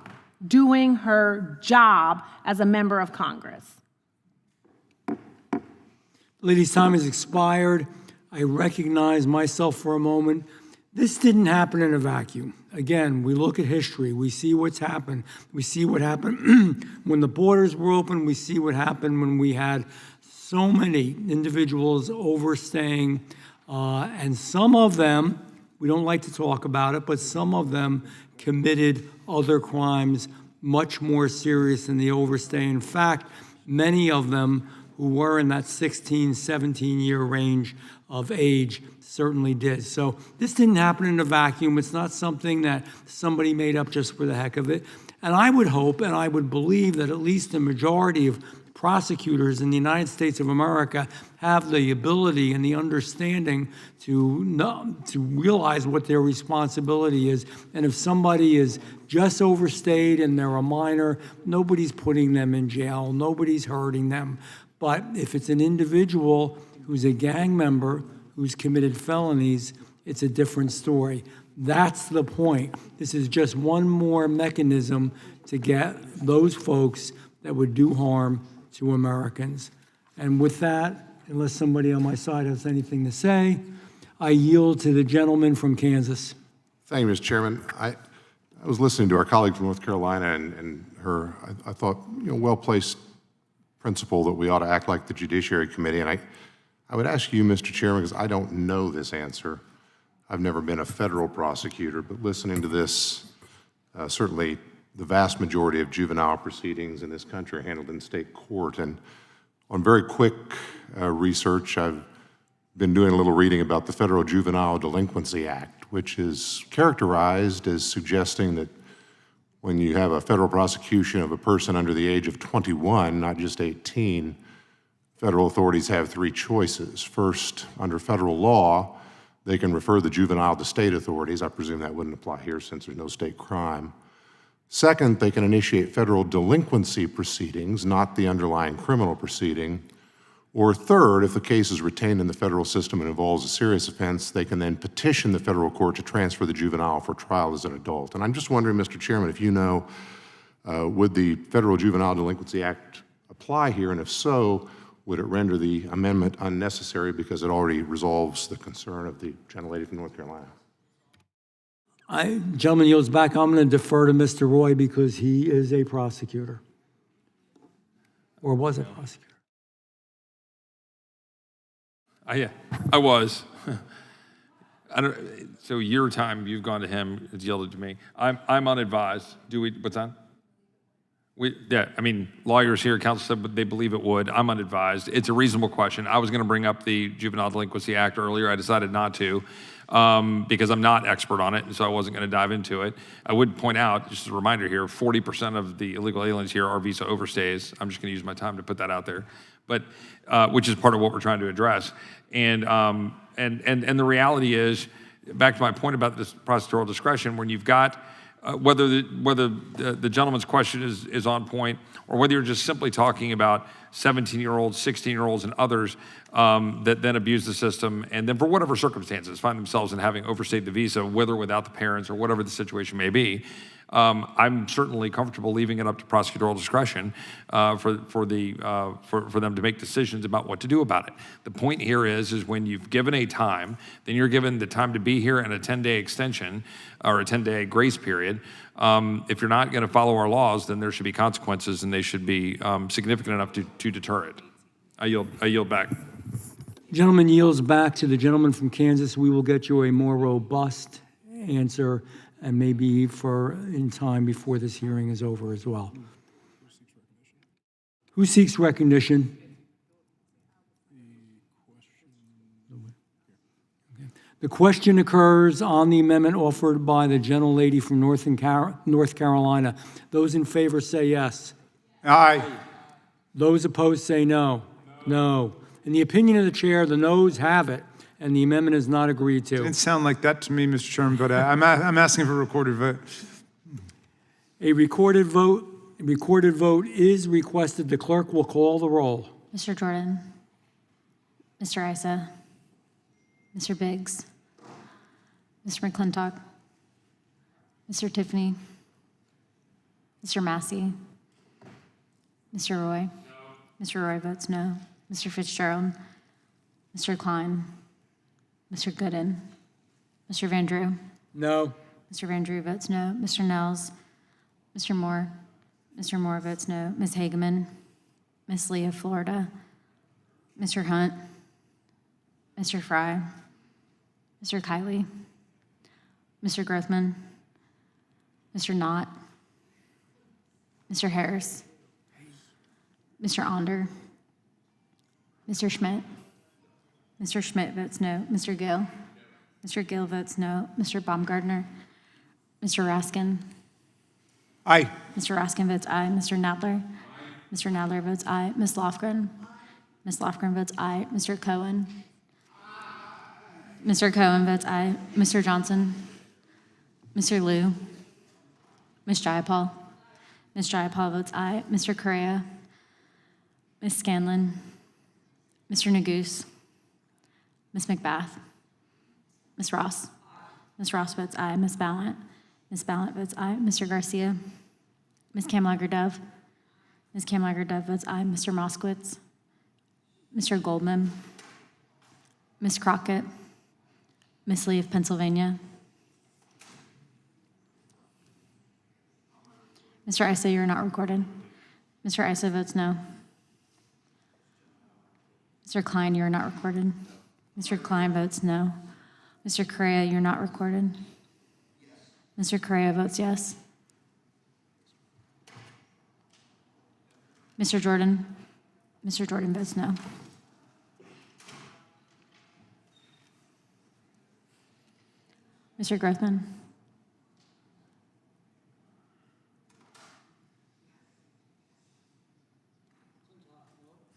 as a member of Congress. Lady's time has expired. I recognize myself for a moment. This didn't happen in a vacuum. Again, we look at history. We see what's happened. We see what happened when the borders were open. We see what happened when we had so many individuals overstaying. And some of them, we don't like to talk about it, but some of them committed other crimes much more serious than the overstay. In fact, many of them who were in that 16, 17-year range of age certainly did. So this didn't happen in a vacuum. It's not something that somebody made up just for the heck of it. And I would hope and I would believe that at least a majority of prosecutors in the United States of America have the ability and the understanding to realize what their responsibility is. And if somebody is just overstayed and they're a minor, nobody's putting them in jail, nobody's hurting them. But if it's an individual who's a gang member, who's committed felonies, it's a different story. That's the point. This is just one more mechanism to get those folks that would do harm to Americans. And with that, unless somebody on my side has anything to say, I yield to the gentleman from Kansas. Thank you, Mr. Chairman. I was listening to our colleague from North Carolina and her, I thought, well-placed principle that we ought to act like the Judiciary Committee. And I would ask you, Mr. Chairman, because I don't know this answer. I've never been a federal prosecutor, but listening to this, certainly the vast majority of juvenile proceedings in this country are handled in state court. And on very quick research, I've been doing a little reading about the Federal Juvenile Delinquency Act, which is characterized as suggesting that when you have a federal prosecution of a person under the age of 21, not just 18, federal authorities have three choices. First, under federal law, They can refer the juvenile to state authorities. I presume that wouldn't apply here since there's no state crime. Second, they can initiate federal delinquency proceedings, not the underlying criminal proceeding. Or third, if the case is retained in the federal system and involves a serious offense, they can then petition the federal court to transfer the juvenile for trial as an adult. And I'm just wondering, Mr. Chairman, if you know, would the Federal Juvenile Delinquency Act apply here? And if so, would it render the amendment unnecessary because it already resolves the concern of the gentlelady from North Carolina? Gentleman yields back. I'm going to defer to Mr. Roy because he is a prosecutor, or was a prosecutor. Yeah, I was. So your time, you've gone to him, it's yielded to me. I'm unadvised. What's that? I mean, lawyers here, counsel said but they believe it would. I'm unadvised. It's a reasonable question. I was going to bring up the Juvenile Delinquency Act earlier. I decided not to because I'm not expert on it, and so I wasn't going to dive into it. I would point out, just as a reminder here, 40% of the illegal aliens here are visa overstays. I'm just going to use my time to put that out there, but which is part of what we're trying to address. And the reality is, back to my point about this prosecutorial discretion, when you've got whether the gentleman's question is on point, or whether you're just simply talking about 17-year-olds, 16-year-olds, and others that then abuse the system, and then for whatever circumstances find themselves in having overstayed the visa, with or without the parents, or whatever the situation may be, I'm certainly comfortable leaving it up to prosecutorial discretion for them to make decisions about what to do about it. The point here is when you've given a time, then you're given the time to be here and a 10-day extension or a 10-day grace period. If you're not going to follow our laws, then there should be consequences, and they should be significant enough to deter it. I yield back. Gentleman yields back to the gentleman from Kansas. We will get you a more robust answer, and maybe in time before this hearing is over as well. Who seeks recognition? The question occurs on the amendment offered by the gentlelady from North Carolina. Those in favor say yes. Aye. Those opposed say no. No. In the opinion of the chair, the noes have it, and the amendment is not agreed to. Didn't sound like that to me, Mr. Chairman, but I'm asking for a recorded vote. A recorded vote is requested. The clerk will call the roll. Mr. Jordan, Mr. Issa, Mr. Biggs, Mr. McClintock, Mr. Tiffany, Mr. Massey, Mr. Roy. No. Mr. Roy votes no. Mr. Fitzgerald, Mr. Klein, Mr. Gooden, Mr. Van Drew. No. Mr. Van Drew votes no. Mr. Nels, Mr. Moore. Mr. Moore votes no. Ms. Hageman, Ms. Lee of Florida, Mr. Hunt, Mr. Fry, Mr. Kiley, Mr. Grothman, Mr. Knott, Mr. Harris, Mr. Onder, Mr. Schmidt. Mr. Schmidt votes no. Mr. Gill. Mr. Gill votes no. Mr. Baumgartner. Mr. Raskin. Aye. Mr. Raskin votes aye. Mr. Nadler. Mr. Nadler votes aye. Ms. Lofgren. Ms. Lofgren votes aye. Mr. Cohen. Mr. Cohen votes aye. Mr. Johnson. Mr. Liu. Ms. Jayapal. Ms. Jayapal votes aye. Mr. Correa. Ms. Scanlon. Mr. Neguse. Ms. McBath. Ms. Ross. Ms. Ross votes aye. Ms. Ballant. Ms. Ballant votes aye. Mr. Garcia. Ms. Kamlager-Dove. Ms. Kamlager-Dove votes aye. Mr. Moskowitz. Mr. Goldman. Ms. Crockett. Ms. Lee of Pennsylvania. Mr. Issa, you're not recorded. Mr. Issa votes no. Mr. Klein, you're not recorded. Mr. Klein votes no. Mr. Correa, you're not recorded. Mr. Correa votes yes. Mr. Jordan. Mr. Jordan votes no. Mr. Grothman.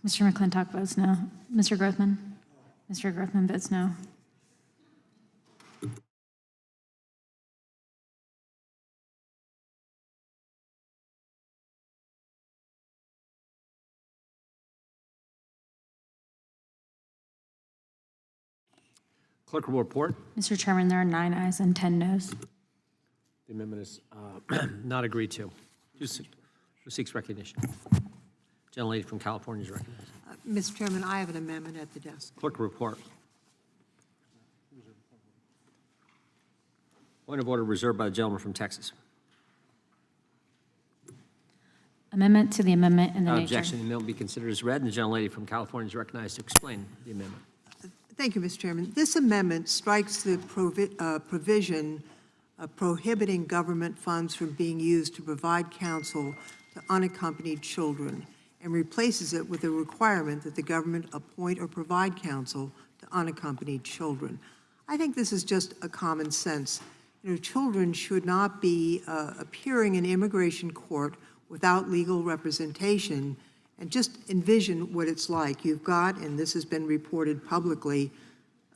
Mr. McClintock votes no. Mr. Grothman. Mr. Grothman votes no. Clerk will report. Mr. Chairman, there are 9 ayes and 10 noes. The amendment is not agreed to. Who seeks recognition? Gentlelady from California is recognized. Mr. Chairman, I have an amendment at the desk. Clerk will report. Point of order reserved by the gentleman from Texas. Amendment to the amendment in the Without nature. objection, the amendment will be considered as read, and the gentlelady from California is recognized to explain the amendment. Thank you, Mr. Chairman. This amendment strikes the provision prohibiting government funds from being used to provide counsel to unaccompanied children and replaces it with a requirement that the government appoint or provide counsel to unaccompanied children. I think this is just a common sense. Children should not be appearing in immigration court without legal representation. And just envision what it's like. You've got, and this has been reported publicly,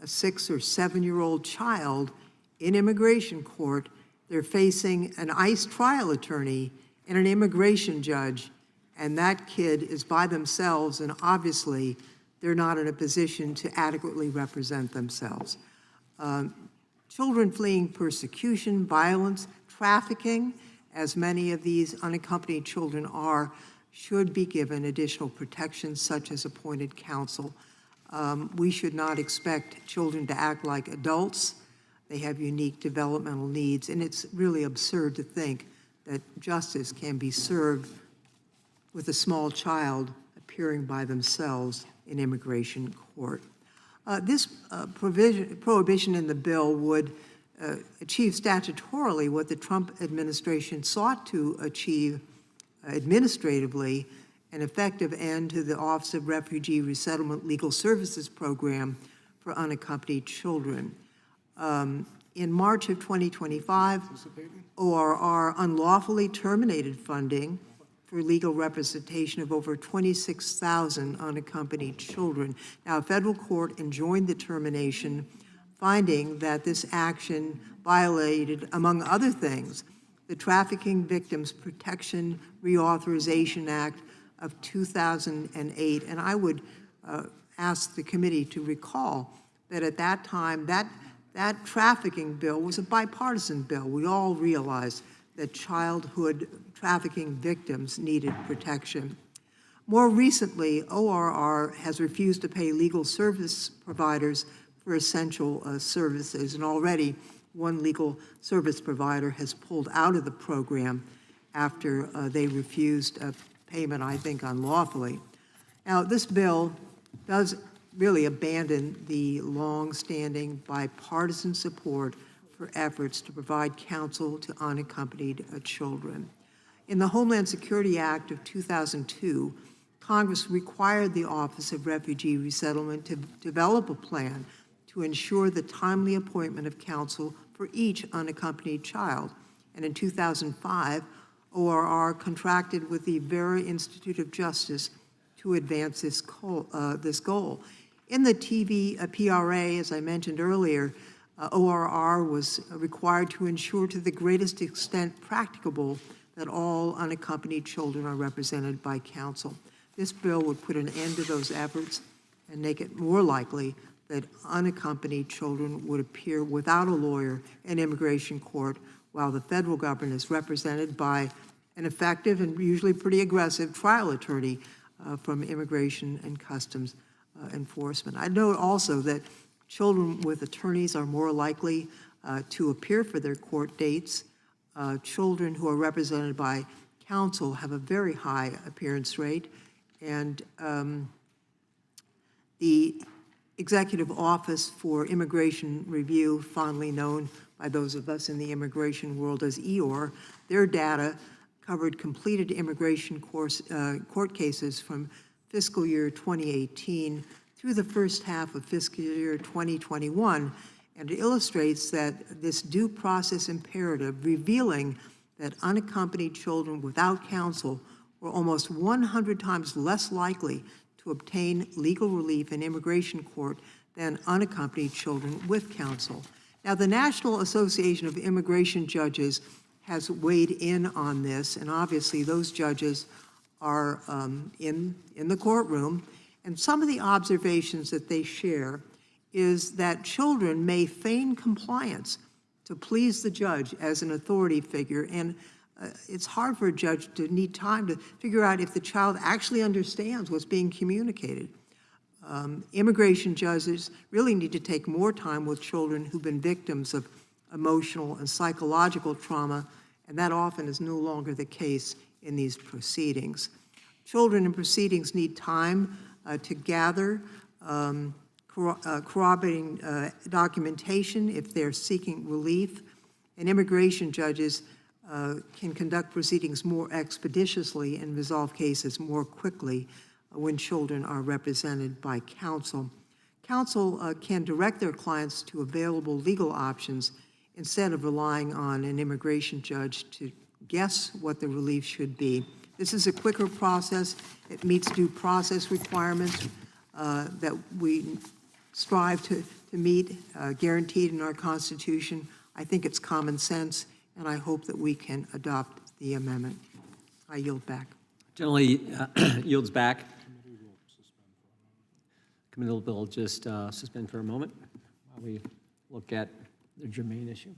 a 6 or 7-year-old child in immigration court. They're facing an ICE trial attorney and an immigration judge, and that kid is by themselves, and obviously they're not in a position to adequately represent themselves. Children fleeing persecution, violence, trafficking, as many of these unaccompanied children are, should be given additional protections such as appointed counsel. We should not expect children to act like adults. They have unique developmental needs, and it's really absurd to think that justice can be served with a small child appearing by themselves in immigration court. This prohibition in the bill would achieve statutorily what the Trump administration sought to achieve administratively, an effective end to the Office of Refugee Resettlement Legal Services Program for unaccompanied children. In March of 2025, ORR unlawfully terminated funding for legal representation of over 26,000 unaccompanied children. Now, a federal court enjoined the termination, finding that this action violated, among other things, the Trafficking Victims Protection Reauthorization Act of 2008. And I would ask the committee to recall that at that time, that trafficking bill was a bipartisan bill. We all realized that childhood trafficking victims needed protection. More recently, ORR has refused to pay legal service providers for essential services, and already one legal service provider has pulled out of the program after they refused payment, I think, unlawfully. Now, this bill does really abandon the long-standing bipartisan support for efforts to provide counsel to unaccompanied children. In the Homeland Security Act of 2002, Congress required the Office of Refugee Resettlement to develop a plan to ensure the timely appointment of counsel for each unaccompanied child. And in 2005, ORR contracted with the Vera Institute of Justice to advance this goal. In the PRA, as I mentioned earlier, ORR was required to ensure to the greatest extent practicable that all unaccompanied children are represented by counsel. This bill would put an end to those efforts and make it more likely that unaccompanied children would appear without a lawyer in immigration court, while the federal government is represented by an effective and usually pretty aggressive trial attorney from Immigration and Customs Enforcement. I note also that children with attorneys are more likely to appear for their court dates. Children who are represented by counsel have a very high appearance rate, and the Executive Office for Immigration Review, fondly known by those of us in the immigration world as EOR, their data covered completed immigration court cases from fiscal year 2018 through the first half of fiscal year 2021, and it illustrates that this due process imperative, revealing that unaccompanied children without counsel were almost 100 times less likely to obtain legal relief in immigration court than unaccompanied children with counsel. Now, the National Association of Immigration Judges has weighed in on this, and obviously those judges are in the courtroom, and some of the observations that they share is that children may feign compliance to please the judge as an authority figure, and it's hard for a judge to need time to figure out if the child actually understands what's being communicated. Immigration judges really need to take more time with children who've been victims of emotional and psychological trauma, and that often is no longer the case in these proceedings. Children in proceedings need time to gather corroborating documentation if they're seeking relief, and immigration judges can conduct proceedings more expeditiously and resolve cases more quickly when children are represented by counsel. Counsel can direct their clients to available legal options instead of relying on an immigration judge to guess what the relief should be. This is a quicker process. It meets due process requirements that we strive to meet, guaranteed in our Constitution. I think it's common sense, and I hope that we can adopt the amendment. I yield back. Generally yields back. Committee will just suspend for a moment while we look at the germane issue.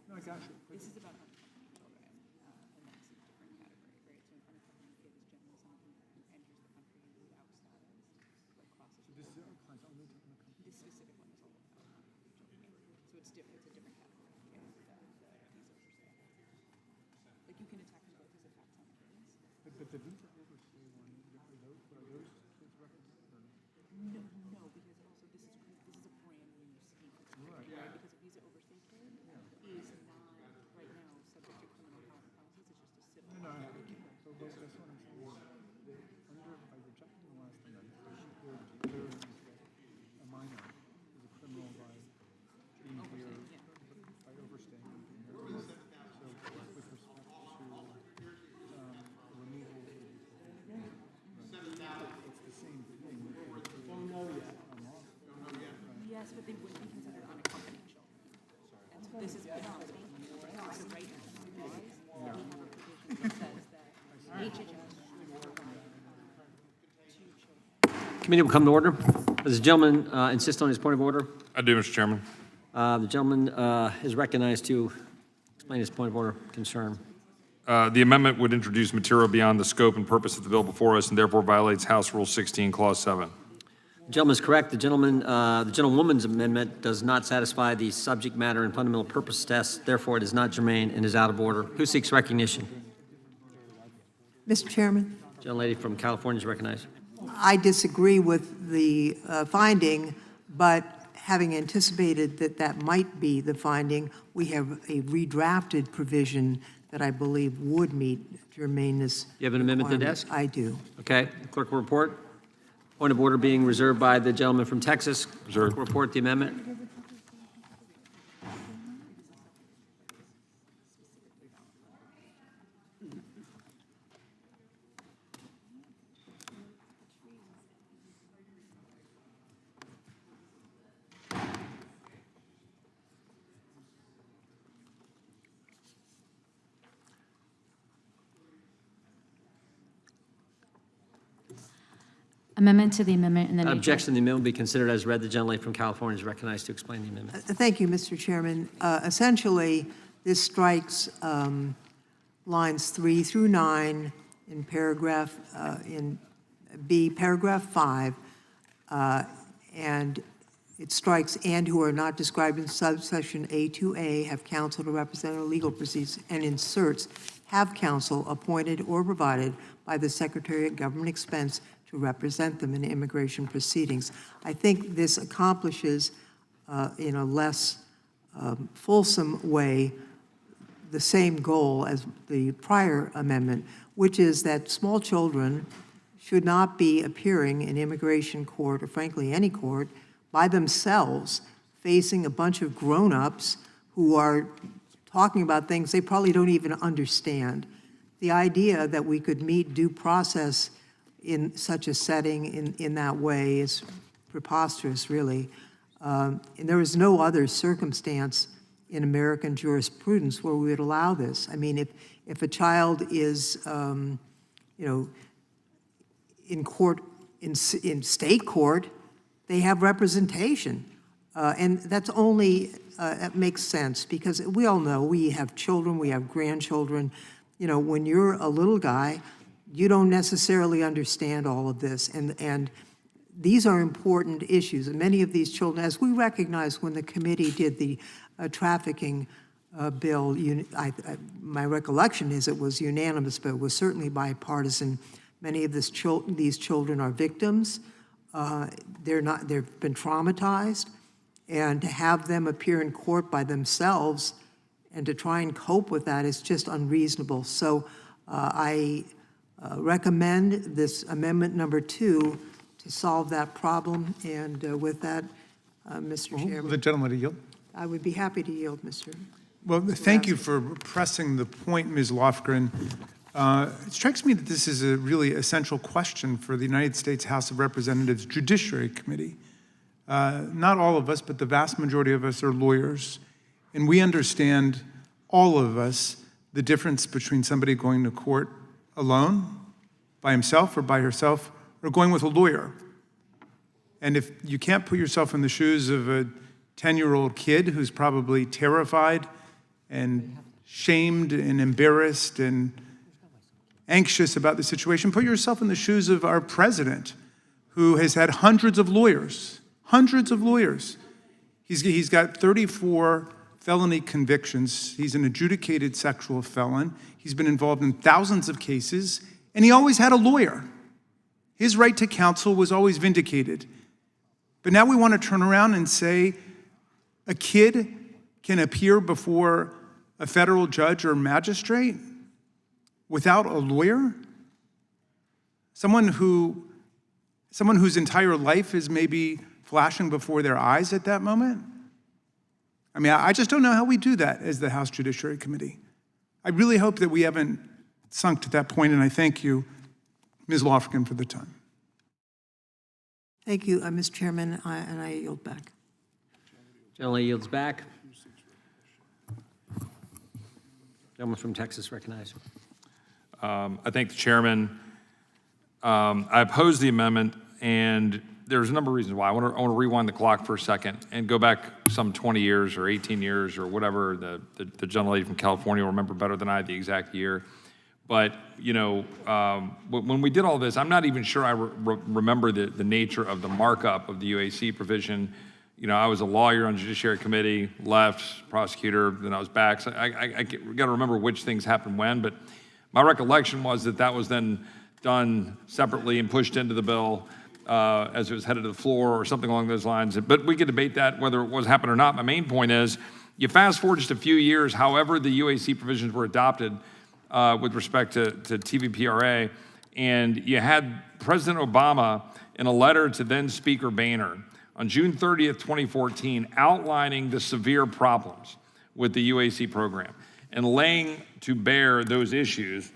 No, I got you. This is about unaccompanied children, and that's a different category, right? So an unaccompanied kid is generally someone who enters the country without status, like crosses. So this is only unaccompanied. This specific one is all about children. So it's different. It's a different category. Yeah, these overstay. Like you can attack them both as effects on kids. But the visa overstay one, are those kids represented or no? No, because also this is a brand new scheme for the country, right? Because a visa overstay kid is not right now subject to criminal consequences. It's just a civil. No, so that's what I'm saying. By rejecting the last amendment, there is a minor is a criminal by being here, by overstaying and being here. So with respect to removal, it's the same thing. Don't know yet. Yes, but they wouldn't be considered unaccompanied children. And so this is beyond. So right now, we have a provision that says that HHS Committee will come to order. Does the gentleman insist on his point of order? I do, Mr. Chairman. The gentleman is recognized to explain his point of order concern. The amendment would introduce material beyond the scope and purpose of the bill before us and therefore violates House Rule 16, Clause 7. The gentleman is correct. The gentlewoman's amendment does not satisfy the subject matter and fundamental purpose test. Therefore, it is not germane and is out of order. Who seeks recognition? Mr. Chairman, Gentlelady from California is recognized. I disagree with the finding, but having anticipated that that might be the finding, we have a redrafted provision that I believe would meet germaneness. You have an amendment to the desk? I do. Okay. Clerk will report. Point of order being reserved by the gentleman from Texas. Reserved. Clerk will report the amendment. Amendment to the amendment in the nature. Objection. The amendment will be considered as read. The gentlelady from California is recognized to explain the amendment. Thank you, Mr. Chairman. Essentially, this strikes lines 3 through 9 in paragraph, in B, paragraph 5, and it strikes, and who are not described in subsection A2A have counsel to represent or legal proceedings, and inserts have counsel appointed or provided by the Secretary at Government Expense to represent them in immigration proceedings. I think this accomplishes, in a less fulsome way, the same goal as the prior amendment, which is that small children should not be appearing in immigration court, or frankly any court, by themselves, facing a bunch of grown-ups who are talking about things they probably don't even understand. The idea that we could meet due process in such a setting in that way is preposterous, really. And there is no other circumstance in American jurisprudence where we would allow this. I mean, if a child is, in court, in state court, they have representation. And that's only, that makes sense, because we all know we have children, we have grandchildren. You know, when you're a little guy, you don't necessarily understand all of this. And these are important issues. And many of these children, as we recognized when the committee did the trafficking bill, my recollection is it was unanimous, but it was certainly bipartisan. Many of these children are victims. They've been traumatized, and to have them appear in court by themselves and to try and cope with that is just unreasonable. So I recommend this amendment number 2 to solve that problem. And with that, Mr. Chairman. The gentleman to yield. I would be happy to yield, Mr. Well, thank you for pressing the point, Ms. Lofgren. It strikes me that this is a really essential question for the United States House of Representatives Judiciary Committee. Not all of us, but the vast majority of us are lawyers, and we understand, all of us, the difference between somebody going to court alone, by himself or by herself, or going with a lawyer. And if you can't put yourself in the shoes of a 10-year-old kid who's probably terrified and shamed and embarrassed and anxious about the situation, put yourself in the shoes of our president, who has had hundreds of lawyers. He's got 34 felony convictions. He's an adjudicated sexual felon. He's been involved in thousands of cases, and he always had a lawyer. His right to counsel was always vindicated. But now we want to turn around and say a kid can appear before a federal judge or magistrate without a lawyer? Someone whose entire life is maybe flashing before their eyes at that moment? I mean, I just don't know how we do that as the House Judiciary Committee. I really hope that we haven't sunk to that point, and I thank you, Ms. Lofgren, for the time. Thank you, Mr. Chairman, and I yield back. Gentleman yields back. Gentleman from Texas recognized. I thank the chairman. I oppose the amendment, and there's a number of reasons why. I want to rewind the clock for a second and go back some 20 years or 18 years or whatever. The gentlelady from California will remember better than I the exact year. But, you know, when we did all this, I'm not even sure I remember the nature of the markup of the UAC provision. You know, I was a lawyer on the Judiciary Committee, left, prosecutor, then I was back. So I got to remember which things happened when, but my recollection was that was then done separately and pushed into the bill as it was headed to the floor or something along those lines. But we could debate that, whether it was happened or not. My main point is, you fast forward just a few years, however the UAC provisions were adopted with respect to TVPRA, and you had President Obama in a letter to then Speaker Boehner on June 30th, 2014, outlining the severe problems with the UAC program and laying to bear those issues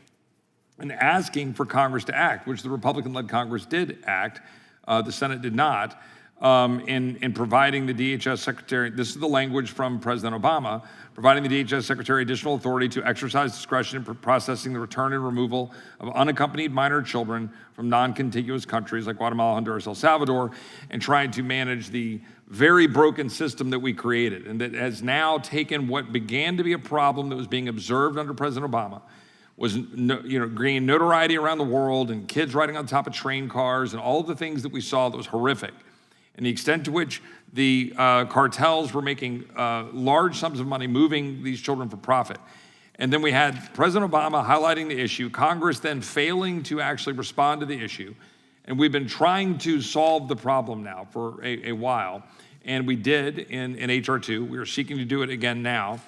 and asking for Congress to act, which the Republican-led Congress did act. The Senate did not, in providing the DHS Secretary, this is the language from President Obama, providing the DHS Secretary additional authority to exercise discretion in processing the return and removal of unaccompanied minor children from non-contiguous countries like Guatemala, Honduras, El Salvador, and trying to manage the very broken system that we created and that has now taken what began to be a problem that was being observed under President Obama, was gaining notoriety around the world and kids riding on top of train cars and all of the things that we saw that was horrific. and the extent to which the cartels were making large sums of money moving these children for profit. And then we had President Obama highlighting the issue, Congress then failing to actually respond to the issue. And we've been trying to solve the problem now for a while. And we did in H.R. 2. We are seeking to do it again now.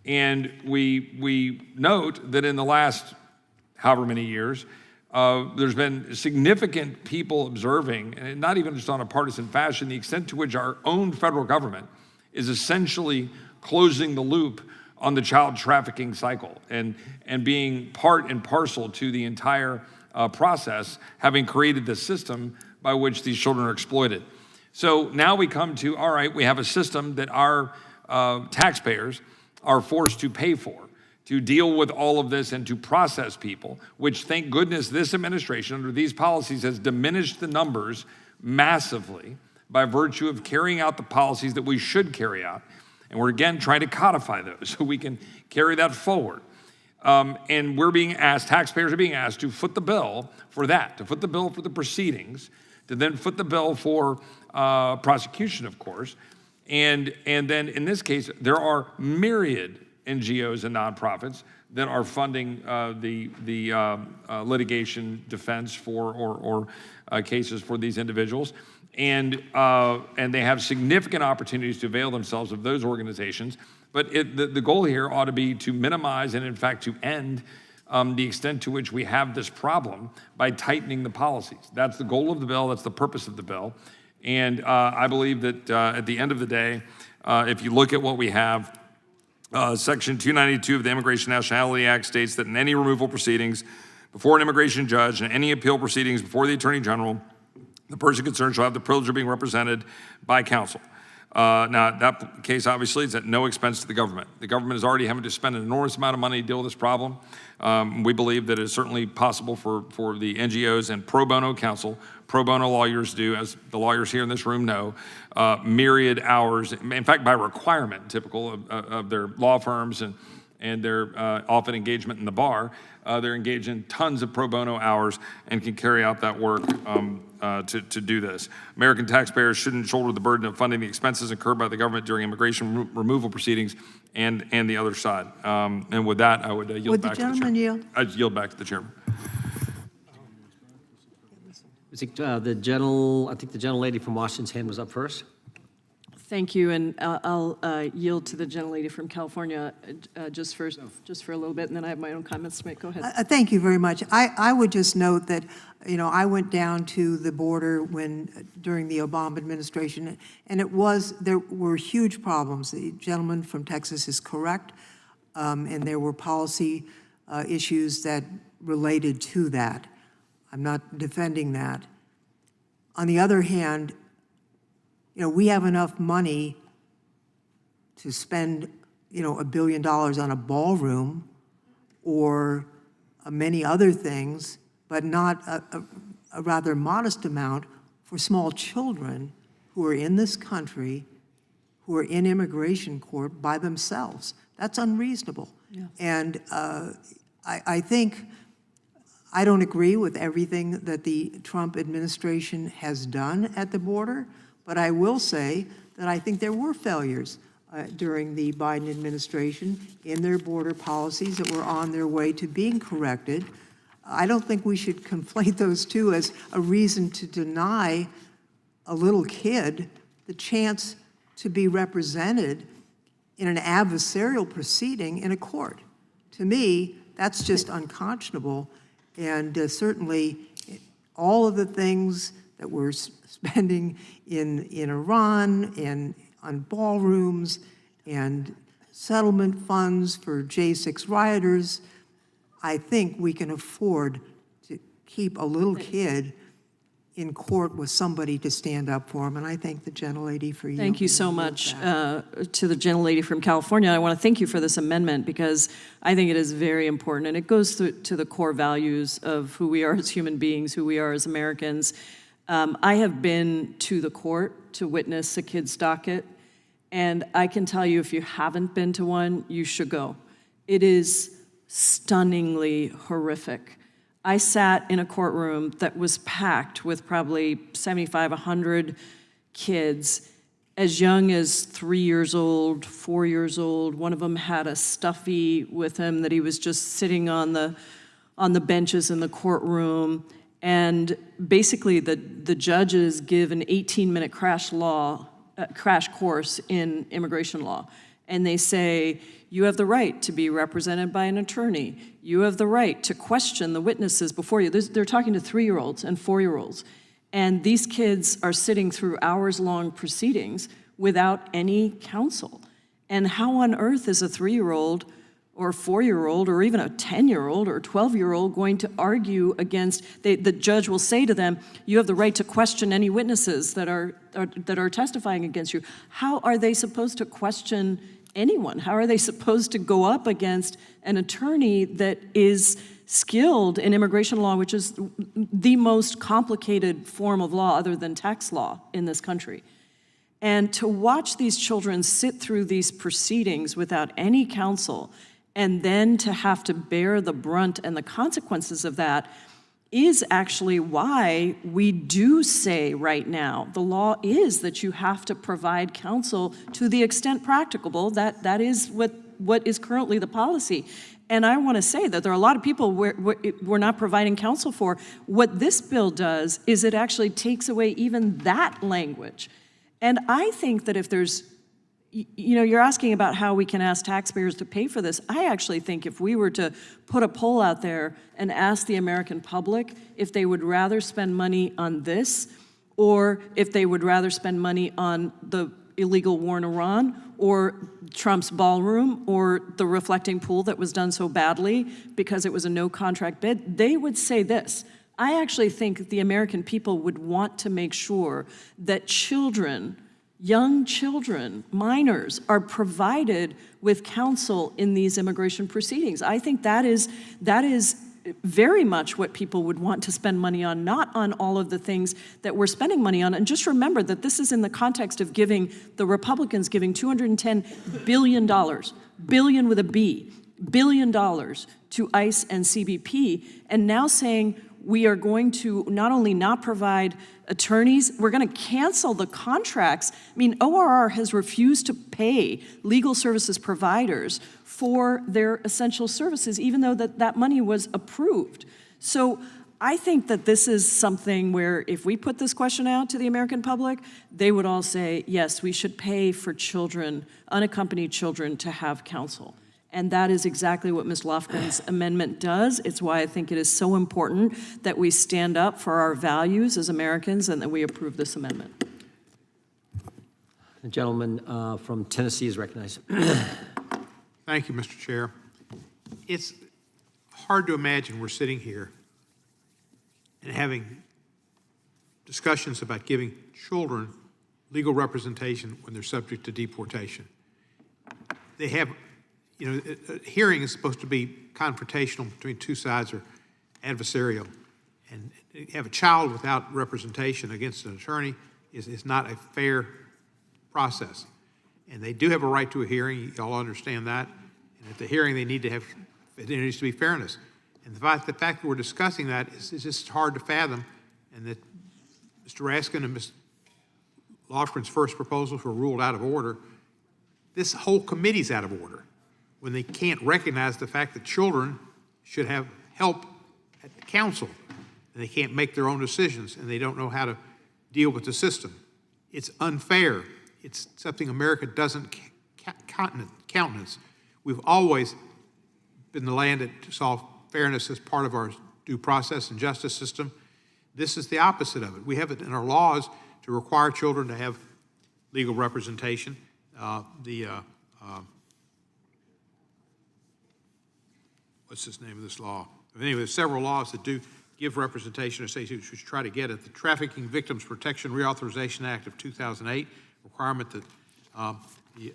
And we note that in the last however many years, there's been significant people observing, and not even just on a partisan fashion, the extent to which our own federal government is essentially closing the loop on the child trafficking cycle and being part and parcel to the entire process, having created the system by which these children are exploited. So now we come to, all right, we have a system that our taxpayers are forced to pay for, to deal with all of this and to process people, which, thank goodness, this administration under these policies has diminished the numbers massively by virtue of carrying out the policies that we should carry out. And we're again trying to codify those so we can carry that forward. And we're being asked, taxpayers are being asked to foot the bill for that, to foot the bill for the proceedings, to then foot the bill for prosecution, of course. And then in this case, there are myriad NGOs and nonprofits that are funding the litigation defense for or cases for these individuals. And they have significant opportunities to avail themselves of those organizations. But the goal here ought to be to minimize and, in fact, to end the extent to which we have this problem by tightening the policies. That's the goal of the bill. That's the purpose of the bill. And I believe that at the end of the day, if you look at what we have, Section 292 of the Immigration Nationality Act states that in any removal proceedings before an immigration judge and any appeal proceedings before the Attorney General, the person concerned shall have the privilege of being represented by counsel. Now, that case obviously is at no expense to the government. The government is already having to spend an enormous amount of money to deal with this problem. We believe that it's certainly possible for the NGOs and pro bono counsel, pro bono lawyers do, as the lawyers here in this room know, myriad hours, in fact, by requirement, typical of their law firms and their often engagement in the bar, they're engaged in tons of pro bono hours and can carry out that work to do this. American taxpayers shouldn't shoulder the burden of funding the expenses incurred by the government during immigration removal proceedings and the other side. And with that, I would yield back to the chairman. I yield back to the chairman. I think the gentlelady from Washington's hand was up first. Thank you, and I'll yield to the gentlelady from California just for a little bit, and then I have my own comments to make. Go ahead. Thank you very much. I would just note that, I went down to the border during the Obama administration, and there were huge problems. The gentleman from Texas is correct, and there were policy issues that related to that. I'm not defending that. On the other hand, we have enough money to spend, $1 billion on a ballroom or many other things, but not a rather modest amount for small children who are in this country, who are in immigration court by themselves. That's unreasonable. Yeah. And I think I don't agree with everything that the Trump administration has done at the border, but I will say that I think there were failures during the Biden administration in their border policies that were on their way to being corrected. I don't think we should conflate those two as a reason to deny a little kid the chance to be represented in an adversarial proceeding in a court. To me, that's just unconscionable. And certainly all of the things that we're spending in Iran and on ballrooms and settlement funds for J6 rioters, I think we can afford to keep a little kid in court with somebody to stand up for him. And I thank the gentlelady for you. Thank you so much to the gentlelady from California. I want to thank you for this amendment because I think it is very important and it goes to the core values of who we are as human beings, who we are as Americans. I have been to the court to witness a kid's docket, and I can tell you if you haven't been to one, you should go. It is stunningly horrific. I sat in a courtroom that was packed with probably 75, 100 kids as young as 3 years old, 4 years old. One of them had a stuffy with him that he was just sitting on the benches in the courtroom. And basically the judges give an 18-minute crash course in immigration law. And they say, you have the right to be represented by an attorney. You have the right to question the witnesses before you. They're talking to 3-year-olds and 4-year-olds. And these kids are sitting through hours-long proceedings without any counsel. And how on earth is a 3-year-old or a 4-year-old or even a 10-year-old or a 12-year-old going to argue against, the judge will say to them, you have the right to question any witnesses that are testifying against you. How are they supposed to question anyone? How are they supposed to go up against an attorney that is skilled in immigration law, which is the most complicated form of law other than tax law in this country? And to watch these children sit through these proceedings without any counsel, and then to have to bear the brunt and the consequences of that, is actually why we do say right now, the law is that you have to provide counsel to the extent practicable. That is what is currently the policy. And I want to say that there are a lot of people we're not providing counsel for. What this bill does is it actually takes away even that language. And I think that if there's, you're asking about how we can ask taxpayers to pay for this. I actually think if we were to put a poll out there and ask the American public if they would rather spend money on this, or if they would rather spend money on the illegal war in Iran, or Trump's ballroom, or the reflecting pool that was done so badly because it was a no-contract bid, they would say this. I actually think the American people would want to make sure that children, young children, minors, are provided with counsel in these immigration proceedings. I think that is very much what people would want to spend money on, not on all of the things that we're spending money on. And just remember that this is in the context of giving, the Republicans giving $210 billion, billion with a B, billion dollars to ICE and CBP, and now saying we are going to not only not provide attorneys, we're going to cancel the contracts. I mean, ORR has refused to pay legal services providers for their essential services, even though that money was approved. So I think that this is something where if we put this question out to the American public, they would all say, yes, we should pay for children, unaccompanied children, to have counsel. And that is exactly what Ms. Lofgren's amendment does. It's why I think it is so important that we stand up for our values as Americans and that we approve this amendment. The gentleman from Tennessee is recognized. Thank you, Mr. Chair. It's hard to imagine we're sitting here and having discussions about giving children legal representation when they're subject to deportation. They have, a hearing is supposed to be confrontational between two sides or adversarial. And have a child without representation against an attorney is not a fair process. And they do have a right to a hearing. You all understand that. And at the hearing, there needs to be fairness. And the fact that we're discussing that is just hard to fathom. And that Mr. Raskin and Ms. Lofgren's first proposals were ruled out of order. This whole committee's out of order when they can't recognize the fact that children should have help at the council. And they can't make their own decisions, and they don't know how to deal with the system. It's unfair. It's something America doesn't countenance. We've always been the land that saw fairness as part of our due process and justice system. This is the opposite of it. We have it in our laws to require children to have legal representation. What's the name of this law? Anyway, there's several laws that do give representation to states who should try to get it. The Trafficking Victims Protection Reauthorization Act of 2008, requirement that the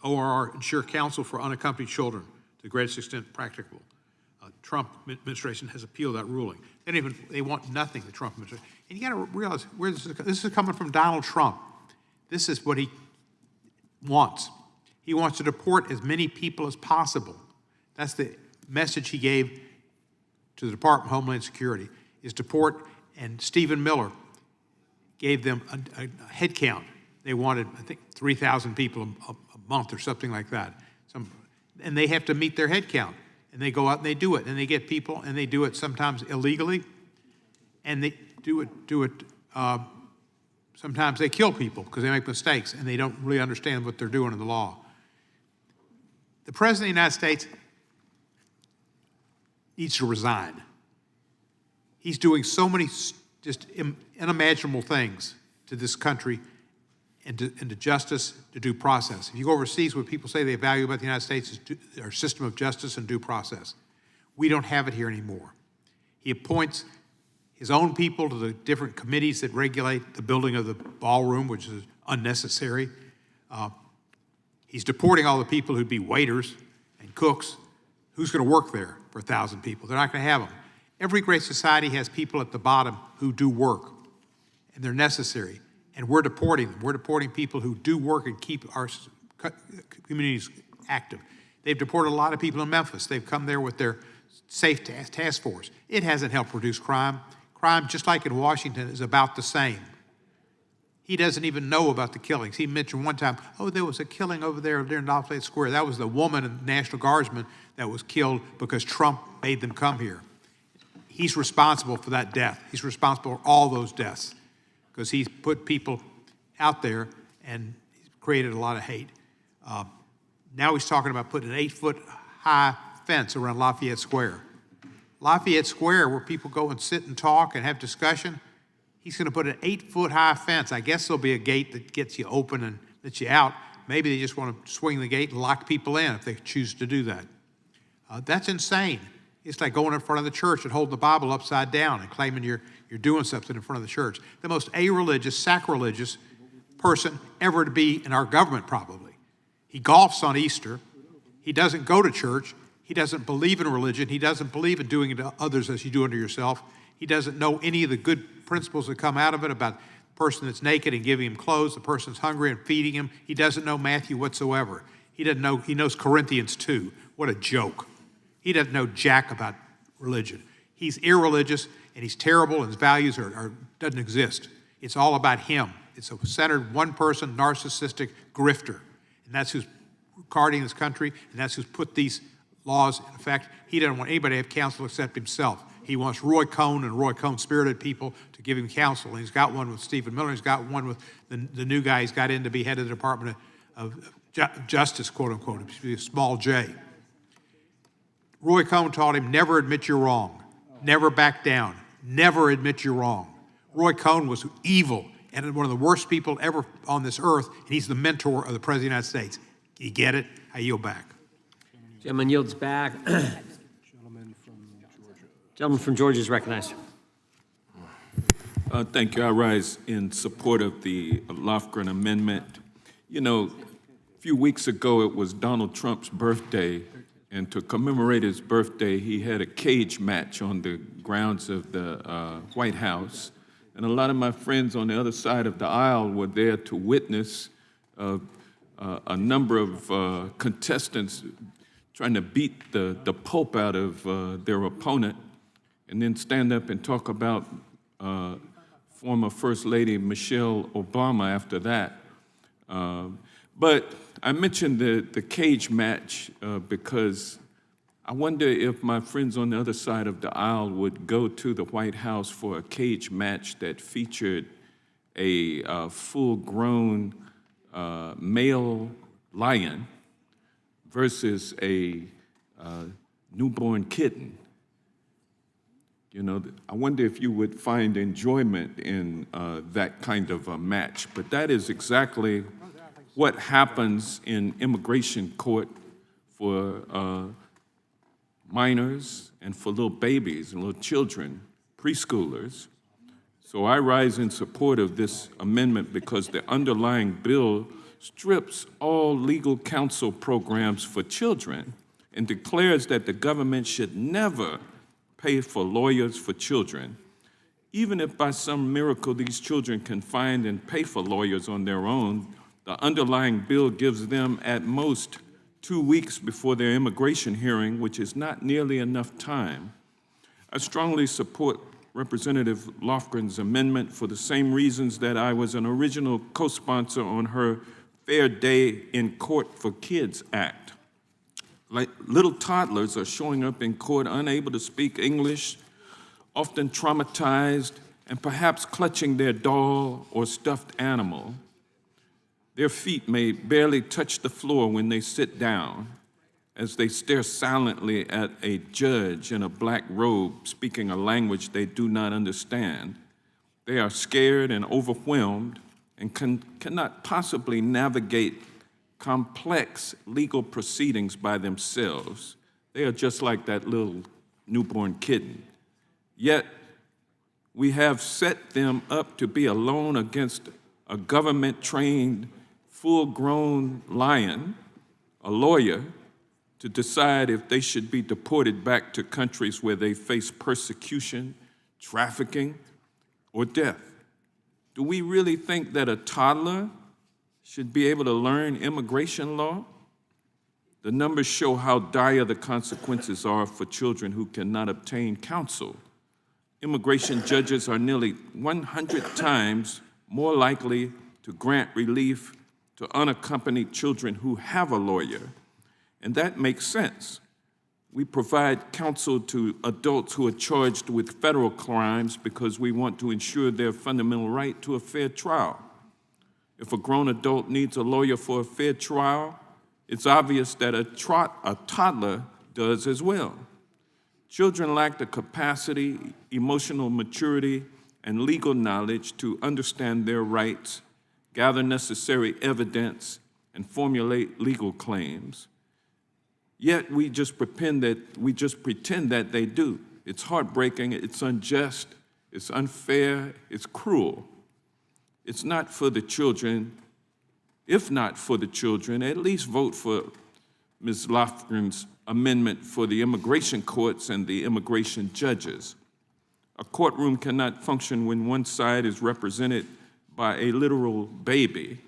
ORR ensure counsel for unaccompanied children to the greatest extent practicable. Trump administration has appealed that ruling. They want nothing, the Trump administration. And you got to realize where this is coming from. Donald Trump. This is what he wants. He wants to deport as many people as possible. That's the message he gave to the Department of Homeland Security, is deport. And Stephen Miller gave them a head count. They wanted, I think, 3,000 people a month or something like that. And they have to meet their head count. And they go out and they do it. And they get people, and they do it sometimes illegally. And they do it. Sometimes they kill people because they make mistakes and they don't really understand what they're doing in the law. The President of the United States needs to resign. He's doing so many just unimaginable things to this country and to justice, to due process. If you go overseas, what people say they value about the United States is our system of justice and due process. We don't have it here anymore. He appoints his own people to the different committees that regulate the building of the ballroom, which is unnecessary. He's deporting all the people who'd be waiters and cooks. Who's going to work there for 1,000 people? They're not going to have them. Every great society has people at the bottom who do work, and they're necessary, and we're deporting them. We're deporting people who do work and keep our communities active. They've deported a lot of people in Memphis. They've come there with their safe task force. It hasn't helped reduce crime. Crime, just like in Washington, is about the same. He doesn't even know about the killings. He mentioned one time, oh, there was a killing over there in Lafayette Square. That was the woman and National Guardsman that was killed because Trump made them come here. He's responsible for that death. He's responsible for all those deaths because he's put people out there and he's created a lot of hate. Now he's talking about putting an 8-foot-high fence around Lafayette Square. Lafayette Square, where people go and sit and talk and have discussion, he's going to put an 8-foot-high fence. I guess there'll be a gate that gets you open and lets you out. Maybe they just want to swing the gate and lock people in if they choose to do that. That's insane. It's like going in front of the church and holding the Bible upside down and claiming you're doing something in front of the church. The most irreligious, sacrilegious person ever to be in our government, probably. He golfs on Easter. He doesn't go to church. He doesn't believe in religion. He doesn't believe in doing it to others as you do unto yourself. He doesn't know any of the good principles that come out of it about the person that's naked and giving him clothes, the person that's hungry and feeding him. He doesn't know Matthew whatsoever. He knows Corinthians 2. What a joke. He doesn't know jack about religion. He's irreligious and he's terrible and his values doesn't exist. It's all about him. It's a centered one-person, narcissistic grifter. And that's who's guarding this country, and that's who's put these laws in effect. He doesn't want anybody to have counsel except himself. He wants Roy Cohn and Roy Cohn-spirited people to give him counsel. And he's got one with Stephen Miller. He's got one with the new guy he's got in to be head of the Department of Justice, quote unquote, a small J. Roy Cohn taught him, never admit you're wrong. Never back down. Never admit you're wrong. Roy Cohn was evil and one of the worst people ever on this earth, and he's the mentor of the President of the United States. You get it? I yield back. Gentleman yields back. Gentleman from Georgia is recognized. Thank you. I rise in support of the Lofgren Amendment. You know, a few weeks ago it was Donald Trump's birthday, and to commemorate his birthday, he had a cage match on the grounds of the White House. And a lot of my friends on the other side of the aisle were there to witness a number of contestants trying to beat the pulp out of their opponent and then stand up and talk about former First Lady Michelle Obama after that. But I mentioned the cage match because I wonder if my friends on the other side of the aisle would go to the White House for a cage match that featured a full-grown male lion versus a newborn kitten. You know, I wonder if you would find enjoyment in that kind of a match. But that is exactly what happens in immigration court for minors and for little babies and little children, preschoolers. So I rise in support of this amendment because the underlying bill strips all legal counsel programs for children and declares that the government should never pay for lawyers for children, even if by some miracle these children can find and pay for lawyers on their own. The underlying bill gives them at most 2 weeks before their immigration hearing, which is not nearly enough time. I strongly support Representative Lofgren's amendment for the same reasons that I was an original co-sponsor on her Fair Day in Court for Kids Act. Like little toddlers are showing up in court unable to speak English, often traumatized, and perhaps clutching their doll or stuffed animal. Their feet may barely touch the floor when they sit down, as they stare silently at a judge in a black robe speaking a language they do not understand. They are scared and overwhelmed and cannot possibly navigate complex legal proceedings by themselves. They are just like that little newborn kitten. Yet, we have set them up to be alone against a government-trained, full-grown lion, a lawyer, to decide if they should be deported back to countries where they face persecution, trafficking, or death. Do we really think that a toddler should be able to learn immigration law? The numbers show how dire the consequences are for children who cannot obtain counsel. Immigration judges are nearly 100 times more likely to grant relief to unaccompanied children who have a lawyer. And that makes sense. We provide counsel to adults who are charged with federal crimes because we want to ensure their fundamental right to a fair trial. If a grown adult needs a lawyer for a fair trial, it's obvious that a toddler does as well. Children lack the capacity, emotional maturity, and legal knowledge to understand their rights, gather necessary evidence, and formulate legal claims. Yet we just pretend that they do. It's heartbreaking, it's unjust, it's unfair, it's cruel. It's not for the children. If not for the children, at least vote for Ms. Lofgren's amendment for the immigration courts and the immigration judges. A courtroom cannot function when one side is represented by a literal baby.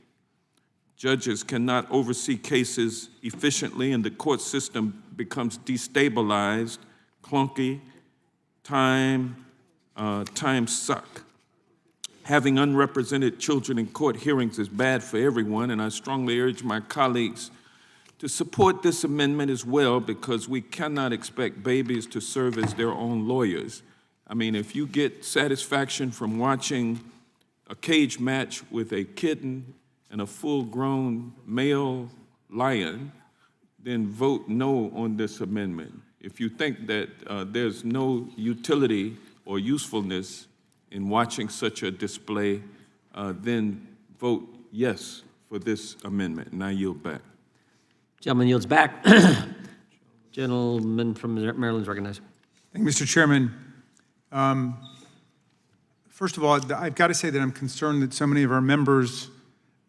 Judges cannot oversee cases efficiently, and the court system becomes destabilized, clunky, time suck. Having unrepresented children in court hearings is bad for everyone, and I strongly urge my colleagues to support this amendment as well, because we cannot expect babies to serve as their own lawyers. I mean, if you get satisfaction from watching a cage match with a kitten and a full-grown male lion, then vote no on this amendment. If you think that there's no utility or usefulness in watching such a display, then vote yes for this amendment, and I yield back. Gentleman yields back. Gentleman from Maryland is recognized. Thank you, Mr. Chairman. First of all, I've got to say that I'm concerned that so many of our members,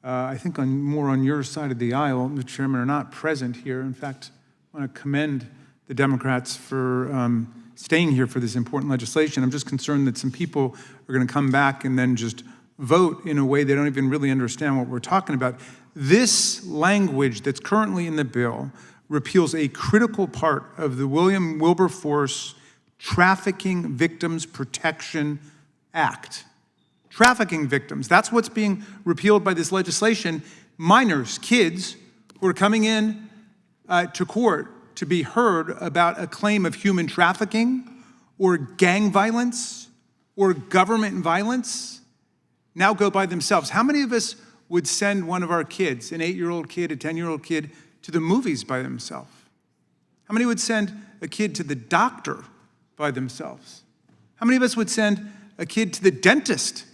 I think more on your side of the aisle, Mr. Chairman, are not present here. In fact, I want to commend the Democrats for staying here for this important legislation. I'm just concerned that some people are going to come back and then just vote in a way they don't even really understand what we're talking about. This language that's currently in the bill repeals a critical part of the William Wilberforce Trafficking Victims Protection Act. Trafficking victims, that's what's being repealed by this legislation. Minors, kids who are coming in to court to be heard about a claim of human trafficking or gang violence or government violence now go by themselves. How many of us would send one of our kids, an 8-year-old kid, a 10-year-old kid, to the movies by themselves? How many would send a kid to the doctor by themselves? How many of us would send a kid to the dentist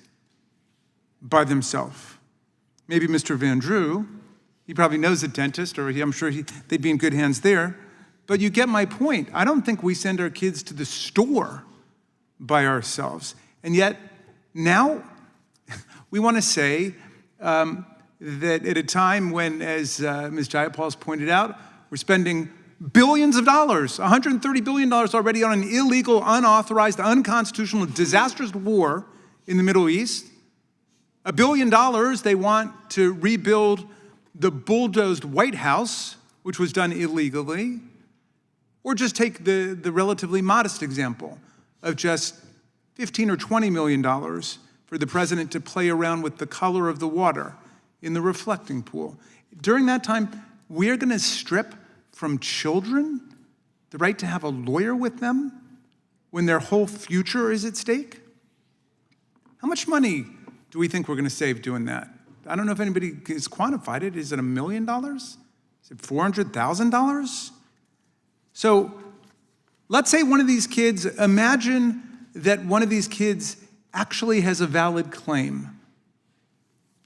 by themselves? Maybe Mr. Van Drew, he probably knows a dentist, or I'm sure they'd be in good hands there. But you get my point. I don't think we send our kids to the store by ourselves. And yet, now we want to say that at a time when, as Ms. Jayapal's pointed out, we're spending billions of dollars, $130 billion already on an illegal, unauthorized, unconstitutional, disastrous war in the Middle East. $1 billion they want to rebuild the bulldozed White House, which was done illegally. Or just take the relatively modest example of just $15 or $20 million for the president to play around with the color of the water in the reflecting pool. During that time, we're going to strip from children the right to have a lawyer with them when their whole future is at stake? How much money do we think we're going to save doing that? I don't know if anybody has quantified it. Is it $1 million? Is it $400,000? So let's say one of these kids, imagine that one of these kids actually has a valid claim.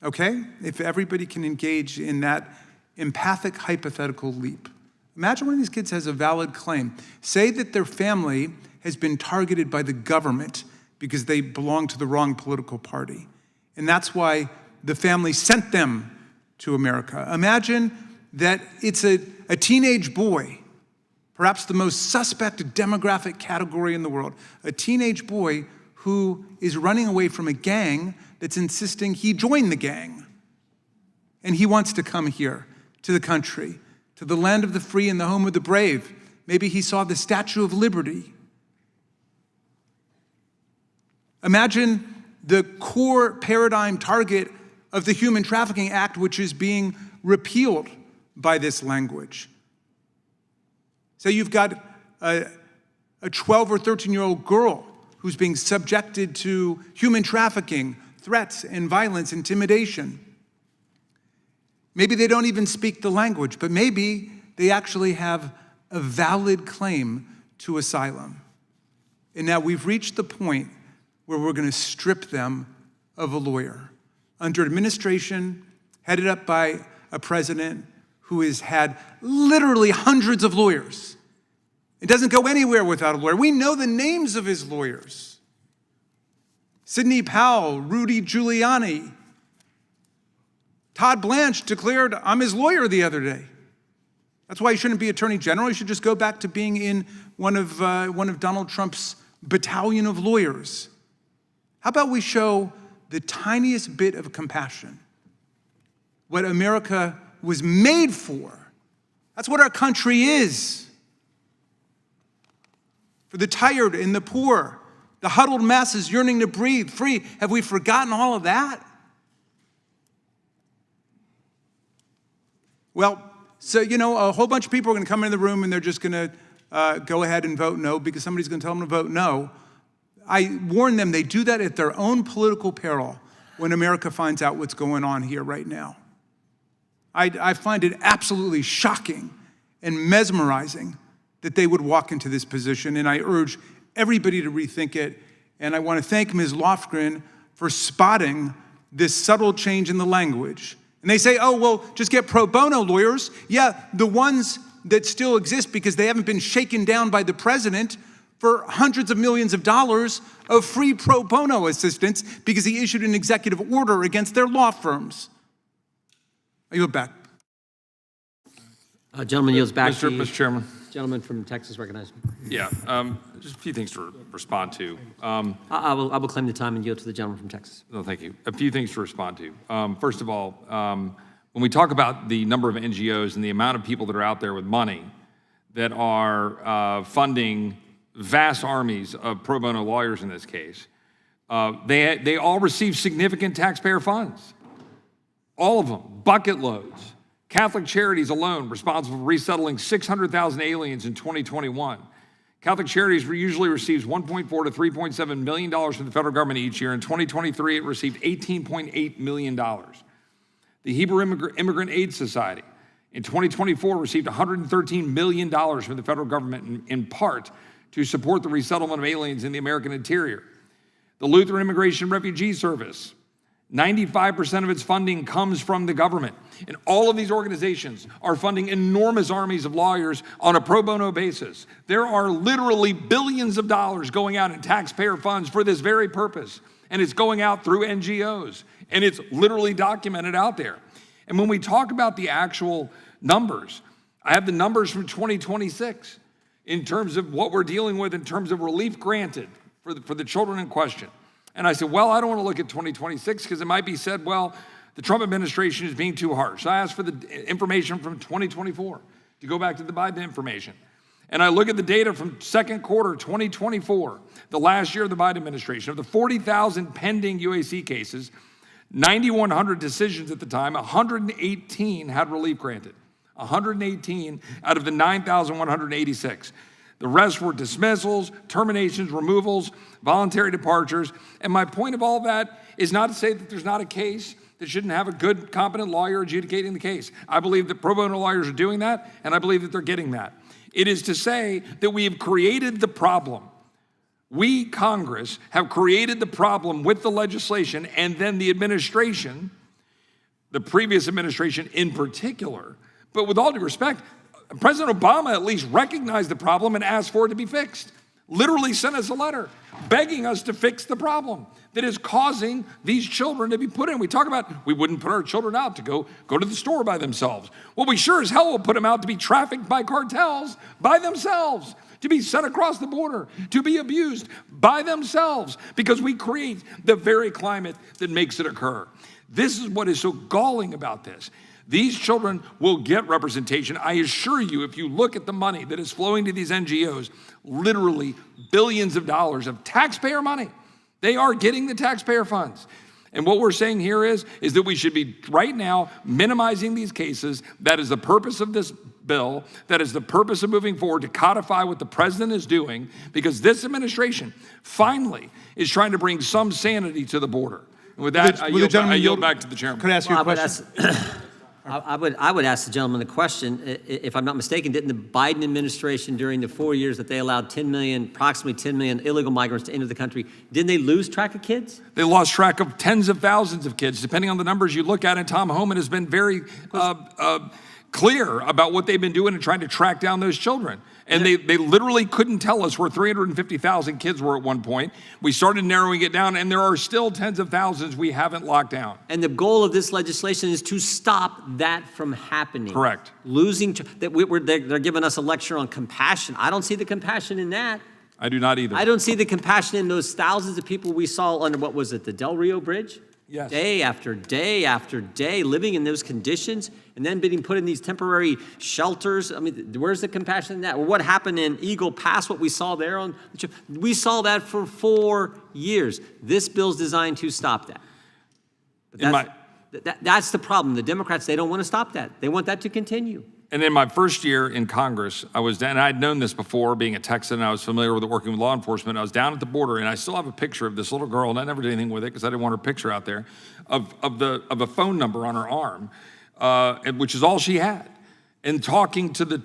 Okay? If everybody can engage in that empathic hypothetical leap. Imagine one of these kids has a valid claim. Say that their family has been targeted by the government because they belong to the wrong political party. And that's why the family sent them to America. Imagine that it's a teenage boy, perhaps the most suspect demographic category in the world, a teenage boy who is running away from a gang that's insisting he join the gang. And he wants to come here to the country, to the land of the free and the home of the brave. Maybe he saw the Statue of Liberty. Imagine the core paradigm target of the Human Trafficking Act, which is being repealed by this language. Say you've got a 12 or 13-year-old girl who's being subjected to human trafficking, threats and violence, intimidation. Maybe they don't even speak the language, but maybe they actually have a valid claim to asylum. And now we've reached the point where we're going to strip them of a lawyer under administration headed up by a president who has had literally hundreds of lawyers. It doesn't go anywhere without a lawyer. We know the names of his lawyers. Sidney Powell, Rudy Giuliani. Todd Blanche declared, I'm his lawyer the other day. That's why he shouldn't be attorney general. He should just go back to being in one of Donald Trump's battalion of lawyers. How about we show the tiniest bit of compassion? What America was made for. That's what our country is. For the tired and the poor, the huddled masses yearning to breathe free. Have we forgotten all of that? Well, so, a whole bunch of people are going to come into the room and they're just going to go ahead and vote no because somebody's going to tell them to vote no. I warn them, they do that at their own political peril when America finds out what's going on here right now. I find it absolutely shocking and mesmerizing that they would walk into this position, and I urge everybody to rethink it. And I want to thank Ms. Lofgren for spotting this subtle change in the language. And they say, oh, well, just get pro bono lawyers. Yeah, the ones that still exist because they haven't been shaken down by the president for hundreds of millions of dollars of free pro bono assistance because he issued an executive order against their law firms. I yield back. Gentleman yields back to you. Mr. Chairman. Gentleman from Texas recognized. Yeah, just a few things to respond to. I will claim the time and yield to the gentleman from Texas. No, thank you. A few things to respond to. First of all, when we talk about the number of NGOs and the amount of people that are out there with money that are funding vast armies of pro bono lawyers in this case, they all receive significant taxpayer funds. All of them, bucket loads. Catholic Charities alone responsible for resettling 600,000 aliens in 2021. Catholic Charities usually receives $1.4 to $3.7 million from the federal government each year. In 2023, it received $18.8 million. The Hebrew Immigrant Aid Society in 2024 received $113 million from the federal government in part to support the resettlement of aliens in the American interior. The Lutheran Immigration Refugee Service, 95% of its funding comes from the government. And all of these organizations are funding enormous armies of lawyers on a pro bono basis. There are literally billions of dollars going out in taxpayer funds for this very purpose. And it's going out through NGOs. And it's literally documented out there. And when we talk about the actual numbers, I have the numbers from 2026 in terms of what we're dealing with in terms of relief granted for the children in question. And I said, well, I don't want to look at 2026 because it might be said, well, the Trump administration is being too harsh. So I asked for the information from 2024 to go back to the Biden information. and I look at the data from second quarter 2024, the last year of the Biden administration, of the 40,000 pending UAC cases, 9,100 decisions at the time, 118 had relief granted. 118 out of the 9,186. The rest were dismissals, terminations, removals, voluntary departures. And my point of all that is not to say that there's not a case that shouldn't have a good, competent lawyer adjudicating the case. I believe that pro bono lawyers are doing that, and I believe that they're getting that. It is to say that we have created the problem. We, Congress, have created the problem with the legislation, and then the administration, the previous administration in particular, but with all due respect, President Obama at least recognized the problem and asked for it to be fixed. Literally sent us a letter begging us to fix the problem that is causing these children to be put in. We talk about we wouldn't put our children out to go to the store by themselves. Well, we sure as hell will put them out to be trafficked by cartels by themselves, to be sent across the border, to be abused by themselves, because we create the very climate that makes it occur. This is what is so galling about this. These children will get representation. I assure you, if you look at the money that is flowing to these NGOs, literally billions of dollars of taxpayer money. They are getting the taxpayer funds. And what we're saying here is that we should be right now minimizing these cases. That is the purpose of this bill. That is the purpose of moving forward, to codify what the president is doing, because this administration finally is trying to bring some sanity to the border. And with that, I yield back to the chairman. Could I ask you a question? I would ask the gentleman the question, if I'm not mistaken, didn't the Biden administration during the 4 years that they allowed approximately 10 million illegal migrants to enter the country, didn't they lose track of kids? They lost track of tens of thousands of kids, depending on the numbers you look at. And Tom Homan has been very clear about what they've been doing and trying to track down those children. And they literally couldn't tell us where 350,000 kids were at one point. We started narrowing it down, and there are still tens of thousands we haven't locked down. And the goal of this legislation is to stop that from happening. Correct. They're giving us a lecture on compassion. I don't see the compassion in that. I do not either. I don't see the compassion in those thousands of people we saw under, what was it, the Del Rio Bridge? Yes. Day after day after day, living in those conditions, and then being put in these temporary shelters. I mean, where's the compassion in that? Or what happened in Eagle Pass, what we saw there on the trip? We saw that for 4 years. This bill's designed to stop that. But that's the problem. The Democrats, they don't want to stop that. They want that to continue. And in my first year in Congress, I was down, and I'd known this before, being a Texan, and I was familiar with working with law enforcement. I was down at the border, and I still have a picture of this little girl, and I never did anything with it because I didn't want her picture out there, of a phone number on her arm, which is all she had. And talking to the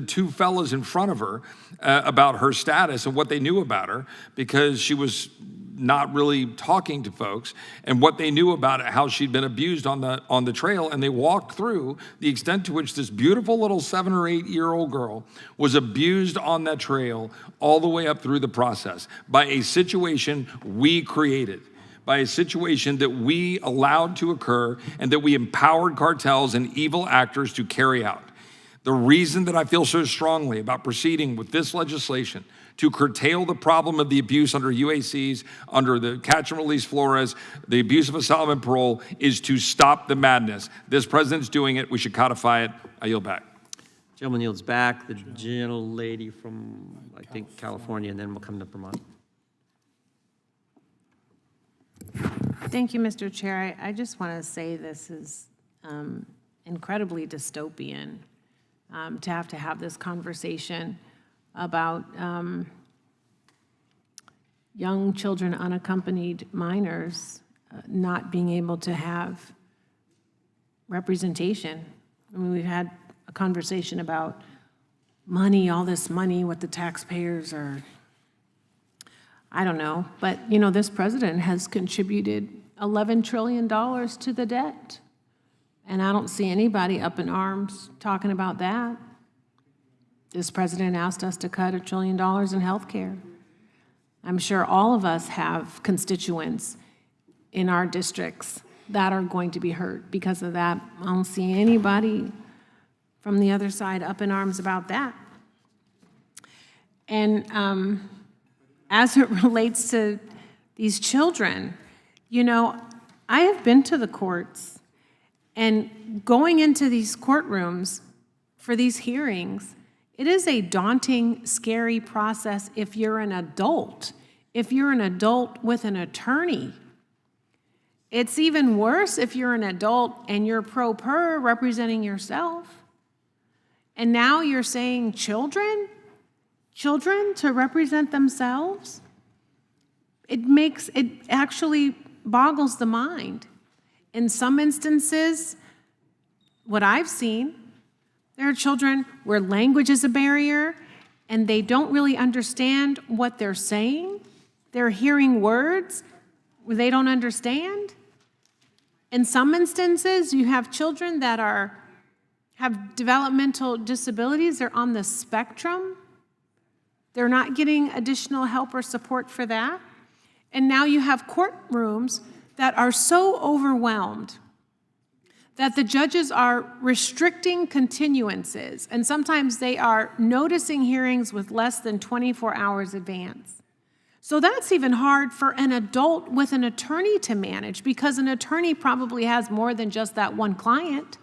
two fellas in front of her about her status and what they knew about her, because she was not really talking to folks, and what they knew about it, how she'd been abused on the trail. And they walked through the extent to which this beautiful little 7 or 8 year old girl was abused on that trail all the way up through the process by a situation we created, by a situation that we allowed to occur and that we empowered cartels and evil actors to carry out. The reason that I feel so strongly about proceeding with this legislation to curtail the problem of the abuse under UACs, under the catch and release Flores, the abuse of asylum and parole, is to stop the madness. This president's doing it. We should codify it. I yield back. Gentleman yields back. The gentlelady from, I think, California, and then we'll come to Vermont. Thank you, Mr. Chair. I just want to say this is incredibly dystopian to have this conversation about young children, unaccompanied minors, not being able to have representation. I mean, we've had a conversation about money, all this money, what the taxpayers are, I don't know. But, you know, this president has contributed $11 trillion to the debt. And I don't see anybody up in arms talking about that. This president asked us to cut $1 trillion in health care. I'm sure all of us have constituents in our districts that are going to be hurt because of that. I don't see anybody from the other side up in arms about that. And as it relates to these children, you know, I have been to the courts, and going into these courtrooms for these hearings, It is a daunting, scary process if you're an adult. If you're an adult with an attorney. It's even worse if you're an adult and you're pro per representing yourself. And now you're saying children to represent themselves? It actually boggles the mind. In some instances, what I've seen, there are children where language is a barrier and they don't really understand what they're saying. They're hearing words where they don't understand. In some instances, you have children that have developmental disabilities. They're on the spectrum. They're not getting additional help or support for that. And now you have courtrooms that are so overwhelmed that the judges are restricting continuances, and sometimes they are noticing hearings with less than 24 hours advance. So that's even hard for an adult with an attorney to manage, because an attorney probably has more than just that one client,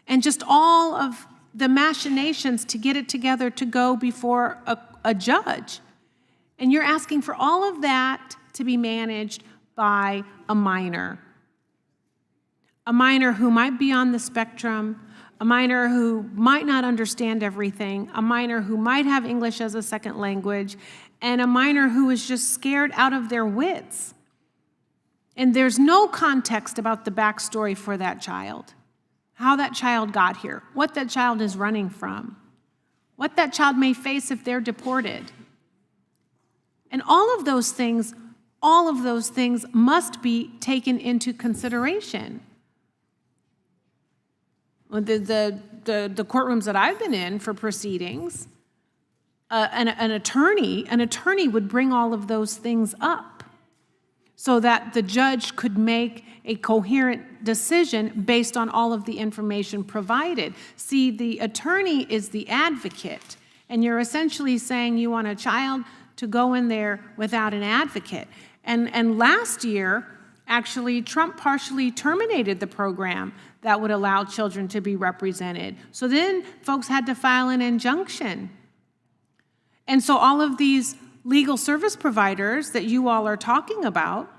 and just all of the machinations to get it together to go before a judge. And you're asking for all of that to be managed by a minor. A minor who might be on the spectrum, a minor who might not understand everything, a minor who might have English as a second language, and a minor who is just scared out of their wits. And there's no context about the backstory for that child, how that child got here, what that child is running from, what that child may face if they're deported. And all of those things must be taken into consideration. The courtrooms that I've been in for proceedings, an attorney would bring all of those things up so that the judge could make a coherent decision based on all of the information provided. See, the attorney is the advocate, and you're essentially saying you want a child to go in there without an advocate. And last year, actually, Trump partially terminated the program that would allow children to be represented. So then folks had to file an injunction. And so all of these legal service providers that you all are talking about,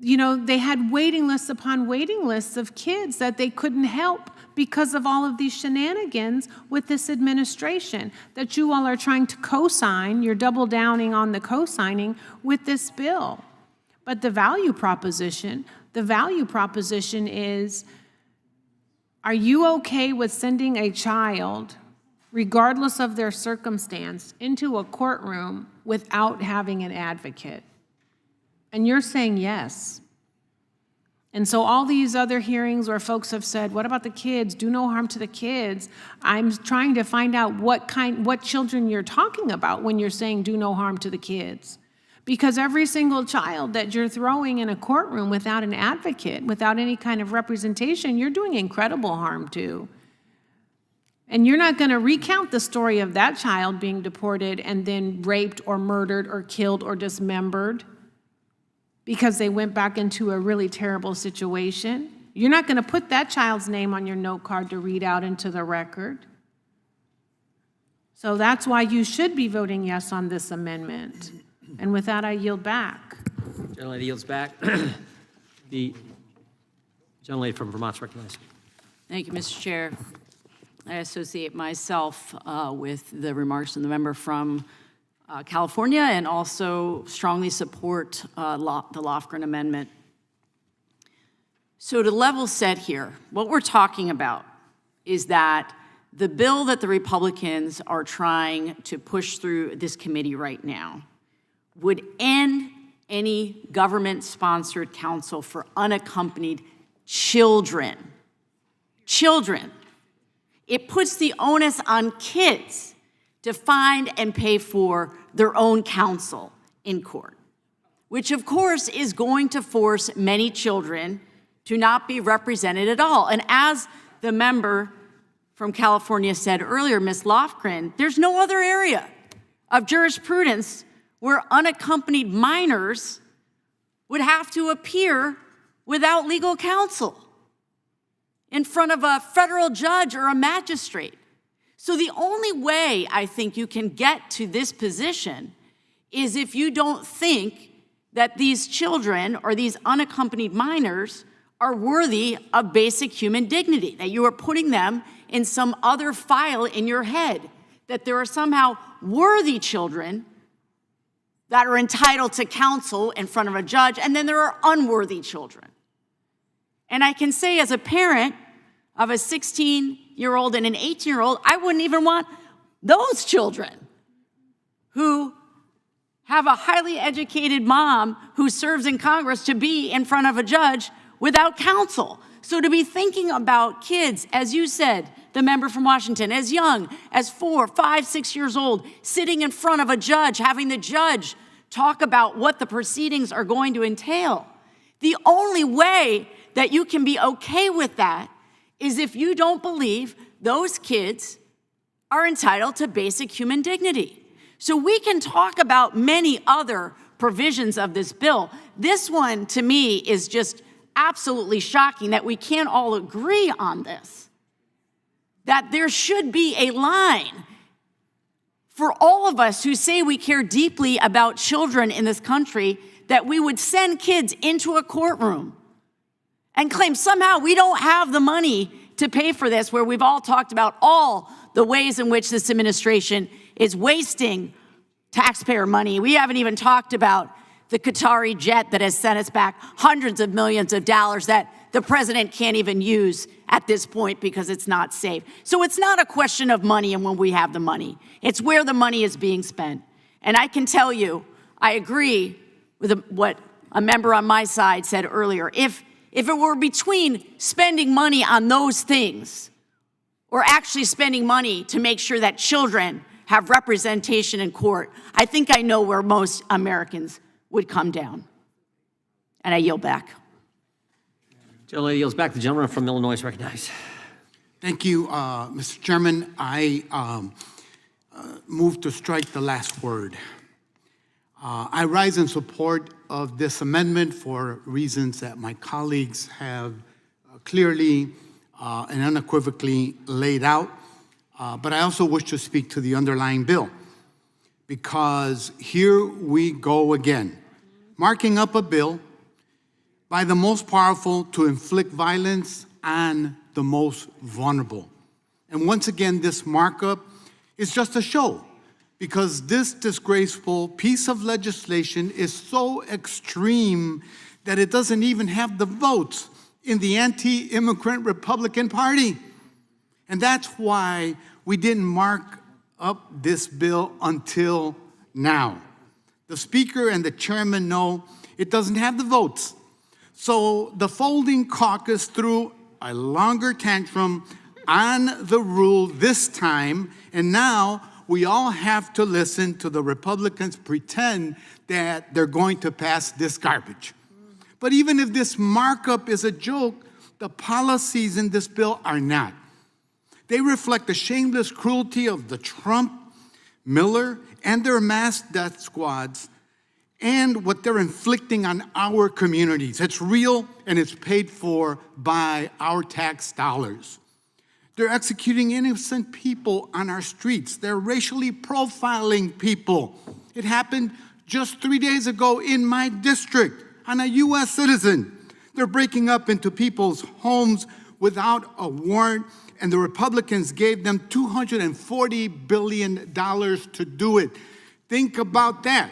you know, they had waiting lists upon waiting lists of kids that they couldn't help because of all of these shenanigans with this administration that you all are trying to co-sign. You're double downing on the co-signing with this bill. But the value proposition is, are you okay with sending a child, regardless of their circumstance, into a courtroom without having an advocate? And you're saying yes. And so all these other hearings where folks have said, what about the kids? Do no harm to the kids. I'm trying to find out what children you're talking about when you're saying do no harm to the kids. Because every single child that you're throwing in a courtroom without an advocate, without any kind of representation, you're doing incredible harm to. And you're not going to recount the story of that child being deported and then raped or murdered or killed or dismembered because they went back into a really terrible situation. You're not going to put that child's name on your note card to read out into the record. So that's why you should be voting yes on this amendment. And with that, I yield back. Gentlelady yields back. The gentlelady from Vermont's recognized. Thank you, Mr. Chair. I associate myself with the remarks of the member from California and also strongly support the Lofgren Amendment. So to level set here, what we're talking about is that the bill that the Republicans are trying to push through this committee right now would end any government-sponsored counsel for unaccompanied children. Children. It puts the onus on kids to find and pay for their own counsel in court, which of course is going to force many children to not be represented at all. And as the member from California said earlier, Ms. Lofgren, there's no other area of jurisprudence where unaccompanied minors would have to appear without legal counsel in front of a federal judge or a magistrate. So the only way I think you can get to this position is if you don't think that these children or these unaccompanied minors are worthy of basic human dignity, that you are putting them in some other file in your head, that there are somehow worthy children that are entitled to counsel in front of a judge, and then there are unworthy children. And I can say as a parent of a 16-year-old and an 18-year-old, I wouldn't even want those children who have a highly educated mom who serves in Congress to be in front of a judge without counsel. So to be thinking about kids, as you said, the member from Washington, as young as 4, 5, 6 years old, sitting in front of a judge, having the judge talk about what the proceedings are going to entail. The only way that you can be okay with that is if you don't believe those kids are entitled to basic human dignity. So we can talk about many other provisions of this bill. This one, to me, is just absolutely shocking that we can't all agree on this. That there should be a line for all of us who say we care deeply about children in this country, that we would send kids into a courtroom and claim somehow we don't have the money to pay for this, where we've all talked about all the ways in which this administration is wasting taxpayer money. We haven't even talked about the Qatari jet that has sent us back hundreds of millions of dollars that the president can't even use at this point because it's not safe. So it's not a question of money and when we have the money. It's where the money is being spent. And I can tell you, I agree with what a member on my side said earlier. If it were between spending money on those things or actually spending money to make sure that children have representation in court, I think I know where most Americans would come down. And I yield back. Gentleman yields back. The gentleman from Illinois is recognized. Thank you, Mr. Chairman. I move to strike the last word. I rise in support of this amendment for reasons that my colleagues have clearly and unequivocally laid out. But I also wish to speak to the underlying bill, because here we go again, marking up a bill by the most powerful to inflict violence on the most vulnerable. And once again, this markup is just a show, because this disgraceful piece of legislation is so extreme that it doesn't even have the votes in the anti-immigrant Republican Party. And that's why we didn't mark up this bill until now. The Speaker and the Chairman know it doesn't have the votes. So the folding caucus threw a longer tantrum on the rule this time, and now we all have to listen to the Republicans pretend that they're going to pass this garbage. But even if this markup is a joke, the policies in this bill are not. They reflect the shameless cruelty of the Trump, Miller, and their mass death squads, and what they're inflicting on our communities. It's real, and it's paid for by our tax dollars. They're executing innocent people on our streets. They're racially profiling people. It happened just 3 days ago in my district on a U.S. citizen. They're breaking up into people's homes without a warrant, and the Republicans gave them $240 billion to do it. Think about that.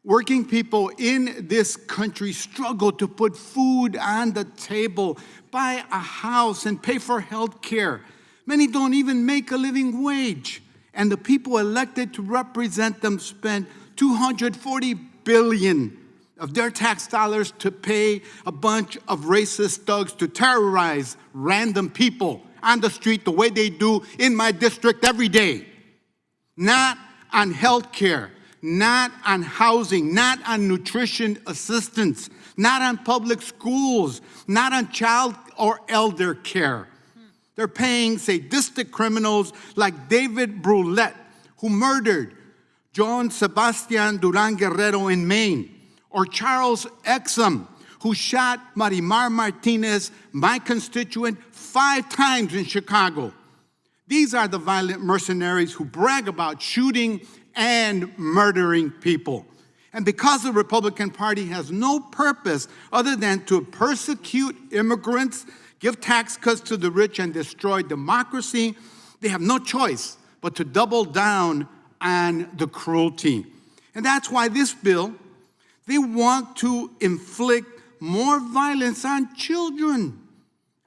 Working people in this country struggle to put food on the table, buy a house, and pay for health care. Many don't even make a living wage. And the people elected to represent them spend $240 billion of their tax dollars to pay a bunch of racist thugs to terrorize random people on the street the way they do in my district every day. Not on health care, not on housing, not on nutrition assistance, not on public schools, not on child or elder care. They're paying sadistic criminals like David Brulette, who murdered John Sebastian Duran Guerrero in Maine, or Charles Exum, who shot Marimar Martinez, my constituent, 5 times in Chicago. These are the violent mercenaries who brag about shooting and murdering people. And because the Republican Party has no purpose other than to persecute immigrants, give tax cuts to the rich, and destroy democracy, they have no choice but to double down on the cruelty. And that's why this bill, they want to inflict more violence on children,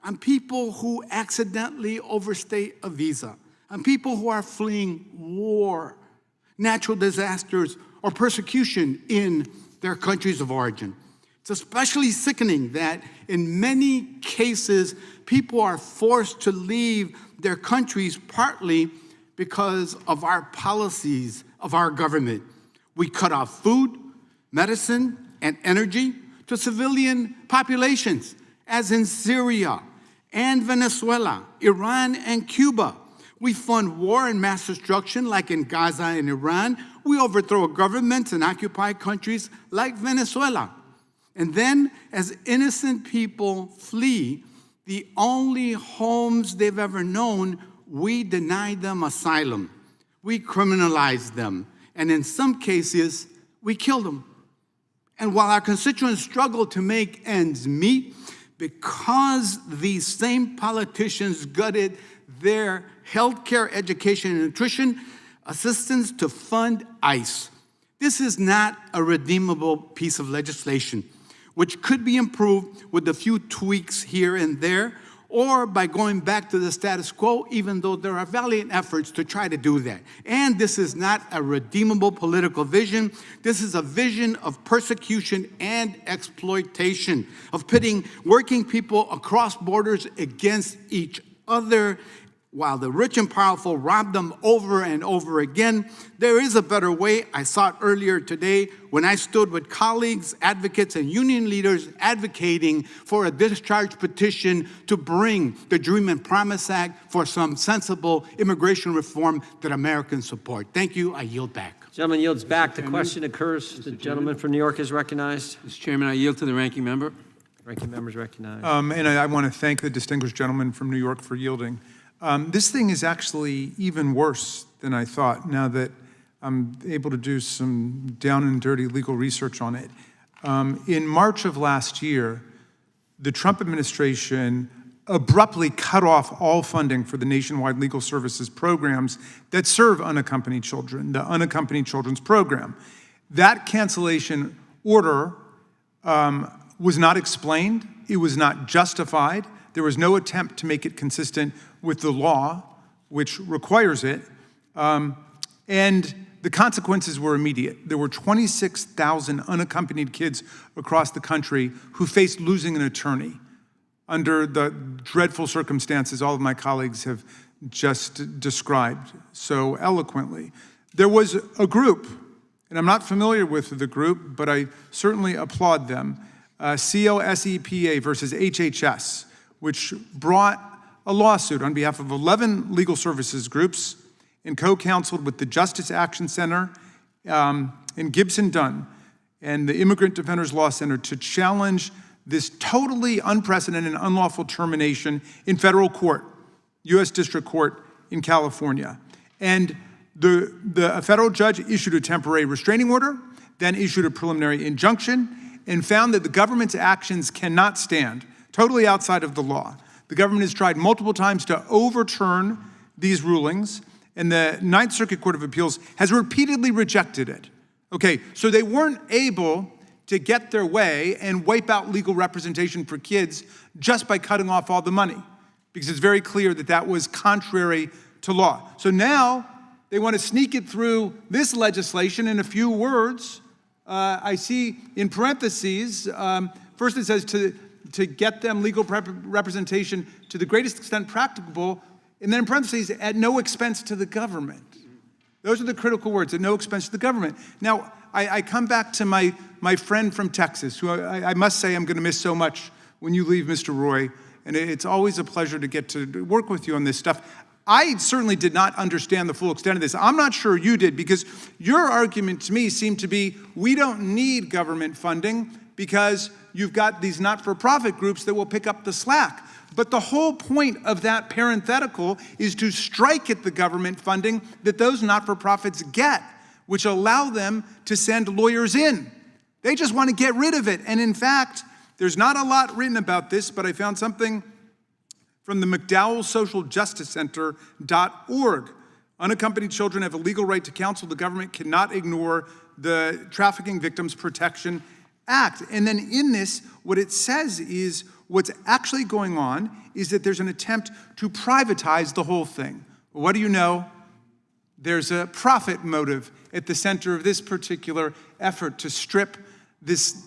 on people who accidentally overstay a visa, on people who are fleeing war, natural disasters, or persecution in their countries of origin. It's especially sickening that in many cases, people are forced to leave their countries partly because of our policies of our government. We cut off food, medicine, and energy to civilian populations, as in Syria and Venezuela, Iran and Cuba. We fund war and mass destruction like in Gaza and Iran. We overthrow governments in occupied countries like Venezuela. And then, as innocent people flee the only homes they've ever known, we deny them asylum. We criminalize them. And in some cases, we kill them. And while our constituents struggle to make ends meet, because these same politicians gutted their healthcare, education, and nutrition assistance to fund ICE, this is not a redeemable piece of legislation, which could be improved with a few tweaks here and there, or by going back to the status quo, even though there are valiant efforts to try to do that. And this is not a redeemable political vision. This is a vision of persecution and exploitation, of pitting working people across borders against each other, while the rich and powerful rob them over and over again. There is a better way. I saw it earlier today when I stood with colleagues, advocates, and union leaders advocating for a discharge petition to bring the Dream and Promise Act for some sensible immigration reform that Americans support. Thank you. I yield back. Gentleman yields back. The question occurs. The gentleman from New York is recognized. Mr. Chairman, I yield to the ranking member. Ranking member is recognized. And I want to thank the distinguished gentleman from New York for yielding. This thing is actually even worse than I thought now that I'm able to do some down and dirty legal research on it. In March of last year, the Trump administration abruptly cut off all funding for the nationwide legal services programs that serve unaccompanied children, the Unaccompanied Children's Program. That cancellation order was not explained. It was not justified. There was no attempt to make it consistent with the law, which requires it. And the consequences were immediate. There were 26,000 unaccompanied kids across the country who faced losing an attorney under the dreadful circumstances all of my colleagues have just described so eloquently. There was a group, and I'm not familiar with the group, but I certainly applaud them, COSEPA versus HHS, which brought a lawsuit on behalf of 11 legal services groups and co-counseled with the Justice Action Center in Gibson Dunn and the Immigrant Defenders Law Center to challenge this totally unprecedented and unlawful termination in federal court, U.S. District Court in California. And a federal judge issued a temporary restraining order, then issued a preliminary injunction, and found that the government's actions cannot stand, totally outside of the law. The government has tried multiple times to overturn these rulings, and the Ninth Circuit Court of Appeals has repeatedly rejected it. Okay, so they weren't able to get their way and wipe out legal representation for kids just by cutting off all the money, because it's very clear that that was contrary to law. So now they want to sneak it through this legislation in a few words. I see in parentheses, first it says to get them legal representation to the greatest extent practicable, and then in parentheses, at no expense to the government. Those are the critical words, at no expense to the government. Now, I come back to my friend from Texas, who I must say I'm going to miss so much when you leave, Mr. Roy, and it's always a pleasure to get to work with you on this stuff. I certainly did not understand the full extent of this. I'm not sure you did, because your argument to me seemed to be, we don't need government funding because you've got these not-for-profit groups that will pick up the slack. But the whole point of that parenthetical is to strike at the government funding that those not-for-profits get, which allow them to send lawyers in. They just want to get rid of it. And in fact, there's not a lot written about this, but I found something from the McDowell Social Justice Center.org. Unaccompanied children have a legal right to counsel. The government cannot ignore the Trafficking Victims Protection Act. And then in this, what it says is what's actually going on is that there's an attempt to privatize the whole thing. Well, what do you know? There's a profit motive at the center of this particular effort to strip this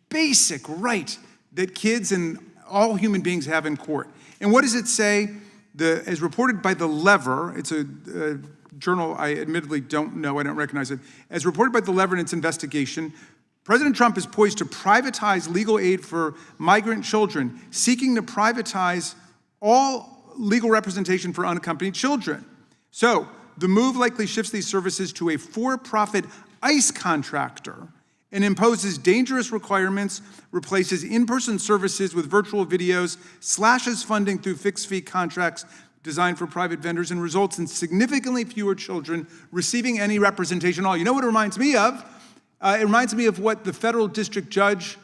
basic right that kids and all human beings have in court. And what does it say? As reported by The Lever, it's a journal I admittedly don't know, I don't recognize it. As reported by The Lever in its investigation, President Trump is poised to privatize legal aid for migrant children, seeking to privatize all legal representation for unaccompanied children. So the move likely shifts these services to a for-profit ICE contractor and imposes dangerous requirements, replaces in-person services with virtual videos, slashes funding through fixed-fee contracts designed for private vendors, and results in significantly fewer children receiving any representation at all. You know what it reminds me of? It reminds me of what the federal district judge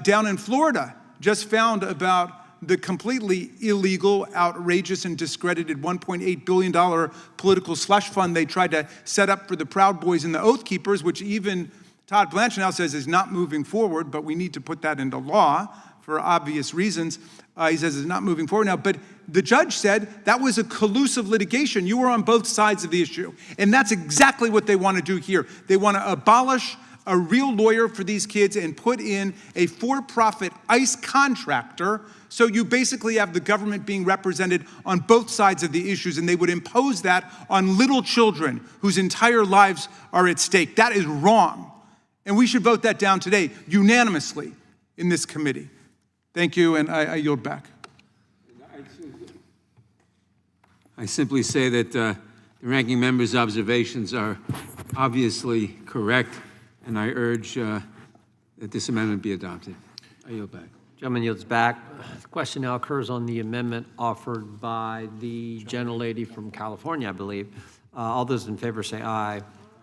down in Florida just found about the completely illegal, outrageous, and discredited $1.8 billion political slush fund they tried to set up for the Proud Boys and the Oath Keepers, which even Todd Blanchard now says is not moving forward, but we need to put that into law for obvious reasons. He says it's not moving forward now, but the judge said that was a collusive litigation. You were on both sides of the issue. And that's exactly what they want to do here. They want to abolish a real lawyer for these kids and put in a for-profit ICE contractor. So you basically have the government being represented on both sides of the issues, and they would impose that on little children whose entire lives are at stake. That is wrong. And we should vote that down today unanimously in this committee. Thank you, and I yield back. I simply say that the ranking member's observations are obviously correct, and I urge that this amendment be adopted. I yield back. Gentleman yields back. The question now occurs on the amendment offered by the gentlelady from California, I believe. All those in favor say aye.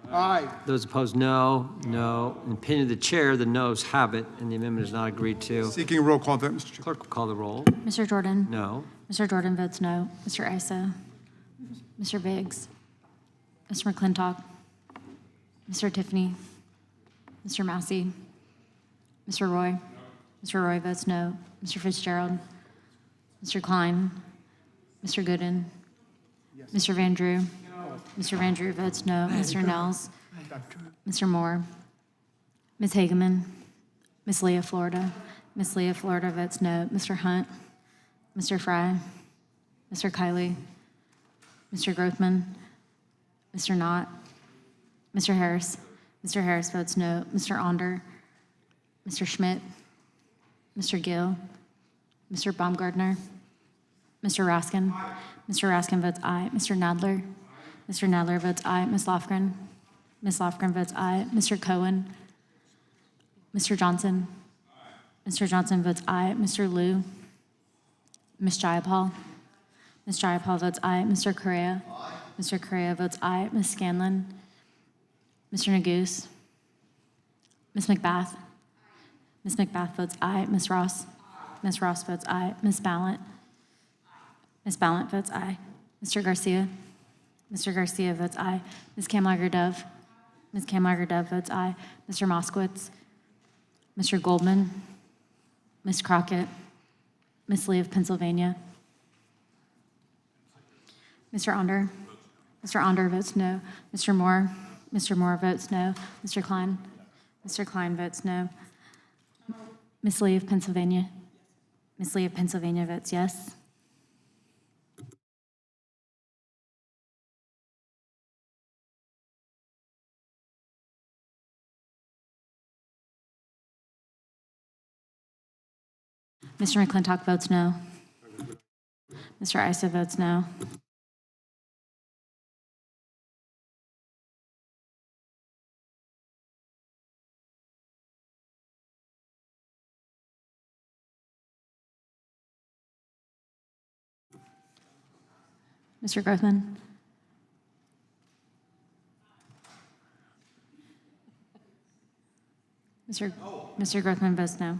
Aye. Those opposed, no. No. In opinion of the chair, the noes have it, and the amendment is not agreed to. Seeking a roll call vote, Mr. Chair. Clerk will call the roll. Mr. Jordan? No. Mr. Jordan votes no. Mr. Issa? Mr. Biggs? Mr. McClintock? Mr. Tiffany? Mr. Massey? Mr. Roy? Mr. Roy votes no. Mr. Fitzgerald? Mr. Klein? Mr. Gooden? Mr. Van Drew? Mr. Van Drew votes no. Mr. Nels? Mr. Moore? Ms. Hageman? Ms. Leah Florida? Ms. Leah Florida votes no. Mr. Hunt? Mr. Fry? Mr. Kiley? Mr. Grothman? Mr. Knott? Mr. Harris? Mr. Harris votes no. Mr. Onder? Mr. Schmidt? Mr. Gill? Mr. Baumgartner? Mr. Raskin? Mr. Raskin votes aye. Mr. Nadler? Mr. Nadler votes aye. Ms. Lofgren? Ms. Lofgren votes aye. Mr. Cohen? Mr. Johnson? Mr. Johnson votes aye. Mr. Liu? Ms. Jayapal? Ms. Jayapal votes aye. Mr. Correa? Mr. Correa votes aye. Ms. Scanlon? Mr. Neguse? Ms. McBath? Ms. McBath votes aye. Ms. Ross? Ms. Ross votes aye. Ms. Ballant? Ms. Ballant votes aye. Mr. Garcia? Mr. Garcia votes aye. Ms. Kamlager-Dove? Ms. Kamlager-Dove votes aye. Mr. Moskowitz? Mr. Goldman? Ms. Crockett? Ms. Lee of Pennsylvania? Mr. Onder? Mr. Onder votes no. Mr. Moore? Mr. Moore votes no. Mr. Klein? Mr. Klein votes no. Ms. Lee of Pennsylvania? Ms. Lee of Pennsylvania votes yes. Mr. McClintock votes no. Mr. Issa votes no. Mr. Grothman? Mr. Grothman votes no.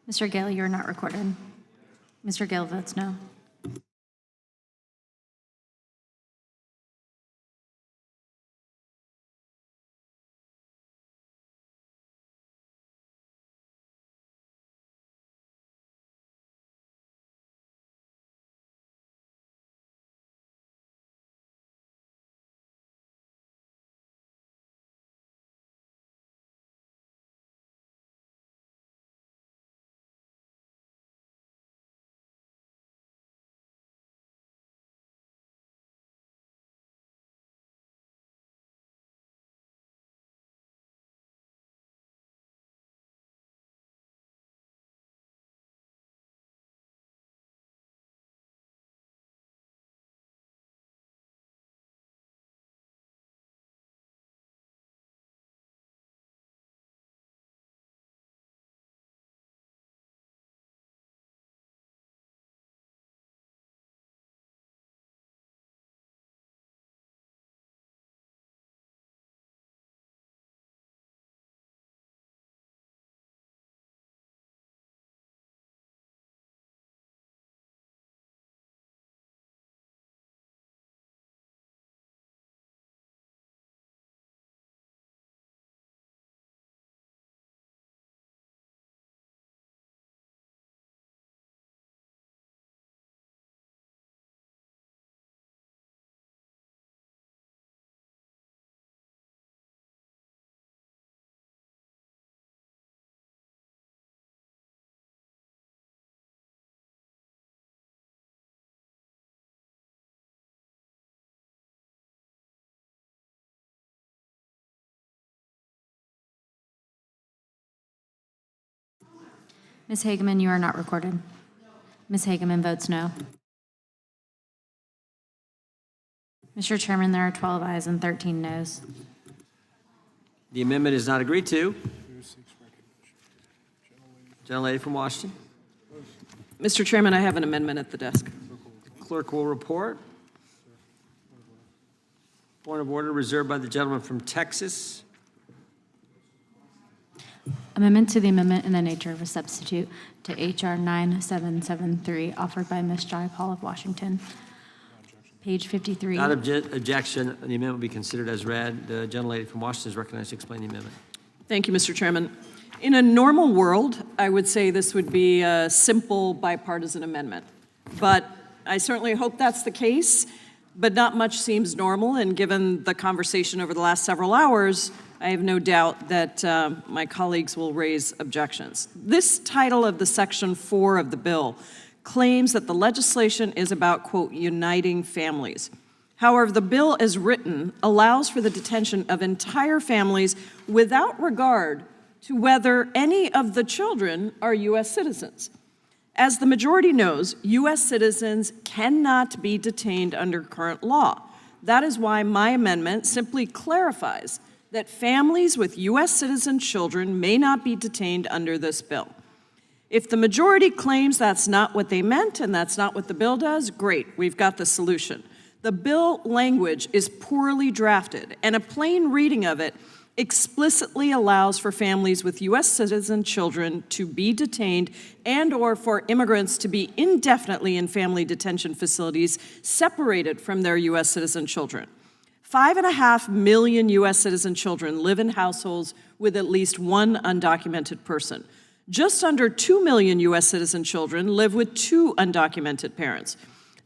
Mr. Gale, you are not recorded. Mr. Gale votes no. Ms. Hageman, you are not recorded. Ms. Hageman votes no. Mr. Chairman, there are 12 ayes and 13 noes. The amendment is not agreed to. Gentlelady from Washington. Mr. Chairman, I have an amendment at the desk. Clerk will report. Point of order reserved by the gentleman from Texas. Amendment to the amendment in the nature of a substitute to H.R. 9773, offered by Ms. Jayapal of Washington. Page 53. Without objection, the amendment will be considered as read. The gentlelady from Washington is recognized to explain the amendment. Thank you, Mr. Chairman. In a normal world, I would say this would be a simple bipartisan amendment. But I certainly hope that's the case, but not much seems normal, and given the conversation over the last several hours, I have no doubt that my colleagues will raise objections. This title of the Section 4 of the bill claims that the legislation is about, quote, uniting families. However, the bill as written allows for the detention of entire families without regard to whether any of the children are U.S. citizens. As the majority knows, U.S. citizens cannot be detained under current law. That is why my amendment simply clarifies that families with U.S. citizen children may not be detained under this bill. If the majority claims that's not what they meant and that's not what the bill does, great, we've got the solution. The bill language is poorly drafted, and a plain reading of it explicitly allows for families with U.S. citizen children to be detained and/or for immigrants to be indefinitely in family detention facilities separated from their U.S. citizen children. 5.5 million U.S. citizen children live in households with at least one undocumented person. Just under 2 million U.S. citizen children live with 2 undocumented parents.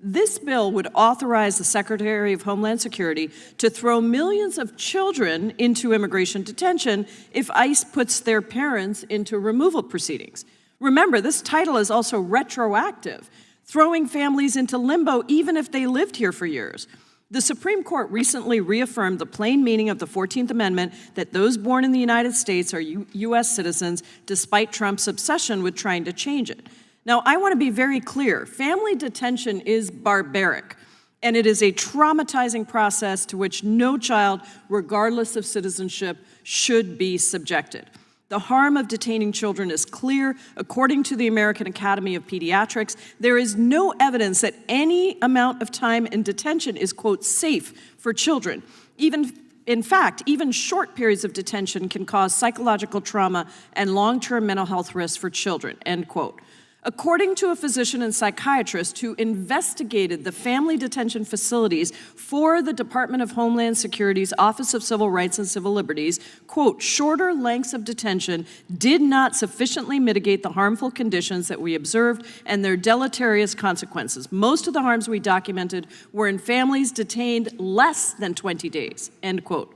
This bill would authorize the Secretary of Homeland Security to throw millions of children into immigration detention if ICE puts their parents into removal proceedings. Remember, this title is also retroactive, throwing families into limbo even if they lived here for years. The Supreme Court recently reaffirmed the plain meaning of the 14th Amendment that those born in the United States are U.S. citizens, despite Trump's obsession with trying to change it. Now, I want to be very clear. Family detention is barbaric, and it is a traumatizing process to which no child, regardless of citizenship, should be subjected. The harm of detaining children is clear. According to the American Academy of Pediatrics, there is no evidence that any amount of time in detention is, quote, safe for children, even In fact, even short periods of detention can cause psychological trauma and long-term mental health risks for children, end quote. According to a physician and psychiatrist who investigated the family detention facilities for the Department of Homeland Security's Office of Civil Rights and Civil Liberties, quote, shorter lengths of detention did not sufficiently mitigate the harmful conditions that we observed and their deleterious consequences. Most of the harms we documented were in families detained less than 20 days, end quote.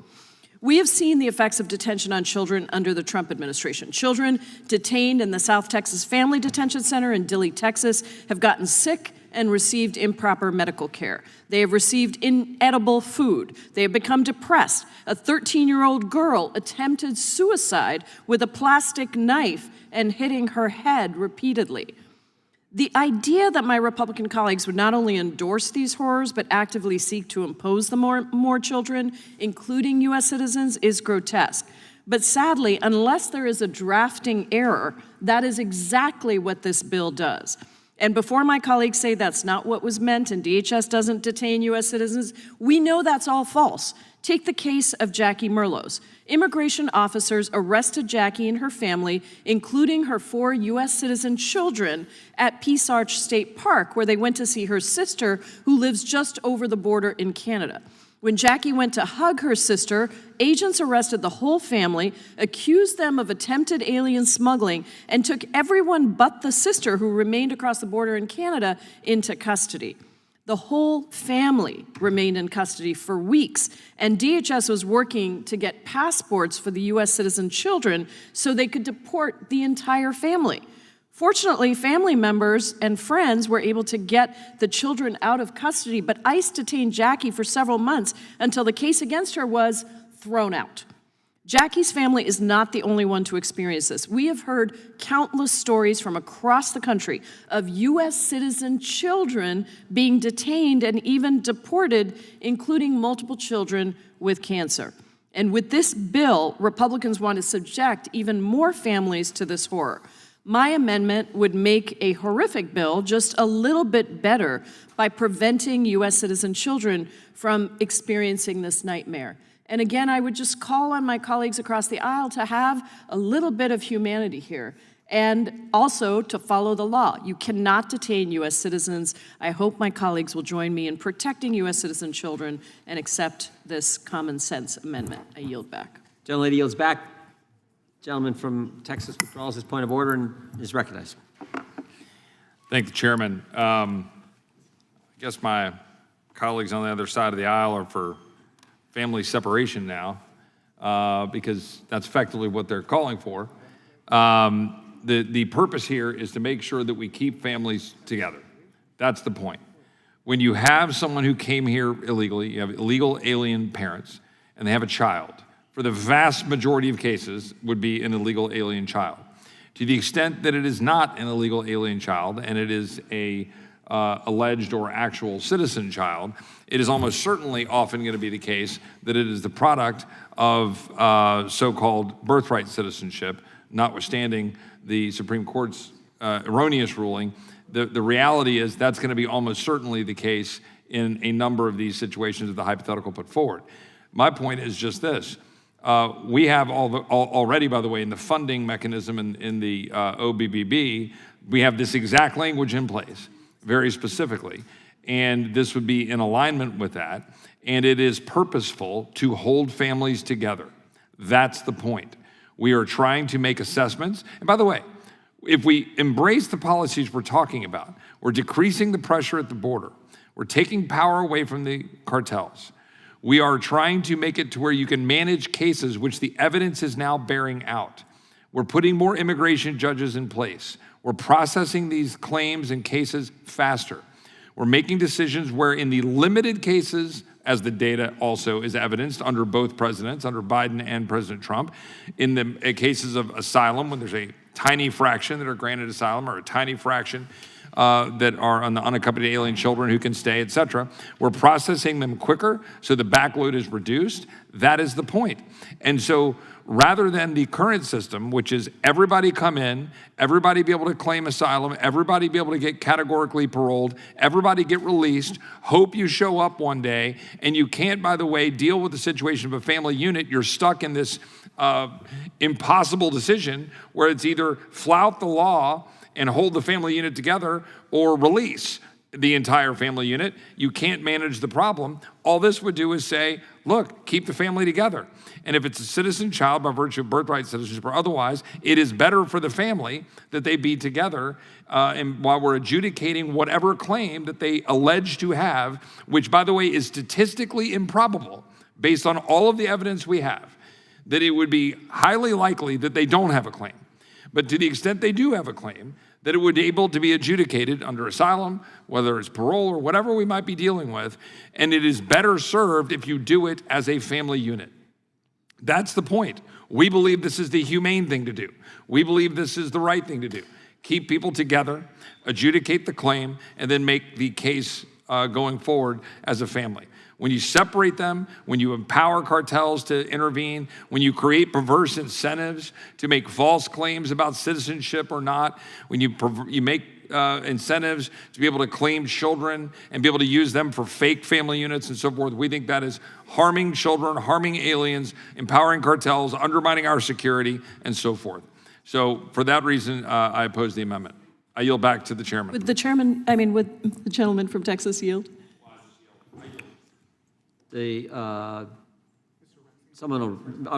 We have seen the effects of detention on children under the Trump administration. Children detained in the South Texas Family Detention Center in Dilley, Texas, have gotten sick and received improper medical care. They have received inedible food. They have become depressed. A 13-year-old girl attempted suicide with a plastic knife and hitting her head repeatedly. The idea that my Republican colleagues would not only endorse these horrors, but actively seek to impose them on more children, including U.S. citizens, is grotesque. But sadly, unless there is a drafting error, that is exactly what this bill does. And before my colleagues say that's not what was meant and DHS doesn't detain U.S. citizens, we know that's all false. Take the case of Jackie Merlos. Immigration officers arrested Jackie and her family, including her 4 U.S. citizen children, at Peace Arch State Park, where they went to see her sister, who lives just over the border in Canada. When Jackie went to hug her sister, agents arrested the whole family, accused them of attempted alien smuggling, and took everyone but the sister, who remained across the border in Canada, into custody. The whole family remained in custody for weeks, and DHS was working to get passports for the U.S. citizen children so they could deport the entire family. Fortunately, family members and friends were able to get the children out of custody, but ICE detained Jackie for several months until the case against her was thrown out. Jackie's family is not the only one to experience this. We have heard countless stories from across the country of U.S. citizen children being detained and even deported, including multiple children with cancer. And with this bill, Republicans want to subject even more families to this horror. My amendment would make a horrific bill just a little bit better by preventing U.S. citizen children from experiencing this nightmare. And again, I would just call on my colleagues across the aisle to have a little bit of humanity here and also to follow the law. You cannot detain U.S. citizens. I hope my colleagues will join me in protecting U.S. citizen children and accept this common sense amendment. I yield back. Gentlelady yields back. Gentleman from Texas withdraws his point of order and is recognized. Thank the chairman. I guess my colleagues on the other side of the aisle are for family separation now, because that's effectively what they're calling for. The purpose here is to make sure that we keep families together. That's the point. When you have someone who came here illegally, you have illegal alien parents, and they have a child, for the vast majority of cases would be an illegal alien child. To the extent that it is not an illegal alien child and it is a alleged or actual citizen child, it is almost certainly often going to be the case that it is the product of so-called birthright citizenship, notwithstanding the Supreme Court's erroneous ruling. The reality is that's going to be almost certainly the case in a number of these situations of the hypothetical put forward. My point is just this. We have already, by the way, in the funding mechanism in the OBBB, we have this exact language in place, very specifically, and this would be in alignment with that, and it is purposeful to hold families together. That's the point. We are trying to make assessments, and by the way, if we embrace the policies we're talking about, we're decreasing the pressure at the border, we're taking power away from the cartels, we are trying to make it to where you can manage cases, which the evidence is now bearing out. We're putting more immigration judges in place. We're processing these claims and cases faster. We're making decisions where in the limited cases, as the data also is evidenced under both presidents, under Biden and President Trump, in the cases of asylum, when there's a tiny fraction that are granted asylum or a tiny fraction that are on the unaccompanied alien children who can stay, et cetera. We're processing them quicker so the backload is reduced. That is the point. And so rather than the current system, which is everybody come in, everybody be able to claim asylum, everybody be able to get categorically paroled, everybody get released, hope you show up one day, and you can't, by the way, deal with the situation of a family unit, you're stuck in this impossible decision where it's either flout the law and hold the family unit together or release the entire family unit. You can't manage the problem. All this would do is say, look, keep the family together. And if it's a citizen child by virtue of birthright citizenship or otherwise, it is better for the family that they be together and while we're adjudicating whatever claim that they allege to have, which, by the way, is statistically improbable based on all of the evidence we have, that it would be highly likely that they don't have a claim. But to the extent they do have a claim, that it would be able to be adjudicated under asylum, whether it's parole or whatever we might be dealing with, and it is better served if you do it as a family unit. That's the point. We believe this is the humane thing to do. We believe this is the right thing to do. Keep people together, adjudicate the claim, and then make the case going forward as a family. When you separate them, when you empower cartels to intervene, when you create perverse incentives to make false claims about citizenship or not, when you make incentives to be able to claim children and be able to use them for fake family units and so forth, we think that is harming children, harming aliens, empowering cartels, undermining our security, and so forth. So for that reason, I oppose the amendment. I yield back to the chairman. Would the gentleman from Texas yield? I'll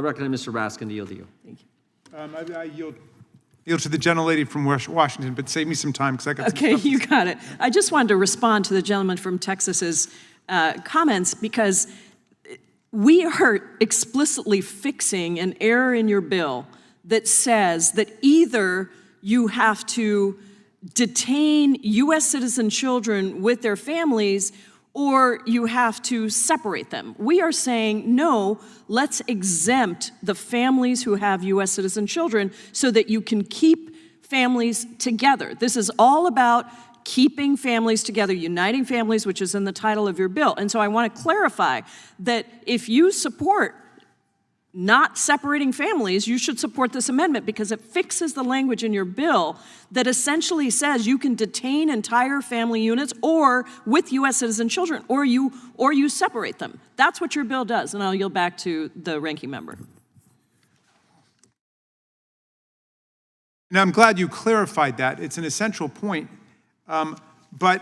recognize Mr. Raskin to yield to you. Thank you. I yield to the gentlelady from Washington, but save me some time because I got some Okay, stuff. you got it. I just wanted to respond to the gentleman from Texas's comments because we are explicitly fixing an error in your bill that says that either you have to detain U.S. citizen children with their families or you have to separate them. We are saying, no, let's exempt the families who have U.S. citizen children so that you can keep families together. This is all about keeping families together, uniting families, which is in the title of your bill. And so I want to clarify that if you support not separating families, you should support this amendment because it fixes the language in your bill that essentially says you can detain entire family units or with U.S. citizen children, or you separate them. That's what your bill does, and I'll yield back to the ranking member. Now, I'm glad you clarified that. It's an essential point. But,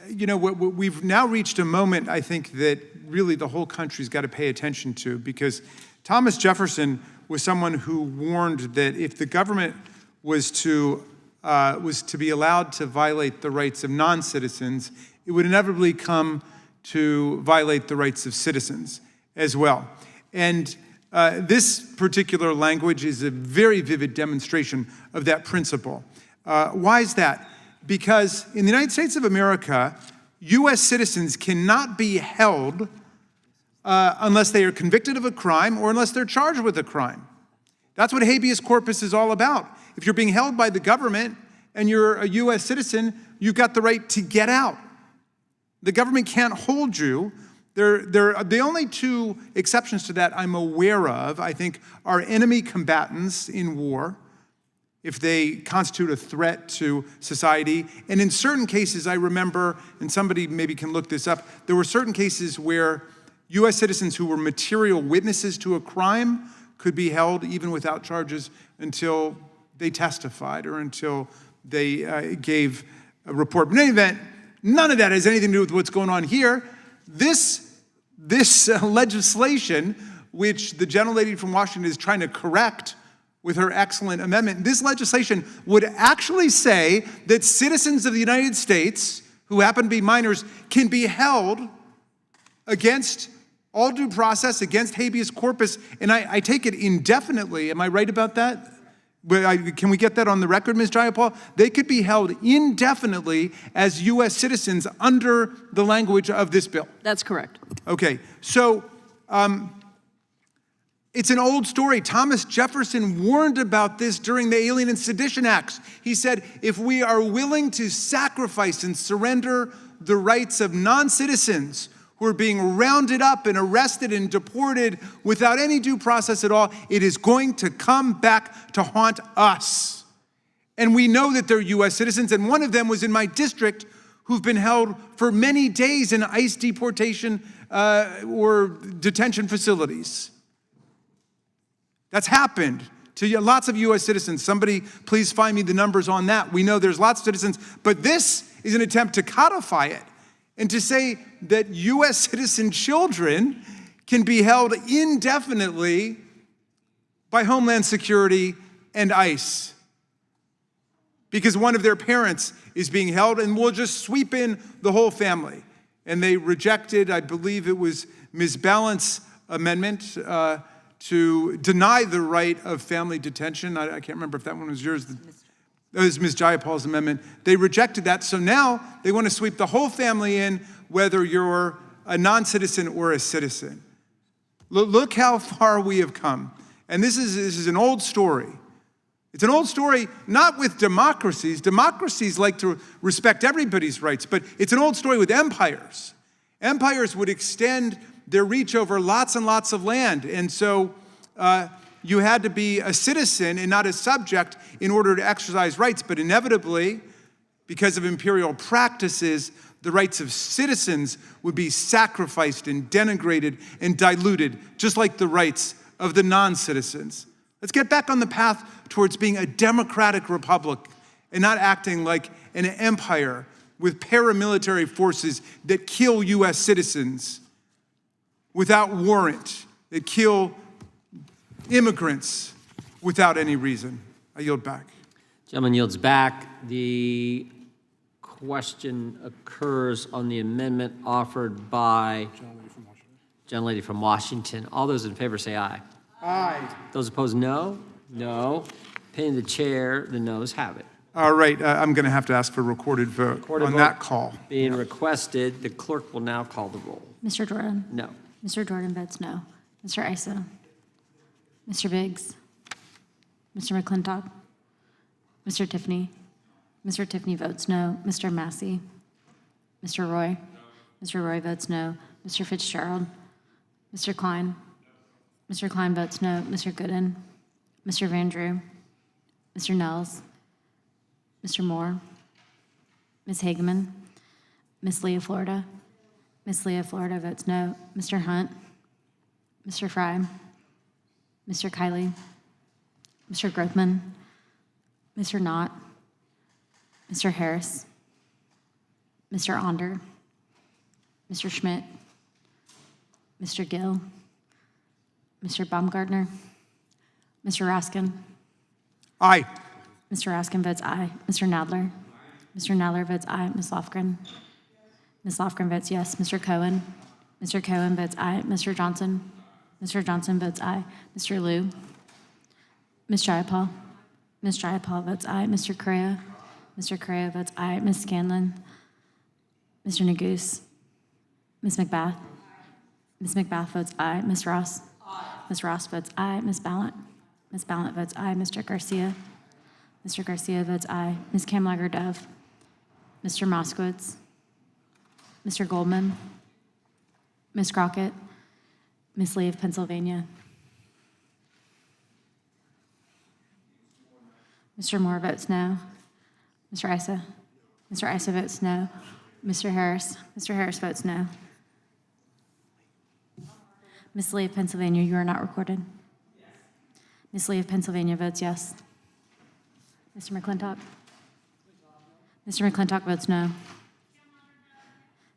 you know, we've now reached a moment, I think, that really the whole country's got to pay attention to, because Thomas Jefferson was someone who warned that if the government was to be allowed to violate the rights of non-citizens, it would inevitably come to violate the rights of citizens as well. And this particular language is a very vivid demonstration of that principle. Why is that? Because in the United States of America, U.S. citizens cannot be held unless they are convicted of a crime or unless they're charged with a crime. That's what habeas corpus is all about. If you're being held by the government and you're a U.S. citizen, you've got the right to get out. The government can't hold you. The only two exceptions to that I'm aware of, I think, are enemy combatants in war, if they constitute a threat to society. And in certain cases, I remember, and somebody maybe can look this up, there were certain cases where U.S. citizens who were material witnesses to a crime could be held even without charges until they testified or until they gave a report. But in any event, none of that has anything to do with what's going on here. This legislation, which the gentlelady from Washington is trying to correct with her excellent amendment, this legislation would actually say that citizens of the United States who happen to be minors can be held against all due process, against habeas corpus, and I take it indefinitely. Am I right about that? Can we get that on the record, Ms. Jayapal? They could be held indefinitely as U.S. citizens under the language of this bill. That's correct. Okay, so It's an old story. Thomas Jefferson warned about this during the Alien and Sedition Acts. He said, if we are willing to sacrifice and surrender the rights of non-citizens who are being rounded up and arrested and deported without any due process at all, it is going to come back to haunt us. And we know that they're U.S. citizens, and one of them was in my district who've been held for many days in ICE deportation or detention facilities. That's happened to lots of U.S. citizens. Somebody please find me the numbers on that. We know there's lots of citizens, but this is an attempt to codify it and to say that U.S. citizen children can be held indefinitely by Homeland Security and ICE because one of their parents is being held, and we'll just sweep in the whole family. And they rejected, I believe it was Ms. Ballant's amendment to deny the right of family detention. I can't remember if that one was yours. That was Ms. Jayapal's amendment. They rejected that, so now they want to sweep the whole family in, whether you're a non-citizen or a citizen. Look how far we have come. And this is an old story. It's an old story, not with democracies. Democracies like to respect everybody's rights, but it's an old story with empires. Empires would extend their reach over lots and lots of land. And so you had to be a citizen and not a subject in order to exercise rights. But inevitably, because of imperial practices, the rights of citizens would be sacrificed and denigrated and diluted, just like the rights of the non-citizens. Let's get back on the path towards being a democratic republic and not acting like an empire with paramilitary forces that kill U.S. citizens without warrant, that kill immigrants without any reason. I yield back. Gentleman yields back. The question occurs on the amendment offered by gentlelady from Washington. All those in favor say aye. Aye. Those opposed, no. No. Opinion of the chair, the noes have it. All right, I'm going to have to ask for a recorded vote on that call. Being requested, the clerk will now call the roll. Mr. Jordan? No. Mr. Jordan votes no. Mr. Issa? Mr. Biggs? Mr. McClintock? Mr. Tiffany? Mr. Tiffany votes no. Mr. Massey? Mr. Roy? Mr. Roy votes no. Mr. Fitzgerald? Mr. Klein? Mr. Klein votes no. Mr. Gooden? Mr. Van Drew? Mr. Nels? Mr. Moore? Ms. Hageman? Ms. Leah Florida? Ms. Leah Florida votes no. Mr. Hunt? Mr. Fry? Mr. Kiley? Mr. Grothman? Mr. Knott? Mr. Harris? Mr. Onder? Mr. Schmidt? Mr. Gill? Mr. Baumgartner? Mr. Raskin? Aye. Mr. Raskin votes aye. Mr. Nadler? Mr. Nadler votes aye. Ms. Lofgren? Ms. Lofgren votes yes. Mr. Cohen? Mr. Cohen votes aye. Mr. Johnson? Mr. Johnson votes aye. Mr. Liu? Ms. Jayapal? Ms. Jayapal votes aye. Mr. Correa? Mr. Correa votes aye. Ms. Scanlon? Mr. Neguse? Ms. McBath? Ms. McBath votes aye. Ms. Ross? Ms. Ross votes aye. Ms. Ballant? Ms. Ballant votes aye. Mr. Garcia? Mr. Garcia votes aye. Ms. Kamlager-Dove? Mr. Moskowitz? Mr. Goldman? Ms. Crockett? Ms. Lee of Pennsylvania? Mr. Moore votes no. Mr. Issa? Mr. Issa votes no. Mr. Harris? Mr. Harris votes no. Ms. Lee of Pennsylvania, you are not recorded. Ms. Lee of Pennsylvania votes yes. Mr. McClintock? Mr. McClintock votes no.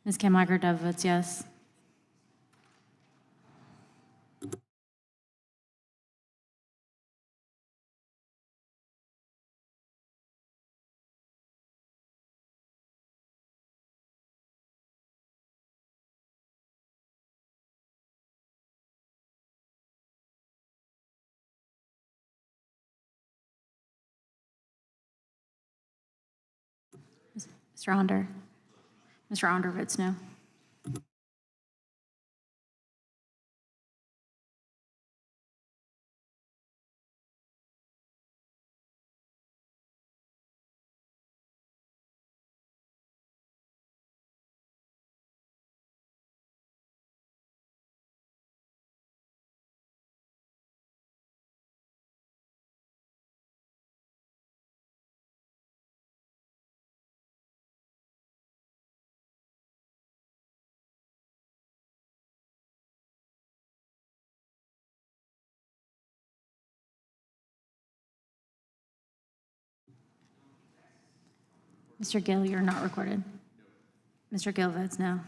Ms. Kamlager-Dove votes yes. Mr. Onder? Mr. Onder votes no. Mr. Gill, you're not recorded. Mr. Gill votes no.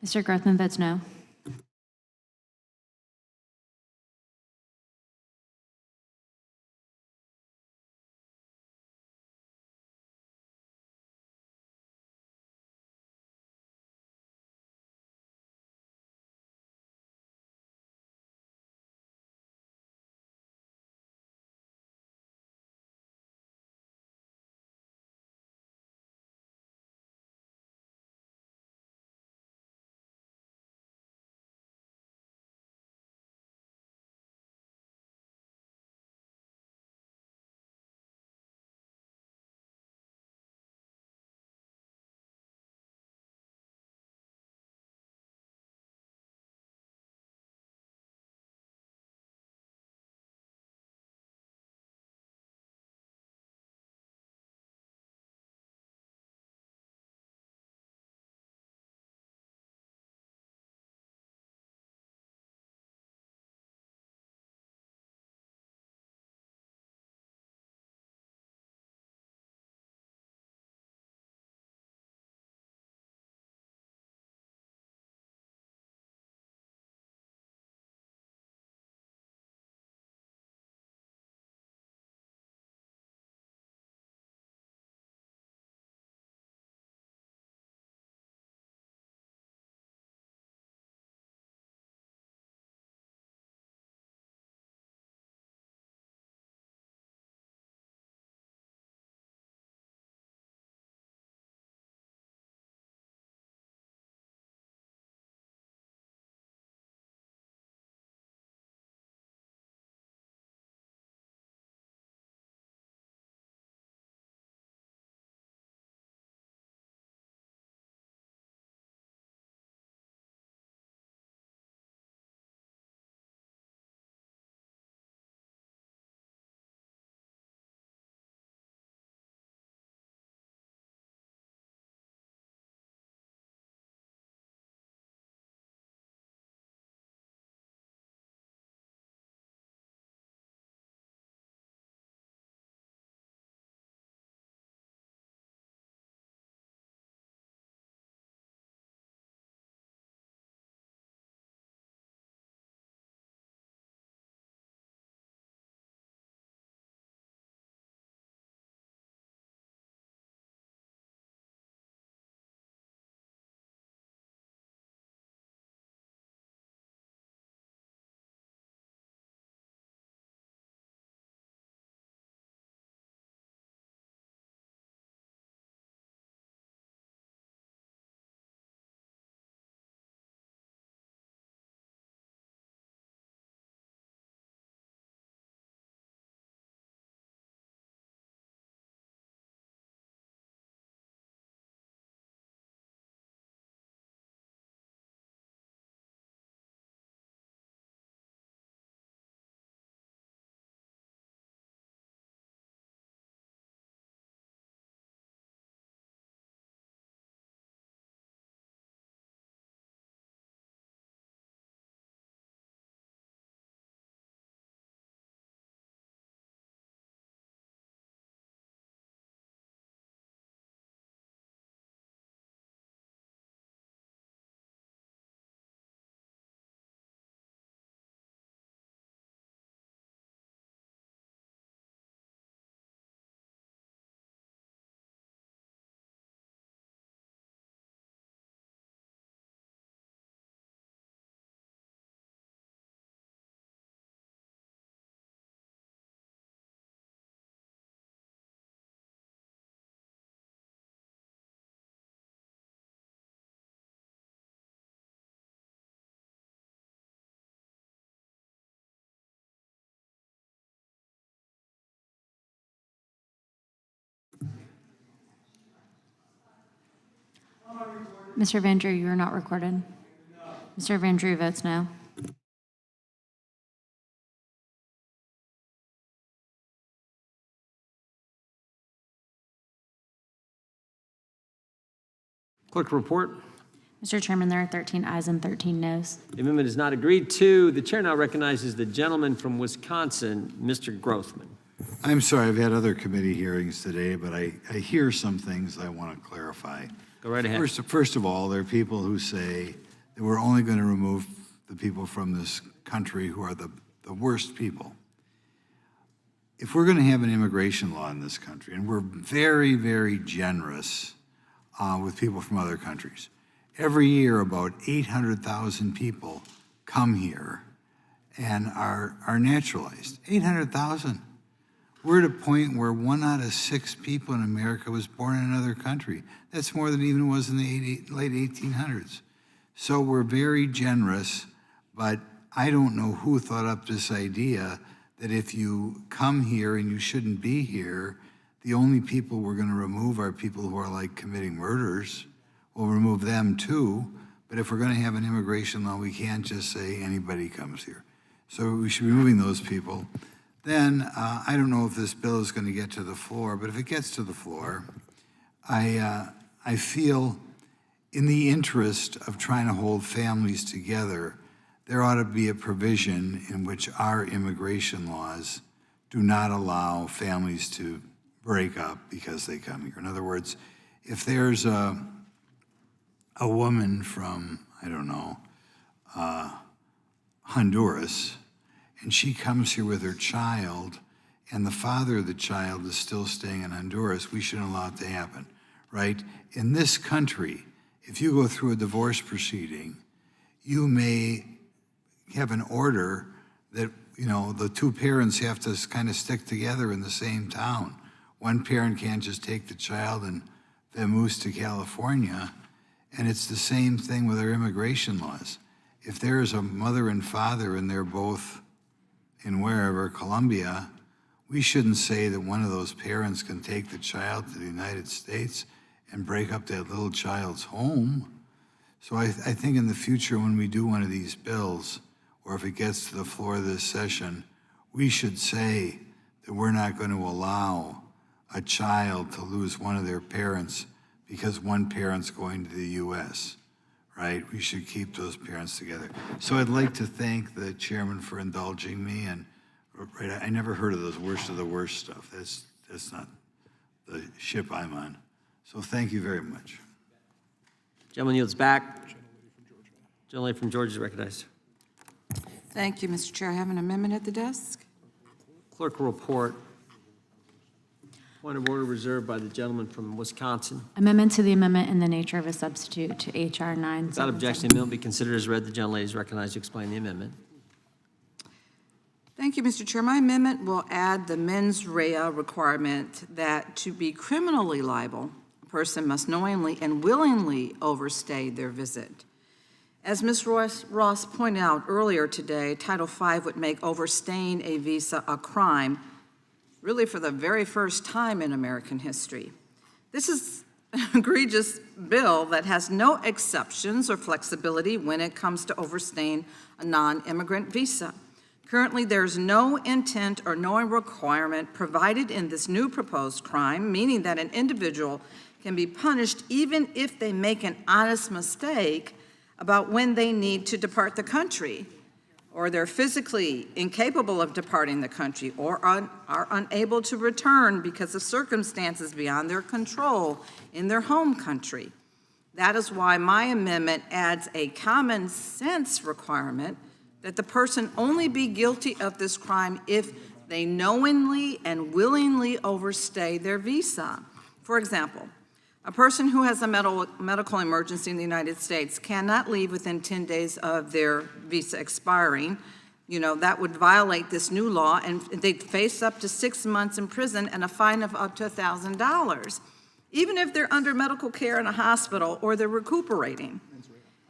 Mr. Grothman votes no. Mr. Van Drew, you are not recorded. Mr. Van Drew votes no. Clerk report. Mr. Chairman, there are 13 ayes and 13 noes. The amendment is not agreed to. The chair now recognizes the gentleman from Wisconsin, Mr. Grothman. I'm sorry, I've had other committee hearings today, but I hear some things I want to clarify. Go right ahead. First of all, there are people who say that we're only going to remove the people from this country who are the worst people. If we're going to have an immigration law in this country, and we're very, very generous with people from other countries, every year about 800,000 people come here and are naturalized. 800,000. We're at a point where 1 out of 6 people in America was born in another country. That's more than even was in the late 1800s. So we're very generous, but I don't know who thought up this idea that if you come here and you shouldn't be here, the only people we're going to remove are people who are like committing murders. We'll remove them too, but if we're going to have an immigration law, we can't just say anybody comes here. So we should be removing those people. Then, I don't know if this bill is going to get to the floor, but if it gets to the floor, I feel in the interest of trying to hold families together, there ought to be a provision in which our immigration laws do not allow families to break up because they come here. In other words, if there's a woman from, I don't know, Honduras, and she comes here with her child, and the father of the child is still staying in Honduras, we shouldn't allow it to happen, right? In this country, if you go through a divorce proceeding, you may have an order that, you know, the two parents have to kind of stick together in the same town. One parent can't just take the child and vamoose to California, and it's the same thing with our immigration laws. If there is a mother and father and they're both in wherever, Colombia, we shouldn't say that one of those parents can take the child to the United States and break up that little child's home. So I think in the future when we do one of these bills, or if it gets to the floor of this session, we should say that we're not going to allow a child to lose one of their parents because one parent's going to the U.S., right? We should keep those parents together. So I'd like to thank the chairman for indulging me, and right, I never heard of those worst of the worst stuff. That's not the ship I'm on. So thank you very much. Gentleman yields back. Gentleman from Georgia is recognized. Thank you, Mr. Chair. I have an amendment at the desk. Clerk will report. Point of order reserved by the gentleman from Wisconsin. Amendment to the amendment in the nature of a substitute to H.R. 9. Without objection, the amendment will be considered as read. The gentlelady is recognized to explain the amendment. Thank you, Mr. Chair. My amendment will add the mens rea requirement that to be criminally liable, a person must knowingly and willingly overstay their visit. As Ms. Ross pointed out earlier today, Title V would make overstaying a visa a crime, really for the very first time in American history. This is an egregious bill that has no exceptions or flexibility when it comes to overstaying a non-immigrant visa. Currently, there's no intent or knowing requirement provided in this new proposed crime, meaning that an individual can be punished even if they make an honest mistake about when they need to depart the country, or they're physically incapable of departing the country, or are unable to return because of circumstances beyond their control in their home country. That is why my amendment adds a common sense requirement that the person only be guilty of this crime if they knowingly and willingly overstay their visa. For example, a person who has a medical emergency in the United States cannot leave within 10 days of their visa expiring. You know, that would violate this new law, and they'd face up to 6 months in prison and a fine of up to $1,000, even if they're under medical care in a hospital or they're recuperating.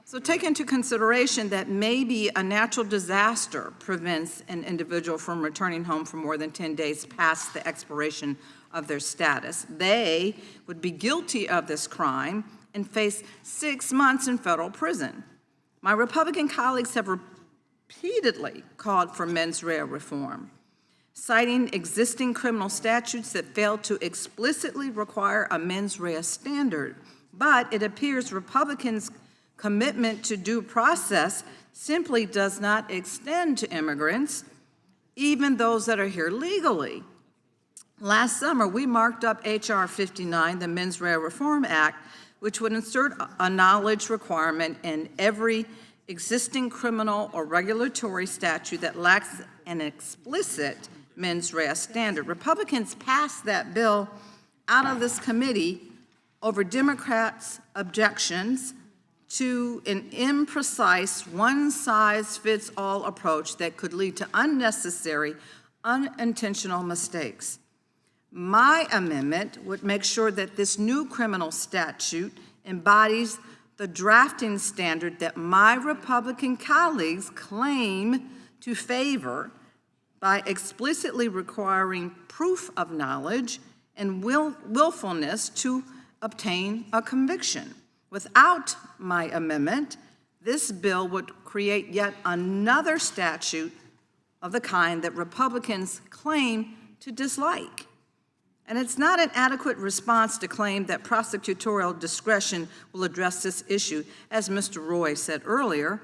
So take into consideration that maybe a natural disaster prevents an individual from returning home for more than 10 days past the expiration of their status. They would be guilty of this crime and face 6 months in federal prison. My Republican colleagues have repeatedly called for mens rea reform, citing existing criminal statutes that fail to explicitly require a mens rea standard. But it appears Republicans' commitment to due process simply does not extend to immigrants, even those that are here legally. Last summer, we marked up H.R. 59, the Mens Rea Reform Act, which would insert a knowledge requirement in every existing criminal or regulatory statute that lacks an explicit mens rea standard. Republicans passed that bill out of this committee over Democrats' objections to an imprecise, one-size-fits-all approach that could lead to unnecessary, unintentional mistakes. My amendment would make sure that this new criminal statute embodies the drafting standard that my Republican colleagues claim to favor by explicitly requiring proof of knowledge and willfulness to obtain a conviction. Without my amendment, this bill would create yet another statute of the kind that Republicans claim to dislike. And it's not an adequate response to claim that prosecutorial discretion will address this issue. As Mr. Roy said earlier,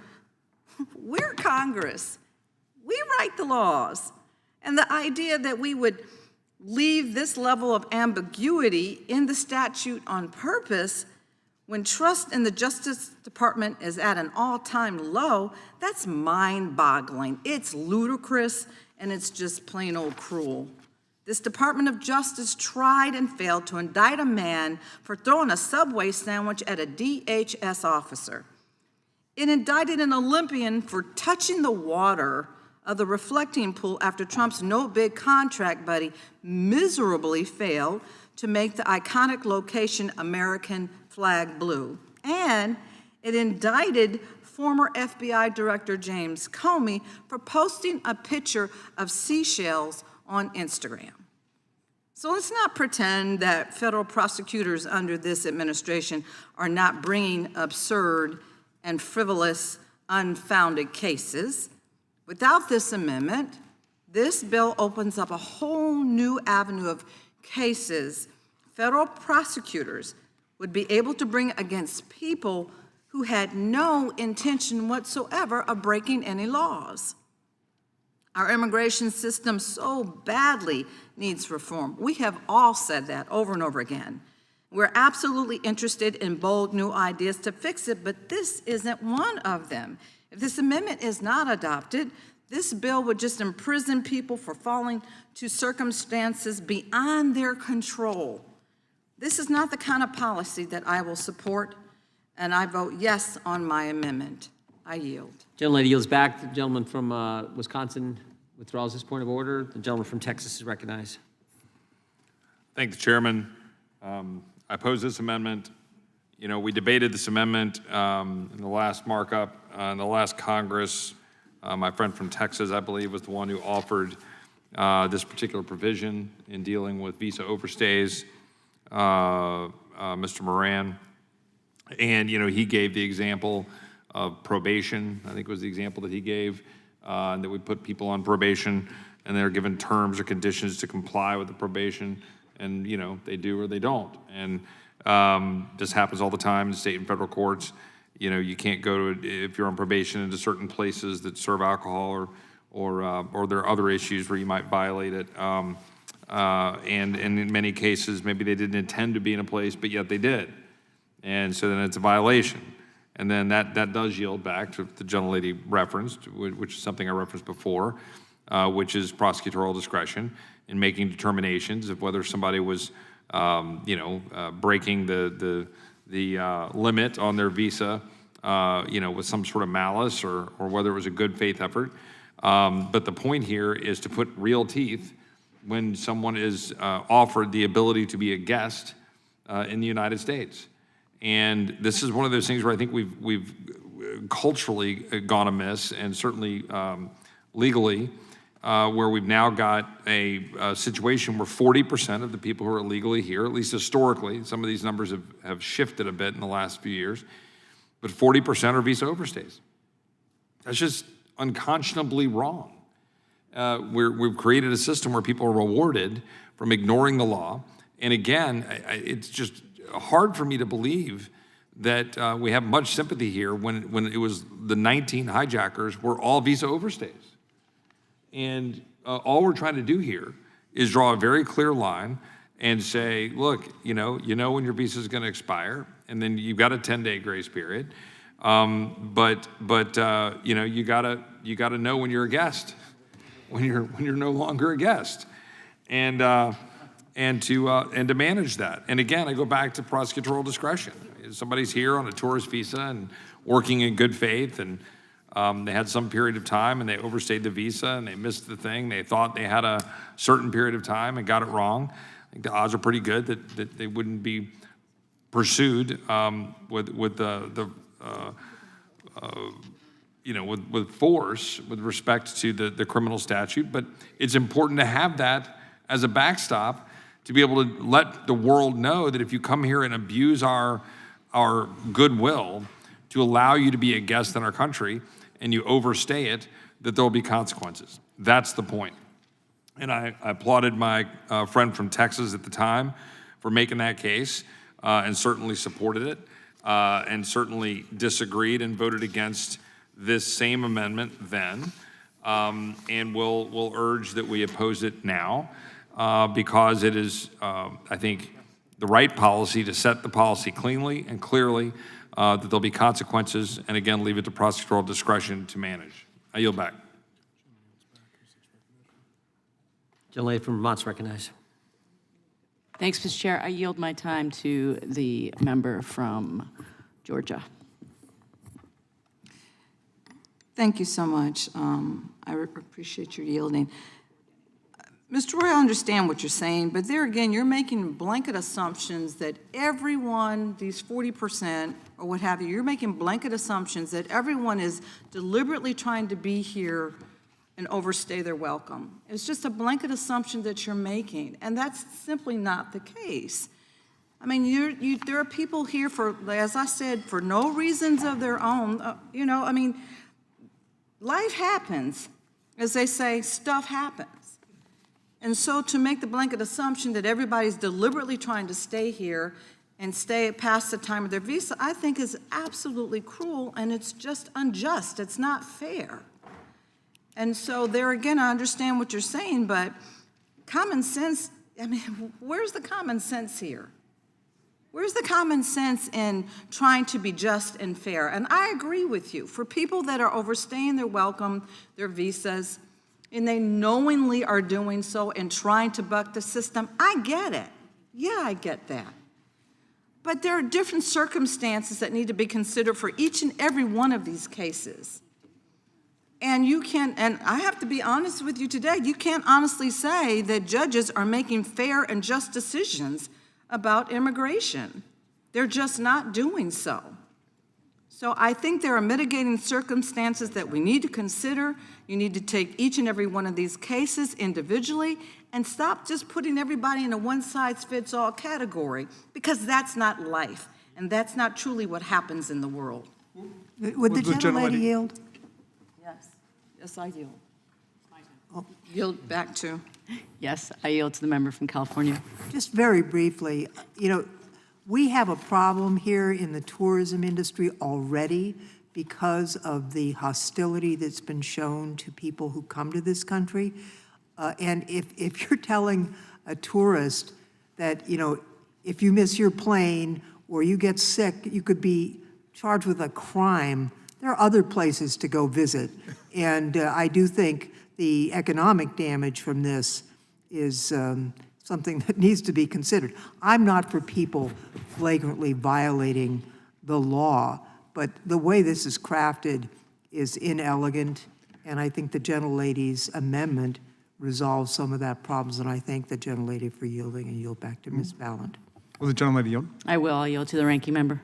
we're Congress. We write the laws. And the idea that we would leave this level of ambiguity in the statute on purpose when trust in the Justice Department is at an all-time low, that's mind-boggling. It's ludicrous, and it's just plain old cruel. This Department of Justice tried and failed to indict a man for throwing a Subway sandwich at a DHS officer. It indicted an Olympian for touching the water of the reflecting pool after Trump's no-bid contract buddy miserably failed to make the iconic location American flag blue. And it indicted former FBI Director James Comey for posting a picture of seashells on Instagram. So let's not pretend that federal prosecutors under this administration are not bringing absurd and frivolous, unfounded cases. Without this amendment, this bill opens up a whole new avenue of cases federal prosecutors would be able to bring against people who had no intention whatsoever of breaking any laws. Our immigration system so badly needs reform. We have all said that over and over again. We're absolutely interested in bold new ideas to fix it, but this isn't one of them. If this amendment is not adopted, this bill would just imprison people for falling to circumstances beyond their control. This is not the kind of policy that I will support, and I vote yes on my amendment. I yield. Gentlelady yields back. The gentleman from Wisconsin withdraws his point of order. The gentleman from Texas is recognized. Thank the chairman. I oppose this amendment. You know, we debated this amendment in the last markup, in the last Congress. My friend from Texas, I believe, was the one who offered this particular provision in dealing with visa overstays, Mr. Moran. And, you know, he gave the example of probation, I think was the example that he gave, that we put people on probation and they're given terms or conditions to comply with the probation, and, you know, they do or they don't. And this happens all the time in state and federal courts. You know, you can't go to, if you're on probation, into certain places that serve alcohol, or there are other issues where you might violate it. And in many cases, maybe they didn't intend to be in a place, but yet they did. And so then it's a violation. And then that does yield back to the gentlelady referenced, which is something I referenced before, which is prosecutorial discretion in making determinations of whether somebody was, breaking the limit on their visa, with some sort of malice, or whether it was a good faith effort. But the point here is to put real teeth when someone is offered the ability to be a guest in the United States. And this is one of those things where I think we've culturally gone amiss, and certainly legally, where we've now got a situation where 40% of the people who are illegally here, at least historically, some of these numbers have shifted a bit in the last few years, but 40% are visa overstays. That's just unconscionably wrong. We've created a system where people are rewarded from ignoring the law. And again, it's just hard for me to believe that we have much sympathy here when it was the 19 hijackers were all visa overstays. And all we're trying to do here is draw a very clear line and say, look, you know when your visa is going to expire, and then you've got a 10-day grace period. But you gotta know when you're a guest, when you're no longer a guest, and to manage that. And again, I go back to prosecutorial discretion. If somebody's here on a tourist visa and working in good faith, and they had some period of time and they overstayed the visa and they missed the thing. They thought they had a certain period of time and got it wrong. I think the odds are pretty good that they wouldn't be pursued with force with respect to the criminal statute. But it's important to have that as a backstop to be able to let the world know that if you come here and abuse our goodwill to allow you to be a guest in our country and you overstay it, that there will be consequences. That's the point. And I applauded my friend from Texas at the time for making that case and certainly supported it and certainly disagreed and voted against this same amendment then. And we'll urge that we oppose it now because it is, I think, the right policy to set the policy cleanly and clearly, that there'll be consequences, and again, leave it to prosecutorial discretion to manage. I yield back. Gentlelady from Vermont's recognized. Thanks, Mr. Chair. I yield my time to the member from Georgia. Thank you so much. I appreciate your yielding. Mr. Roy, I understand what you're saying, but there again, you're making blanket assumptions that everyone, these 40% or what have you, you're making blanket assumptions that everyone is deliberately trying to be here and overstay their welcome. It's just a blanket assumption that you're making, and that's simply not the case. I mean, there are people here for, as I said, for no reasons of their own. Life happens. As they say, stuff happens. And so to make the blanket assumption that everybody's deliberately trying to stay here and stay past the time of their visa, I think is absolutely cruel, and it's just unjust. It's not fair. And so there again, I understand what you're saying, but common sense, where's the common sense here? Where's the common sense in trying to be just and fair? And I agree with you. For people that are overstaying their welcome, their visas, and they knowingly are doing so and trying to buck the system, I get it. Yeah, I get that. But there are different circumstances that need to be considered for each and every one of these cases. And I have to be honest with you today, you can't honestly say that judges are making fair and just decisions about immigration. They're just not doing so. So I think there are mitigating circumstances that we need to consider. You need to take each and every one of these cases individually and stop just putting everybody in a one-size-fits-all category, because that's not life, and that's not truly what happens in the world. Would the gentlelady yield? Yes, I yield. Yield back to. Yes, I yield to the member from California. Just very briefly, we have a problem here in the tourism industry already because of the hostility that's been shown to people who come to this country. And if you're telling a tourist that, if you miss your plane or you get sick, you could be charged with a crime, there are other places to go visit. And I do think the economic damage from this is something that needs to be considered. I'm not for people flagrantly violating the law, but the way this is crafted is inelegant, and I think the gentlelady's amendment resolves some of that problems, and I thank the gentlelady for yielding, and yield back to Ms. Ballant. Will the gentlelady yield? I will. I'll yield to the ranking member.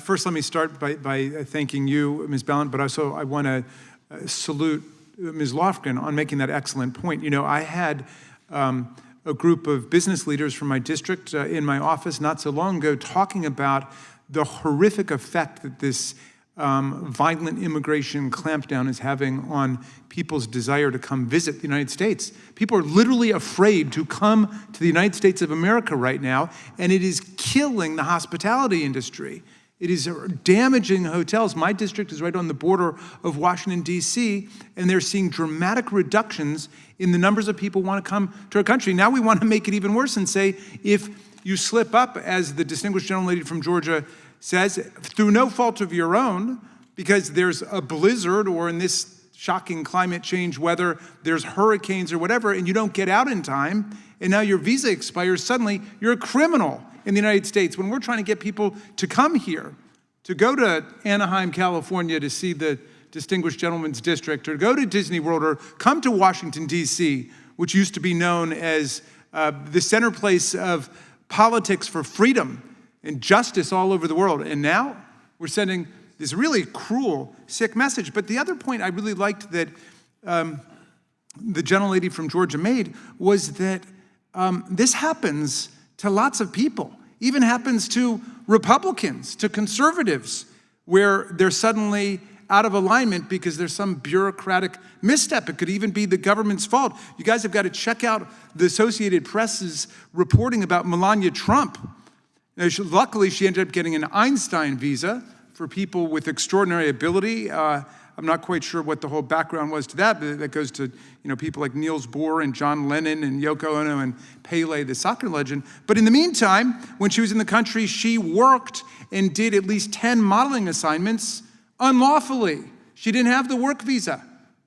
First, let me start by thanking you, Ms. Ballant, but also I want to salute Ms. Lofgren on making that excellent point. You know, I had a group of business leaders from my district in my office not so long ago talking about the horrific effect that this violent immigration clampdown is having on people's desire to come visit the United States. People are literally afraid to come to the United States of America right now, and it is killing the hospitality industry. It is damaging hotels. My district is right on the border of Washington, D.C., and they're seeing dramatic reductions in the numbers of people who want to come to our country. Now we want to make it even worse and say, if you slip up, as the distinguished gentlelady from Georgia says, through no fault of your own, because there's a blizzard, or in this shocking climate change weather, there's hurricanes or whatever, and you don't get out in time, and now your visa expires, suddenly you're a criminal in the United States. When we're trying to get people to come here, to go to Anaheim, California to see the distinguished gentleman's district, or go to Disney World, or come to Washington, D.C., which used to be known as the center place of politics for freedom and justice all over the world. And now we're sending this really cruel, sick message. But the other point I really liked that the gentlelady from Georgia made was that this happens to lots of people, even happens to Republicans, to conservatives, where they're suddenly out of alignment because there's some bureaucratic misstep. It could even be the government's fault. You guys have got to check out the Associated Press's reporting about Melania Trump. Now, luckily, she ended up getting an Einstein visa for people with extraordinary ability. I'm not quite sure what the whole background was to that, but that goes to people like Niels Bohr and John Lennon and Yoko Ono and Pele, the soccer legend. But in the meantime, when she was in the country, she worked and did at least 10 modeling assignments unlawfully. She didn't have the work visa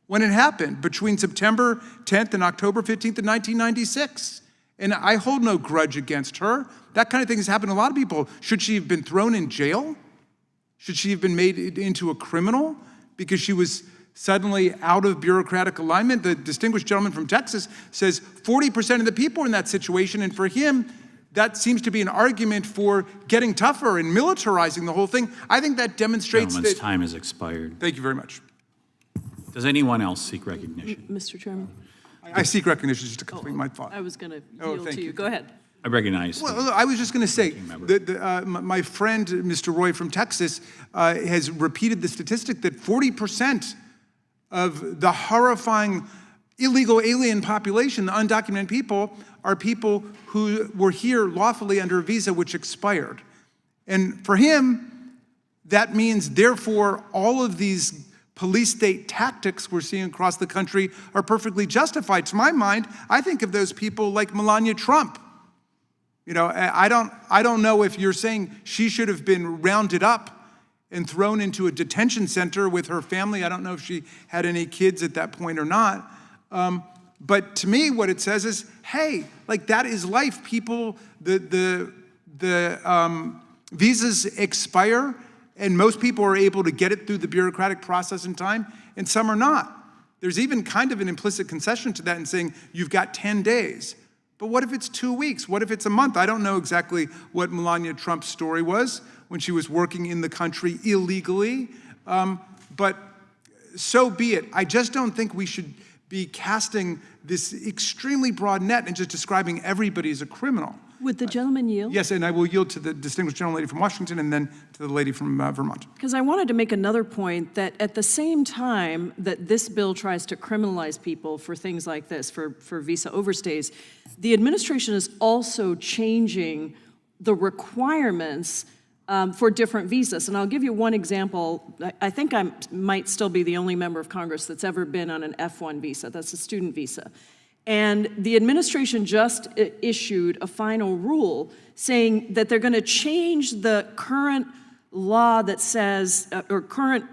when it happened between September 10th and October 15th of 1996. And I hold no grudge against her. That kind of thing has happened to a lot of people. Should she have been thrown in jail? Should she have been made into a criminal because she was suddenly out of bureaucratic alignment? The distinguished gentleman from Texas says 40% of the people are in that situation, and for him, that seems to be an argument for getting tougher and militarizing the whole thing. I think that demonstrates Gentleman's that... time has expired. Thank you very much. Does anyone else seek recognition? Mr. Chairman? I seek recognition just to complete my thought. I was going to Oh, yield thank to you. you. Go ahead. I recognize. Well, I was just going to say, my friend, Mr. Roy from Texas, has repeated the statistic that 40% of the horrifying illegal alien population, the undocumented people, are people who were here lawfully under a visa which expired. And for him, that means, therefore, all of these police state tactics we're seeing across the country are perfectly justified. To my mind, I think of those people like Melania Trump. I don't know if you're saying she should have been rounded up and thrown into a detention center with her family. I don't know if she had any kids at that point or not. But to me, what it says is, hey, like, that is life. People, the visas expire, and most people are able to get it through the bureaucratic process in time, and some are not. There's even kind of an implicit concession to that in saying you've got 10 days. But what if it's 2 weeks? What if it's a month? I don't know exactly what Melania Trump's story was when she was working in the country illegally, but so be it. I just don't think we should be casting this extremely broad net and just describing everybody as a criminal. Would the gentleman yield? Yes, and I will yield to the distinguished gentlelady from Washington and then to the lady from Vermont. Because I wanted to make another point that at the same time that this bill tries to criminalize people for things like this, for visa overstays, the administration is also changing the requirements for different visas. And I'll give you one example. I think I might still be the only member of Congress that's ever been on an F1 visa. That's a student visa. And the administration just issued a final rule saying that they're going to change the current law that says, or current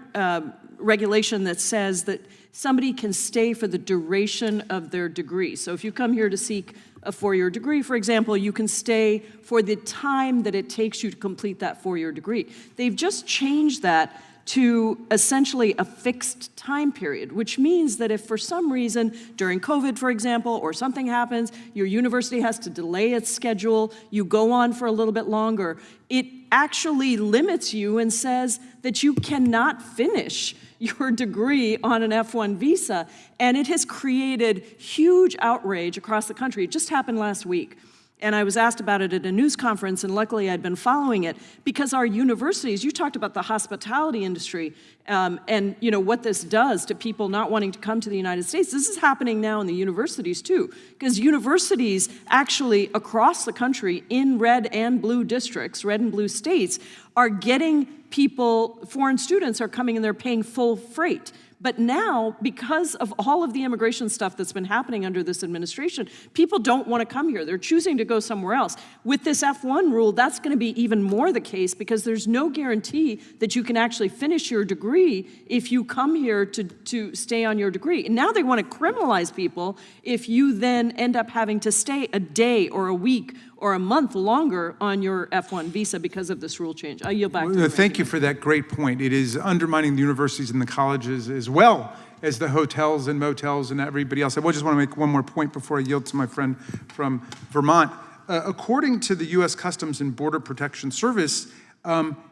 regulation that says that somebody can stay for the duration of their degree. So if you come here to seek a 4-year degree, for example, you can stay for the time that it takes you to complete that 4-year degree. They've just changed that to essentially a fixed time period, which means that if for some reason, during COVID, for example, or something happens, your university has to delay its schedule, you go on for a little bit longer, it actually limits you and says that you cannot finish your degree on an F1 visa. And it has created huge outrage across the country. It just happened last week. And I was asked about it at a news conference, and luckily I'd been following it, because our universities, you talked about the hospitality industry, and what this does to people not wanting to come to the United States. This is happening now in the universities too, because universities actually across the country in red and blue districts, red and blue states, are getting people, foreign students are coming and they're paying full freight. But now, because of all of the immigration stuff that's been happening under this administration, people don't want to come here. They're choosing to go somewhere else. With this F1 rule, that's going to be even more the case, because there's no guarantee that you can actually finish your degree if you come here to stay on your degree. And now they want to criminalize people if you then end up having to stay a day or a week or a month longer on your F1 visa because of this rule change. I yield back to you. Thank you for that great point. It is undermining the universities and the colleges as well as the hotels and motels and everybody else. I just want to make one more point before I yield to my friend from Vermont. According to the U.S. Customs and Border Protection Service,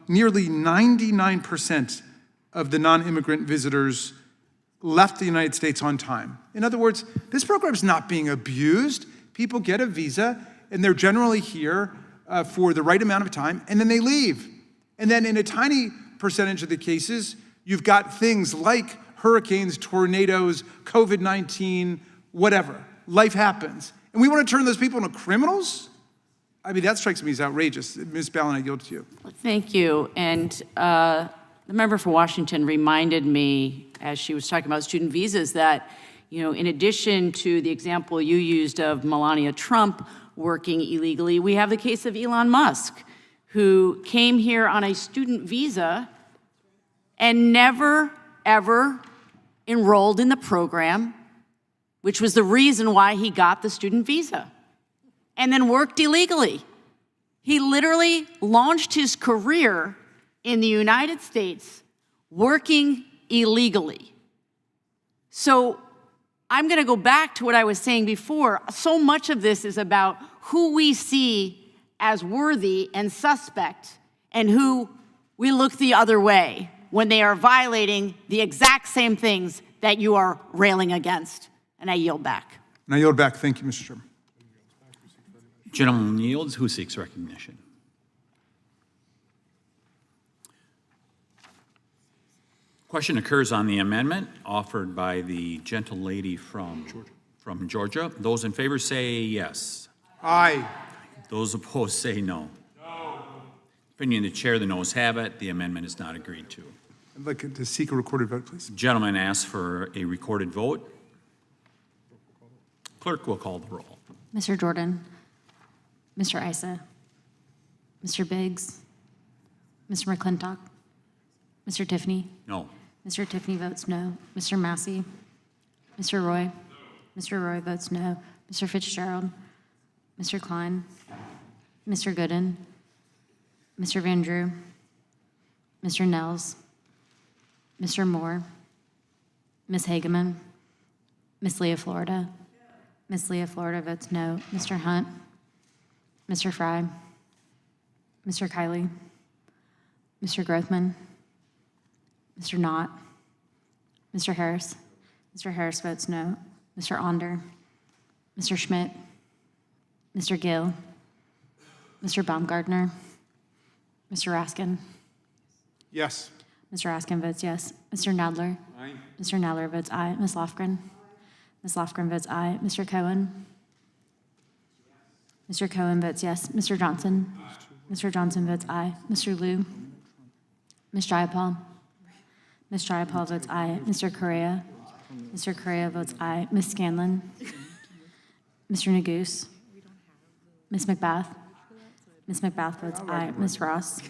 nearly 99% of the non-immigrant visitors left the United States on time. In other words, this program is not being abused. People get a visa, and they're generally here for the right amount of time, and then they leave. And then in a tiny percentage of the cases, you've got things like hurricanes, tornadoes, COVID-19, whatever. Life happens. And we want to turn those people into criminals? I mean, that strikes me as outrageous. Ms. Ballin, I yield to you. Thank you. And the member for Washington reminded me, as she was talking about student visas, that, in addition to the example you used of Melania Trump working illegally, we have the case of Elon Musk, who came here on a student visa and never, ever enrolled in the program, which was the reason why he got the student visa, and then worked illegally. He literally launched his career in the United States working illegally. So I'm going to go back to what I was saying before. So much of this is about who we see as worthy and suspect, and who we look the other way when they are violating the exact same things that you are railing against. And I yield back. And I yield back. Thank you, Mr. Chairman. Gentleman yields. Who seeks recognition? Question occurs on the amendment offered by the gentlelady from Georgia. Those in favor say yes. Aye. Those opposed say no. No. Opinion of the chair, the noes have it. The amendment is not agreed to. I'd like to seek a recorded vote, please. Gentleman asks for a recorded vote. Clerk will call the roll. Mr. Jordan, Mr. Issa, Mr. Biggs, Mr. McClintock, Mr. Tiffany. No. Mr. Tiffany votes no. Mr. Massey, Mr. Roy. No. Mr. Roy votes no. Mr. Fitzgerald, Mr. Klein, Mr. Gooden, Mr. Van Drew, Mr. Nels, Mr. Moore, Ms. Hageman, Ms. Leah Florida. Ms. Leah Florida votes no. Mr. Hunt, Mr. Fry, Mr. Kiley, Mr. Grothman, Mr. Knott, Mr. Harris. Mr. Harris votes no. Mr. Onder, Mr. Schmidt, Mr. Gill, Mr. Baumgartner, Mr. Raskin. Yes. Mr. Raskin votes yes. Mr. Nadler. Aye. Mr. Nadler votes aye. Ms. Lofgren. Ms. Lofgren votes aye. Mr. Cohen. Mr. Cohen votes yes. Mr. Johnson. Mr. Johnson votes aye. Mr. Liu. Ms. Jayapal. Ms. Jayapal votes aye. Mr. Correa. Mr. Correa votes aye. Ms. Scanlon. Mr. Neguse. Ms. McBath. Ms. McBath votes aye. Ms. Ross.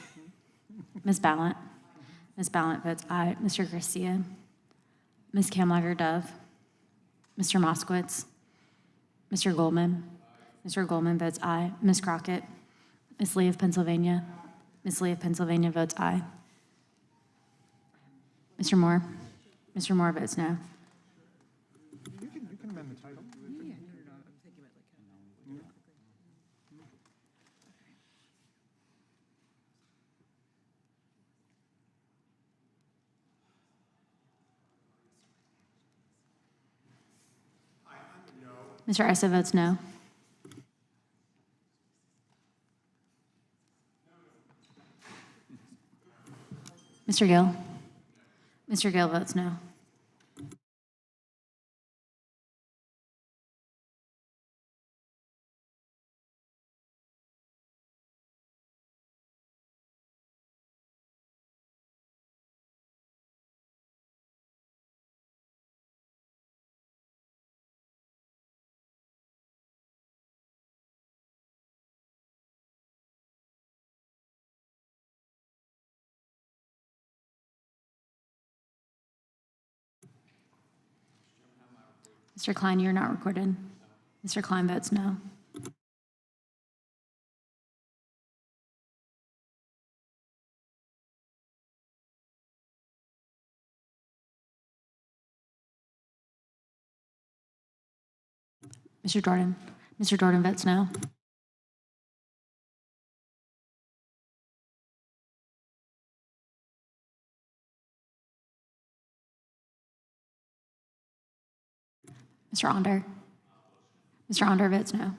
Ms. Ballant. Ms. Ballant votes aye. Mr. Garcia. Ms. Kamlager-Dove. Mr. Moskowitz. Mr. Goldman. Mr. Goldman votes aye. Ms. Crockett. Ms. Lee of Pennsylvania. Ms. Lee of Pennsylvania votes aye. Mr. Moore? Mr. Moore votes no. You can amend the title. Mr. Issa votes no. Mr. Gill? Mr. Gill votes no. Mr. Klein, you're not recorded. Mr. Klein votes no. Mr. Jordan? Mr. Jordan votes no. Mr. Onder? Mr. Onder votes no.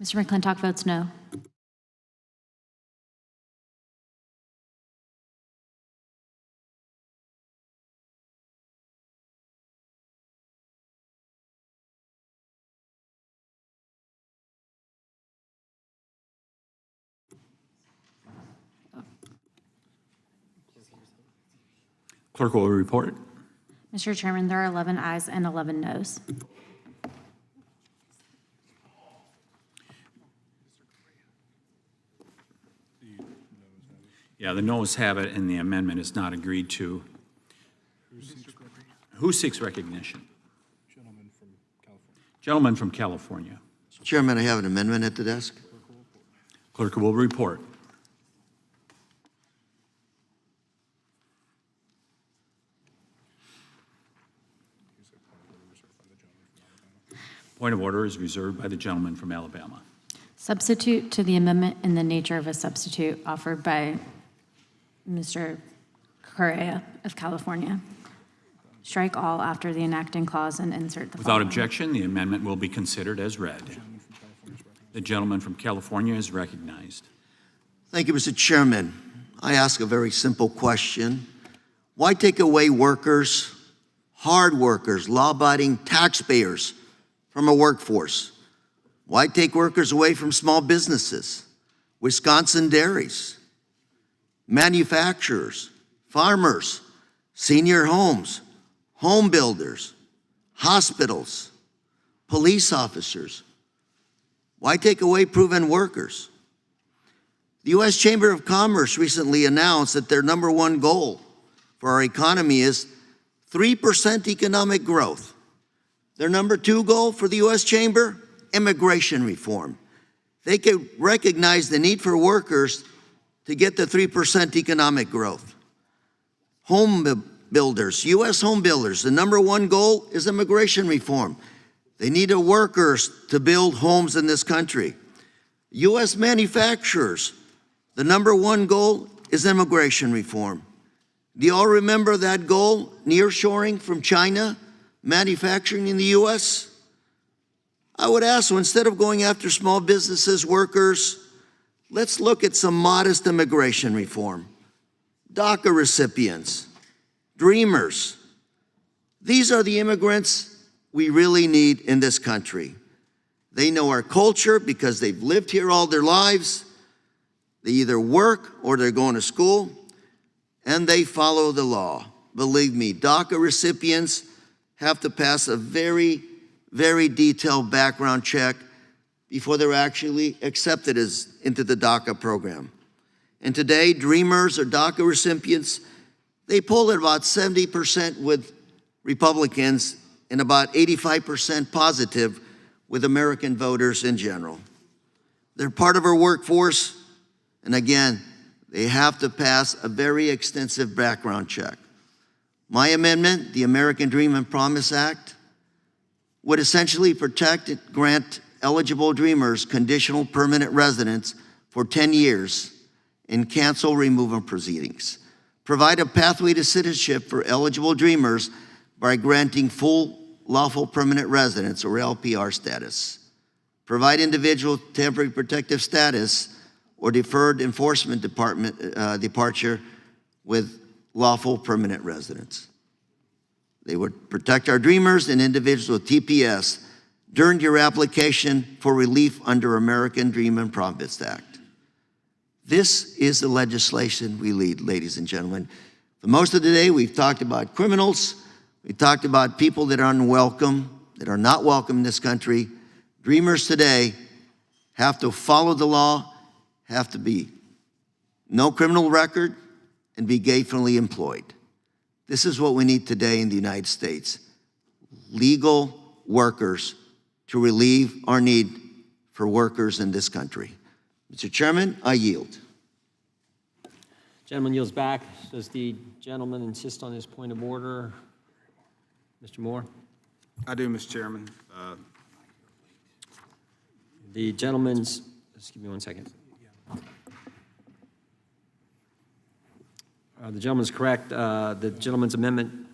Mr. McClintock votes no. Clerk will report. Mr. Chairman, there are 11 ayes and 11 noes. Yeah, the noes have it, and the amendment is not agreed to. Who seeks recognition? Gentleman from California. Chairman, I have an amendment at the desk. Clerk will report. Point of order is reserved by the gentleman from Alabama. Substitute to the amendment in the nature of a substitute offered by Mr. Correa of California. Strike all after the enacting clause and insert the Without following. objection, the amendment will be considered as read. The gentleman from California is recognized. Thank you, Mr. Chairman. I ask a very simple question. Why take away workers, hard workers, law-abiding taxpayers from a workforce? Why take workers away from small businesses, Wisconsin dairies, manufacturers, farmers, senior homes, home builders, hospitals, police officers? Why take away proven workers? The U.S. Chamber of Commerce recently announced that their number one goal for our economy is 3% economic growth. Their number two goal for the U.S. Chamber, immigration reform. They could recognize the need for workers to get the 3% economic growth. Home builders, U.S. home builders, the number one goal is immigration reform. They need workers to build homes in this country. U.S. manufacturers, the number one goal is immigration reform. Do you all remember that goal, nearshoring from China, manufacturing in the U.S.? I would ask, so instead of going after small businesses, workers, let's look at some modest immigration reform. DACA recipients, dreamers. These are the immigrants we really need in this country. They know our culture because they've lived here all their lives. They either work or they're going to school, and they follow the law. Believe me, DACA recipients have to pass a very, very detailed background check before they're actually accepted into the DACA program. And today, dreamers or DACA recipients, they poll at about 70% with Republicans and about 85% positive with American voters in general. They're part of our workforce, and again, they have to pass a very extensive background check. My amendment, the American Dream and Promise Act, would essentially protect and grant eligible dreamers conditional permanent residence for 10 years and cancel removal proceedings. Provide a pathway to citizenship for eligible dreamers by granting full lawful permanent residence or LPR status. Provide individual temporary protective status or deferred enforcement departure with lawful permanent residence. They would protect our dreamers and individuals with TPS during your application for relief under American Dream and Promise Act. This is the legislation we lead, ladies and gentlemen. For most of the day, we've talked about criminals. We talked about people that are unwelcome, that are not welcome in this country. Dreamers today have to follow the law, have to be no criminal record, and be gainfully employed. This is what we need today in the United States. Legal workers to relieve our need for workers in this country. Mr. Chairman, I yield. Gentleman yields back. Does the gentleman insist on his point of order? Mr. Moore? I do, Mr. Chairman. The gentleman's, just give me 1 second. The gentleman's correct. The gentleman's amendment,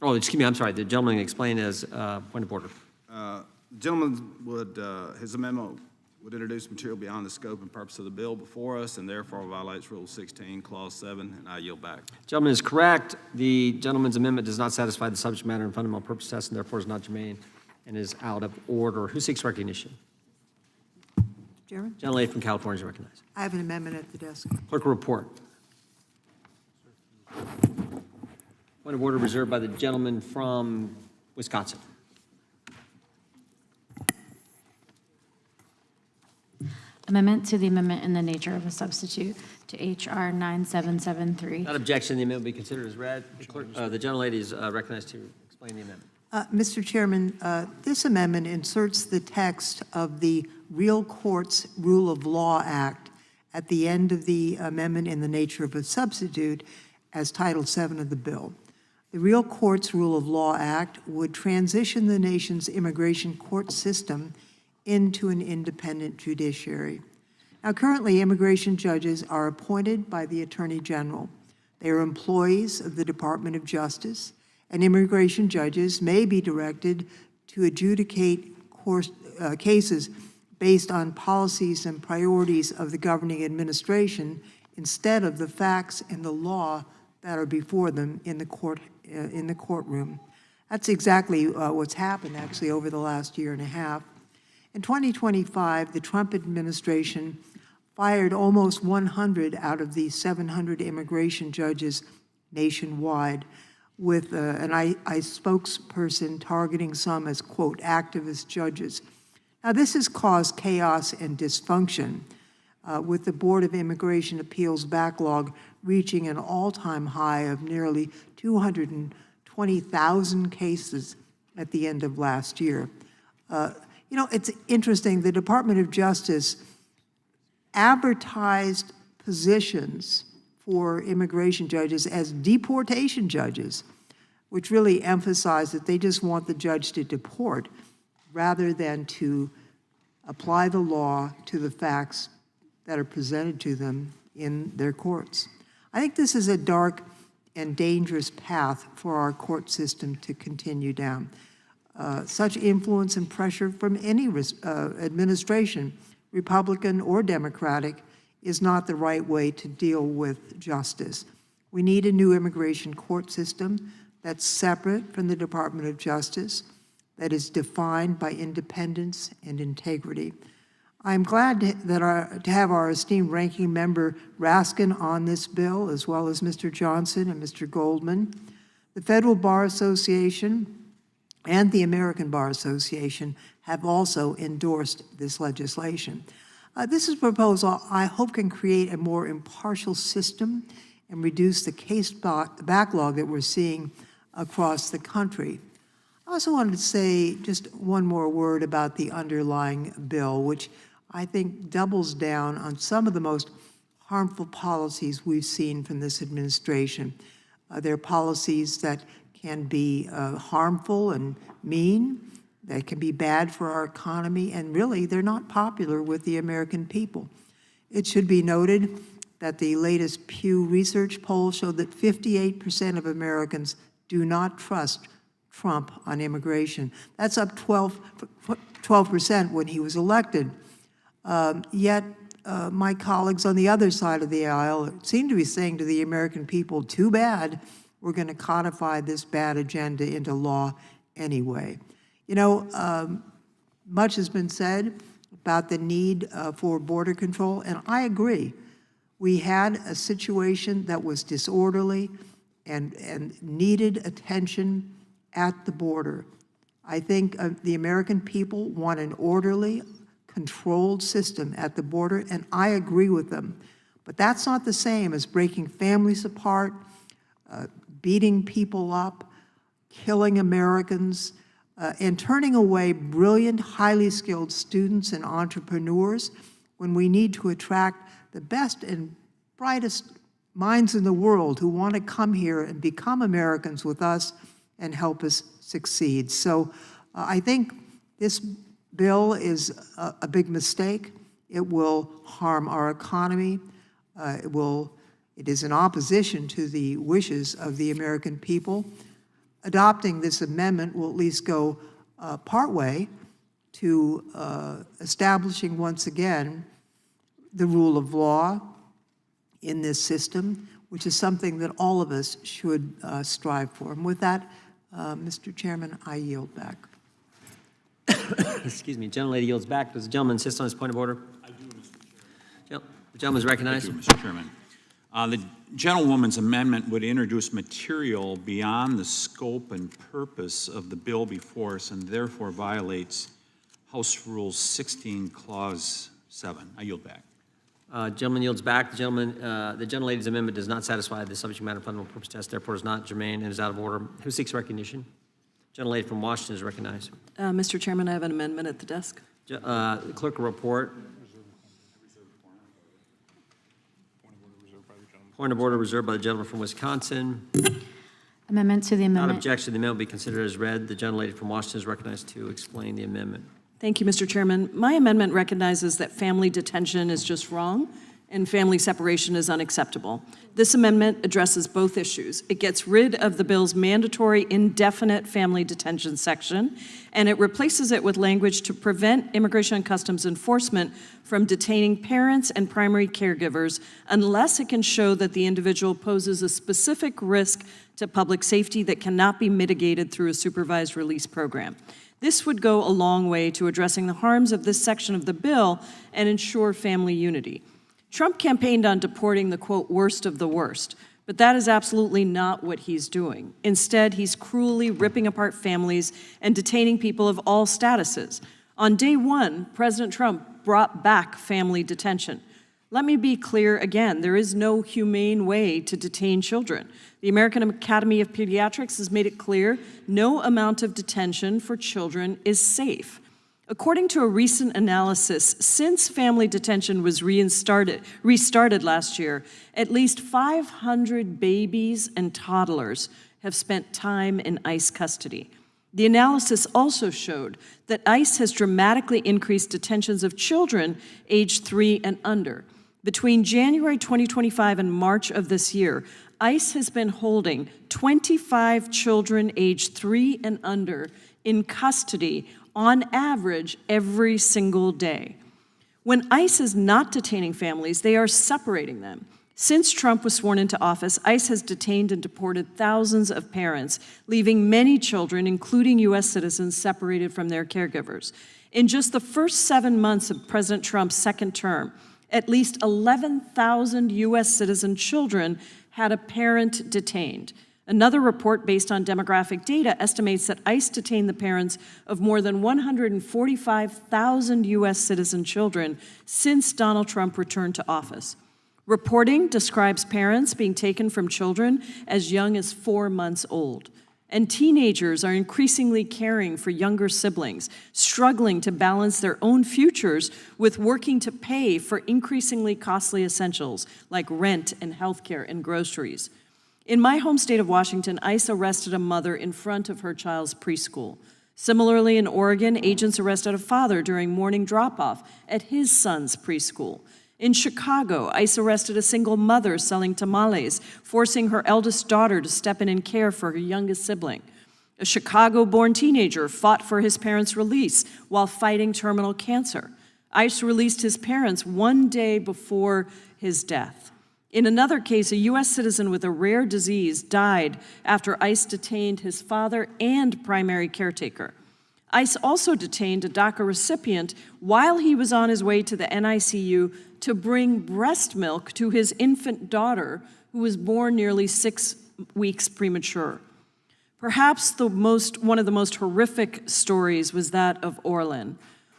oh, excuse me, I'm sorry. The gentleman explained as point of order. The gentleman would, his amendment would introduce material beyond the scope and purpose of the bill before us and therefore violates Rule 16, Clause 7, and I yield back. Gentleman is correct. The gentleman's amendment does not satisfy the subject matter and fundamental purpose test and therefore is not germane and is out of order. Who seeks recognition? Chairman? Gentlelady from California is recognized. I have an amendment at the desk. Clerk will report. Point of order reserved by the gentleman from Wisconsin. Amendment to the amendment in the nature of a substitute to H.R. 9773. Without objection, the amendment will be considered as read. The gentlelady is recognized to explain the amendment. Mr. Chairman, this amendment inserts the text of the Real Courts Rule of Law Act at the end of the amendment in the nature of a substitute as Title VII of the bill. The Real Courts Rule of Law Act would transition the nation's immigration court system into an independent judiciary. Now, currently, immigration judges are appointed by the Attorney General. They are employees of the Department of Justice, and immigration judges may be directed to adjudicate cases based on policies and priorities of the governing administration instead of the facts and the law that are before them in the courtroom. That's exactly what's happened, actually, over the last year and a half. In 2025, the Trump administration fired almost 100 out of the 700 immigration judges nationwide, with an spokesperson targeting some as, quote, activist judges. Now, this has caused chaos and dysfunction, with the Board of Immigration Appeals backlog reaching an all-time high of nearly 220,000 cases at the end of last year. You know, it's interesting, the Department of Justice advertised positions for immigration judges as deportation judges, which really emphasize that they just want the judge to deport rather than to apply the law to the facts that are presented to them in their courts. I think this is a dark and dangerous path for our court system to continue down. Such influence and pressure from any administration, Republican or Democratic, is not the right way to deal with justice. We need a new immigration court system that's separate from the Department of Justice, that is defined by independence and integrity. I'm glad to have our esteemed ranking member Raskin on this bill, as well as Mr. Johnson and Mr. Goldman. The Federal Bar Association and the American Bar Association have also endorsed this legislation. This is a proposal I hope can create a more impartial system and reduce the case backlog that we're seeing across the country. I also wanted to say just one more word about the underlying bill, which I think doubles down on some of the most harmful policies we've seen from this administration. They're policies that can be harmful and mean, that can be bad for our economy, and really, they're not popular with the American people. It should be noted that the latest Pew Research poll showed that 58% of Americans do not trust Trump on immigration. That's up 12% when he was elected. Yet my colleagues on the other side of the aisle seem to be saying to the American people, too bad, we're going to codify this bad agenda into law anyway. You know, much has been said about the need for border control, and I agree. We had a situation that was disorderly and needed attention at the border. I think the American people want an orderly, controlled system at the border, and I agree with them. But that's not the same as breaking families apart, beating people up, killing Americans, and turning away brilliant, highly skilled students and entrepreneurs when we need to attract the best and brightest minds in the world who want to come here and become Americans with us and help us succeed. So I think this bill is a big mistake. It will harm our economy. It is in opposition to the wishes of the American people. Adopting this amendment will at least go partway to establishing once again the rule of law in this system, which is something that all of us should strive for. And with that, Mr. Chairman, I yield back. Excuse me, gentlelady yields back. Does the gentleman insist on his point of order? I do, Mr. Chairman. The gentleman is recognized. Thank you, Mr. Chairman. The gentlewoman's amendment would introduce material beyond the scope and purpose of the bill before us and therefore violates House Rule 16, Clause 7. I yield back. Gentleman yields back. The gentlelady's amendment does not satisfy the subject matter fundamental purpose test, therefore is not germane and is out of order. Who seeks recognition? Gentlelady from Washington is recognized. Mr. Chairman, I have an amendment at the desk. The clerk will report. Point of order reserved by the gentleman from Wisconsin. Amendment to the Without amendment. objection, the amendment will be considered as read. The gentlelady from Washington is recognized to explain the amendment. Thank you, Mr. Chairman. My amendment recognizes that family detention is just wrong and family separation is unacceptable. This amendment addresses both issues. It gets rid of the bill's mandatory indefinite family detention section, and it replaces it with language to prevent Immigration and Customs Enforcement from detaining parents and primary caregivers unless it can show that the individual poses a specific risk to public safety that cannot be mitigated through a supervised release program. This would go a long way to addressing the harms of this section of the bill and ensure family unity. Trump campaigned on deporting the, quote, worst of the worst, but that is absolutely not what he's doing. Instead, he's cruelly ripping apart families and detaining people of all statuses. On day one, President Trump brought back family detention. Let me be clear again, there is no humane way to detain children. The American Academy of Pediatrics has made it clear no amount of detention for children is safe. According to a recent analysis, since family detention was restarted last year, at least 500 babies and toddlers have spent time in ICE custody. The analysis also showed that ICE has dramatically increased detentions of children aged 3 and under. Between January 2025 and March of this year, ICE has been holding 25 children aged 3 and under in custody on average every single day. When ICE is not detaining families, they are separating them. Since Trump was sworn into office, ICE has detained and deported thousands of parents, leaving many children, including U.S. citizens, separated from their caregivers. In just the first 7 months of President Trump's second term, at least 11,000 U.S. citizen children had a parent detained. Another report based on demographic data estimates that ICE detained the parents of more than 145,000 U.S. citizen children since Donald Trump returned to office. Reporting describes parents being taken from children as young as 4 months old. And teenagers are increasingly caring for younger siblings, struggling to balance their own futures with working to pay for increasingly costly essentials like rent and healthcare and groceries. In my home state of Washington, ICE arrested a mother in front of her child's preschool. Similarly, in Oregon, agents arrested a father during morning drop-off at his son's preschool. In Chicago, ICE arrested a single mother selling tamales, forcing her eldest daughter to step in and care for her youngest sibling. A Chicago-born teenager fought for his parents' release while fighting terminal cancer. ICE released his parents 1 day before his death. In another case, a U.S. citizen with a rare disease died after ICE detained his father and primary caretaker. ICE also detained a DACA recipient while he was on his way to the NICU to bring breast milk to his infant daughter, who was born nearly 6 weeks premature. Perhaps one of the most horrific stories was that of Orlin.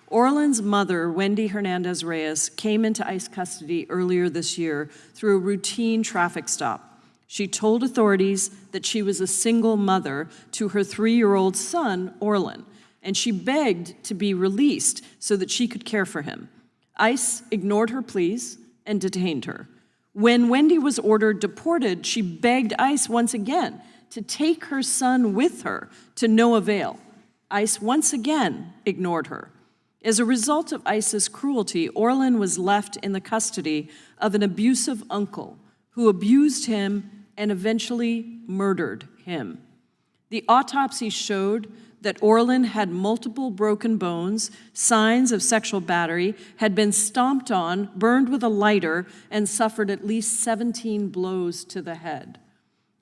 Orlin's mother, Wendy Hernandez-Reyes, came into ICE custody earlier this year through a routine traffic stop. She told authorities that she was a single mother to her 3-year-old son, Orlin, and she begged to be released so that she could care for him. ICE ignored her pleas and detained her. When Wendy was ordered deported, she begged ICE once again to take her son with her, to no avail. ICE once again ignored her. As a result of ICE's cruelty, Orlin was left in the custody of an abusive uncle who abused him and eventually murdered him. The autopsy showed that Orlin had multiple broken bones, signs of sexual battery, had been stomped on, burned with a lighter, and suffered at least 17 blows to the head.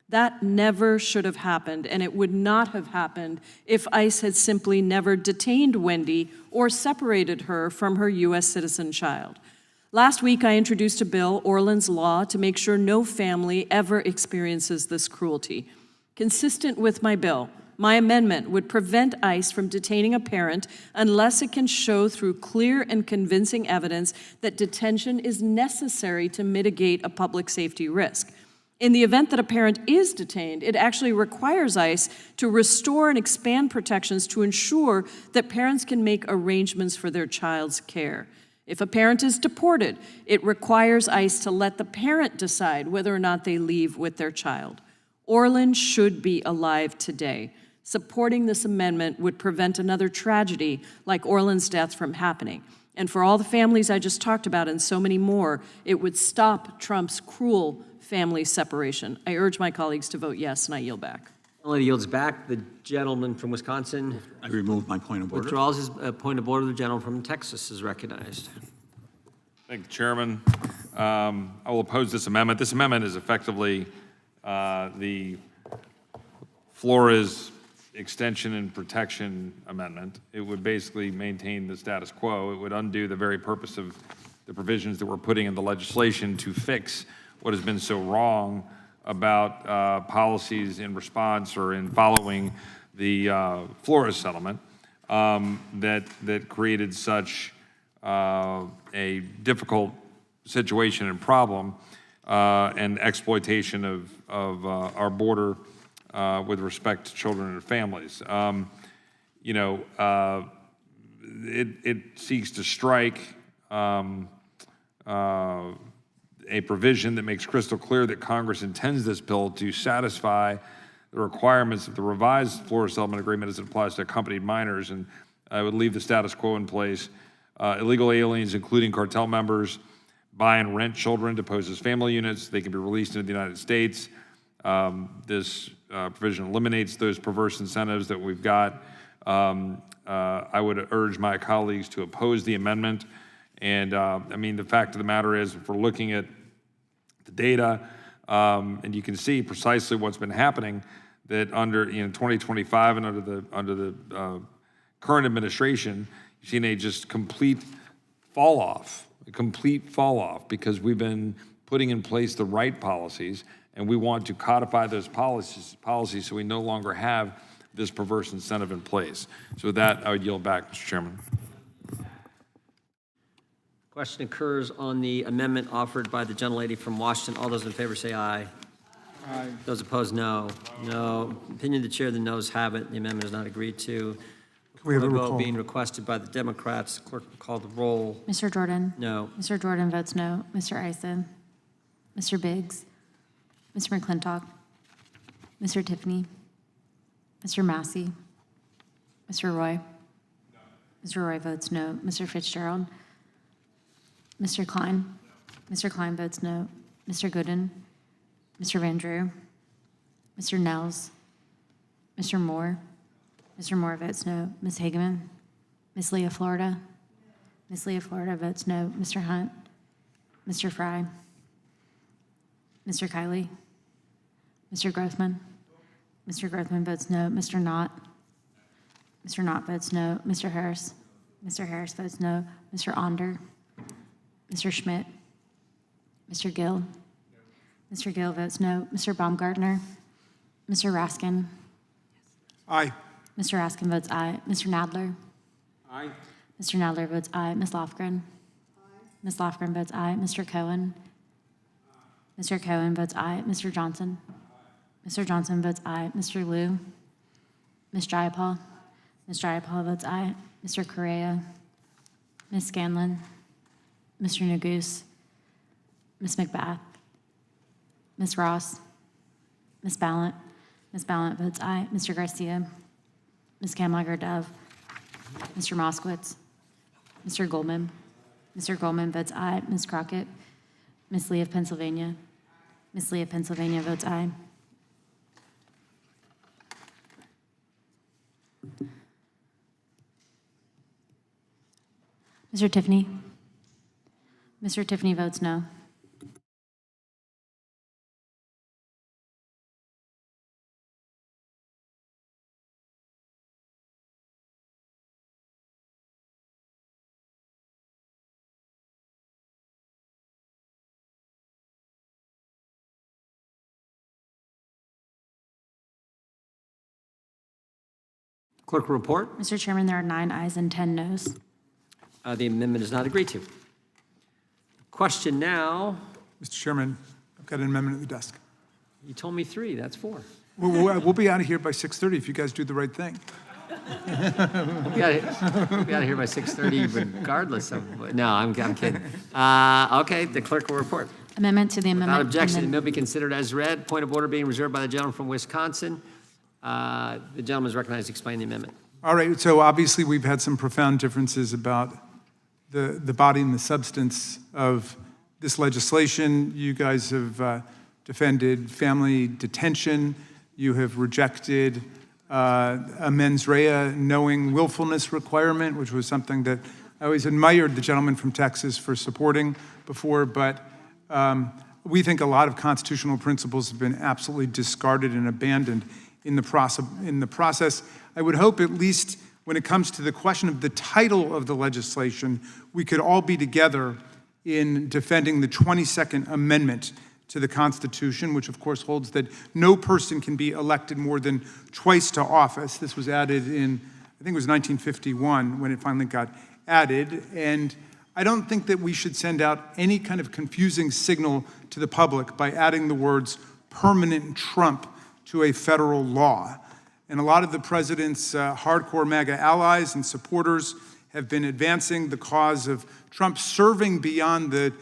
That never should have happened, and it would not have happened if ICE had simply never detained Wendy or separated her from her U.S. citizen child. Last week, I introduced a bill, Orlin's Law, to make sure no family ever experiences this cruelty. Consistent with my bill, my amendment would prevent ICE from detaining a parent unless it can show through clear and convincing evidence that detention is necessary to mitigate a public safety risk. In the event that a parent is detained, it actually requires ICE to restore and expand protections to ensure that parents can make arrangements for their child's care. If a parent is deported, it requires ICE to let the parent decide whether or not they leave with their child. Orlin should be alive today. Supporting this amendment would prevent another tragedy like Orlin's death from happening. And for all the families I just talked about and so many more, it would stop Trump's cruel family separation. I urge my colleagues to vote yes, and I yield back. The lady yields back. The gentleman from Wisconsin I remove my point of order. withdraws his point of order. The gentleman from Texas is recognized. Thank you, Chairman. I will oppose this amendment. This amendment is effectively the Flores extension and protection amendment. It would basically maintain the status quo. It would undo the very purpose of the provisions that we're putting in the legislation to fix what has been so wrong about policies in response or in following the Flores settlement that created such a difficult situation and problem and exploitation of our border with respect to children and families. It seeks to strike a provision that makes crystal clear that Congress intends this bill to satisfy the requirements of the revised Flores Settlement Agreement as it applies to accompanied minors, and I would leave the status quo in place. Illegal aliens, including cartel members, buy and rent children to pose as family units. They can be released into the United States. This provision eliminates those perverse incentives that we've got. I would urge my colleagues to oppose the amendment. And I mean, the fact of the matter is, if we're looking at the data, and you can see precisely what's been happening, that under 2025 and under the current administration, you've seen a just complete fall off, because we've been putting in place the right policies, and we want to codify those policies so we no longer have this perverse incentive in place. So with that, I would yield back, Mr. Chairman. Question occurs on the amendment offered by the gentlelady from Washington. All those in favor say aye. Aye. Those opposed, no. No. Opinion of the chair, the noes have it. The amendment is not agreed to. Can we have a roll Vote call? being requested by the Democrats. Clerk will call the roll. Mr. Jordan? No. Mr. Jordan votes no. Mr. Ison? Mr. Biggs? Mr. McClintock? Mr. Tiffany? Mr. Massey? Mr. Roy? Mr. Roy votes no. Mr. Fitzgerald? Mr. Klein? Mr. Klein votes no. Mr. Gooden? Mr. Van Drew? Mr. Nels? Mr. Moore? Mr. Moore votes no. Ms. Hageman? Ms. Leah Florida? Ms. Leah Florida votes no. Mr. Hunt? Mr. Fry? Mr. Kiley? Mr. Grothman? Mr. Grothman votes no. Mr. Knott? Mr. Knott votes no. Mr. Harris? Mr. Harris votes no. Mr. Onder? Mr. Schmidt? Mr. Gill? Mr. Gill votes no. Mr. Baumgartner? Mr. Raskin? Aye. Mr. Raskin votes aye. Mr. Nadler? Aye. Mr. Nadler votes aye. Ms. Lofgren? Ms. Lofgren votes aye. Mr. Cohen? Mr. Cohen votes aye. Mr. Johnson? Mr. Johnson votes aye. Mr. Liu? Ms. Jayapal? Ms. Jayapal votes aye. Mr. Correa? Ms. Scanlon? Mr. Neguse? Ms. McBath? Ms. Ross? Ms. Ballant? Ms. Ballant votes aye. Mr. Garcia? Ms. Kamlager-Dove? Mr. Moskowitz? Mr. Goldman? Mr. Goldman votes aye. Ms. Crockett? Ms. Lee of Pennsylvania? Ms. Lee of Pennsylvania votes aye. Mr. Tiffany? Mr. Tiffany votes no. Clerk will report. Mr. Chairman, there are 9 ayes and 10 noes. The amendment is not agreed to. Question now. Mr. Chairman, I've got an amendment at the desk. You told me 3, that's 4. We'll be out of here by 6:30 if you guys do the right thing. We'll be out of here by 6:30 regardless of, no, I'm kidding. Okay, the clerk will report. Amendment to the amendment. Without objection, the amend- bill be considered as read. Point of order being reserved by the gentleman from Wisconsin. The gentleman is recognized to explain the amendment. All right, so obviously we've had some profound differences about the body and the substance of this legislation. You guys have defended family detention. You have rejected a mens rea knowing willfulness requirement, which was something that I always admired the gentleman from Texas for supporting before, but we think a lot of constitutional principles have been absolutely discarded and abandoned in the process. I would hope, at least when it comes to the question of the title of the legislation, we could all be together in defending the 22nd Amendment to the Constitution, which of course holds that no person can be elected more than twice to office. This was added in, I think it was 1951 when it finally got added. And I don't think that we should send out any kind of confusing signal to the public by adding the words permanent Trump to a federal law. And a lot of the president's hardcore MAGA allies and supporters have been advancing the cause of Trump serving beyond the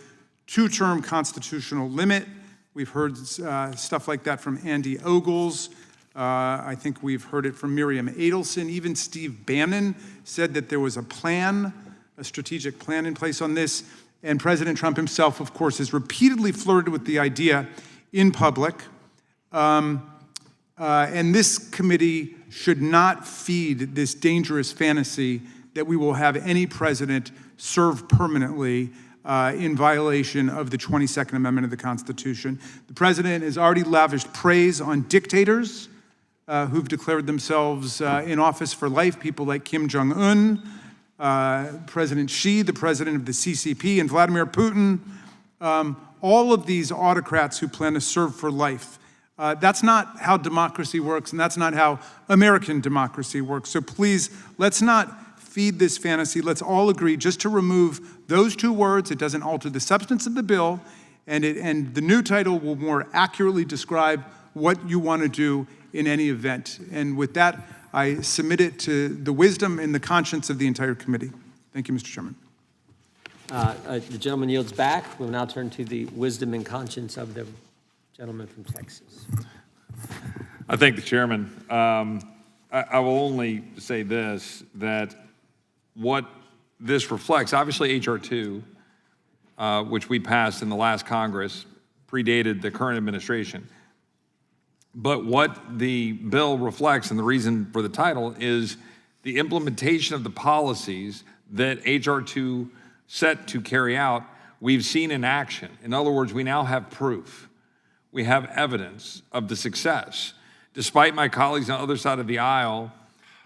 2-term constitutional limit. We've heard stuff like that from Andy Ogles. I think we've heard it from Miriam Adelson. Even Steve Bannon said that there was a plan, a strategic plan in place on this. And President Trump himself, of course, has repeatedly flirted with the idea in public. And this committee should not feed this dangerous fantasy that we will have any president serve permanently. in violation of the 22nd Amendment of the Constitution. The president has already lavished praise on dictators who've declared themselves in office for life, people like Kim Jong-un, President Xi, the president of the CCP, and Vladimir Putin, all of these autocrats who plan to serve for life. That's not how democracy works, and that's not how American democracy works. So please, let's not feed this fantasy. Let's all agree just to remove those two words. It doesn't alter the substance of the bill, and the new title will more accurately describe what you want to do in any event. And with that, I submit it to the wisdom and the conscience of the entire committee. Thank you, Mr. Chairman. The gentleman yields back. We'll now turn to the wisdom and conscience of the gentleman from Texas. I thank the chairman. I will only say this, that what this reflects, obviously H.R. 2, which we passed in the last Congress, predated the current administration. But what the bill reflects, and the reason for the title, is the implementation of the policies that H.R. 2 set to carry out, we've seen in action. In other words, we now have proof. We have evidence of the success. Despite my colleagues on the other side of the aisle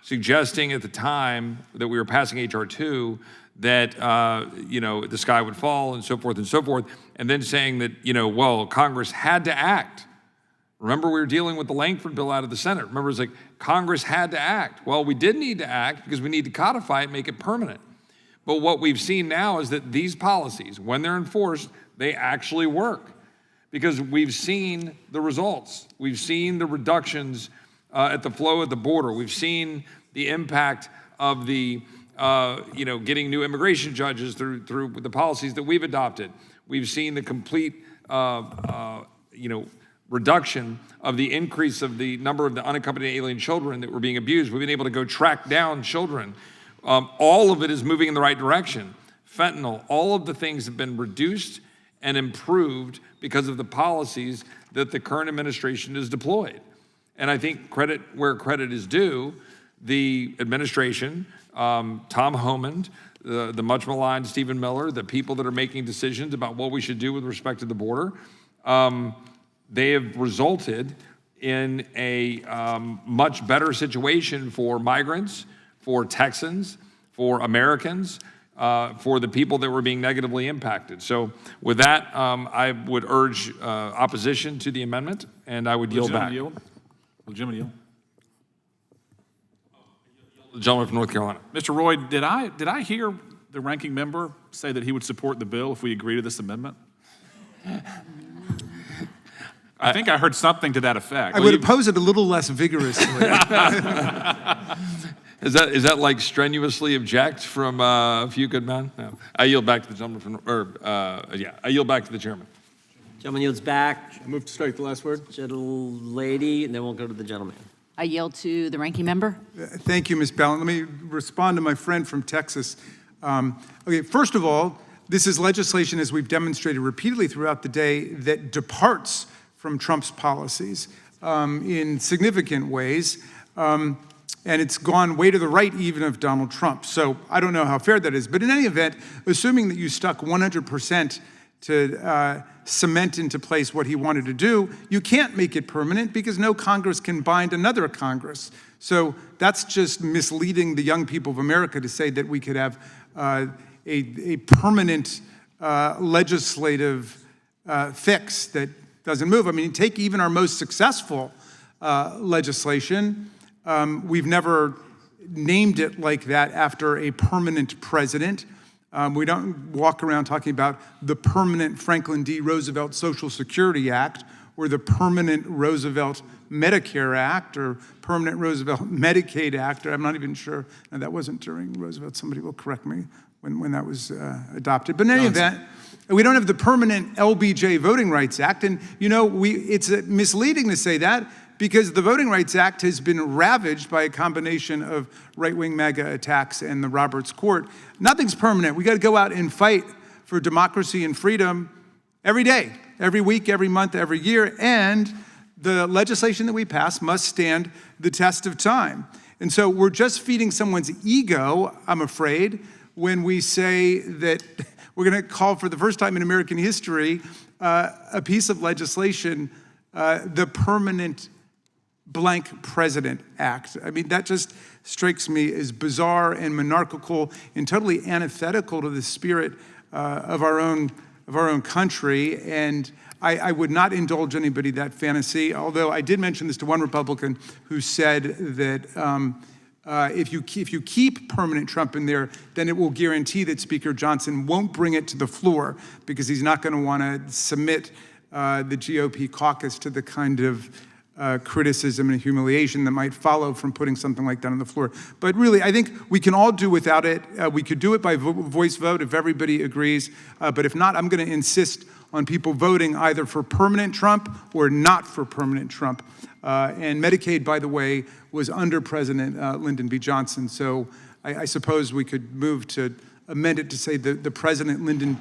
suggesting at the time that we were passing H.R. 2 that, the sky would fall and so forth, and then saying that, well, Congress had to act. Remember, we were dealing with the Langford bill out of the Senate. Remember, it's like Congress had to act. Well, we did need to act because we need to codify it, make it permanent. But what we've seen now is that these policies, when they're enforced, they actually work. Because we've seen the results. We've seen the reductions at the flow at the border. We've seen the impact of the, getting new immigration judges through the policies that we've adopted. We've seen the complete, reduction of the increase of the number of the unaccompanied alien children that were being abused. We've been able to go track down children. All of it is moving in the right direction. Fentanyl, all of the things have been reduced and improved because of the policies that the current administration has deployed. And I think credit where credit is due, the administration, Tom Homan, the much maligned Stephen Miller, the people that are making decisions about what we should do with respect to the border, they have resulted in a much better situation for migrants, for Texans, for Americans, for the people that were being negatively impacted. So with that, I would urge opposition to the amendment, and I would yield back. Will the gentleman yield? The gentleman from North Carolina. Mr. Roy, did I hear the ranking member say that he would support the bill if we agree to this amendment? I think I heard something to that effect. I would oppose it a little less vigorously. Is that like strenuously object from a few good men? No. I yield back to the gentleman from, I yield back to the chairman. Gentleman yields back. I move to strike the last word. Gentle lady, and then we'll go to the gentleman. I yield to the ranking member. Thank you, Ms. Ballin. Let me respond to my friend from Texas. Okay, first of all, this is legislation, as we've demonstrated repeatedly throughout the day, that departs from Trump's policies in significant ways. And it's gone way to the right even of Donald Trump. So I don't know how fair that is. But in any event, assuming that you stuck 100% to cement into place what he wanted to do, you can't make it permanent because no Congress can bind another Congress. So that's just misleading the young people of America to say that we could have a permanent legislative fix that doesn't move. I mean, take even our most successful legislation. We've never named it like that after a permanent president. We don't walk around talking about the permanent Franklin D. Roosevelt Social Security Act or the permanent Roosevelt Medicare Act or permanent Roosevelt Medicaid Act. Or I'm not even sure. No, that wasn't during Roosevelt. Somebody will correct me when that was adopted. But in any event, we don't have the permanent LBJ Voting Rights Act. And, it's misleading to say that because the Voting Rights Act has been ravaged by a combination of right-wing MAGA attacks and the Roberts Court. Nothing's permanent. We got to go out and fight for democracy and freedom every day, every week, every month, every year. And the legislation that we pass must stand the test of time. And so we're just feeding someone's ego, I'm afraid, when we say that We're going to call for the first time in American history a piece of legislation, the Permanent Blank President Act. I mean, that just strikes me as bizarre and monarchical and totally antithetical to the spirit of our own country. And I would not indulge anybody that fantasy, although I did mention this to one Republican who said that if you keep permanent Trump in there, then it will guarantee that Speaker Johnson won't bring it to the floor because he's not going to want to submit the GOP caucus to the kind of criticism and humiliation that might follow from putting something like that on the floor. But really, I think we can all do without it. We could do it by voice vote if everybody agrees. But if not, I'm going to insist on people voting either for permanent Trump or not for permanent Trump. And Medicaid, by the way, was under President Lyndon B. Johnson. So I suppose we could move to amend it to say the President Permanent Lyndon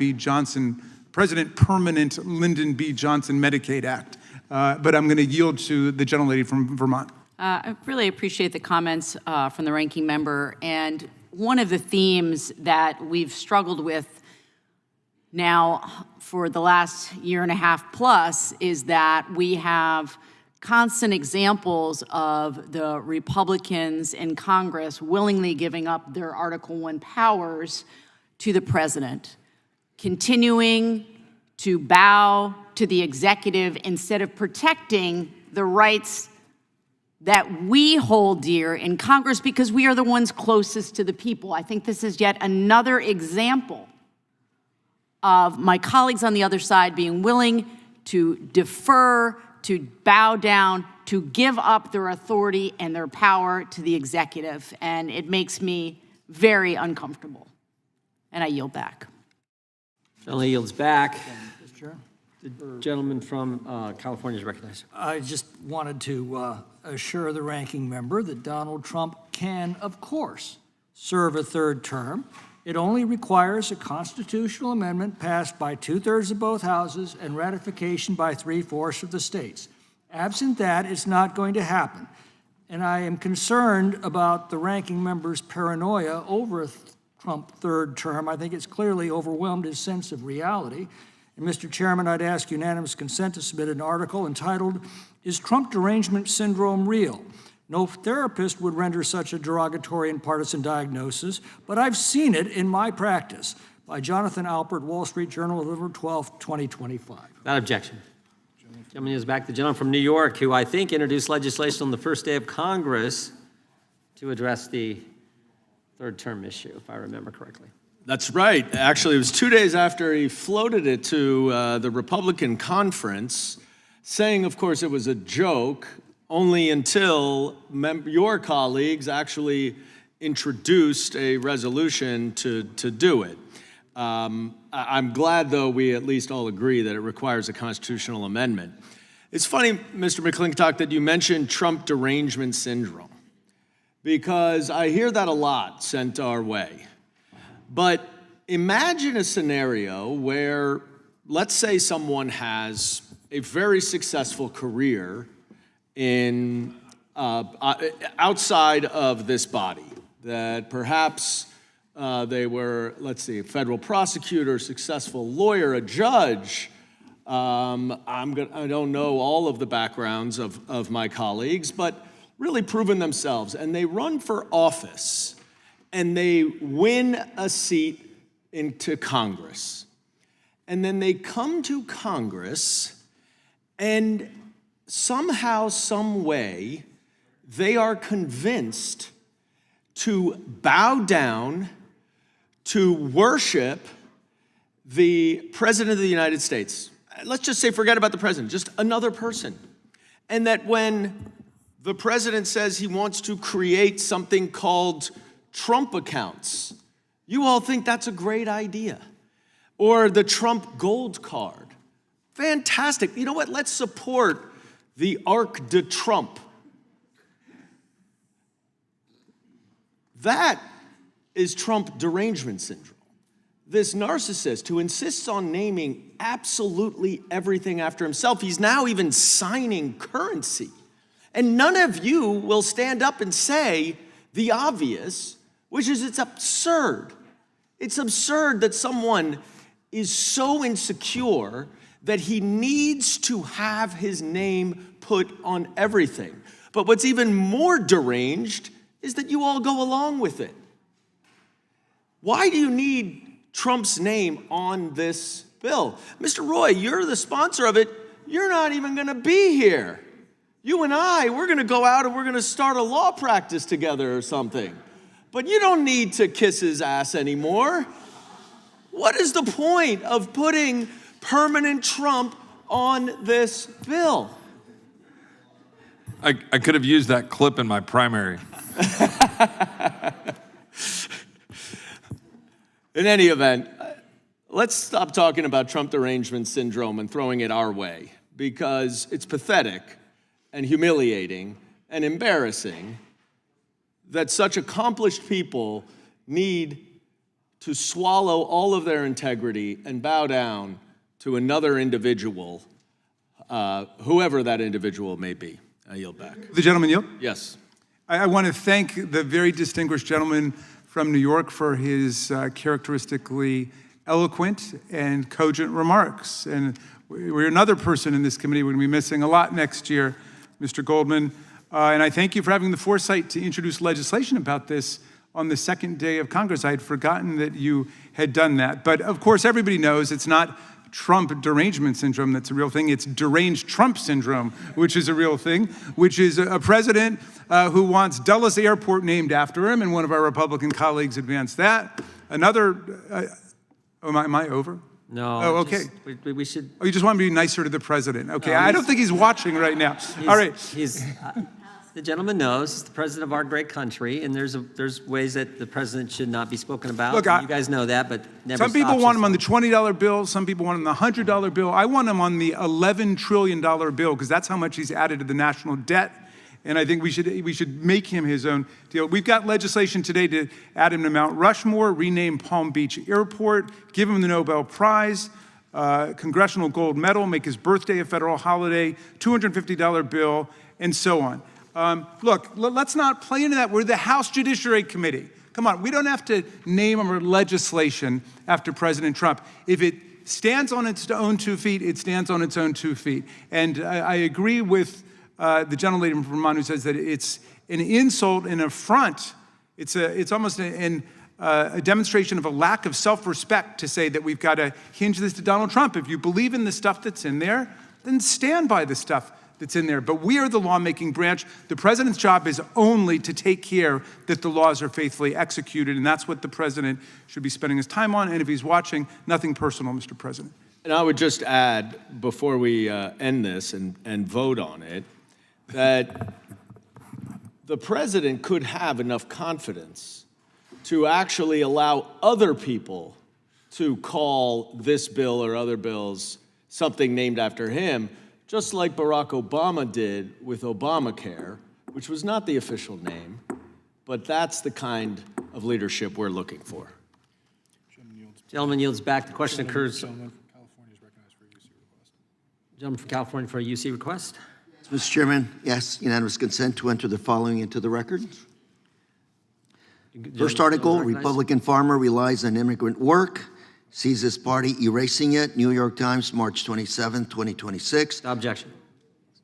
B. Johnson Medicaid Act. But I'm going to yield to the gentlelady from Vermont. I really appreciate the comments from the ranking member. And one of the themes that we've struggled with now for the last year and a half plus is that we have constant examples of the Republicans in Congress willingly giving up their Article I powers to the president, continuing to bow to the executive instead of protecting the rights that we hold dear in Congress because we are the ones closest to the people. I think this is yet another example of my colleagues on the other side being willing to defer, to bow down, to give up their authority and their power to the executive. And it makes me very uncomfortable. And I yield back. Gentleman yields back. The gentleman from California is recognized. I just wanted to assure the ranking member that Donald Trump can, of course, serve a third term. It only requires a constitutional amendment passed by 2/3 of both houses and ratification by 3/4 of the states. Absent that, it's not going to happen. And I am concerned about the ranking member's paranoia over a Trump third term. I think it's clearly overwhelmed his sense of reality. And Mr. Chairman, I'd ask unanimous consent to submit an article entitled, "Is Trump Derangement Syndrome Real?" No therapist would render such a derogatory and partisan diagnosis, but I've seen it in my practice. By Jonathan Alpert, Wall Street Journal, November 12, 2025. Without objection. Gentleman is back. The gentleman from New York, who I think introduced legislation on the first day of Congress to address the third term issue, if I remember correctly. That's right. Actually, it was 2 days after he floated it to the Republican conference, saying, of course, it was a joke, only until your colleagues actually introduced a resolution to do it. I'm glad, though, we at least all agree that it requires a constitutional amendment. It's funny, Mr. McClintock, that you mentioned Trump derangement syndrome, because I hear that a lot sent our way. But imagine a scenario where, let's say someone has a very successful career in outside of this body, that perhaps they were, let's see, a federal prosecutor, successful lawyer, a judge. I don't know all of the backgrounds of my colleagues, but really proven themselves. And they run for office, and they win a seat into Congress. And then they come to Congress, and somehow, some way, they are convinced to bow down, to worship the President of the United States. Let's just say, forget about the President, just another person. And that when the President says he wants to create something called Trump accounts, you all think that's a great idea. Or the Trump gold card. Fantastic. You know what? Let's support the Arc de Trump. That is Trump derangement syndrome. This narcissist who insists on naming absolutely everything after himself. He's now even signing currency. And none of you will stand up and say the obvious, which is it's absurd. It's absurd that someone is so insecure that he needs to have his name put on everything. But what's even more deranged is that you all go along with it. Why do you need Trump's name on this bill? Mr. Roy, you're the sponsor of it. You're not even going to be here. You and I, we're going to go out and we're going to start a law practice together or something. But you don't need to kiss his ass anymore. What is the point of putting permanent Trump on this bill? I could have used that clip in my primary. In any event, let's stop talking about Trump derangement syndrome and throwing it our way, because it's pathetic and humiliating and embarrassing that such accomplished people need to swallow all of their integrity and bow down to another individual, whoever that individual may be. I yield back. The gentleman yield? Yes. I want to thank the very distinguished gentleman from New York for his characteristically eloquent and cogent remarks. And we're another person in this committee we're going to be missing a lot next year, Mr. Goldman. And I thank you for having the foresight to introduce legislation about this on the second day of Congress. I had forgotten that you had done that. But of course, everybody knows it's not Trump derangement syndrome that's a real thing. It's deranged Trump syndrome, which is a real thing, which is a president who wants Dulles Airport named after him, and one of our Republican colleagues advanced that. Another, am I over? No. Oh, okay. We should. Oh, you just want me to be nicer to the president. Okay, No, I don't think he's watching right now. All right. The gentleman knows he's the president of our great country, and there's ways that the president should not be spoken about. Look, you guys know that, but never some people stops want him us. on the $20 bill. Some people want him on the $100 bill. I want him on the $11 trillion bill because that's how much he's added to the national debt. And I think we should make him his own deal. We've got legislation today to add him to Mount Rushmore, rename Palm Beach Airport, give him the Nobel Prize, Congressional Gold Medal, make his birthday a federal holiday, $250 bill, and so on. Look, let's not play into that. We're the House Judiciary Committee. Come on, we don't have to name our legislation after President Trump. If it stands on its own 2 feet, it stands on its own 2 feet. And I agree with the gentlelady from Vermont who says that it's an insult and affront. It's almost a demonstration of a lack of self-respect to say that we've got to hinge this to Donald Trump. If you believe in the stuff that's in there, then stand by the stuff that's in there. But we are the lawmaking branch. The president's job is only to take care that the laws are faithfully executed, and that's what the president should be spending his time on. And if he's watching, nothing personal, Mr. President. And I would just add, before we end this and vote on it, that the president could have enough confidence to actually allow other people to call this bill or other bills something named after him, just like Barack Obama did with Obamacare, which was not the official name, but that's the kind of leadership we're looking for. Gentleman yields back. The question occurs. Gentleman from California for a UC request. Mr. Chairman, yes, unanimous consent to enter the following into the record. First article, Republican farmer relies on immigrant work, sees his party erasing it. New York Times, March 27, 2026. Objection.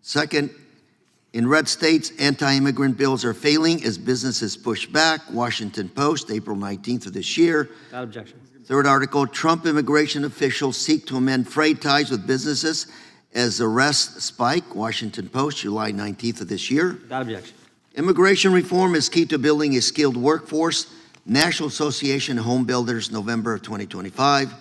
Second, in red states, anti-immigrant bills are failing as businesses push back. Washington Post, April 19th of this year. Without objection. Third article, Trump immigration officials seek to amend frayed ties with businesses as arrests spike. Washington Post, July 19th of this year. Without objection. Immigration reform is key to building a skilled workforce. National Association of Home Builders, November of 2025.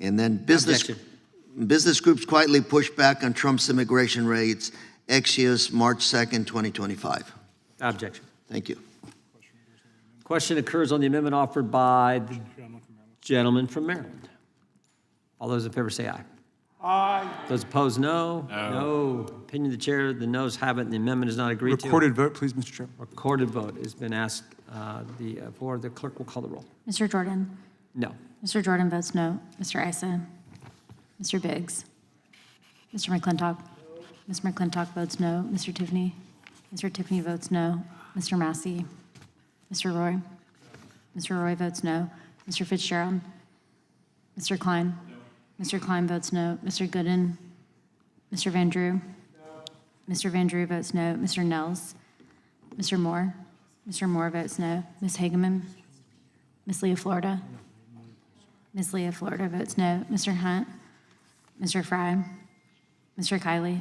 And then business groups quietly push back on Trump's immigration raids. Axios, March 2nd, 2025. Objection. Thank you. Question occurs on the amendment offered by the gentleman from Maryland. All those in favor say aye. Aye. Those opposed, no. No. Opinion of the chair, the noes have it, and the amendment is not agreed to. Recorded vote, please, Mr. Chairman. Recorded vote has been asked for. The clerk will call the roll. Mr. Jordan? No. Mr. Jordan votes no. Mr. Issa? Mr. Biggs? Mr. McClintock? Mr. McClintock votes no. Mr. Tiffany? Mr. Tiffany votes no. Mr. Massey? Mr. Roy? Mr. Roy votes no. Mr. Fitzgerald? Mr. Klein? Mr. Klein votes no. Mr. Gooden? Mr. Van Drew? Mr. Van Drew votes no. Mr. Nels? Mr. Moore? Mr. Moore votes no. Ms. Hageman? Ms. Leah Florida? Ms. Leah Florida votes no. Mr. Hunt? Mr. Fry? Mr. Kiley?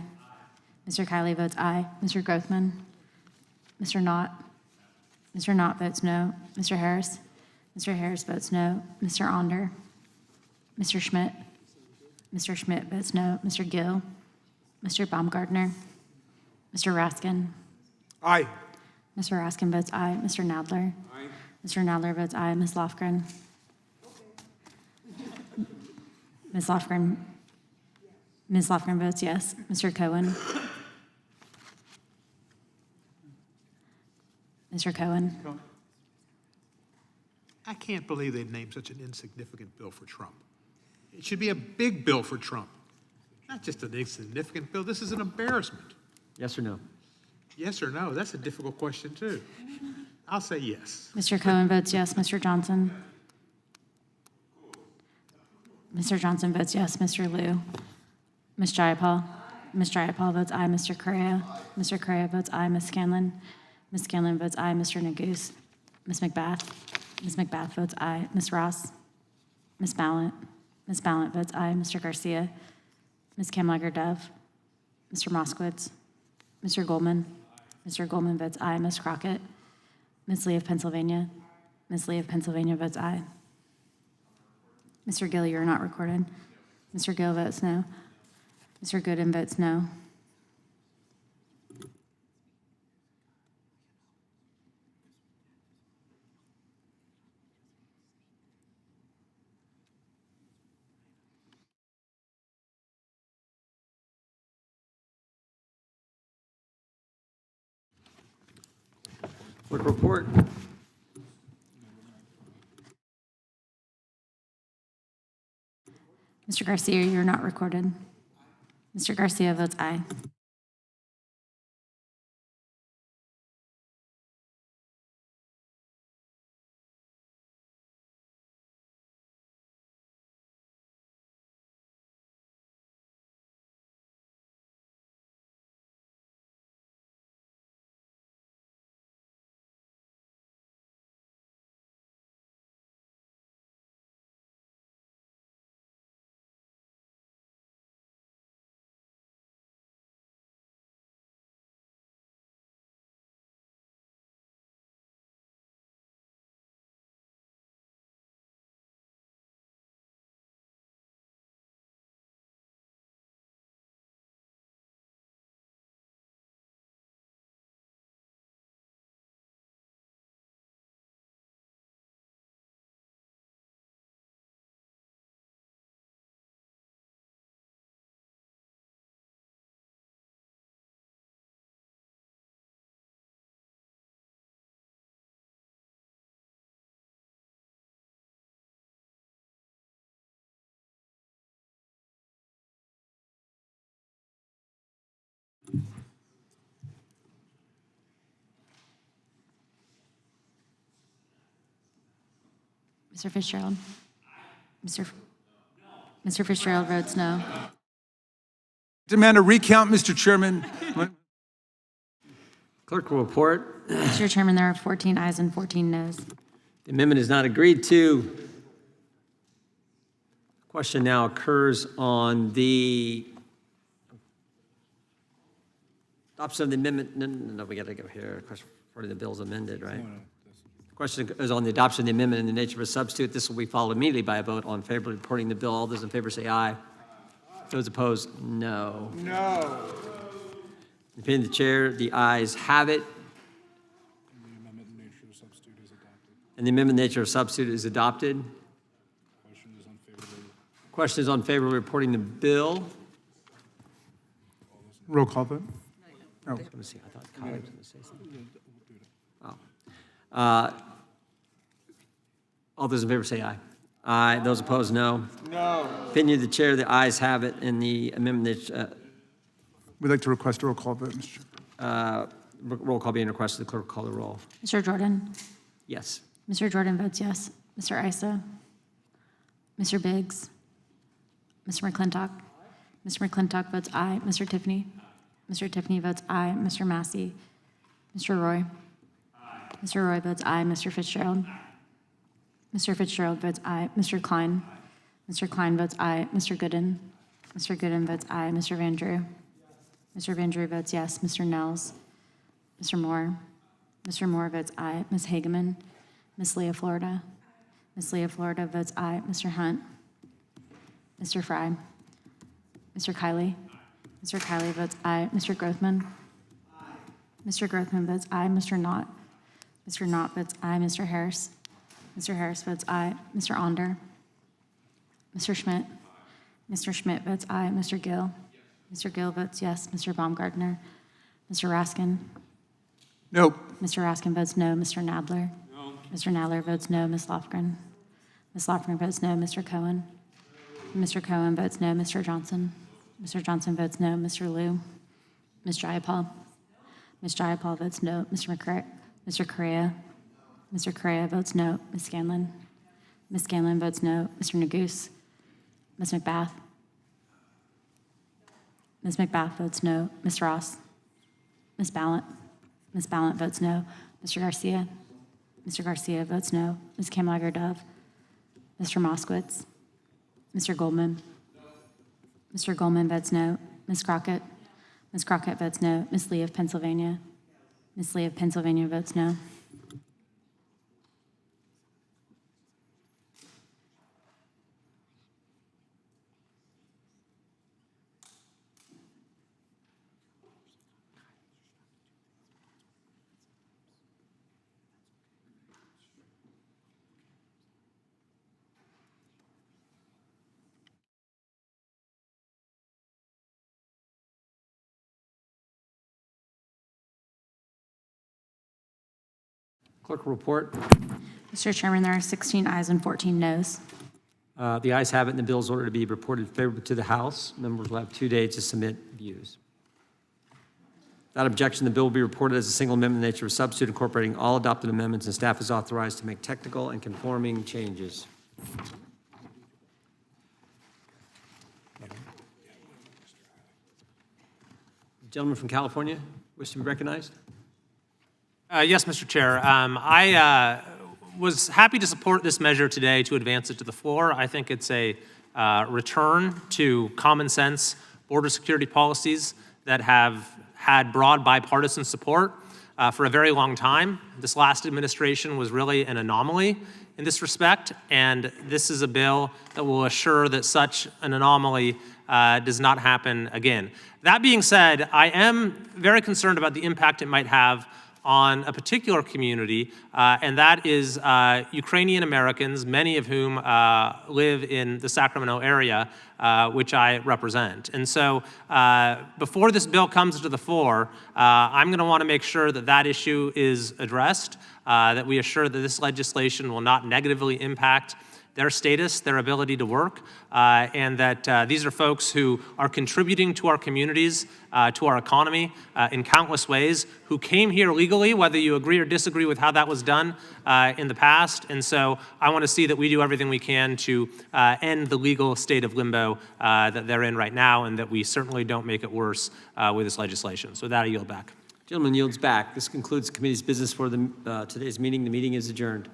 Mr. Kiley votes aye. Mr. Grothman? Mr. Knott? Mr. Knott votes no. Mr. Harris? Mr. Harris votes no. Mr. Onder? Mr. Schmidt? Mr. Schmidt votes no. Mr. Gill? Mr. Baumgartner? Mr. Raskin? Aye. Mr. Raskin votes aye. Mr. Nadler? Aye. Mr. Nadler votes aye. Ms. Lofgren? Ms. Lofgren? Ms. Lofgren votes yes. Mr. Cohen? Mr. Cohen? I can't believe they've named such an insignificant bill for Trump. It should be a big bill for Trump, not just an insignificant bill. This is an embarrassment. Yes or no? Yes or no? That's a difficult question, too. I'll say yes. Mr. Cohen votes yes. Mr. Johnson? Mr. Johnson votes yes. Mr. Liu? Ms. Jayapal? Ms. Jayapal votes aye. Mr. Correa? Mr. Correa votes aye. Ms. Scanlon? Ms. Scanlon votes aye. Mr. Neguse? Ms. McBath? Ms. McBath votes aye. Ms. Ross? Ms. Ballant? Ms. Ballant votes aye. Mr. Garcia? Ms. Kamlager-Dove? Mr. Moskowitz? Mr. Goldman? Mr. Goldman votes aye. Ms. Crockett? Ms. Lee of Pennsylvania? Ms. Lee of Pennsylvania votes aye. Mr. Gill, you are not recorded. Mr. Gill votes no. Mr. Gooden votes no. Clerk report. Mr. Garcia, you are not recorded. Mr. Garcia votes aye. Mr. Fitzgerald? Mr. Fitzgerald votes no. Demand a recount, Mr. Chairman. Clerk will report. Mr. Chairman, there are 14 ayes and 14 noes. The amendment is not agreed to. Question now occurs on the adoption of the amendment. No, we got to go here. Question for the bill's amended, right? The question is on the adoption of the amendment in the nature of a substitute. This will be followed immediately by a vote on favor of reporting the bill. All those in favor say aye. Those opposed, no. No. Opinion of the chair, the ayes have it. And the amendment nature of substitute is adopted. Question is on favor of reporting the bill. Roll call vote. Oh. Let me see. I thought Kyle was going to say something. Oh. All those in favor say aye. Aye. Those opposed, no. No. Opinion of the chair, the ayes have it, and the amendment. We'd like to request a roll call vote, Mr. Chairman. Roll call being requested. The clerk will call the roll. Mr. Jordan? Yes. Mr. Jordan votes yes. Mr. Issa? Mr. Biggs? Mr. McClintock? Mr. McClintock votes aye. Mr. Tiffany? Mr. Tiffany votes aye. Mr. Massey? Mr. Roy? Mr. Roy votes aye. Mr. Fitzgerald? Mr. Fitzgerald votes aye. Mr. Klein? Mr. Klein votes aye. Mr. Gooden? Mr. Gooden votes aye. Mr. Van Drew? Mr. Van Drew votes yes. Mr. Nels? Mr. Moore? Mr. Moore votes aye. Ms. Hageman? Ms. Leah Florida? Ms. Leah Florida votes aye. Mr. Hunt? Mr. Fry? Mr. Kiley? Mr. Kiley votes aye. Mr. Grothman? Mr. Grothman votes aye. Mr. Knott? Mr. Knott votes aye. Mr. Harris? Mr. Harris votes aye. Mr. Onder? Mr. Schmidt? Mr. Schmidt votes aye. Mr. Gill? Mr. Gill votes yes. Mr. Baumgartner? Mr. Raskin? Nope. Mr. Raskin votes no. Mr. Nadler? No. Mr. Nadler votes no. Ms. Lofgren? Ms. Lofgren votes no. Mr. Cohen? Mr. Cohen votes no. Mr. Johnson? Mr. Johnson votes no. Mr. Liu? Ms. Jayapal? Ms. Jayapal votes no. Mr. Correa? Mr. Correa votes no. Ms. Scanlon? Ms. Scanlon votes no. Mr. Neguse? Ms. McBath? Ms. McBath votes no. Ms. Ross? Ms. Ballant? Ms. Ballant votes no. Mr. Garcia? Mr. Garcia votes no. Ms. Kamlager-Dove? Mr. Moskowitz? Mr. Goldman? Mr. Goldman votes no. Ms. Crockett? Ms. Crockett votes no. Ms. Lee of Pennsylvania? Ms. Lee of Pennsylvania votes no. Clerk will report. Mr. Chairman, there are 16 ayes and 14 noes. The ayes have it, and the bill is ordered to be reported favorably to the House. Members will have 2 days to submit views. Without objection, the bill will be reported as a single amendment in nature of substitute incorporating all adopted amendments, and staff is authorized to make technical and conforming changes. Gentleman from California, wish to be recognized? Yes, Mr. Chair. I was happy to support this measure today to advance it to the floor. I think it's a return to common sense border security policies that have had broad bipartisan support for a very long time. This last administration was really an anomaly in this respect, and this is a bill that will assure that such an anomaly does not happen again. That being said, I am very concerned about the impact it might have on a particular community, and that is Ukrainian Americans, many of whom live in the Sacramento area, which I represent. And so before this bill comes to the floor, I'm going to want to make sure that that issue is addressed, that we assure that this legislation will not negatively impact their status, their ability to work, and that these are folks who are contributing to our communities, to our economy in countless ways, who came here legally, whether you agree or disagree with how that was done in the past. And so I want to see that we do everything we can to end the legal state of limbo that they're in right now, and that we certainly don't make it worse with this legislation. So with that, I yield back. Gentleman yields back. This concludes the committee's business for today's meeting. The meeting is adjourned.